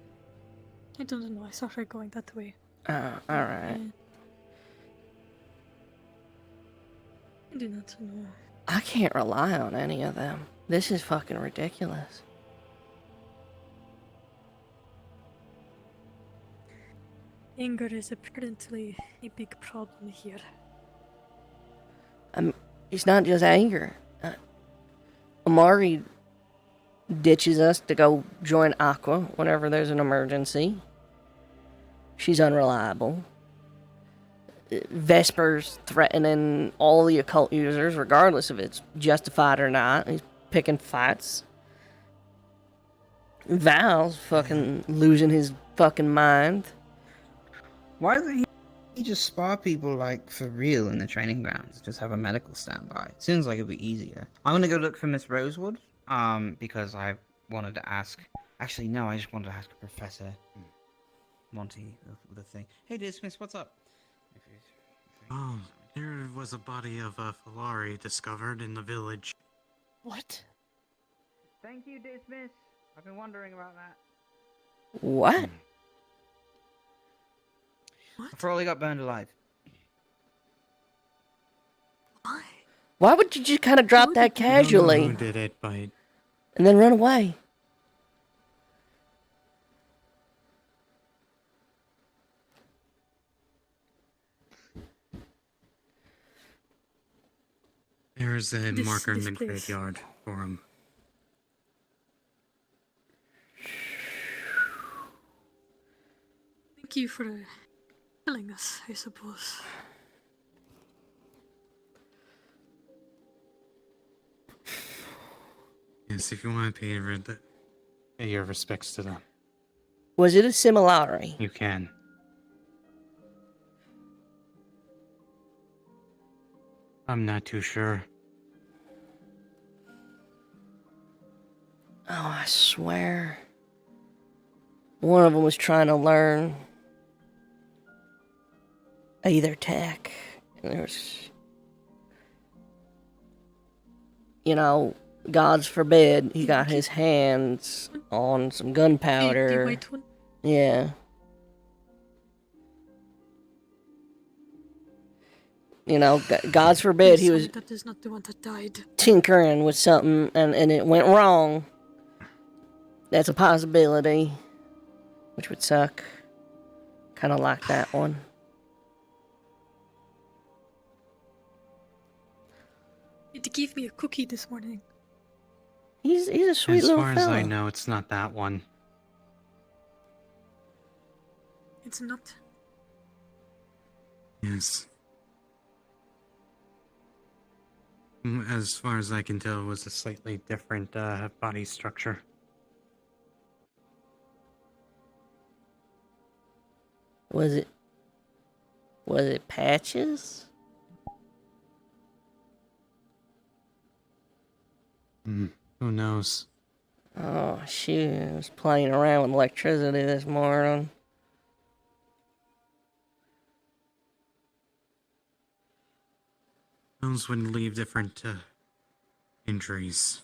I don't know, I saw her going that way. Alright. I do not know. I can't rely on any of them. This is fucking ridiculous. Anger is apparently a big problem here. It's not just anger. Amari ditches us to go join Aqua whenever there's an emergency. She's unreliable. Vesper's threatening all the occult users, regardless if it's justified or not. He's picking fights. Val's fucking losing his fucking mind. Why doesn't he just spar people, like, for real in the training grounds? Just have a medical standby. Seems like it'd be easier. I'm gonna go look for Miss Rosewood, because I wanted to ask... Actually, no, I just wanted to ask Professor Monty the thing. Hey, Dismiss, what's up? Oh, there was a body of Falari discovered in the village. What? Thank you, Dismiss. I've been wondering about that. What? Froley got burned alive. Why would you just kind of drop that casually? I don't know who did it, but... And then run away? There's a marker in the graveyard for him. Thank you for telling us, I suppose. Yes, if you want to pay your respects to them. Was it a similarity? You can. I'm not too sure. Oh, I swear. One of them was trying to learn either tech. And there was, you know, God's forbid, he got his hands on some gunpowder. The white one? Yeah. You know, God's forbid he was That is not the one that died. tinkering with something and it went wrong. That's a possibility, which would suck. Kind of like that one. It gave me a cookie this morning. He's a sweet little fella. As far as I know, it's not that one. It's not. Yes. As far as I can tell, it was a slightly different body structure. Was it Patches? Who knows? Oh, she was playing around with electricity this morning. Those would leave different injuries.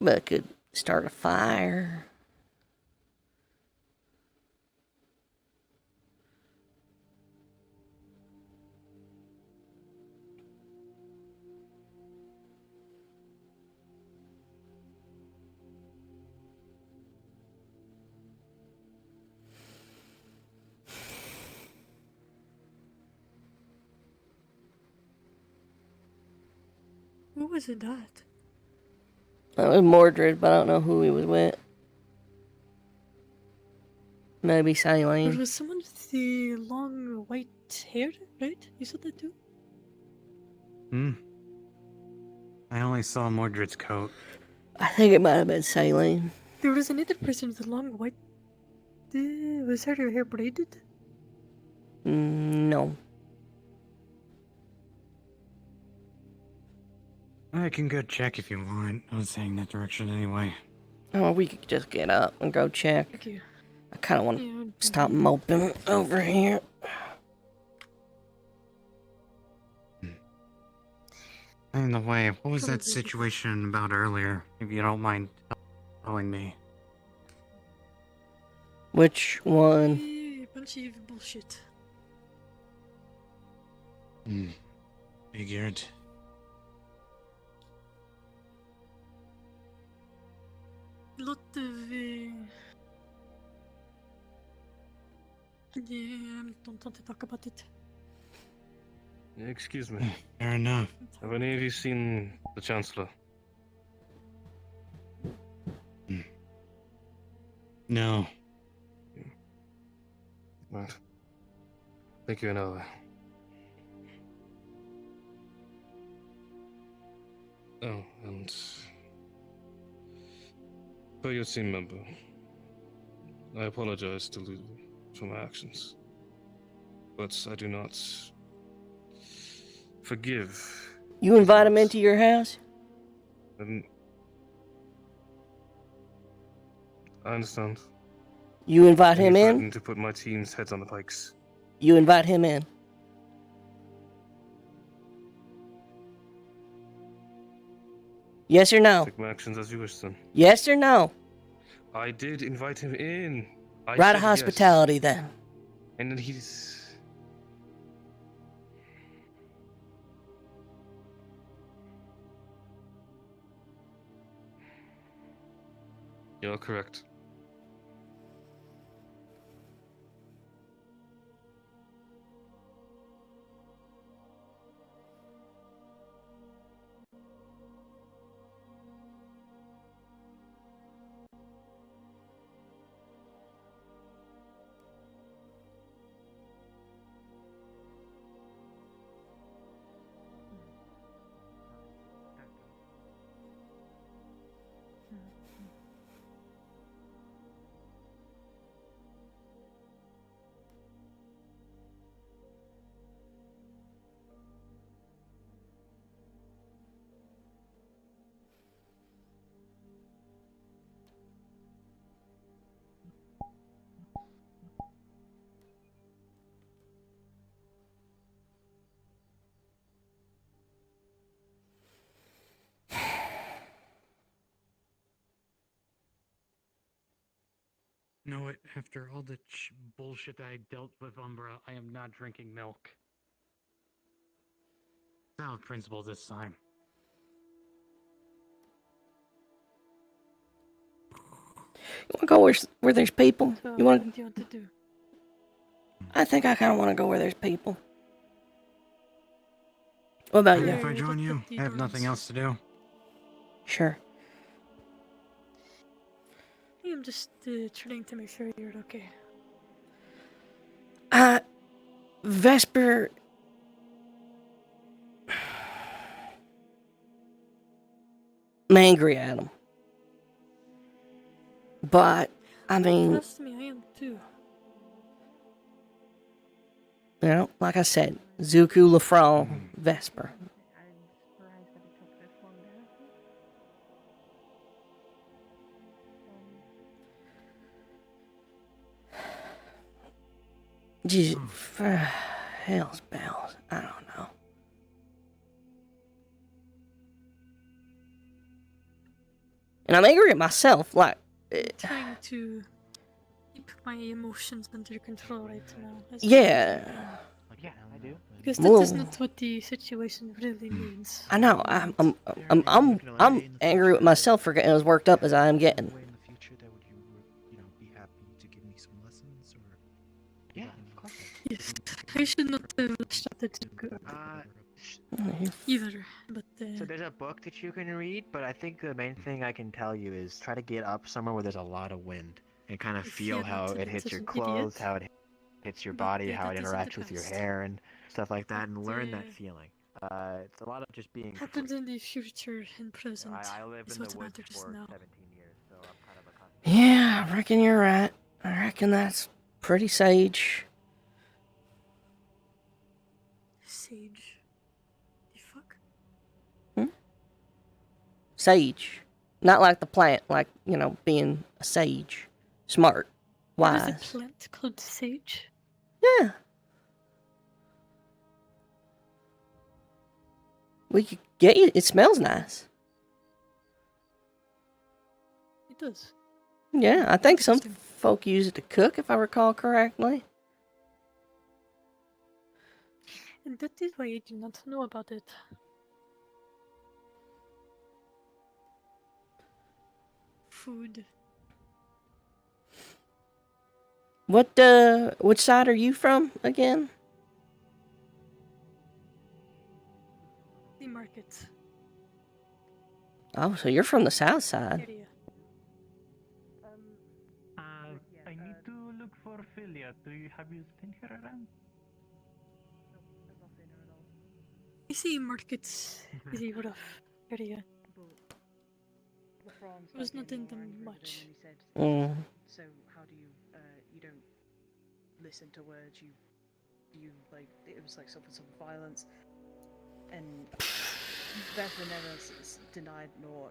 But it could start a fire. Who was it that? It was Mordred, but I don't know who he was with. Maybe There Silene. was someone with the long white hair, right? You saw that too? I only saw Mordred's coat. I think it might have been Silene. There was another person with the long white... was her hair braided? No. I can go check if you want. I was heading that direction anyway. Oh, we could just get up and go check. Thank you. I kind of want to stop moping over here. In the way, what was that situation about earlier? If you don't mind telling me. Which one? A bunch of bullshit. Figured. Lot of don't want to talk about it. Excuse me. Fair enough. Have any of you seen the Chancellor? No. Right. Thank you another. Oh, and for your team member, I apologize to Lulu for my actions, but I do not forgive. You invite him into your house? And I understand. You invite And him you in? threatened to put my team's heads on the pikes. You invite him in? Yes or no? Take my actions as you wish, then. Yes or no? I did invite him in. I Right said of hospitality yes. then. And then he's... You're correct. You know what? After all the bullshit that I dealt with Umbra, I am not drinking milk. Sound principle this time. You want to go where there's people? So You what want? do you want to do? I think I kind of want to go where there's people. What about you? If I join you, I have nothing else to do. Sure. I'm just trying to make sure you're okay. Vesper. I'm angry at him. But, I mean, Trust me, I am too. you know, like I said, Zuko, Lafron, Vesper. Jesus, for hell's bells, I don't know. And I'm angry at myself, like... Trying to keep my emotions under control right now. Yeah. Yeah, I do. Because that is not what the situation really means. I know, I'm angry with myself for getting as worked up as I am getting. Yeah, of course. Yes, I should not have started to go either, but So there's a book that you can read, but I think the main thing I can tell you is try to get up somewhere where there's a lot of wind and kind of feel Yeah, how that's it hits such your an clothes, idiot. how it hits your But, body, how that it is in the interacts with your past. hair and stuff like that, and learn that But, feeling. It's a lot of just being. happens in the future and present I live is in the what woods matters for now. 17 years, so I'm kind of a Yeah, I reckon you're right. I reckon that's pretty sage. Sage. The fuck? Sage. Not like the plant, like, you know, being a sage. Smart. There's a Wise. plant called sage. Yeah. We could get you. It smells nice. It does. Yeah, I think some folk use it to cook, if I recall correctly. And that is why I do not know about it. Food. Which side are you from again? The market. Oh, so you're from the south side. Area. I need to look for Philia. Have you seen her around? I see markets is a rough area. I was not in them much. So how do you you don't listen to words, you like it was like suffered some violence and Vesper never denied nor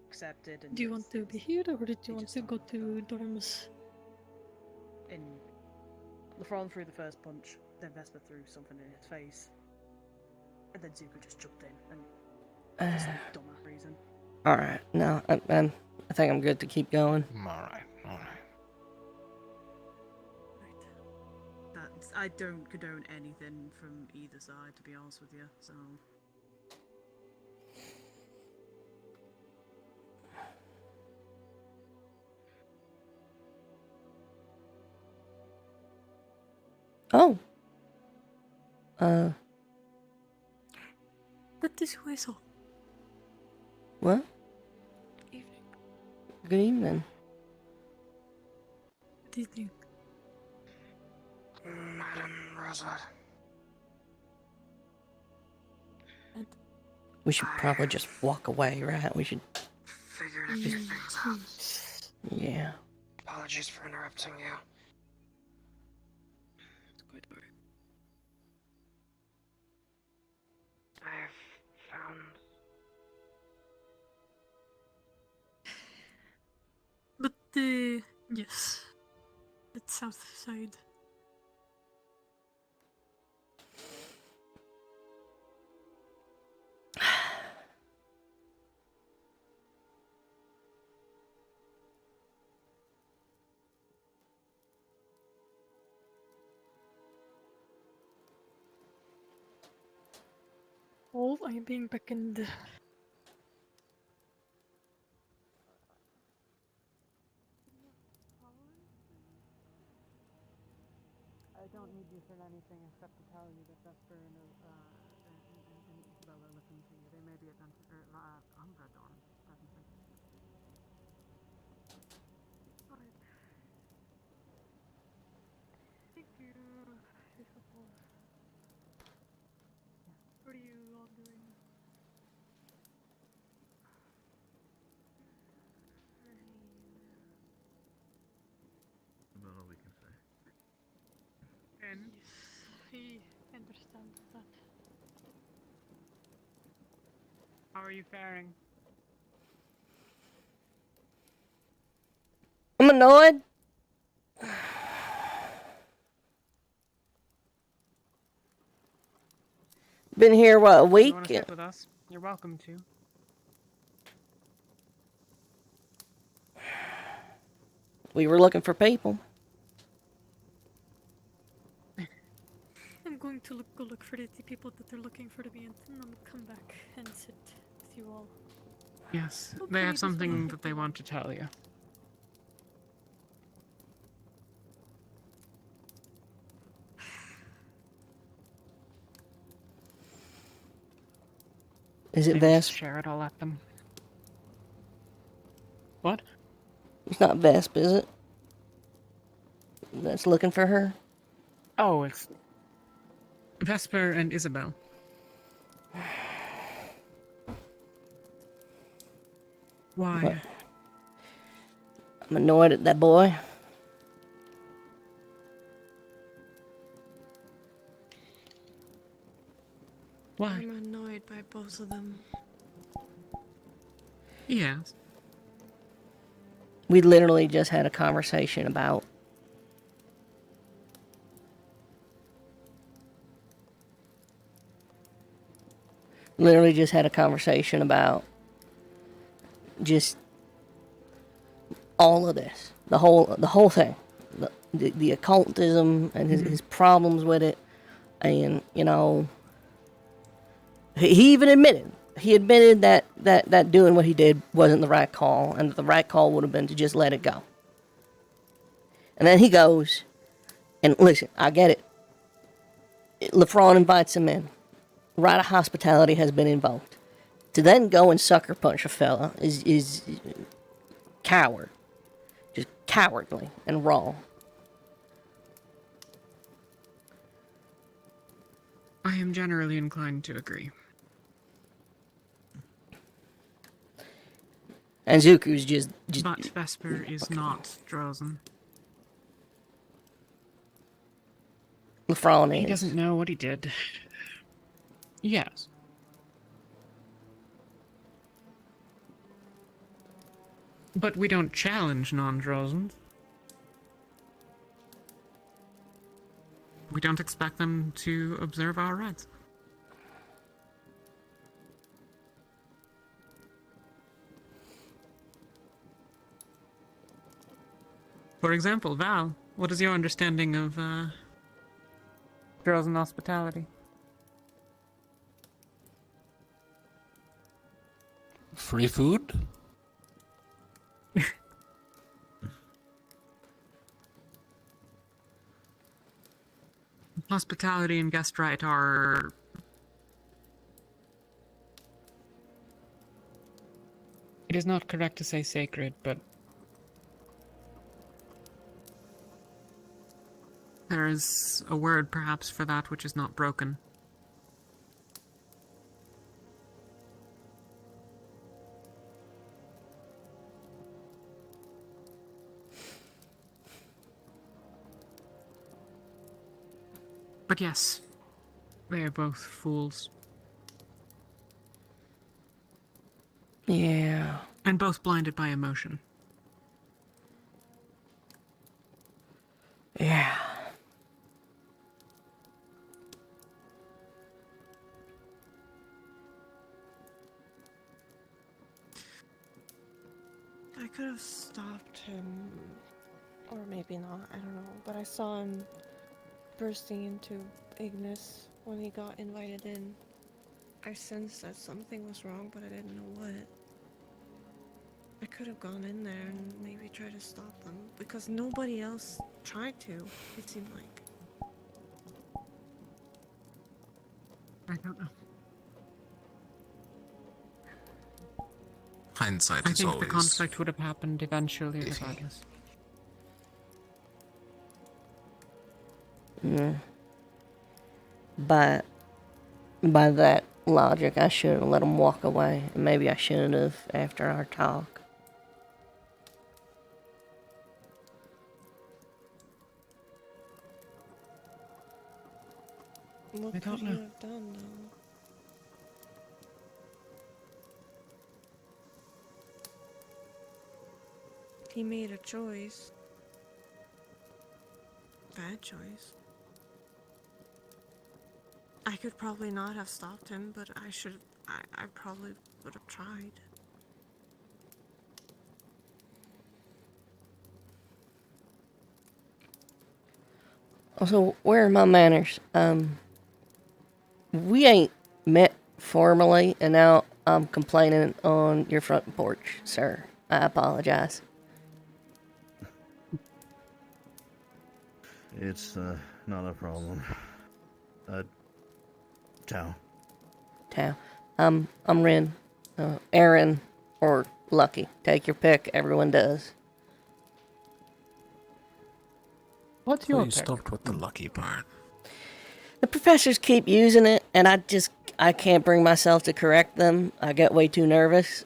accepted. And Do you want to be here or do you want to go to dorms? And Lafron threw the first punch, then Vesper threw something in his face, and then Zuko just jumped in and for some dumbass reason. Alright, no, I think I'm good to keep going. Alright. I don't condone anything from either side, to be honest with you, so... Oh. That is who I saw. What? Evening. Good evening. Good evening. Madam Rosebud. We should probably just walk away, right? We should. Figured a few things out. Yeah. Apologies for interrupting you. I've found... But yes. The south side. Oh, I'm being beckoned. I don't need you for anything except to tell you that Vesper and Isabel are looking for you. They may be at Umbra dorms presently. Alright. Thank you. What are you all doing? That's all we can say. And Yes, I understand that. how are you faring? I'm annoyed. Been here, what, a You week? want to sit with us? You're welcome to. We were looking for people. I'm going to go look for the people that they're looking for me, and then I'll come back and sit with you all. Yes, Hopefully they have this will something help that they want to tell you. Is it Maybe just Vesp? share it all at them. What? It's not Vesp, is it? That's looking for her? Oh, it's Vesper and Isabel. Why? What? I'm annoyed at that boy. Why? I'm annoyed by both of them. Yes. We literally just had a conversation about just all of this, the whole thing, the occultism and his problems with it, and you know, he even admitted that doing what he did wasn't the right call, and the right call would have been to just let it go. And then he goes, and listen, I get it. Lafron invites him in. Right of hospitality has been invoked. To then go and sucker punch a fella is coward. Just cowardly and wrong. I am generally inclined to agree. And Zuku's just But Vesper is not Drozen. Lafron He is. doesn't know what he did. Yes. But we don't challenge non-Drozens. We don't expect them to observe our rights. For example, Val, what is your understanding of Drozen hospitality? Free food? Hospitality and guest right are... It is not correct to say sacred, but... there is a word, perhaps, for that which is not broken. But yes, they are both fools. Yeah. And both blinded by emotion. Yeah. I could have stopped him, or maybe not, I don't know, but I saw him bursting into Ignis when he got invited in. I sensed that something was wrong, but I didn't know what. I could have gone in there and maybe tried to stop them, because nobody else tried to, it seemed like. I don't know. Hindsight I is think always... the conflict would have happened eventually, regardless. Yeah. By that logic, I should have let him walk away. And maybe I shouldn't have after our talk. What I could don't he know. have done, though? He made a choice. Bad choice. I could probably not have stopped him, but I probably would have tried. Also, where are my manners? We ain't met formally, and now I'm complaining on your front porch, sir. I apologize. It's not a problem. Tao. Tao. I'm Ren. Aaron or Lucky. Take your pick. Everyone does. What's your stopped with the lucky part? The professors keep using it, and I can't bring myself to correct them. I get way too nervous.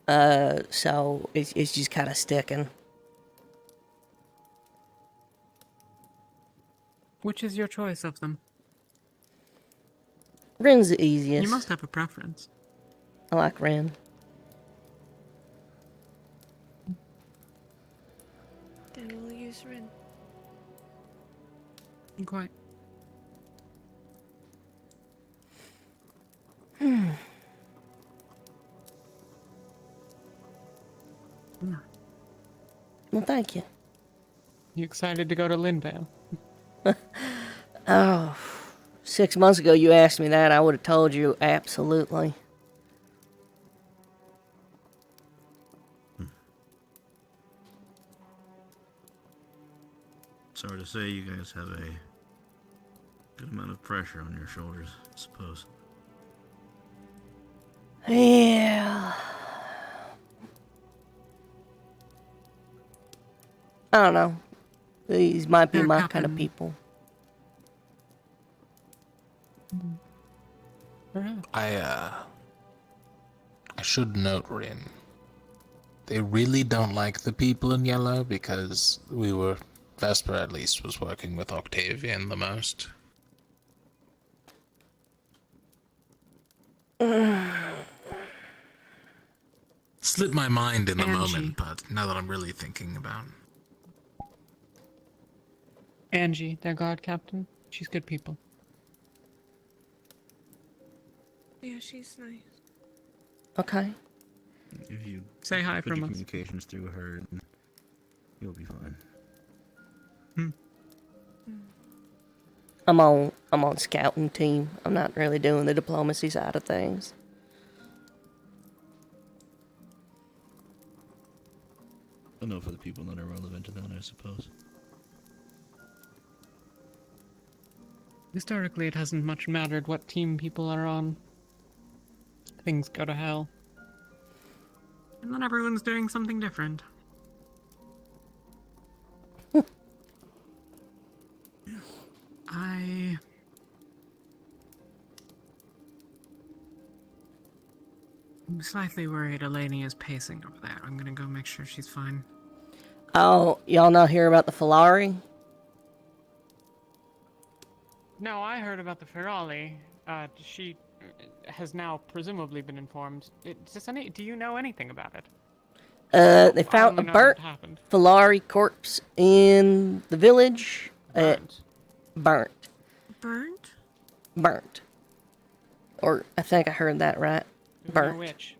So it's just kind of sticking. Which is your choice of them? Ren's the easiest. You must have a preference. I like Ren. Then we'll use Rin. Quite. Hmm. Well, thank you. You excited to go to Lindvale? Oh, 6 months ago you asked me that, I would have told you absolutely. Sorry to say, you guys have a good amount of pressure on your shoulders, I suppose. Yeah. I don't know. These might be my kind of people. I should note, Rin. They really don't like the people in yellow because Vesper at least was working with Octavian the most. Slipped my mind in the moment, but now that I'm really thinking about it. Angie, their guard captain. She's good people. Yeah, she's nice. Okay. If you say hi put from your us. communications through her, you'll be fine. I'm on scouting team. I'm not really doing the diplomacy side of things. Enough for the people that are relevant to that, I suppose. Historically, it hasn't much mattered what team people are on. Things go to hell. And then everyone's doing something different. I'm slightly worried Eleni is pacing over there. I'm gonna go make sure she's fine. Oh, y'all not hear about the Filari? No, I heard about the Ferali. She has now presumably been informed. Do you know anything about it? They I found a only know burnt what happened. Filari corpse in the village. Burnt. Burnt. Burnt? Burnt. Or I think I heard that right. Do we know Burnt. which?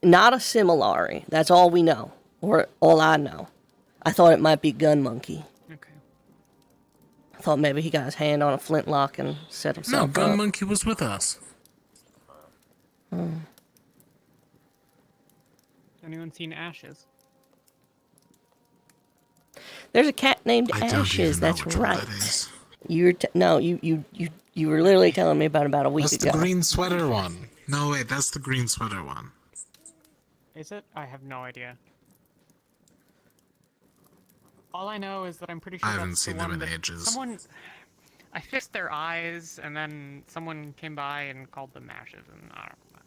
Not a Similari. That's all we know. Or all I know. I thought it might be Gun Monkey. Okay. I thought maybe he got his hand on a flintlock and set No, himself Gun up. Monkey was with us. Anyone seen Ashes? There's a cat named I don't Ashes. even know That's which one right. that is. You were literally telling me about a week That's ago. the green sweater one. No, wait, that's the green sweater one. Is it? I have no idea. All I know is that I'm pretty sure I haven't that's seen the them one in that ages. I fixed their eyes, and then someone came by and called them Ashes, and I don't know.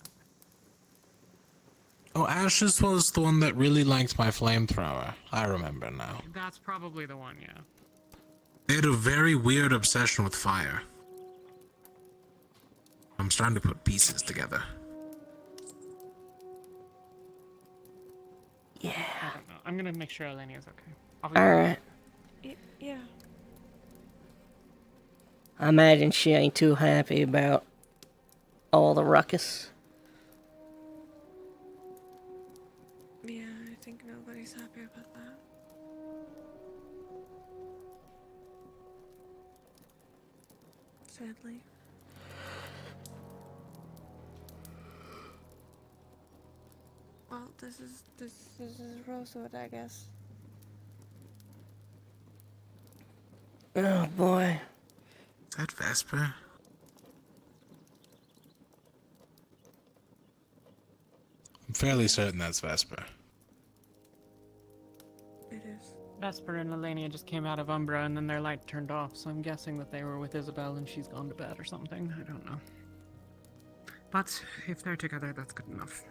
Oh, Ashes was the one that really liked my flamethrower. I remember now. That's probably the one, yeah. They had a very weird obsession with fire. I'm starting to put pieces together. Yeah. I don't know. I'm gonna make sure Eleni is okay. Alright. Yeah. I imagine she ain't too happy about all the ruckus. Yeah, I think nobody's happy about that. Sadly. Well, this is Rosewood, I guess. Oh boy. Is that Vesper? I'm fairly certain that's Vesper. It is. Vesper and Elenia just came out of Umbra, and then their light turned off, so I'm guessing that they were with Isabel and she's gone to bed or something. I don't know. But if they're together, that's good enough.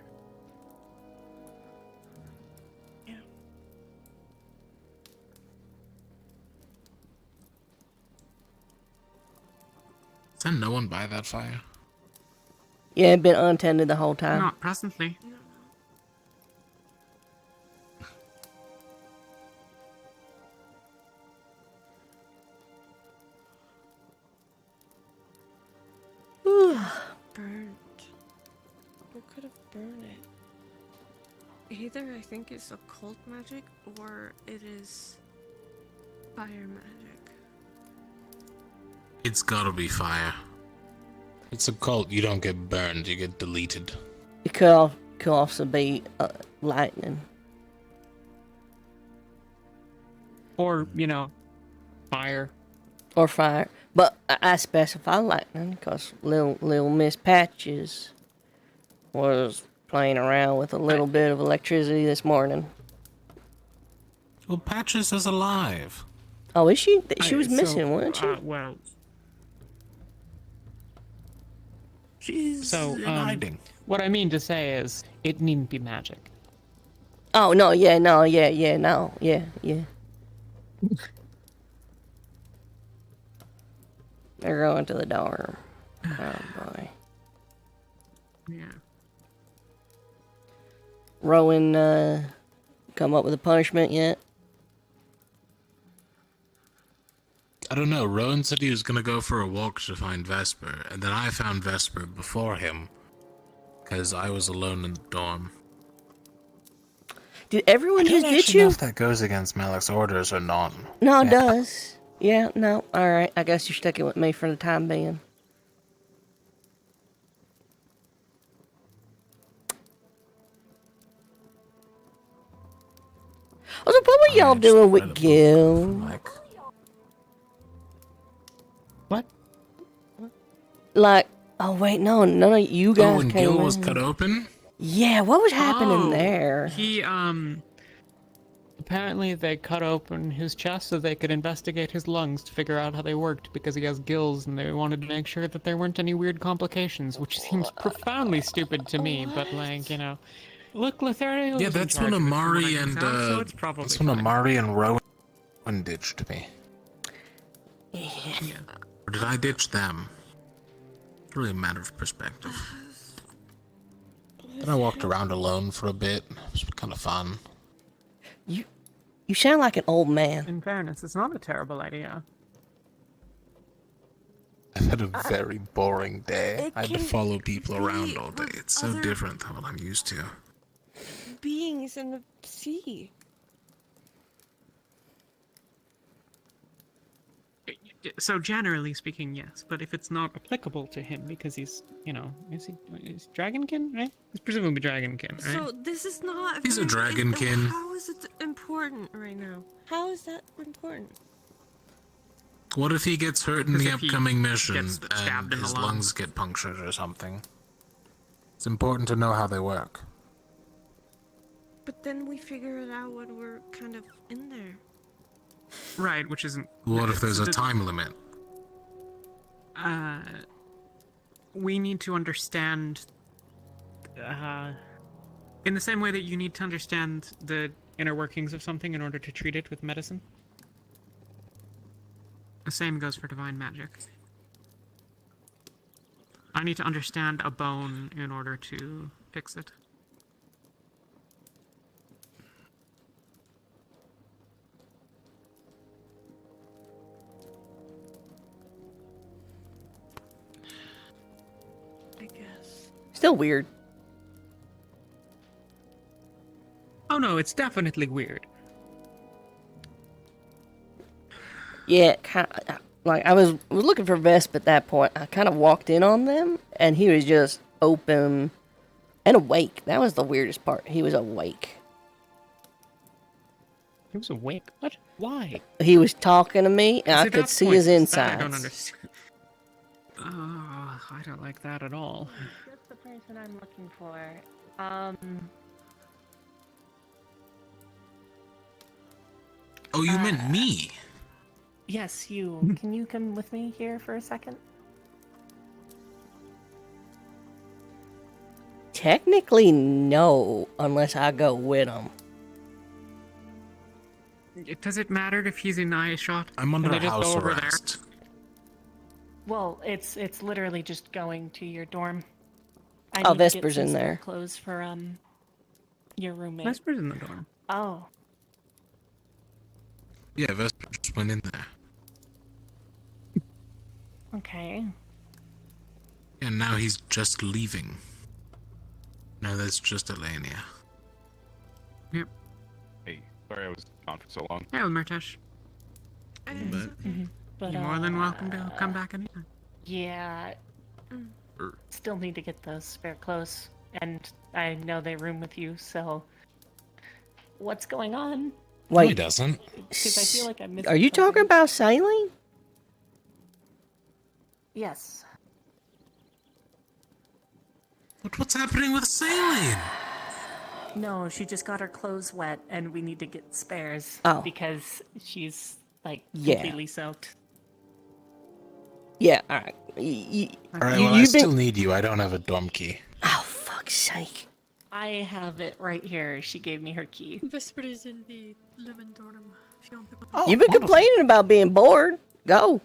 Yeah. Is there no one by that fire? Yeah, been untended the whole time. Not presently. Burnt. What could have burned it? Either I think it's occult magic or it is fire magic. It's gotta be fire. It's a cult. You don't get burned. You get deleted. It could also be lightning. Or, you know, fire. Or fire. But I specify lightning because little Miss Patches was playing around with a little bit of electricity this morning. Well, Patches is alive. Oh, is she? She was missing, wasn't she? Well, she's in hiding. What I mean to say is, it needn't be magic. Oh, no, yeah. They're going to the door. Oh, boy. Yeah. Rowan, come up with a punishment yet? I don't know. Rowan said he was gonna go for a walk to find Vesper, and then I found Vesper before him, because I was alone in the dorm. Did everyone just ditch you? I don't know if that goes against Malik's orders or not. No, it does. Yeah, no. Alright, I guess you're sticking with me for the time being. I was like, what were y'all doing with Gil? What? Like, oh wait, no, none of you guys when came Gil was in. cut open? Yeah, what was happening there? He, apparently they cut open his chest so they could investigate his lungs to figure out how they worked because he has gills and they wanted to make sure that there weren't any weird complications, which seems profoundly stupid to me, but like, you know. Look, Lothario. Yeah, that's when Amari and Amari and Rowan ditched me. Yeah. Or did I ditch them? It's really a matter of perspective. Then I walked around alone for a bit. It was kind of fun. You sound like an old man. In fairness, it's not a terrible idea. I've had a very boring day. I had to follow people around all day. It's so different than what I'm used to. Beings in the sea. So generally speaking, yes, but if it's not applicable to him because he's, you know, is Dragonkin, right? He's presumably Dragonkin, right? So this is not. He's a Dragonkin. How is it important right now? How is that important? What if he gets hurt in the If he upcoming mission gets stabbed and in the his lung. lungs get punctured or something? It's important to know how they work. But then we figure it out when we're kind of in there. Right, which isn't. What if there's a the- time limit? We need to understand. In the same way that you need to understand the inner workings of something in order to treat it with medicine. The same goes for divine magic. I need to understand a bone in order to fix it. I guess. Still weird. Oh no, it's definitely weird. Yeah, like I was looking for Vesp at that point. I kind of walked in on them, and he was just open and awake. That was the weirdest part. He was awake. He was awake? What? Why? He was talking to me, and I See, could that's see his pointless. That I insides. don't understand. I don't like that at all. That's the person I'm looking for. Oh, you meant me? Yes, you. Can you come with me here for a second? Technically, no, unless I go with him. Does it matter if he's in eye shot? I'm Can under they just house go over arrest. Well, it's literally just going to your dorm. I Oh, need to get Vesper's some in spare there. Clothes for your roommate. Vesper's in the dorm. Oh. Yeah, Vesper just went in there. Okay. And now he's just leaving. No, that's just Elenia. Yep. Hey, sorry I was gone for so long. Hey, Mertesh. But, You're more than welcome to come back anytime. Yeah. Still need to get those spare clothes, and I know they room with you. So, what's going on? No, he doesn't. Because I feel like I missed. Are you talking about sailing? Yes. But what's happening with sailing? No, she just got her clothes wet, and we need to get spares. Oh. Because she's like Yeah. completely soaked. Yeah, alright. Alright, well, I still need you. I don't have a dorm key. Oh, fuck's sake. I have it right here. She gave me her key. Vesper is in the lemon dorm. If you want to go. You've been complaining about being bored. Go.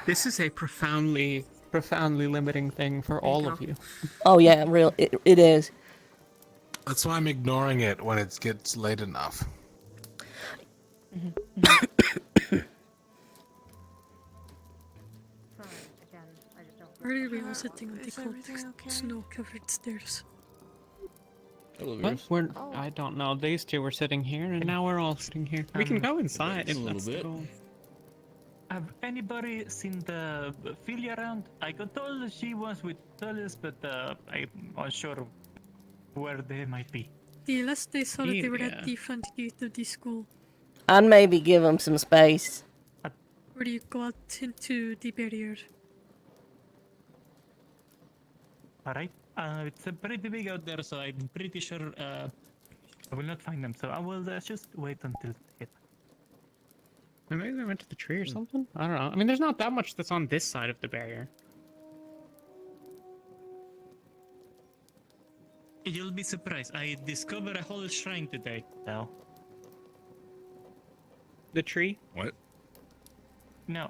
This is a profoundly limiting thing for all of you. Oh, yeah, it is. That's why I'm ignoring it when it gets late enough. Earlier we were sitting on the cold, snow-covered stairs. What? I don't know. These two were sitting here, and now we're all sitting here. We can go inside if that's the goal. Have anybody seen the Philia around? I got told that she was with Tullis, but I'm unsure where they might be. The last they saw that they were Yeah. at the front gate of the school. I'd maybe give them some space. Where you go out into the barrier. Alright. It's pretty big out there, so I'm pretty sure I will not find them. So I will just wait until it. Maybe they went to the tree or something? I don't know. I mean, there's not that much that's on this side of the barrier. You'll be surprised. I discovered a whole shrine today. Now. The tree? What? No,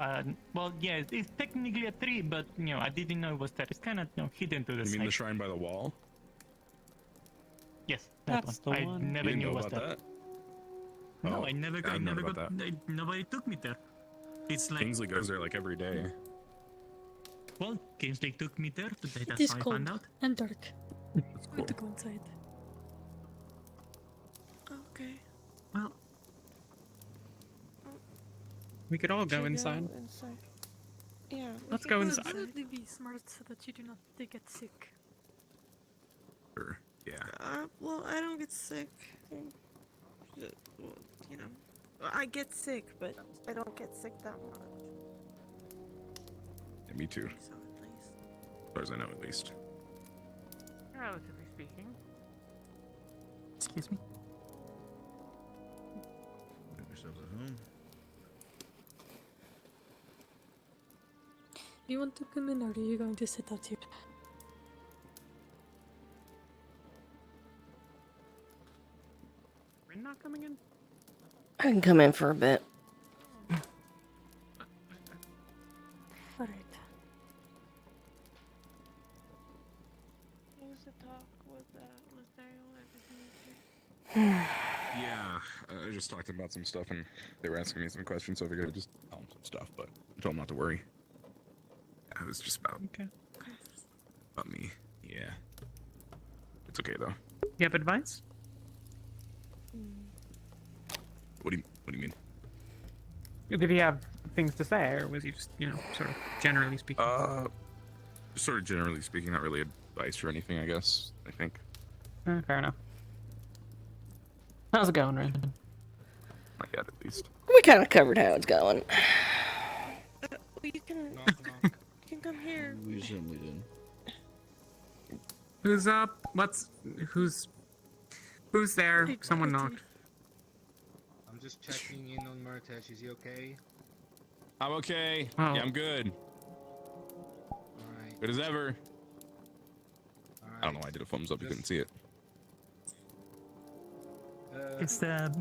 well, yeah, it's technically a tree, but, I didn't know it was there. It's kind of, hidden to the You side. mean the shrine by the wall? Yes, that That's one. the I one. never You knew know was about that. that? No, Oh, I never got, I've known about nobody took me there. It's like, Kingsley goes there like every day. well, Kingsley took me there today, It that's is how I cold found out. and dark. That's We have to go inside. Okay. Well, we could all go inside. Yeah. Let's we go can inside. Definitely be smart so that you do not get sick. Sure. Yeah. Well, I don't get sick. Well, I get sick, but I don't get sick that much. Yeah, me too. So at least. As far as I know, at least. Relatively speaking. Excuse me? Make yourselves at home. You want to come in, or are you going to sit out here? We're not coming in. I can come in for a bit. Alright. What was the talk with Daryl and everything? Yeah, I just talked about some stuff and they were asking me some questions, so I figured I'd just tell them some stuff, but I told them not to worry. It was just about me. Yeah. It's okay though. You have advice? What do you mean? Did he have things to say, or was he just, sort of generally speaking? Sort of generally speaking, not really advice or anything, I guess. I think. Fair enough. How's it going, Ren? Not yet, at least. We kind of covered how it's going. You can. You can come here. We certainly did. Who's up? Who's there? Someone knocked. I'm just checking in on Mertesh. Is he okay? I'm okay. Oh. Yeah, I'm good. Alright. Good as ever. I don't know why I did a thumbs up. You couldn't see it. It's the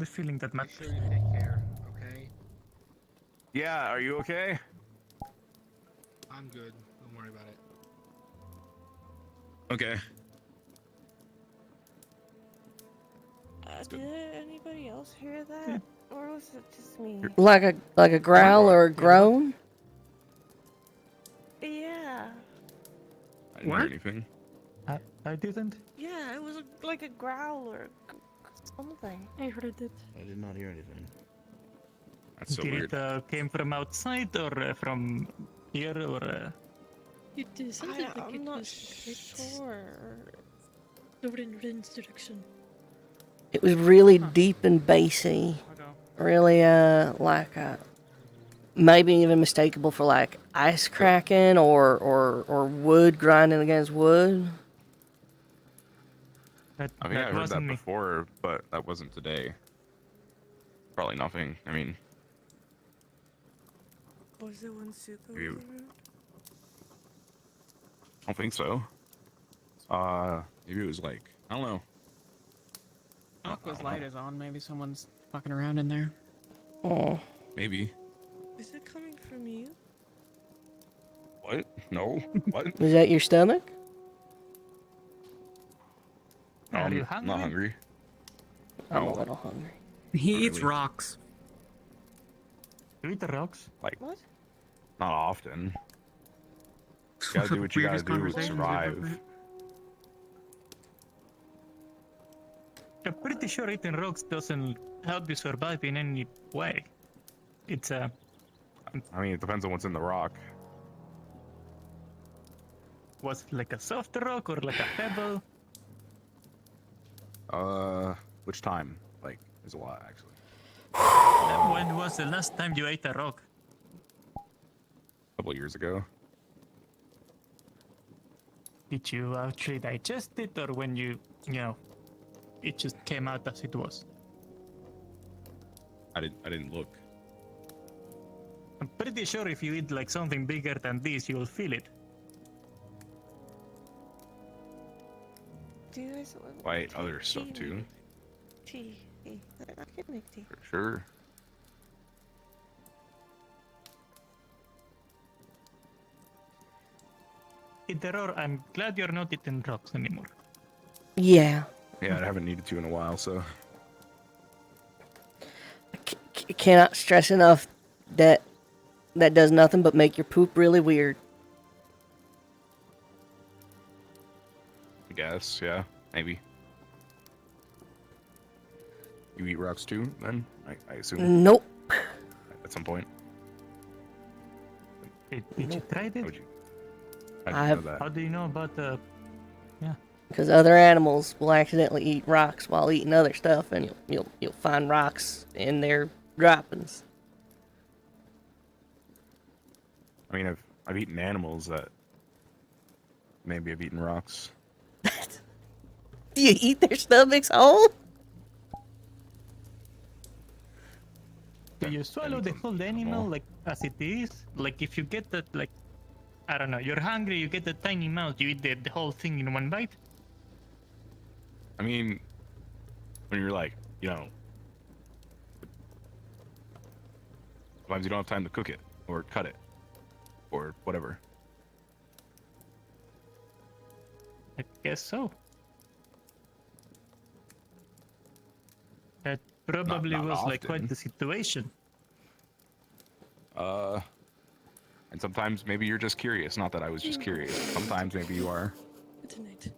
feeling that Make matters. sure you take care, Yeah, are you okay? I'm good. Don't worry about it. Okay. Did anybody else hear that? Or was it just me? Like a growl or a groan? Yeah. I didn't hear anything. I didn't. Yeah, it was like a growl or something. I heard it. I did not hear anything. That's so Did weird. it came from outside or from here or? It sounded like I'm it not was sure. over in Rin's direction. It was really deep and bassy. Really, like, maybe even mistakable for like ice cracking or wood grinding against wood. I mean, I heard that before, but that wasn't today. Probably nothing. I mean, Was it when Suko maybe, was around? I don't think so. Maybe it was like, I don't know. Aqua's light is on. Maybe someone's fucking around in there. Oh. Maybe. Is it coming from you? What? No. What? Was that your stomach? I'm you not hungry. I'm No. a little hungry. He Not eats really. rocks. You eat the rocks? Like, What? not often. You gotta do what you gotta Weirdest do to conversations we've ever survive. had. I'm pretty sure eating rocks doesn't help you survive in any way. It's I mean, it depends on what's in the rock. was it like a soft rock or like a pebble? Which time? Like, there's a lot actually. When was the last time you ate a rock? A couple of years ago. Did you actually digest it, or when you know, it just came out as it was? I didn't look. I'm pretty sure if you eat like something bigger than this, you will feel it. Do you guys want I ate other stuff too. tea? I can make tea. For sure. Iteror, I'm glad you're not eating rocks anymore. Yeah. Yeah, I haven't needed to in a while, so. Cannot stress enough that that does nothing but make your poop really weird. I guess, yeah, maybe. You eat rocks too, then? I assume? Nope. At some point. Did you try it? How'd you I've- know that? How do you know about the? Yeah. Because other animals will accidentally eat rocks while eating other stuff, and you'll find rocks in their droppings. I mean, I've eaten animals that maybe I've eaten rocks. Do you eat their stomachs whole? Do you swallow the whole animal like as it is? Like if you get that, like, I don't know, you're hungry, you get a tiny mouth, you eat the whole thing in one bite? I mean, when you're like, you know, sometimes you don't have time to cook it or cut it or whatever. I guess so. That probably Not was like often. quite the situation. And sometimes maybe you're just curious. Not that I was just curious. Sometimes maybe you are. Tonight.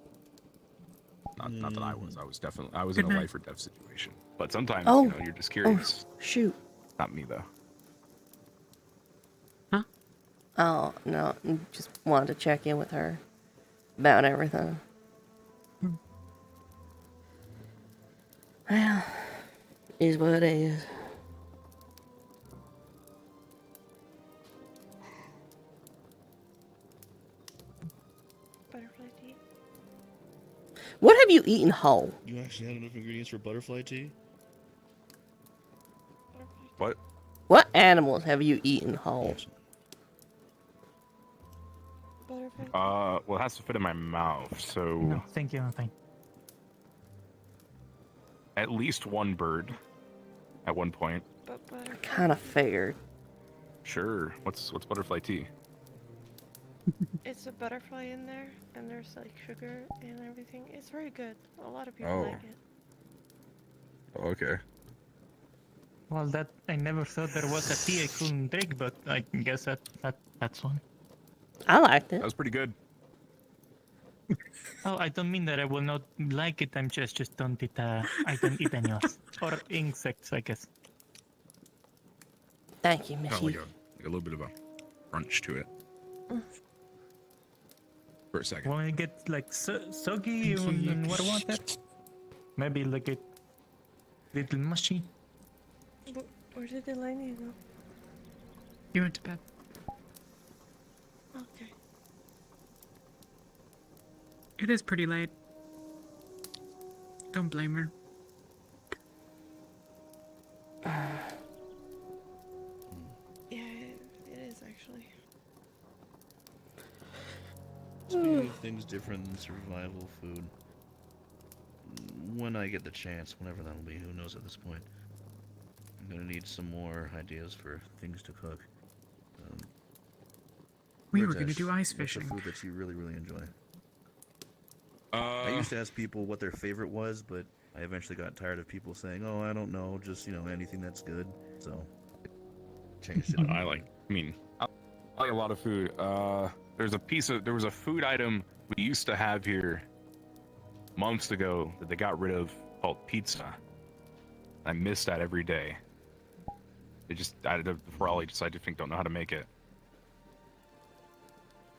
Not that I was. I was definitely. I was in Good a night. life or death situation. But sometimes Oh. you know you're just curious. Shoot. Not me though. Oh, no. Just wanted to check in with her about everything. Well, is what it is. Butterfly tea? What have you eaten whole? You actually had enough ingredients for butterfly tea? What? What animals have you eaten whole? Butterfly Well, it has to fit in my mouth, so No, thank you, I'm fine. at least one bird at one point. but butter. Kind of figured. Sure. What's butterfly tea? It's a butterfly in there, and there's like sugar and everything. It's very good. A lot of people Oh. like it. Oh, okay. Well, that I never thought there was a tea I couldn't drink, but I guess that's one. I liked it. That was pretty good. Oh, I don't mean that I will not like it. I'm just don't eat. I don't eat any else or insects, I guess. Thank you, Got Missy. like a little bit of a crunch to it. For a second. When it gets like soggy and what water, maybe like a little mushy. Where did Eleni go? You went to bed. Okay. It is pretty late. Don't blame her. Yeah, it is actually. Speaking of things different than survival food, when I get the chance, whenever that'll be, who knows at this point, I'm gonna need some more ideas for things to cook. We were gonna Ritesh, do ice what's fishing. the food that you really, really enjoy? I used to ask people what their favorite was, but I eventually got tired of people saying, "Oh, I don't know, just anything that's good." So changed it. I like a lot of food. There was a food item we used to have here months ago that they got rid of called pizza. I miss that every day. They just probably decided to don't know how to make it.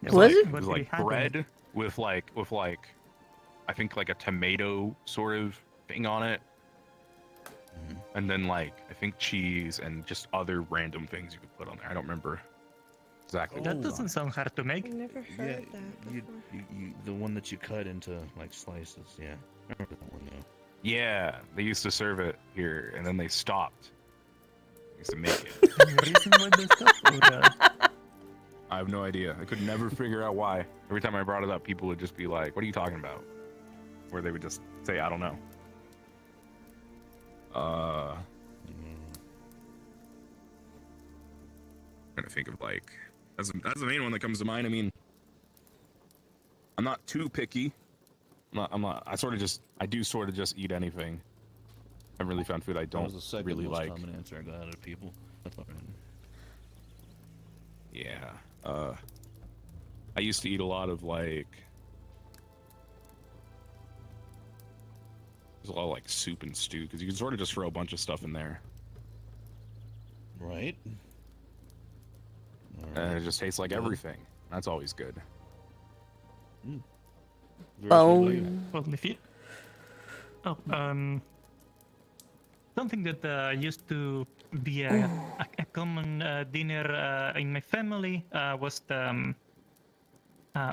It was like bread with like I think like a tomato sort of thing on it. And then like I think cheese and just other random things you could put on there. I don't remember exactly. That doesn't sound hard to make. I never heard that. You the one that you cut into like slices. Yeah, I remember that one now. Yeah, they used to serve it here, and then they stopped. They used to make it. Any reason why they stopped? I have no idea. I could never figure out why. Every time I brought it up, people would just be like, "What are you talking about?" Or they would just say, "I don't know." Trying to think of like that's the main one that comes to mind. I mean, I'm not too picky. I'm not. I do sort of just eat anything. I haven't really found food I That was don't the second really most like. common answer I got out of people. That's all right. Yeah. I used to eat a lot of like. There's a lot of like soup and stew because you can sort of just throw a bunch of stuff in there. Right. And it just tastes like everything. That's always good. Bone. Well, if you... Oh, something that used to be a common dinner in my family was the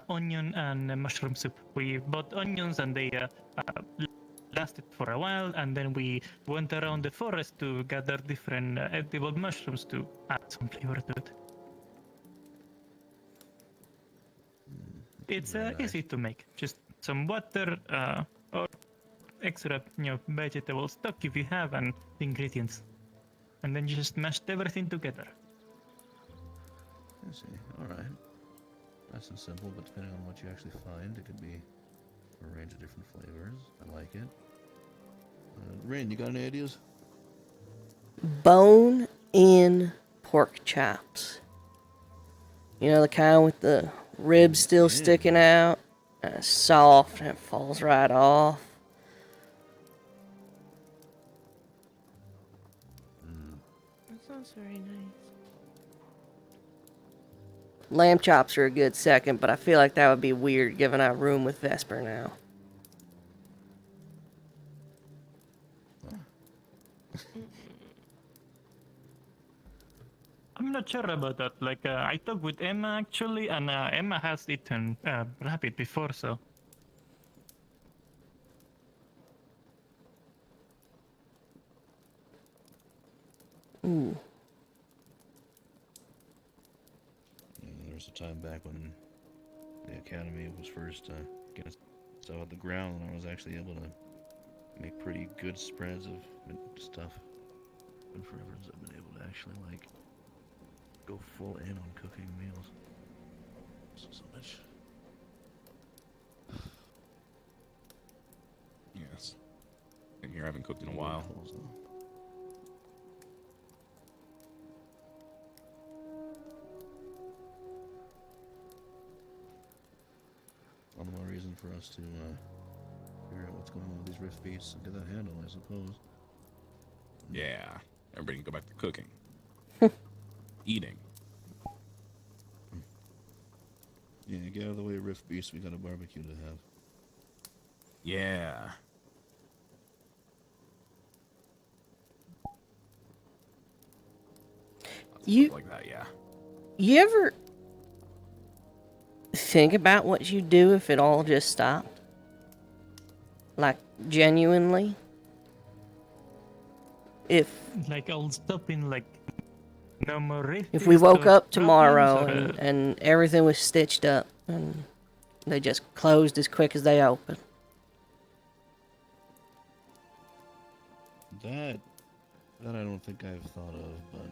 onion and mushroom soup. We bought onions and they lasted for a while, and then we went around the forest to gather different edible mushrooms to add some flavor to it. It's easy to make. Just some water or extra, vegetable stock if you have, and the ingredients, and then you just mashed everything together. I see. All right. Nice and simple, but depending on what you actually find, it could be a range of different flavors. I like it. Rain, you got any ideas? Bone in pork chops. You know, the kind with the ribs still sticking out, and it's soft and it falls right off. That sounds very nice. Lamb chops are a good second, but I feel like that would be weird giving out room with Vesper now. I'm not sure about that. Like, I talked with Emma actually, and Emma has eaten rabbit before, so. Ooh. Yeah, there was a time back when the academy was first getting stuff out the ground, and I was actually able to make pretty good spreads of stuff. Been forever since I've been able to actually like go full in on cooking meals. So much. Yes. And here I haven't cooked in a while. All the more reason for us to figure out what's going on with these rift beasts and get that handle, I suppose. Yeah. Everybody can go back to cooking. Eating. Yeah, get out of the way of rift beasts. We got a barbecue to have. Yeah. You like that, yeah. You ever think about what you'd do if it all just stopped? Like, genuinely? If Like I'll stop in like no more rift. if we woke up tomorrow problems, and everything was stitched up and they just closed as quick as they opened. That I don't think I've thought of, but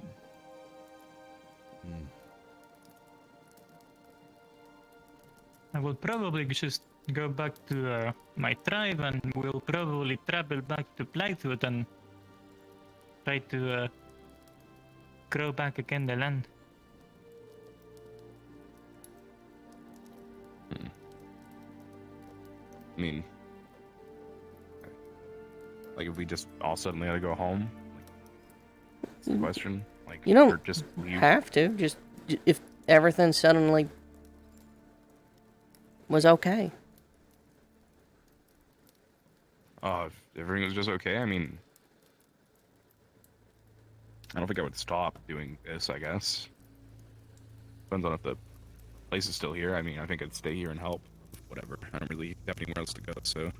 I will probably just go back to my tribe and we'll probably travel back to Blightwood and try to grow back again the land. I mean, like if we just all suddenly had to go home, that's the question. Like, You don't or just leave. have to. Just if everything suddenly was okay. If everything was just okay, I mean, I don't think I would stop doing this, I guess. Depends on if the place is still here. I mean, I think I'd stay here and help. Whatever. I don't really have anywhere else to go, so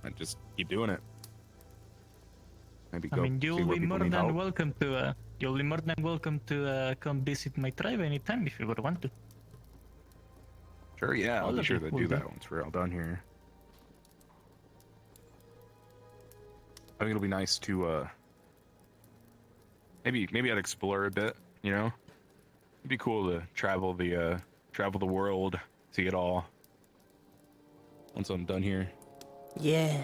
I'd just keep doing it. Maybe I go mean, see you'll where be people more need than help. welcome to. You'll be more than welcome to come visit my tribe anytime if you would want to. Sure, yeah, I'll All be of sure it to will do do. that once we're all done here. I think it'll be nice to maybe I'd explore a bit, you know? It'd be cool to travel the world, see it all. Once I'm done here. Yeah.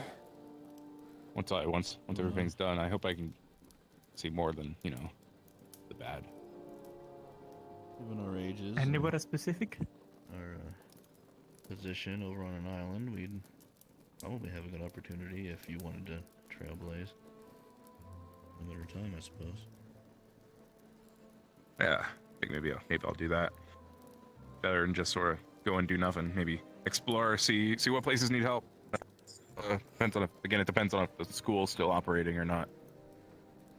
Once everything's done, I hope I can see more than, you know, the bad. given our ages, Anywhere specific? our position over on an island, we'd probably have a good opportunity if you wanted to trailblaze. Another time, I suppose. Yeah, I think maybe I'll do that. Better than just sort of go and do nothing. Maybe explore, see what places need help. Depends on it depends on if the school's still operating or not.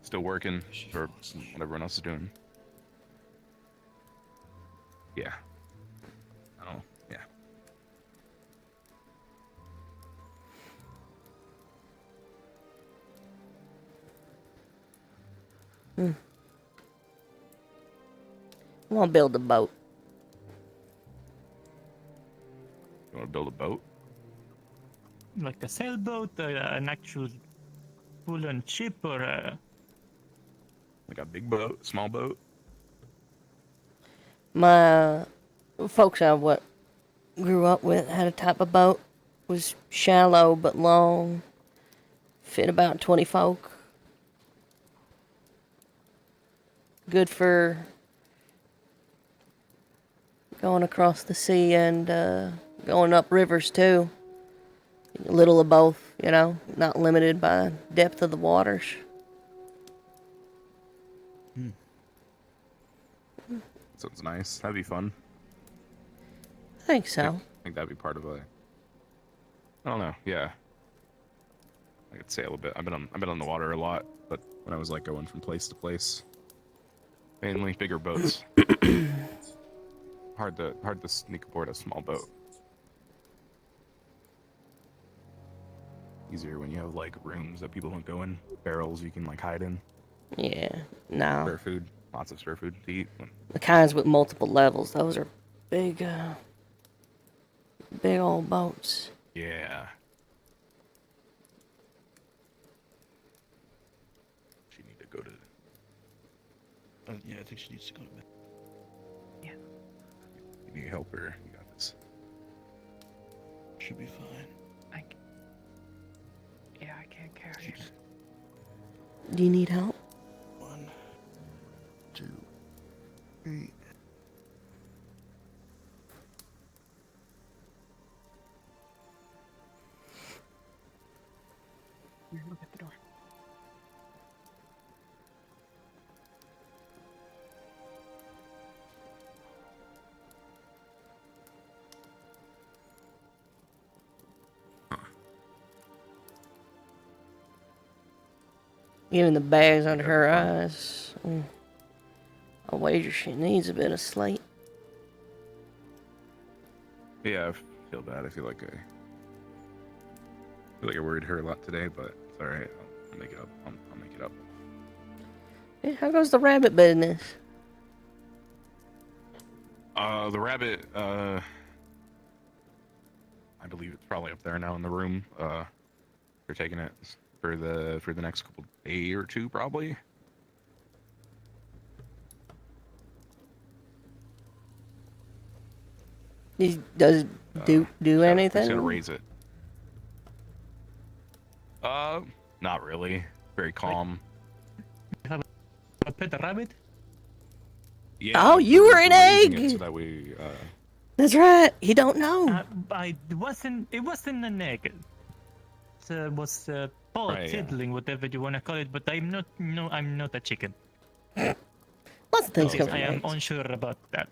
Still working, or what everyone else is doing. Yeah. I don't know. Yeah. I want to build a boat. You want to build a boat? Like a sailboat, an actual full-on ship, or like a big boat, small boat? My folks I grew up with had a type of boat. Was shallow but long. Fit about 20 folk. Good for going across the sea and going up rivers too. A little of both, you know, not limited by depth of the waters. Sounds nice. That'd be fun. I think so. I think that'd be part of a. I don't know. Yeah. I could sail a bit. I've been on the water a lot, but when I was like going from place to place, mainly bigger boats. hard to sneak aboard a small boat. Easier when you have like rooms that people don't go in, barrels you can like hide in. Yeah, no. Spare food, lots of spare food to eat. The kinds with multiple levels, those are big, big old boats. Yeah. She need to go to Yeah, I think she needs to go to bed. You need help her. You got this. Should be fine. Yeah, I can't carry it. Do you need help? 1, 2, 3. Here, look at the door. Even the bags under her eyes. I'll wager she needs a bit of sleep. Yeah, I feel bad. I feel like I worried her a lot today, but it's all right. I'll make it up. I'll make it up. Hey, how goes the rabbit business? The rabbit. I believe it's probably up there now in the room. They're taking it for the next couple day or two, probably. He does do anything? He's gonna raise it. Not really. Very calm. A pet rabbit? Yeah. Oh, you were an raising egg! it so that we. That's right. He don't know. It wasn't an egg. It was pod, Right, yeah. seedling, whatever you wanna call it. But I'm not. No, I'm not a chicken. Lots of things come from I am eggs. unsure about that.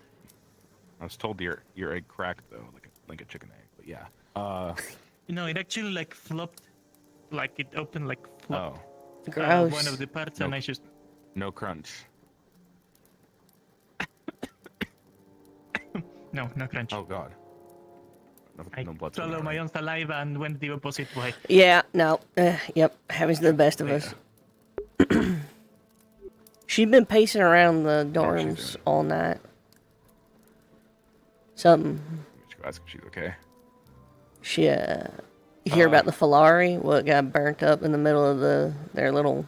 I was told your egg cracked though, like a chicken egg. But yeah. No, it actually like flopped, like it opened like flopped. Gross. One of the parts, and I just No crunch. no crunch. Oh God. I No blood. swallowed my own saliva and went the opposite way. Yeah, no. Yep, happens to the best of us. She's been pacing around the dorms all night. Something. Should ask if she's okay. She, you hear about the Filari? What got burnt up in the middle of their little...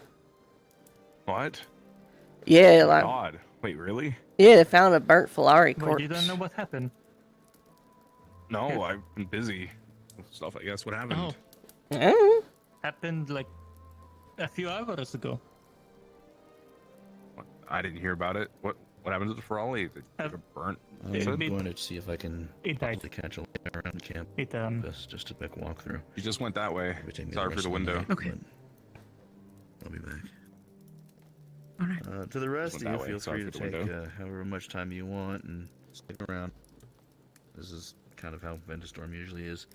What? Yeah, like... God. Wait, really? Yeah, they found a burnt Filari Well, corpse. you don't know what happened. No, I've been busy with stuff. I guess. What happened? Oh. Happened like a few hours ago. What? I didn't hear about it. What happened to the Ferrari? It burnt. I'm going to see if I can possibly catch a light around camp. Just to make a walkthrough. You just went that way. Maybe take me Sorry rest for the of window. night, Okay. but I'll be back. Alright. To the rest Went of you, that way. feel Sorry free to for the take window. however much time you want and stick around. This is kind of how Ventustorm usually is.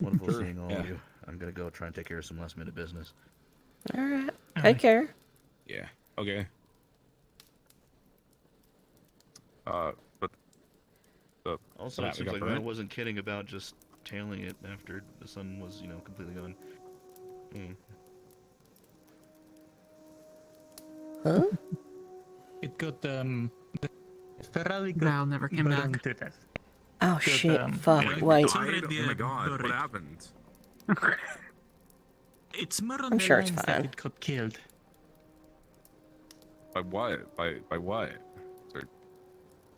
Wonderful Sure, seeing all yeah. of you. I'm gonna go try and take care of some last minute business. Alright. Take care. Yeah. Okay. But Also, what it seems got like burnt? Matt wasn't kidding about just tailing it after the sun was, completely gone. Huh? It got the Ferrari got Val never came back. burned to death. Oh Got, shit, fuck, Like, wait. died? Oh my God! What happened? It's more on I'm the sure it's lines fine. that it got killed. By what? By what? Is there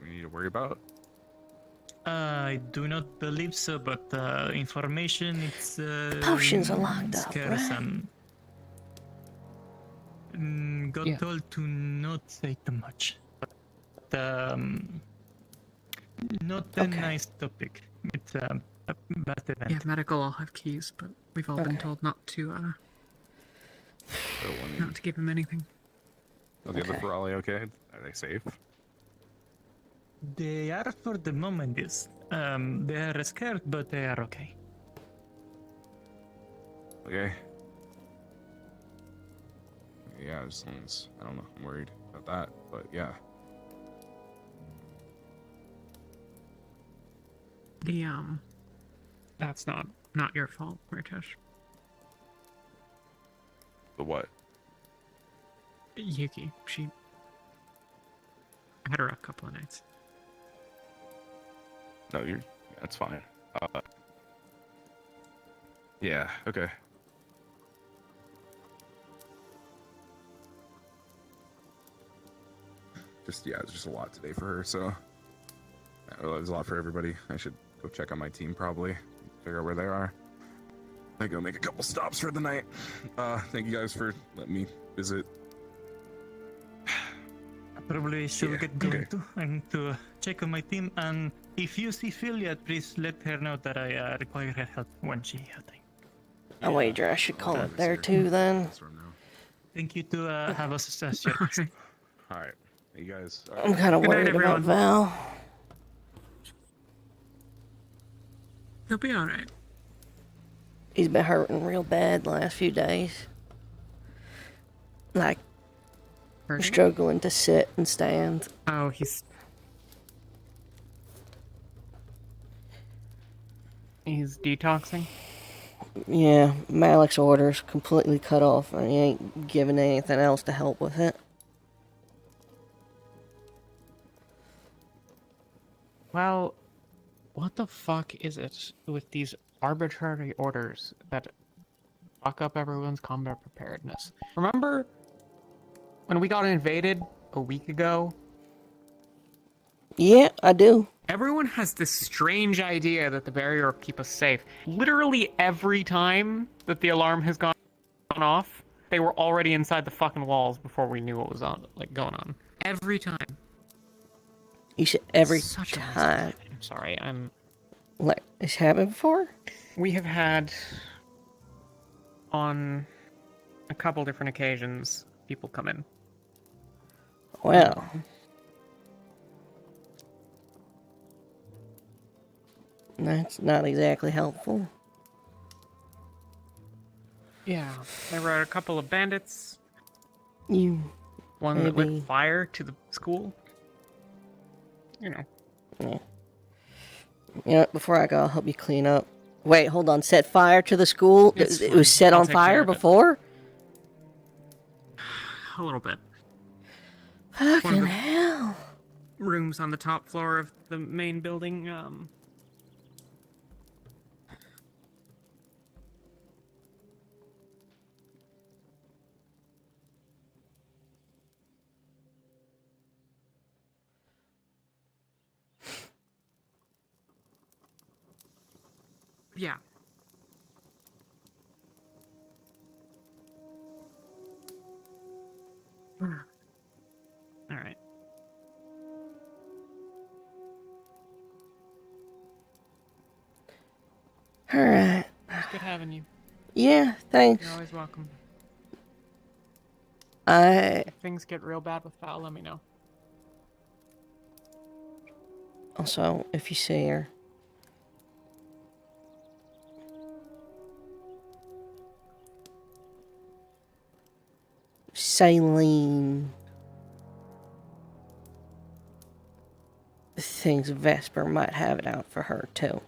we need to worry about? I do not believe so, but information it's Potions are locked up, scarce right? and got Yeah. told to not say too much. But not a Okay. nice topic. It's a bad event. Yeah, medical all have keys, but we've all been Okay. told not to So, not to give him anything. are the other Okay. Ferrari okay? Are they safe? They are for the moment, yes. They are scared, but they are okay. Okay. Yeah, as long as I don't know, I'm worried about that, but yeah. The that's not your fault, Ritesh. The what? Yuki, she had her a couple of nights. No, that's fine. Yeah, okay. just yeah, it's just a lot today for her. So there's a lot for everybody. I should go check on my team probably, figure out where they are. I go make a couple stops for the night. Thank you guys for letting me visit. I probably should get going too. I need to check on my team, and if you see Philia, please let her know that I require her help when she has time. I wager I should call it there too then. Thank you to have us as your guest. Alright, you guys. I'm kind of worried about Val. He'll be alright. He's been hurting real bad the last few days. Like, struggling to sit and stand. Oh, he's detoxing? Yeah, Malik's orders completely cut off, and he ain't giving anything else to help with it. Well, what the fuck is it with these arbitrary orders that fuck up everyone's combat preparedness? Remember when we got invaded a week ago? Yeah, I do. Everyone has this strange idea that the barrier will keep us safe. Literally every time that the alarm has gone off, they were already inside the fucking walls before we knew what was going on. Every time. You said every Such a waste of time. I'm sorry, I'm... Like, it's happened before? We have had, on a couple different occasions, people come in. Well. That's not exactly helpful. Yeah, there were a couple of bandits. One that maybe- lit fire to the school. You know. Yeah. You know, before I go, I'll help you clean up. Wait, hold on. Set fire to the school? It's It was fine. set I'll on take care fire of it. before? A little bit. Fucking the hell. Rooms on the top floor of the main building, yeah. All right. All right. It's good having you. Yeah, thanks. You're always welcome. I If things get real bad with Val, let me know. also, if you see her, Saline thinks Vesper might have it out for her too.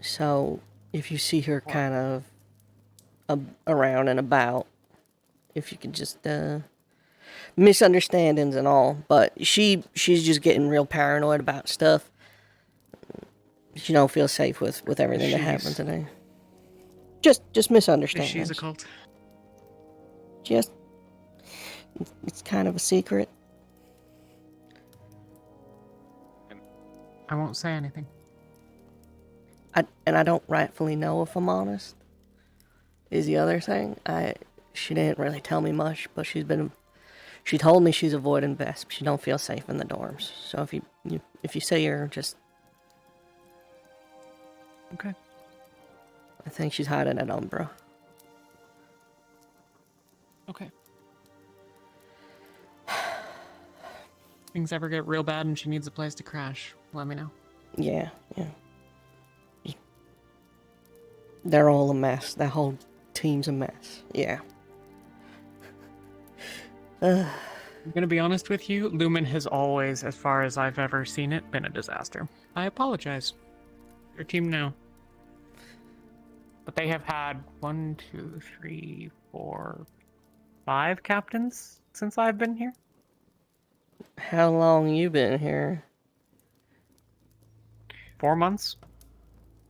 So if you see her kind of around and about, if you could just misunderstandings and all, but she's just getting real paranoid about stuff. She don't feel safe with everything that happened today. Just misunderstandings. She's a cult. Just it's kind of a secret. I won't say anything. I don't rightfully know if I'm honest. Is the other thing. She didn't really tell me much, but she told me she's avoiding Vesp. She don't feel safe in the dorms. So if you see her, just Okay. I think she's hiding at Umbra. Okay. Things ever get real bad and she needs a place to crash, let me know. Yeah. They're all a mess. That whole team's a mess. Yeah. I'm gonna be honest with you, Lumen has always, as far as I've ever seen it, been a disaster. I apologize. Your team now. But they have had 1, 2, 3, 4, 5 captains since I've been here. How long you been here? 4 months?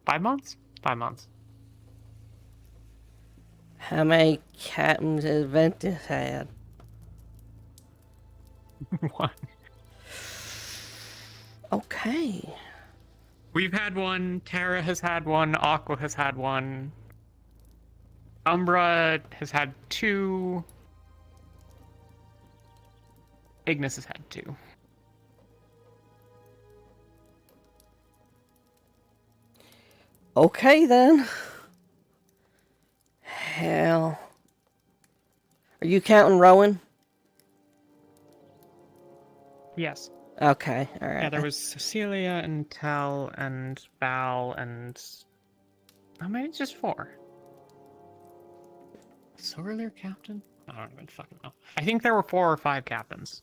5 months? 5 months. How many captains has Ventus had? One. Okay. We've had one. Terra has had one. Aqua has had one. Umbra has had 2. Ignis has had 2. Okay then. Hell. Are you counting Rowan? Yes. Okay, alright. Yeah, there was Cecilia and Tel and Val and... Oh, maybe it's just 4. Earlier captain? I don't even fucking know. I think there were 4 or 5 captains.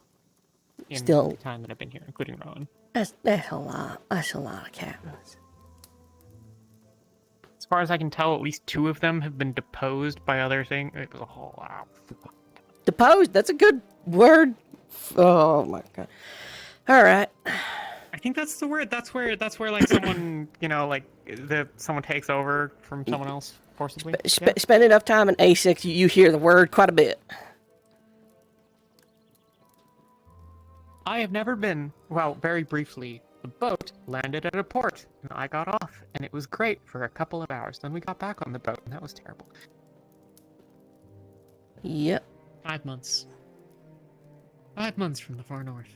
In Still- the time that I've been here, including Rowan. That's a lot. That's a lot of captains. As far as I can tell, at least 2 of them have been deposed by other things. It was a whole lot. Deposed? That's a good word. Oh my god. Alright. I think that's the word. That's where like someone, you know, like someone takes over from someone else forcibly. Yeah. Spend enough time in A6, you hear the word quite a bit. I have never been, well, very briefly, the boat landed at a port, and I got off, and it was great for a couple of hours. Then we got back on the boat, and that was terrible. Yep. 5 months. 5 months from the far north.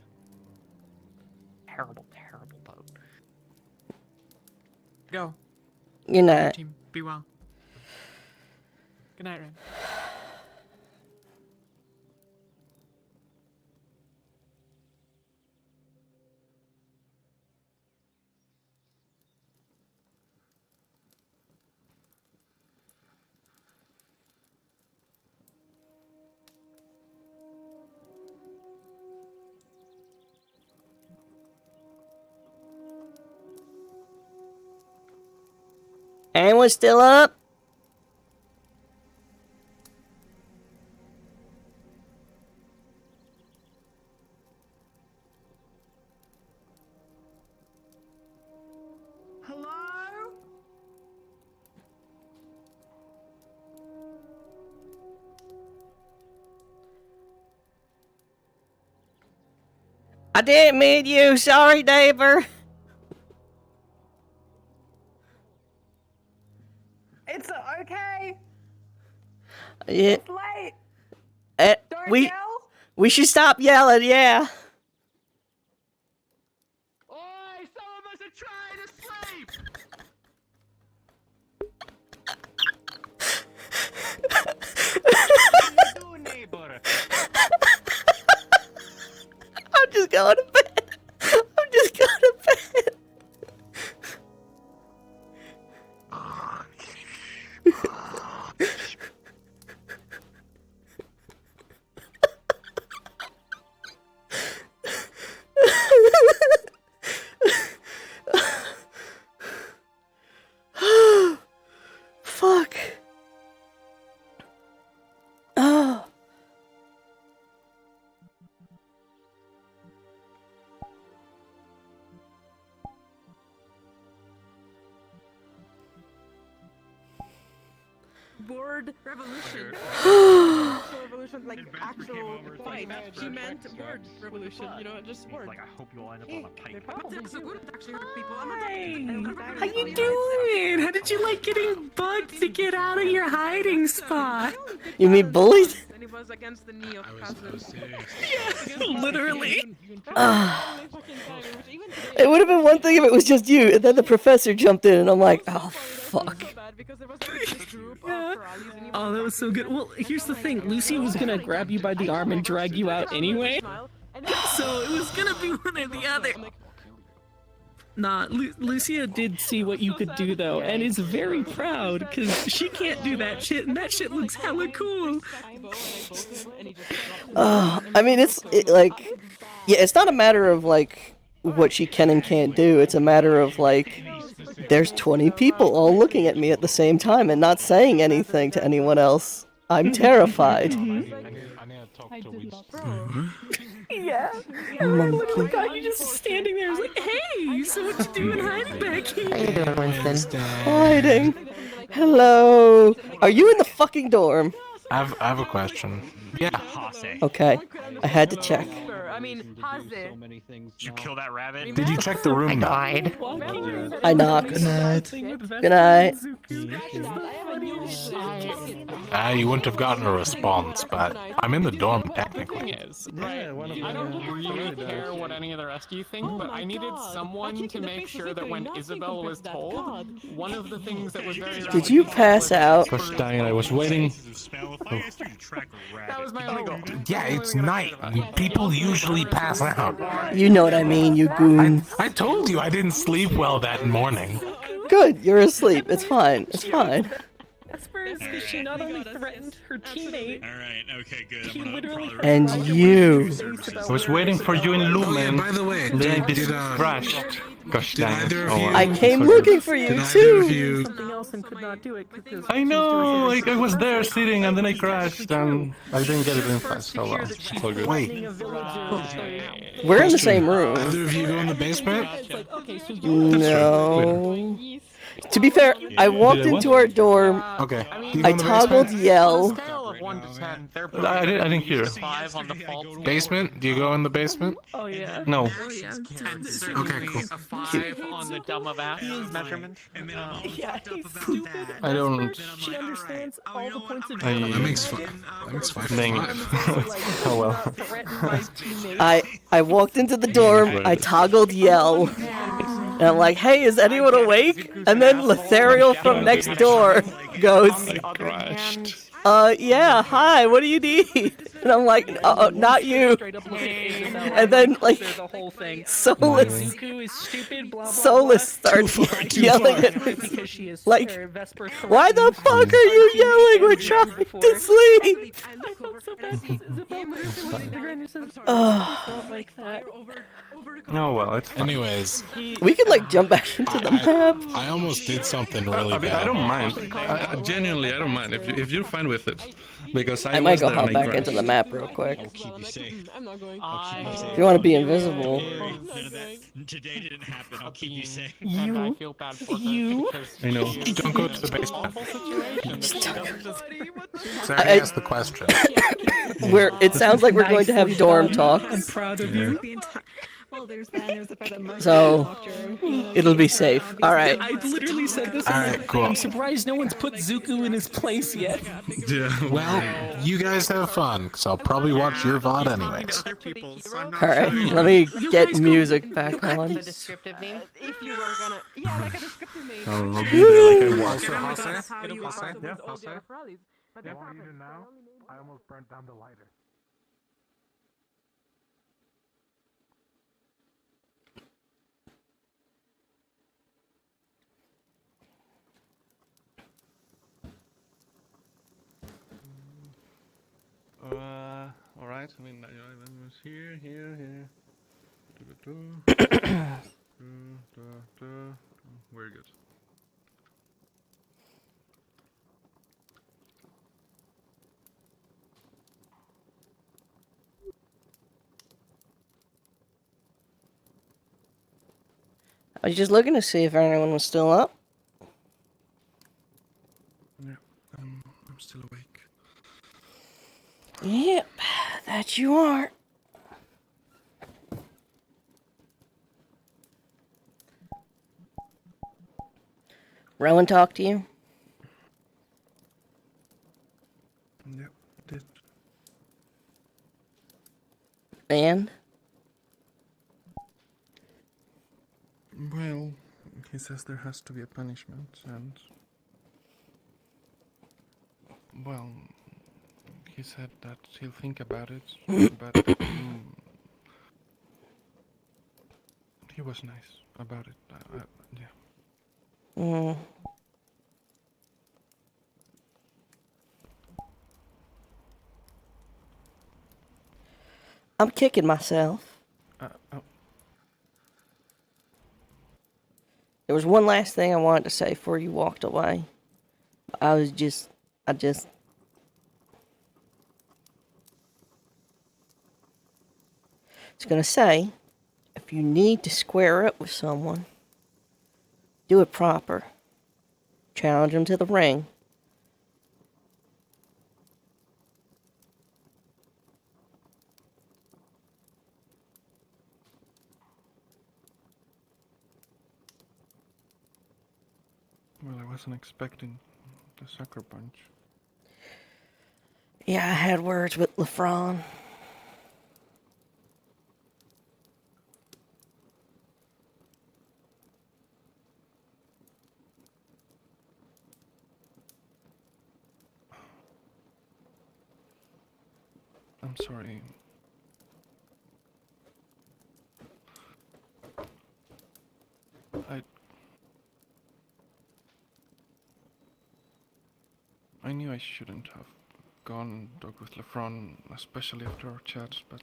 Terrible, terrible boat. Go. Good night. Team, be well. Good night, Ren. Anyone still up? Hello? I didn't mean you. Sorry, neighbor. It's okay. Yeah. It's late. Don't we yell. we should stop yelling. Yeah. Oi, some of us are trying to sleep. What are you doing, neighbor? I'm just going to bed. I'm just going to bed. Fuck. Oh. Word revolution. Revolution, like actual fight. She meant word revolution, you know, just word. Like, I hope you'll end up on a pike. But that's so good to actually hurt people. Hi. How you doing? How did you like getting bugged to get out of your hiding spot? You mean bullied? And it was against the knee of Cassius. Yeah, literally. It would have been one thing if it was just you, and then the professor jumped in, and I'm like, oh fuck. Yeah. Oh, that was so good. Well, here's the thing. Lucy was gonna grab you by the arm and drag you out anyway. So it was gonna be one or the other. Nah, Lucia did see what you could do though, and is very proud because she can't do that shit, and that shit looks hella cool. I mean, like, yeah, it's not a matter of like what she can and can't do. It's a matter of like, there's 20 people all looking at me at the same time and not saying anything to anyone else. I'm terrified. Yeah. Monkey. God, you just standing there, like, hey, so what you doing hiding back here? How you doing, Winston? Hiding. Hello. Are you in the fucking dorm? I have a question. Yeah. Okay. I had to check. I mean, has it? So many things. Did you kill that rabbit? Did you check the room? died. I knocked. Good night. Good night. You wouldn't have gotten a response, but I'm in the dorm technically. Is, right, I don't really care what any of the rest of you think, but I needed someone to make sure that when Isabel was told, one of the things that was very Did you pass out? Gosh dang it, I was waiting. That was my only goal. Yeah, it's night. People usually pass out. You know what I mean, you goon. I told you I didn't sleep well that morning. Good, you're asleep. It's fine. It's fine. Vespers, because she not only threatened her teammate. Alright, okay, good. He literally And you. I was waiting for you in Lumen. By the way, then it crashed. Gosh dang it. Oh, well, I I'm came so looking good. for you too. something else and could not do it. I know, like I was there sitting and then I crashed and I didn't get it in fast. Oh well, it's all good. Wait. We're in the same room. Either of you go in the basement? No. To be fair, I walked into our dorm. Okay. I toggled yell. Scale of 1 to 10, they're I didn't hear. 5 on default. Basement? Do you go in the basement? Oh yeah. No. And Okay, cool. a 5 on the dumb of ass measurement. Yeah, he's stupid. I don't. She understands all the points of I- view. That makes 5 for Dang. 5. Oh well. Threatened by teammates. I walked into the dorm. I toggled yell. And I'm like, hey, is anyone awake? And then Lethariel from next door goes, yeah, hi, what do you need? And I'm like, not you. And then, like, Solus starts yelling at me. Like, why the fuck are you yelling? We're trying to sleep. Oh well, it's fine. Anyways, We could, like, jump back into the map. I almost did something really I mean, bad. I don't mind. Genuinely, I don't mind if you're fine with it, because I I might was go there hop and I back into crashed. the map real quick. Keep you safe. I'm not going. If you want to be invisible. Today didn't happen. I'll keep you safe. And I feel bad for her because I know. she is Don't go in to the an basement. awful situation that she doesn't just Sorry, I asked the question. It sounds like we're going to have dorm talk. I'm proud of you. Well, there's that. There's the fact that Mark So, talked to her. it'll be safe. Alright. I literally said this. Alright, cool. I'm surprised no one's put Zuko in his place yet. Yeah. Well, you guys have fun, because I'll probably watch your VOD anyways. Alright, let me get music back on. The descriptive name. If you were gonna, yeah, like a descriptive name. I'll be there like I was. That's how you are with ODF rallies. But that's not even now? I almost burnt down the lighter. All right. I mean, I was here. Very good. I was just looking to see if anyone was still up. Yeah, I'm still awake. Yep, that you are. Rowan talked to you? Yep, did. And? Well, he says there has to be a punishment, and well, he said that he'll think about it, but he was nice about it. Yeah. Mm. I'm kicking myself. Oh. There was one last thing I wanted to say before you walked away. I was gonna say, if you need to square up with someone, do it proper. Challenge them to the ring. wasn't expecting the sucker punch. Yeah, I had words with LeFron. I'm sorry. I knew I shouldn't have gone and talked with LeFron, especially after our chats, but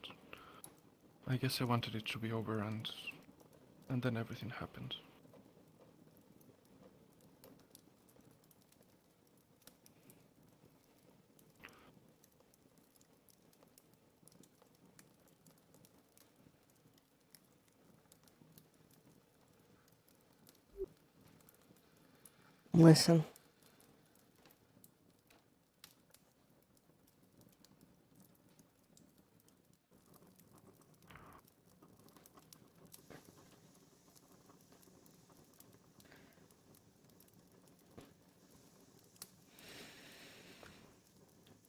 I guess I wanted it to be over, and then everything happened. Listen.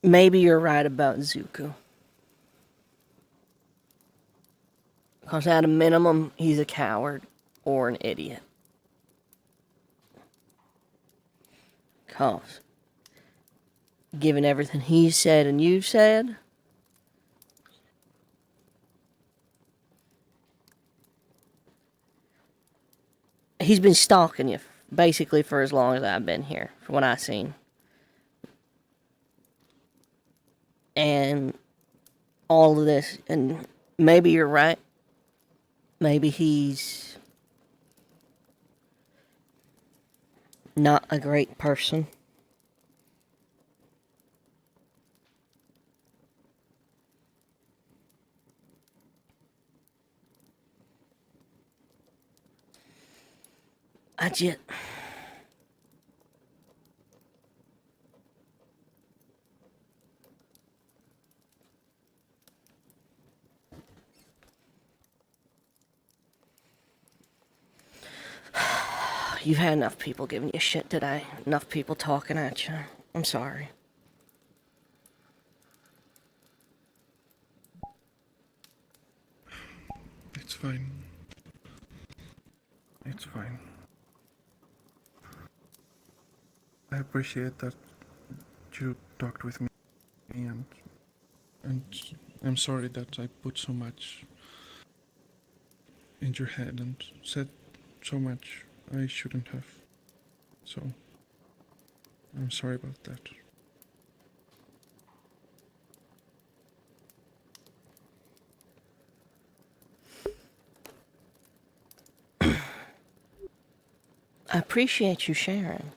Maybe you're right about Zuko. Because at a minimum, he's a coward or an idiot. Because, given everything he said and you said, he's been stalking you basically for as long as I've been here, from what I've seen. And all of this, and maybe you're right. Maybe he's not a great person. I just... You've had enough people giving you shit today. Enough people talking at you. I'm sorry. It's fine. It's fine. I appreciate that you talked with me, and I'm sorry that I put so much in your head and said so much I shouldn't have. So, I'm sorry about that. I appreciate you sharing.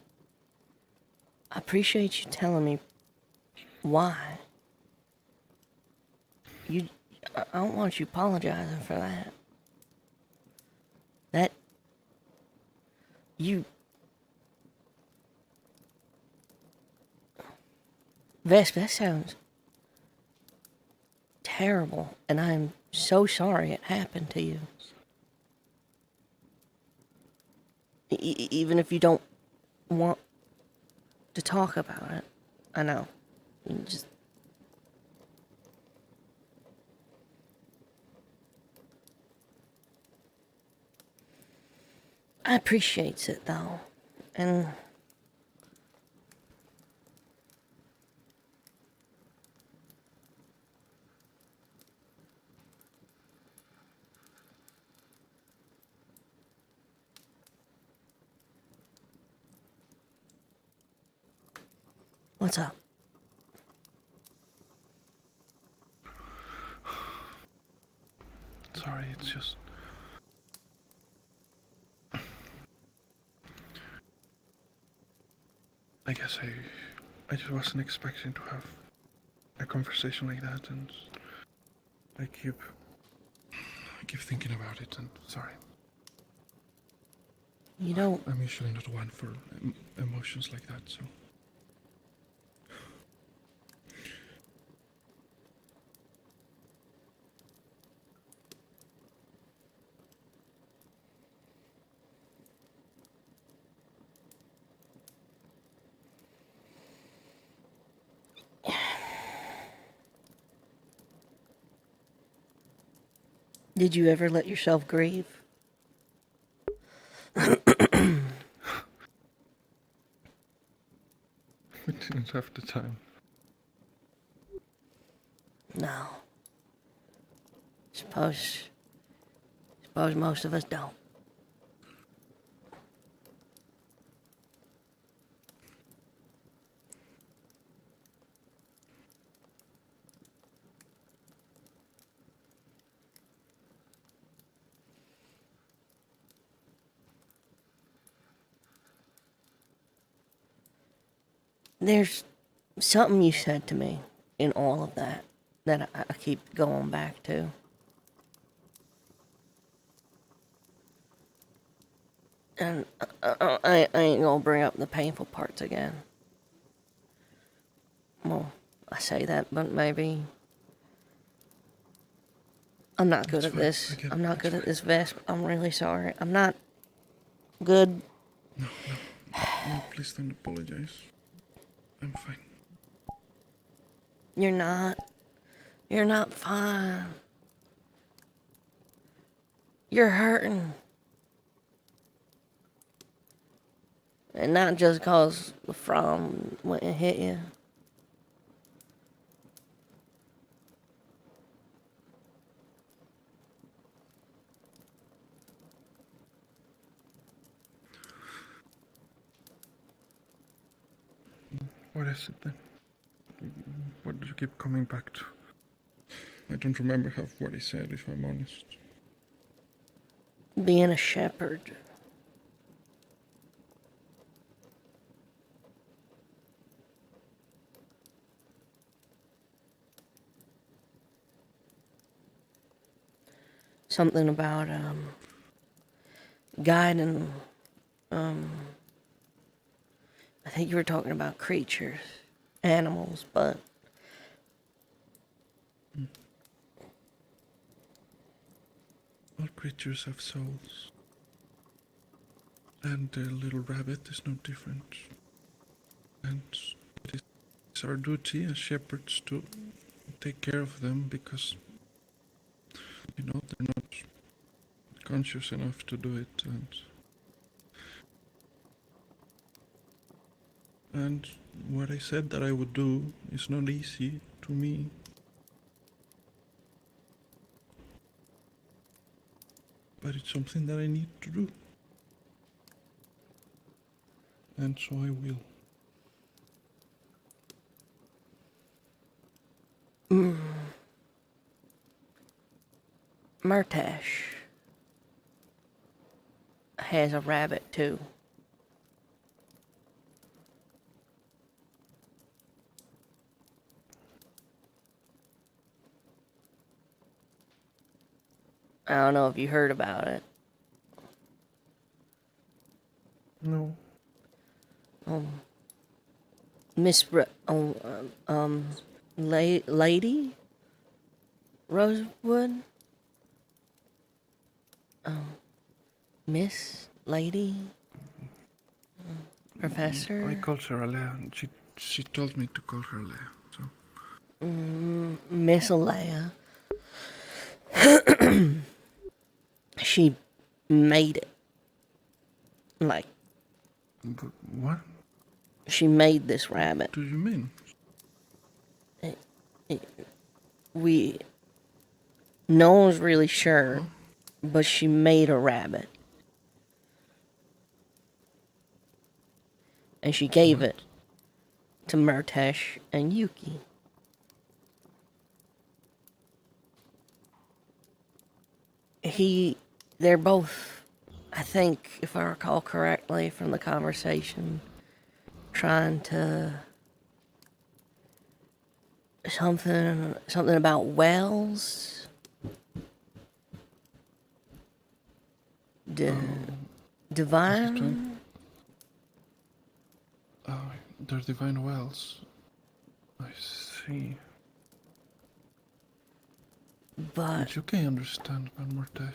I appreciate you telling me why. I don't want you apologizing for that. Vesp, that sounds terrible, and I'm so sorry it happened to you. Even if you don't want to talk about it, I know. You just... I appreciate it, though, and... What's up? Sorry, it's just... I guess I just wasn't expecting to have a conversation like that, and I keep thinking about it, and sorry. You don't... I'm usually not one for emotions like that, so... Did you ever let yourself grieve? We didn't have the time. No. Suppose most of us don't. There's something you said to me in all of that I keep going back to. And I ain't gonna bring up the painful parts again. Well, I say that, but maybe I'm not good at this. I'm not good at this, Vesp. I'm really sorry. I'm not good. No, please don't apologize. I'm fine. You're not. You're not fine. You're hurting. And not just 'cause the From went and hit you. What is it then? What do you keep coming back to? I don't remember half what he said, if I'm honest. Being a shepherd. Something about guiding. I think you were talking about creatures, animals, but all creatures have souls. And the little rabbit is no different. And it is our duty as shepherds to take care of them because, you know, they're not conscious enough to do it. And what I said that I would do is not easy to me. But it's something that I need to do. And so I will. Murtash has a rabbit too. I don't know if you heard about it. No. Lady Rosewood. Miss Lady Professor. I called her Alea, and she told me to call her Alea. So. Miss Alea. She made it. Like. But what? She made this rabbit. What do you mean? No one's really sure, but she made a rabbit. And she gave it to Murtash and Yuki. They're both, I think, if I recall correctly from the conversation, trying to something about wells. Divine. They're divine wells. I see. But you can understand, Van Murtash.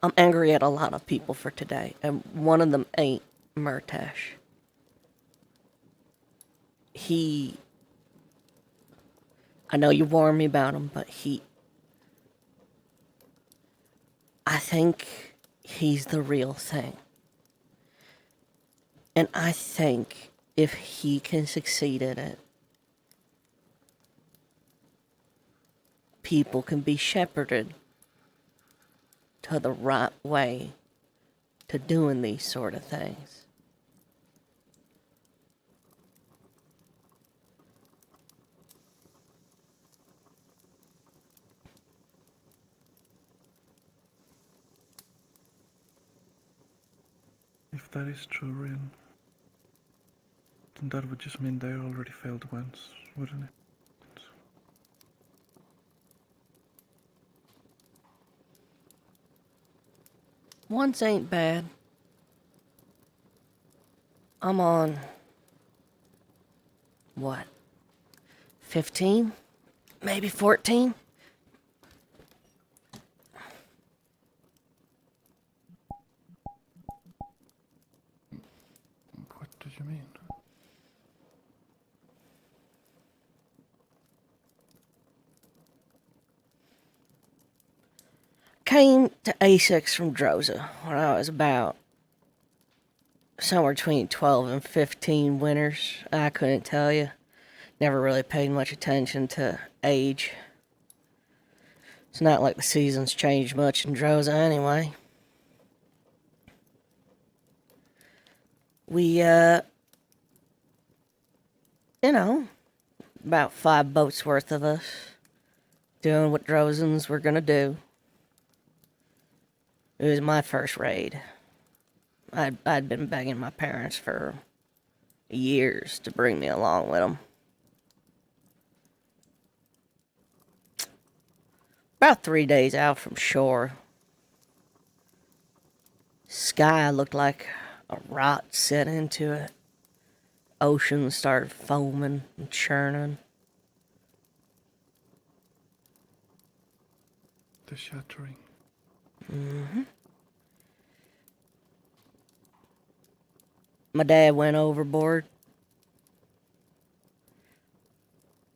I'm angry at a lot of people for today, and one of them ain't Murtash. I know you warned me about him, but I think he's the real thing. And I think if he can succeed in it, people can be shepherded to the right way to doing these sort of things. If that is true, Rin, then that would just mean they already failed once, wouldn't it? Once ain't bad. I'm on, what, 15? Maybe 14? What do you mean? Came to A6 from Droza when I was about somewhere between 12 and 15 winters. I couldn't tell you. Never really paid much attention to age. It's not like the seasons changed much in Droza anyway. We, about 5 boats worth of us doing what Drozans were gonna do. It was my first raid. I'd been begging my parents for years to bring me along with them. About 3 days out from shore, sky looked like a rot set into it. Ocean started foaming and churning. The shattering. Mm-hmm. My dad went overboard.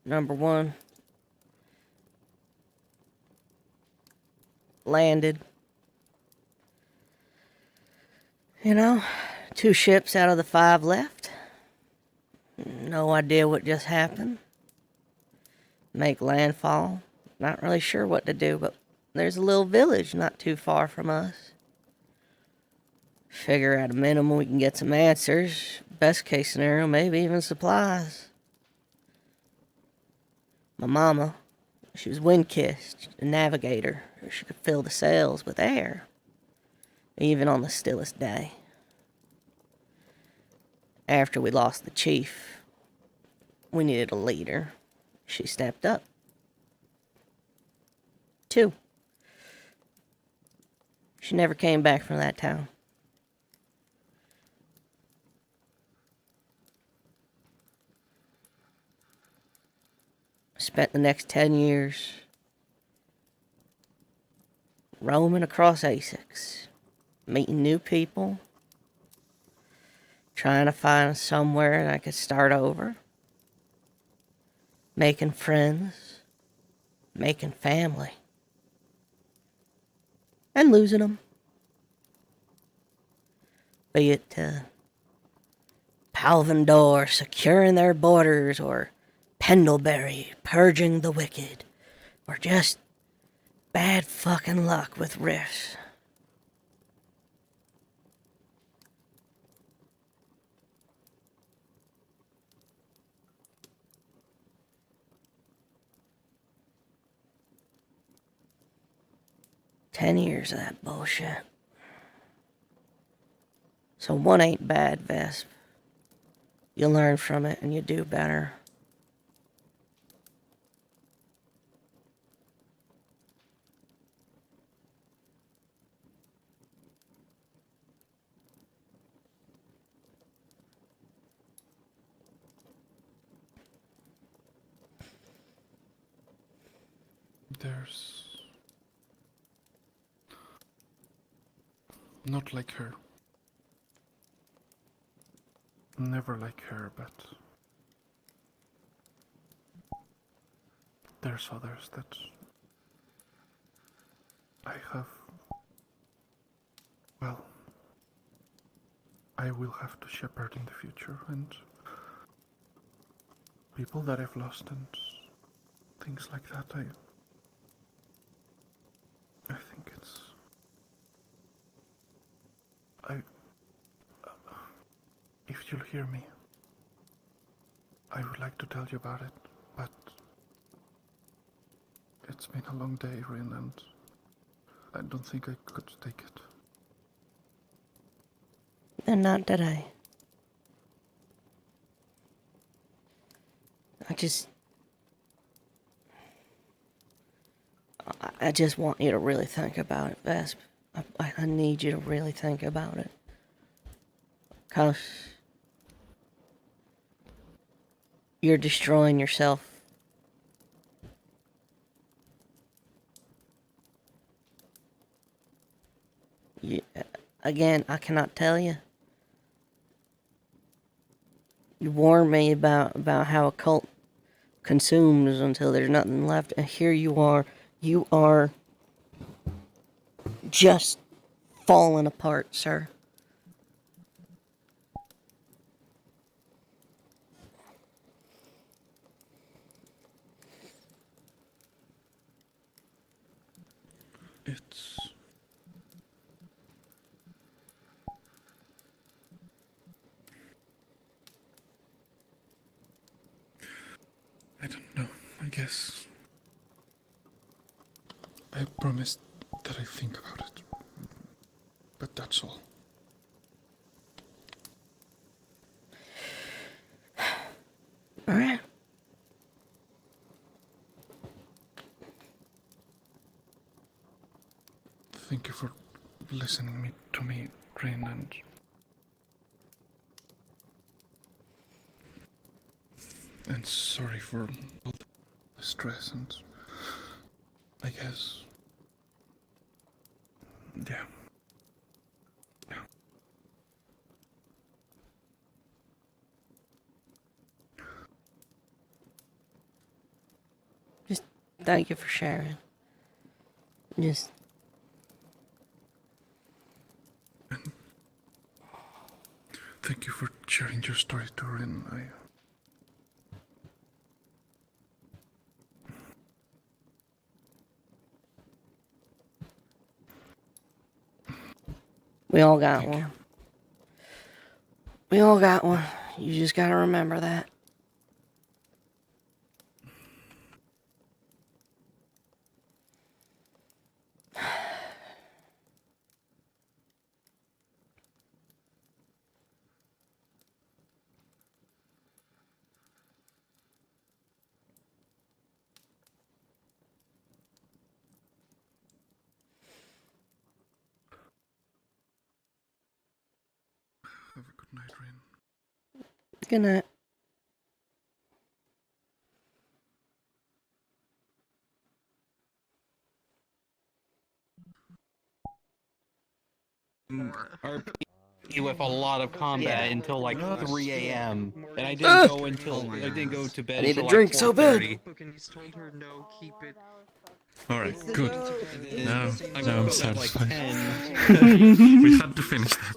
Number one. Landed. 2 ships out of the 5 left. No idea what just happened. Make landfall. Not really sure what to do, but there's a little village not too far from us. Figure at a minimum we can get some answers. Best case scenario, maybe even supplies. My mama, she was wind-kissed, a navigator. She could fill the sails with air, even on the stillest day. After we lost the chief, we needed a leader. She stepped up. 2. She never came back from that town. Spent the next 10 years roaming across A6, meeting new people, trying to find somewhere that I could start over, making friends, making family, and losing them. Be it Palvendor securing their borders, or Pendlebury purging the wicked, or just bad fucking luck with rifts. "10 years of that bullshit. So 1 ain't bad, Vesp. You learn from it and you do better. There's not like her. Never like her, but there's others that I have. Well, I will have to shepherd in the future, and people that I've lost and things like that. I think it's. If you'll hear me, I would like to tell you about it, but it's been a long day, Rin, and I don't think I could take it. And not today. I just want you to really think about it, Vesp. I need you to really think about it. 'Cause you're destroying yourself. Again, I cannot tell you. You warned me about how a cult consumes until there's nothing left, and here you are. You are just falling apart, sir. It's. I don't know. I guess. I promised that I think about it. But that's all. Alright. Thank you for listening to me, Rin, and sorry for all the stress, and I guess, yeah. Just thank you for sharing. Just. Thank you for sharing your story too, Rin. We all got one. We all got one. You just gotta remember that. Have a good night, Rin. Good night. With a lot of combat until like 3 a.m. and I didn't go until I didn't go to bed. I need until a drink like so bad. 4:30. Alright, good. Now I'm satisfied. Like We had to finish that.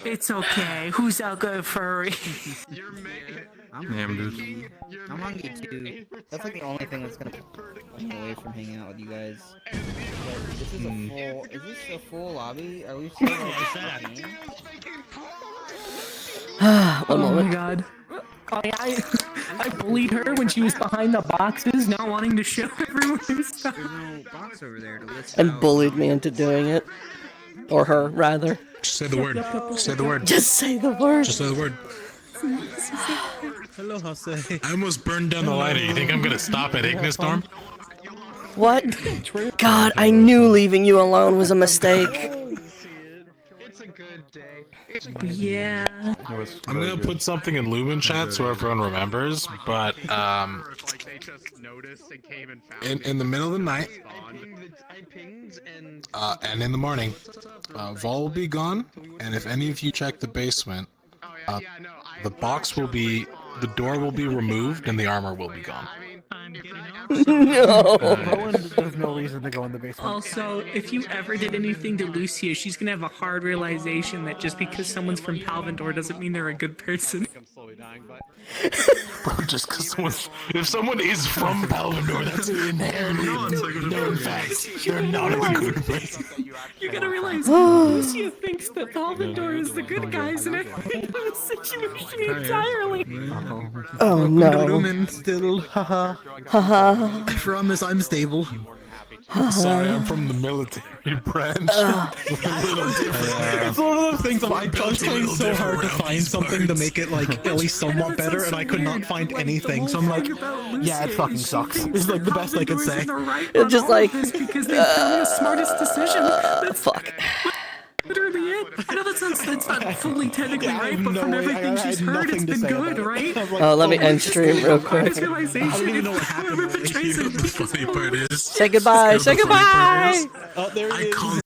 It's okay. Who's our good furry? I'm dude. I'm hungry too. That's like the only thing that's gonna push me away from hanging out with you guys. But this is a full. Is this a full lobby? Are we still like this? One moment. My god. I bullied her when she was behind the boxes, not wanting to show everyone her stuff. There's no box over there to list And out. bullied me into doing it. Or her, rather. Just say the word. Say the word. Just say the word. Just say the word. Hello, Jose. I almost burned down the lighter. You think I'm gonna stop at Ignis, Norm? What? God, I knew leaving you alone was a mistake. It's a good day. Yeah. I'm gonna put something in Lumen chat so everyone remembers, but in the middle of the night, and in the morning, Vol will be gone, and if any of you check the basement, The box will be, the door will be removed, and the armor will be gone. No. There's no reason to go in the basement. Also, if you ever did anything to Lucia, she's gonna have a hard realization that just because someone's from Palvendor doesn't mean they're a good person. Bro, just because if someone is from Palvendor, that's an inherently known fact. They're not a good person. You gotta realize Lucia thinks that Palvendor is the good guys in every situation entirely. Oh no. Roman still, haha. Haha. I promise I'm stable. Sorry, I'm from the military branch. It's one of those things I was trying so hard to find something to make it like at least somewhat better, and I could not find anything. So I'm like, yeah, it fucking sucks. It's like the best I could say. It's just like, because they've done the smartest decision. That's fuck. literally it. I know that's not fully technically right, but from everything she's heard, it's been good, right? Oh, let me end stream real quick. This realization, whoever betrays it. The funny part is. Say goodbye. Say goodbye. I called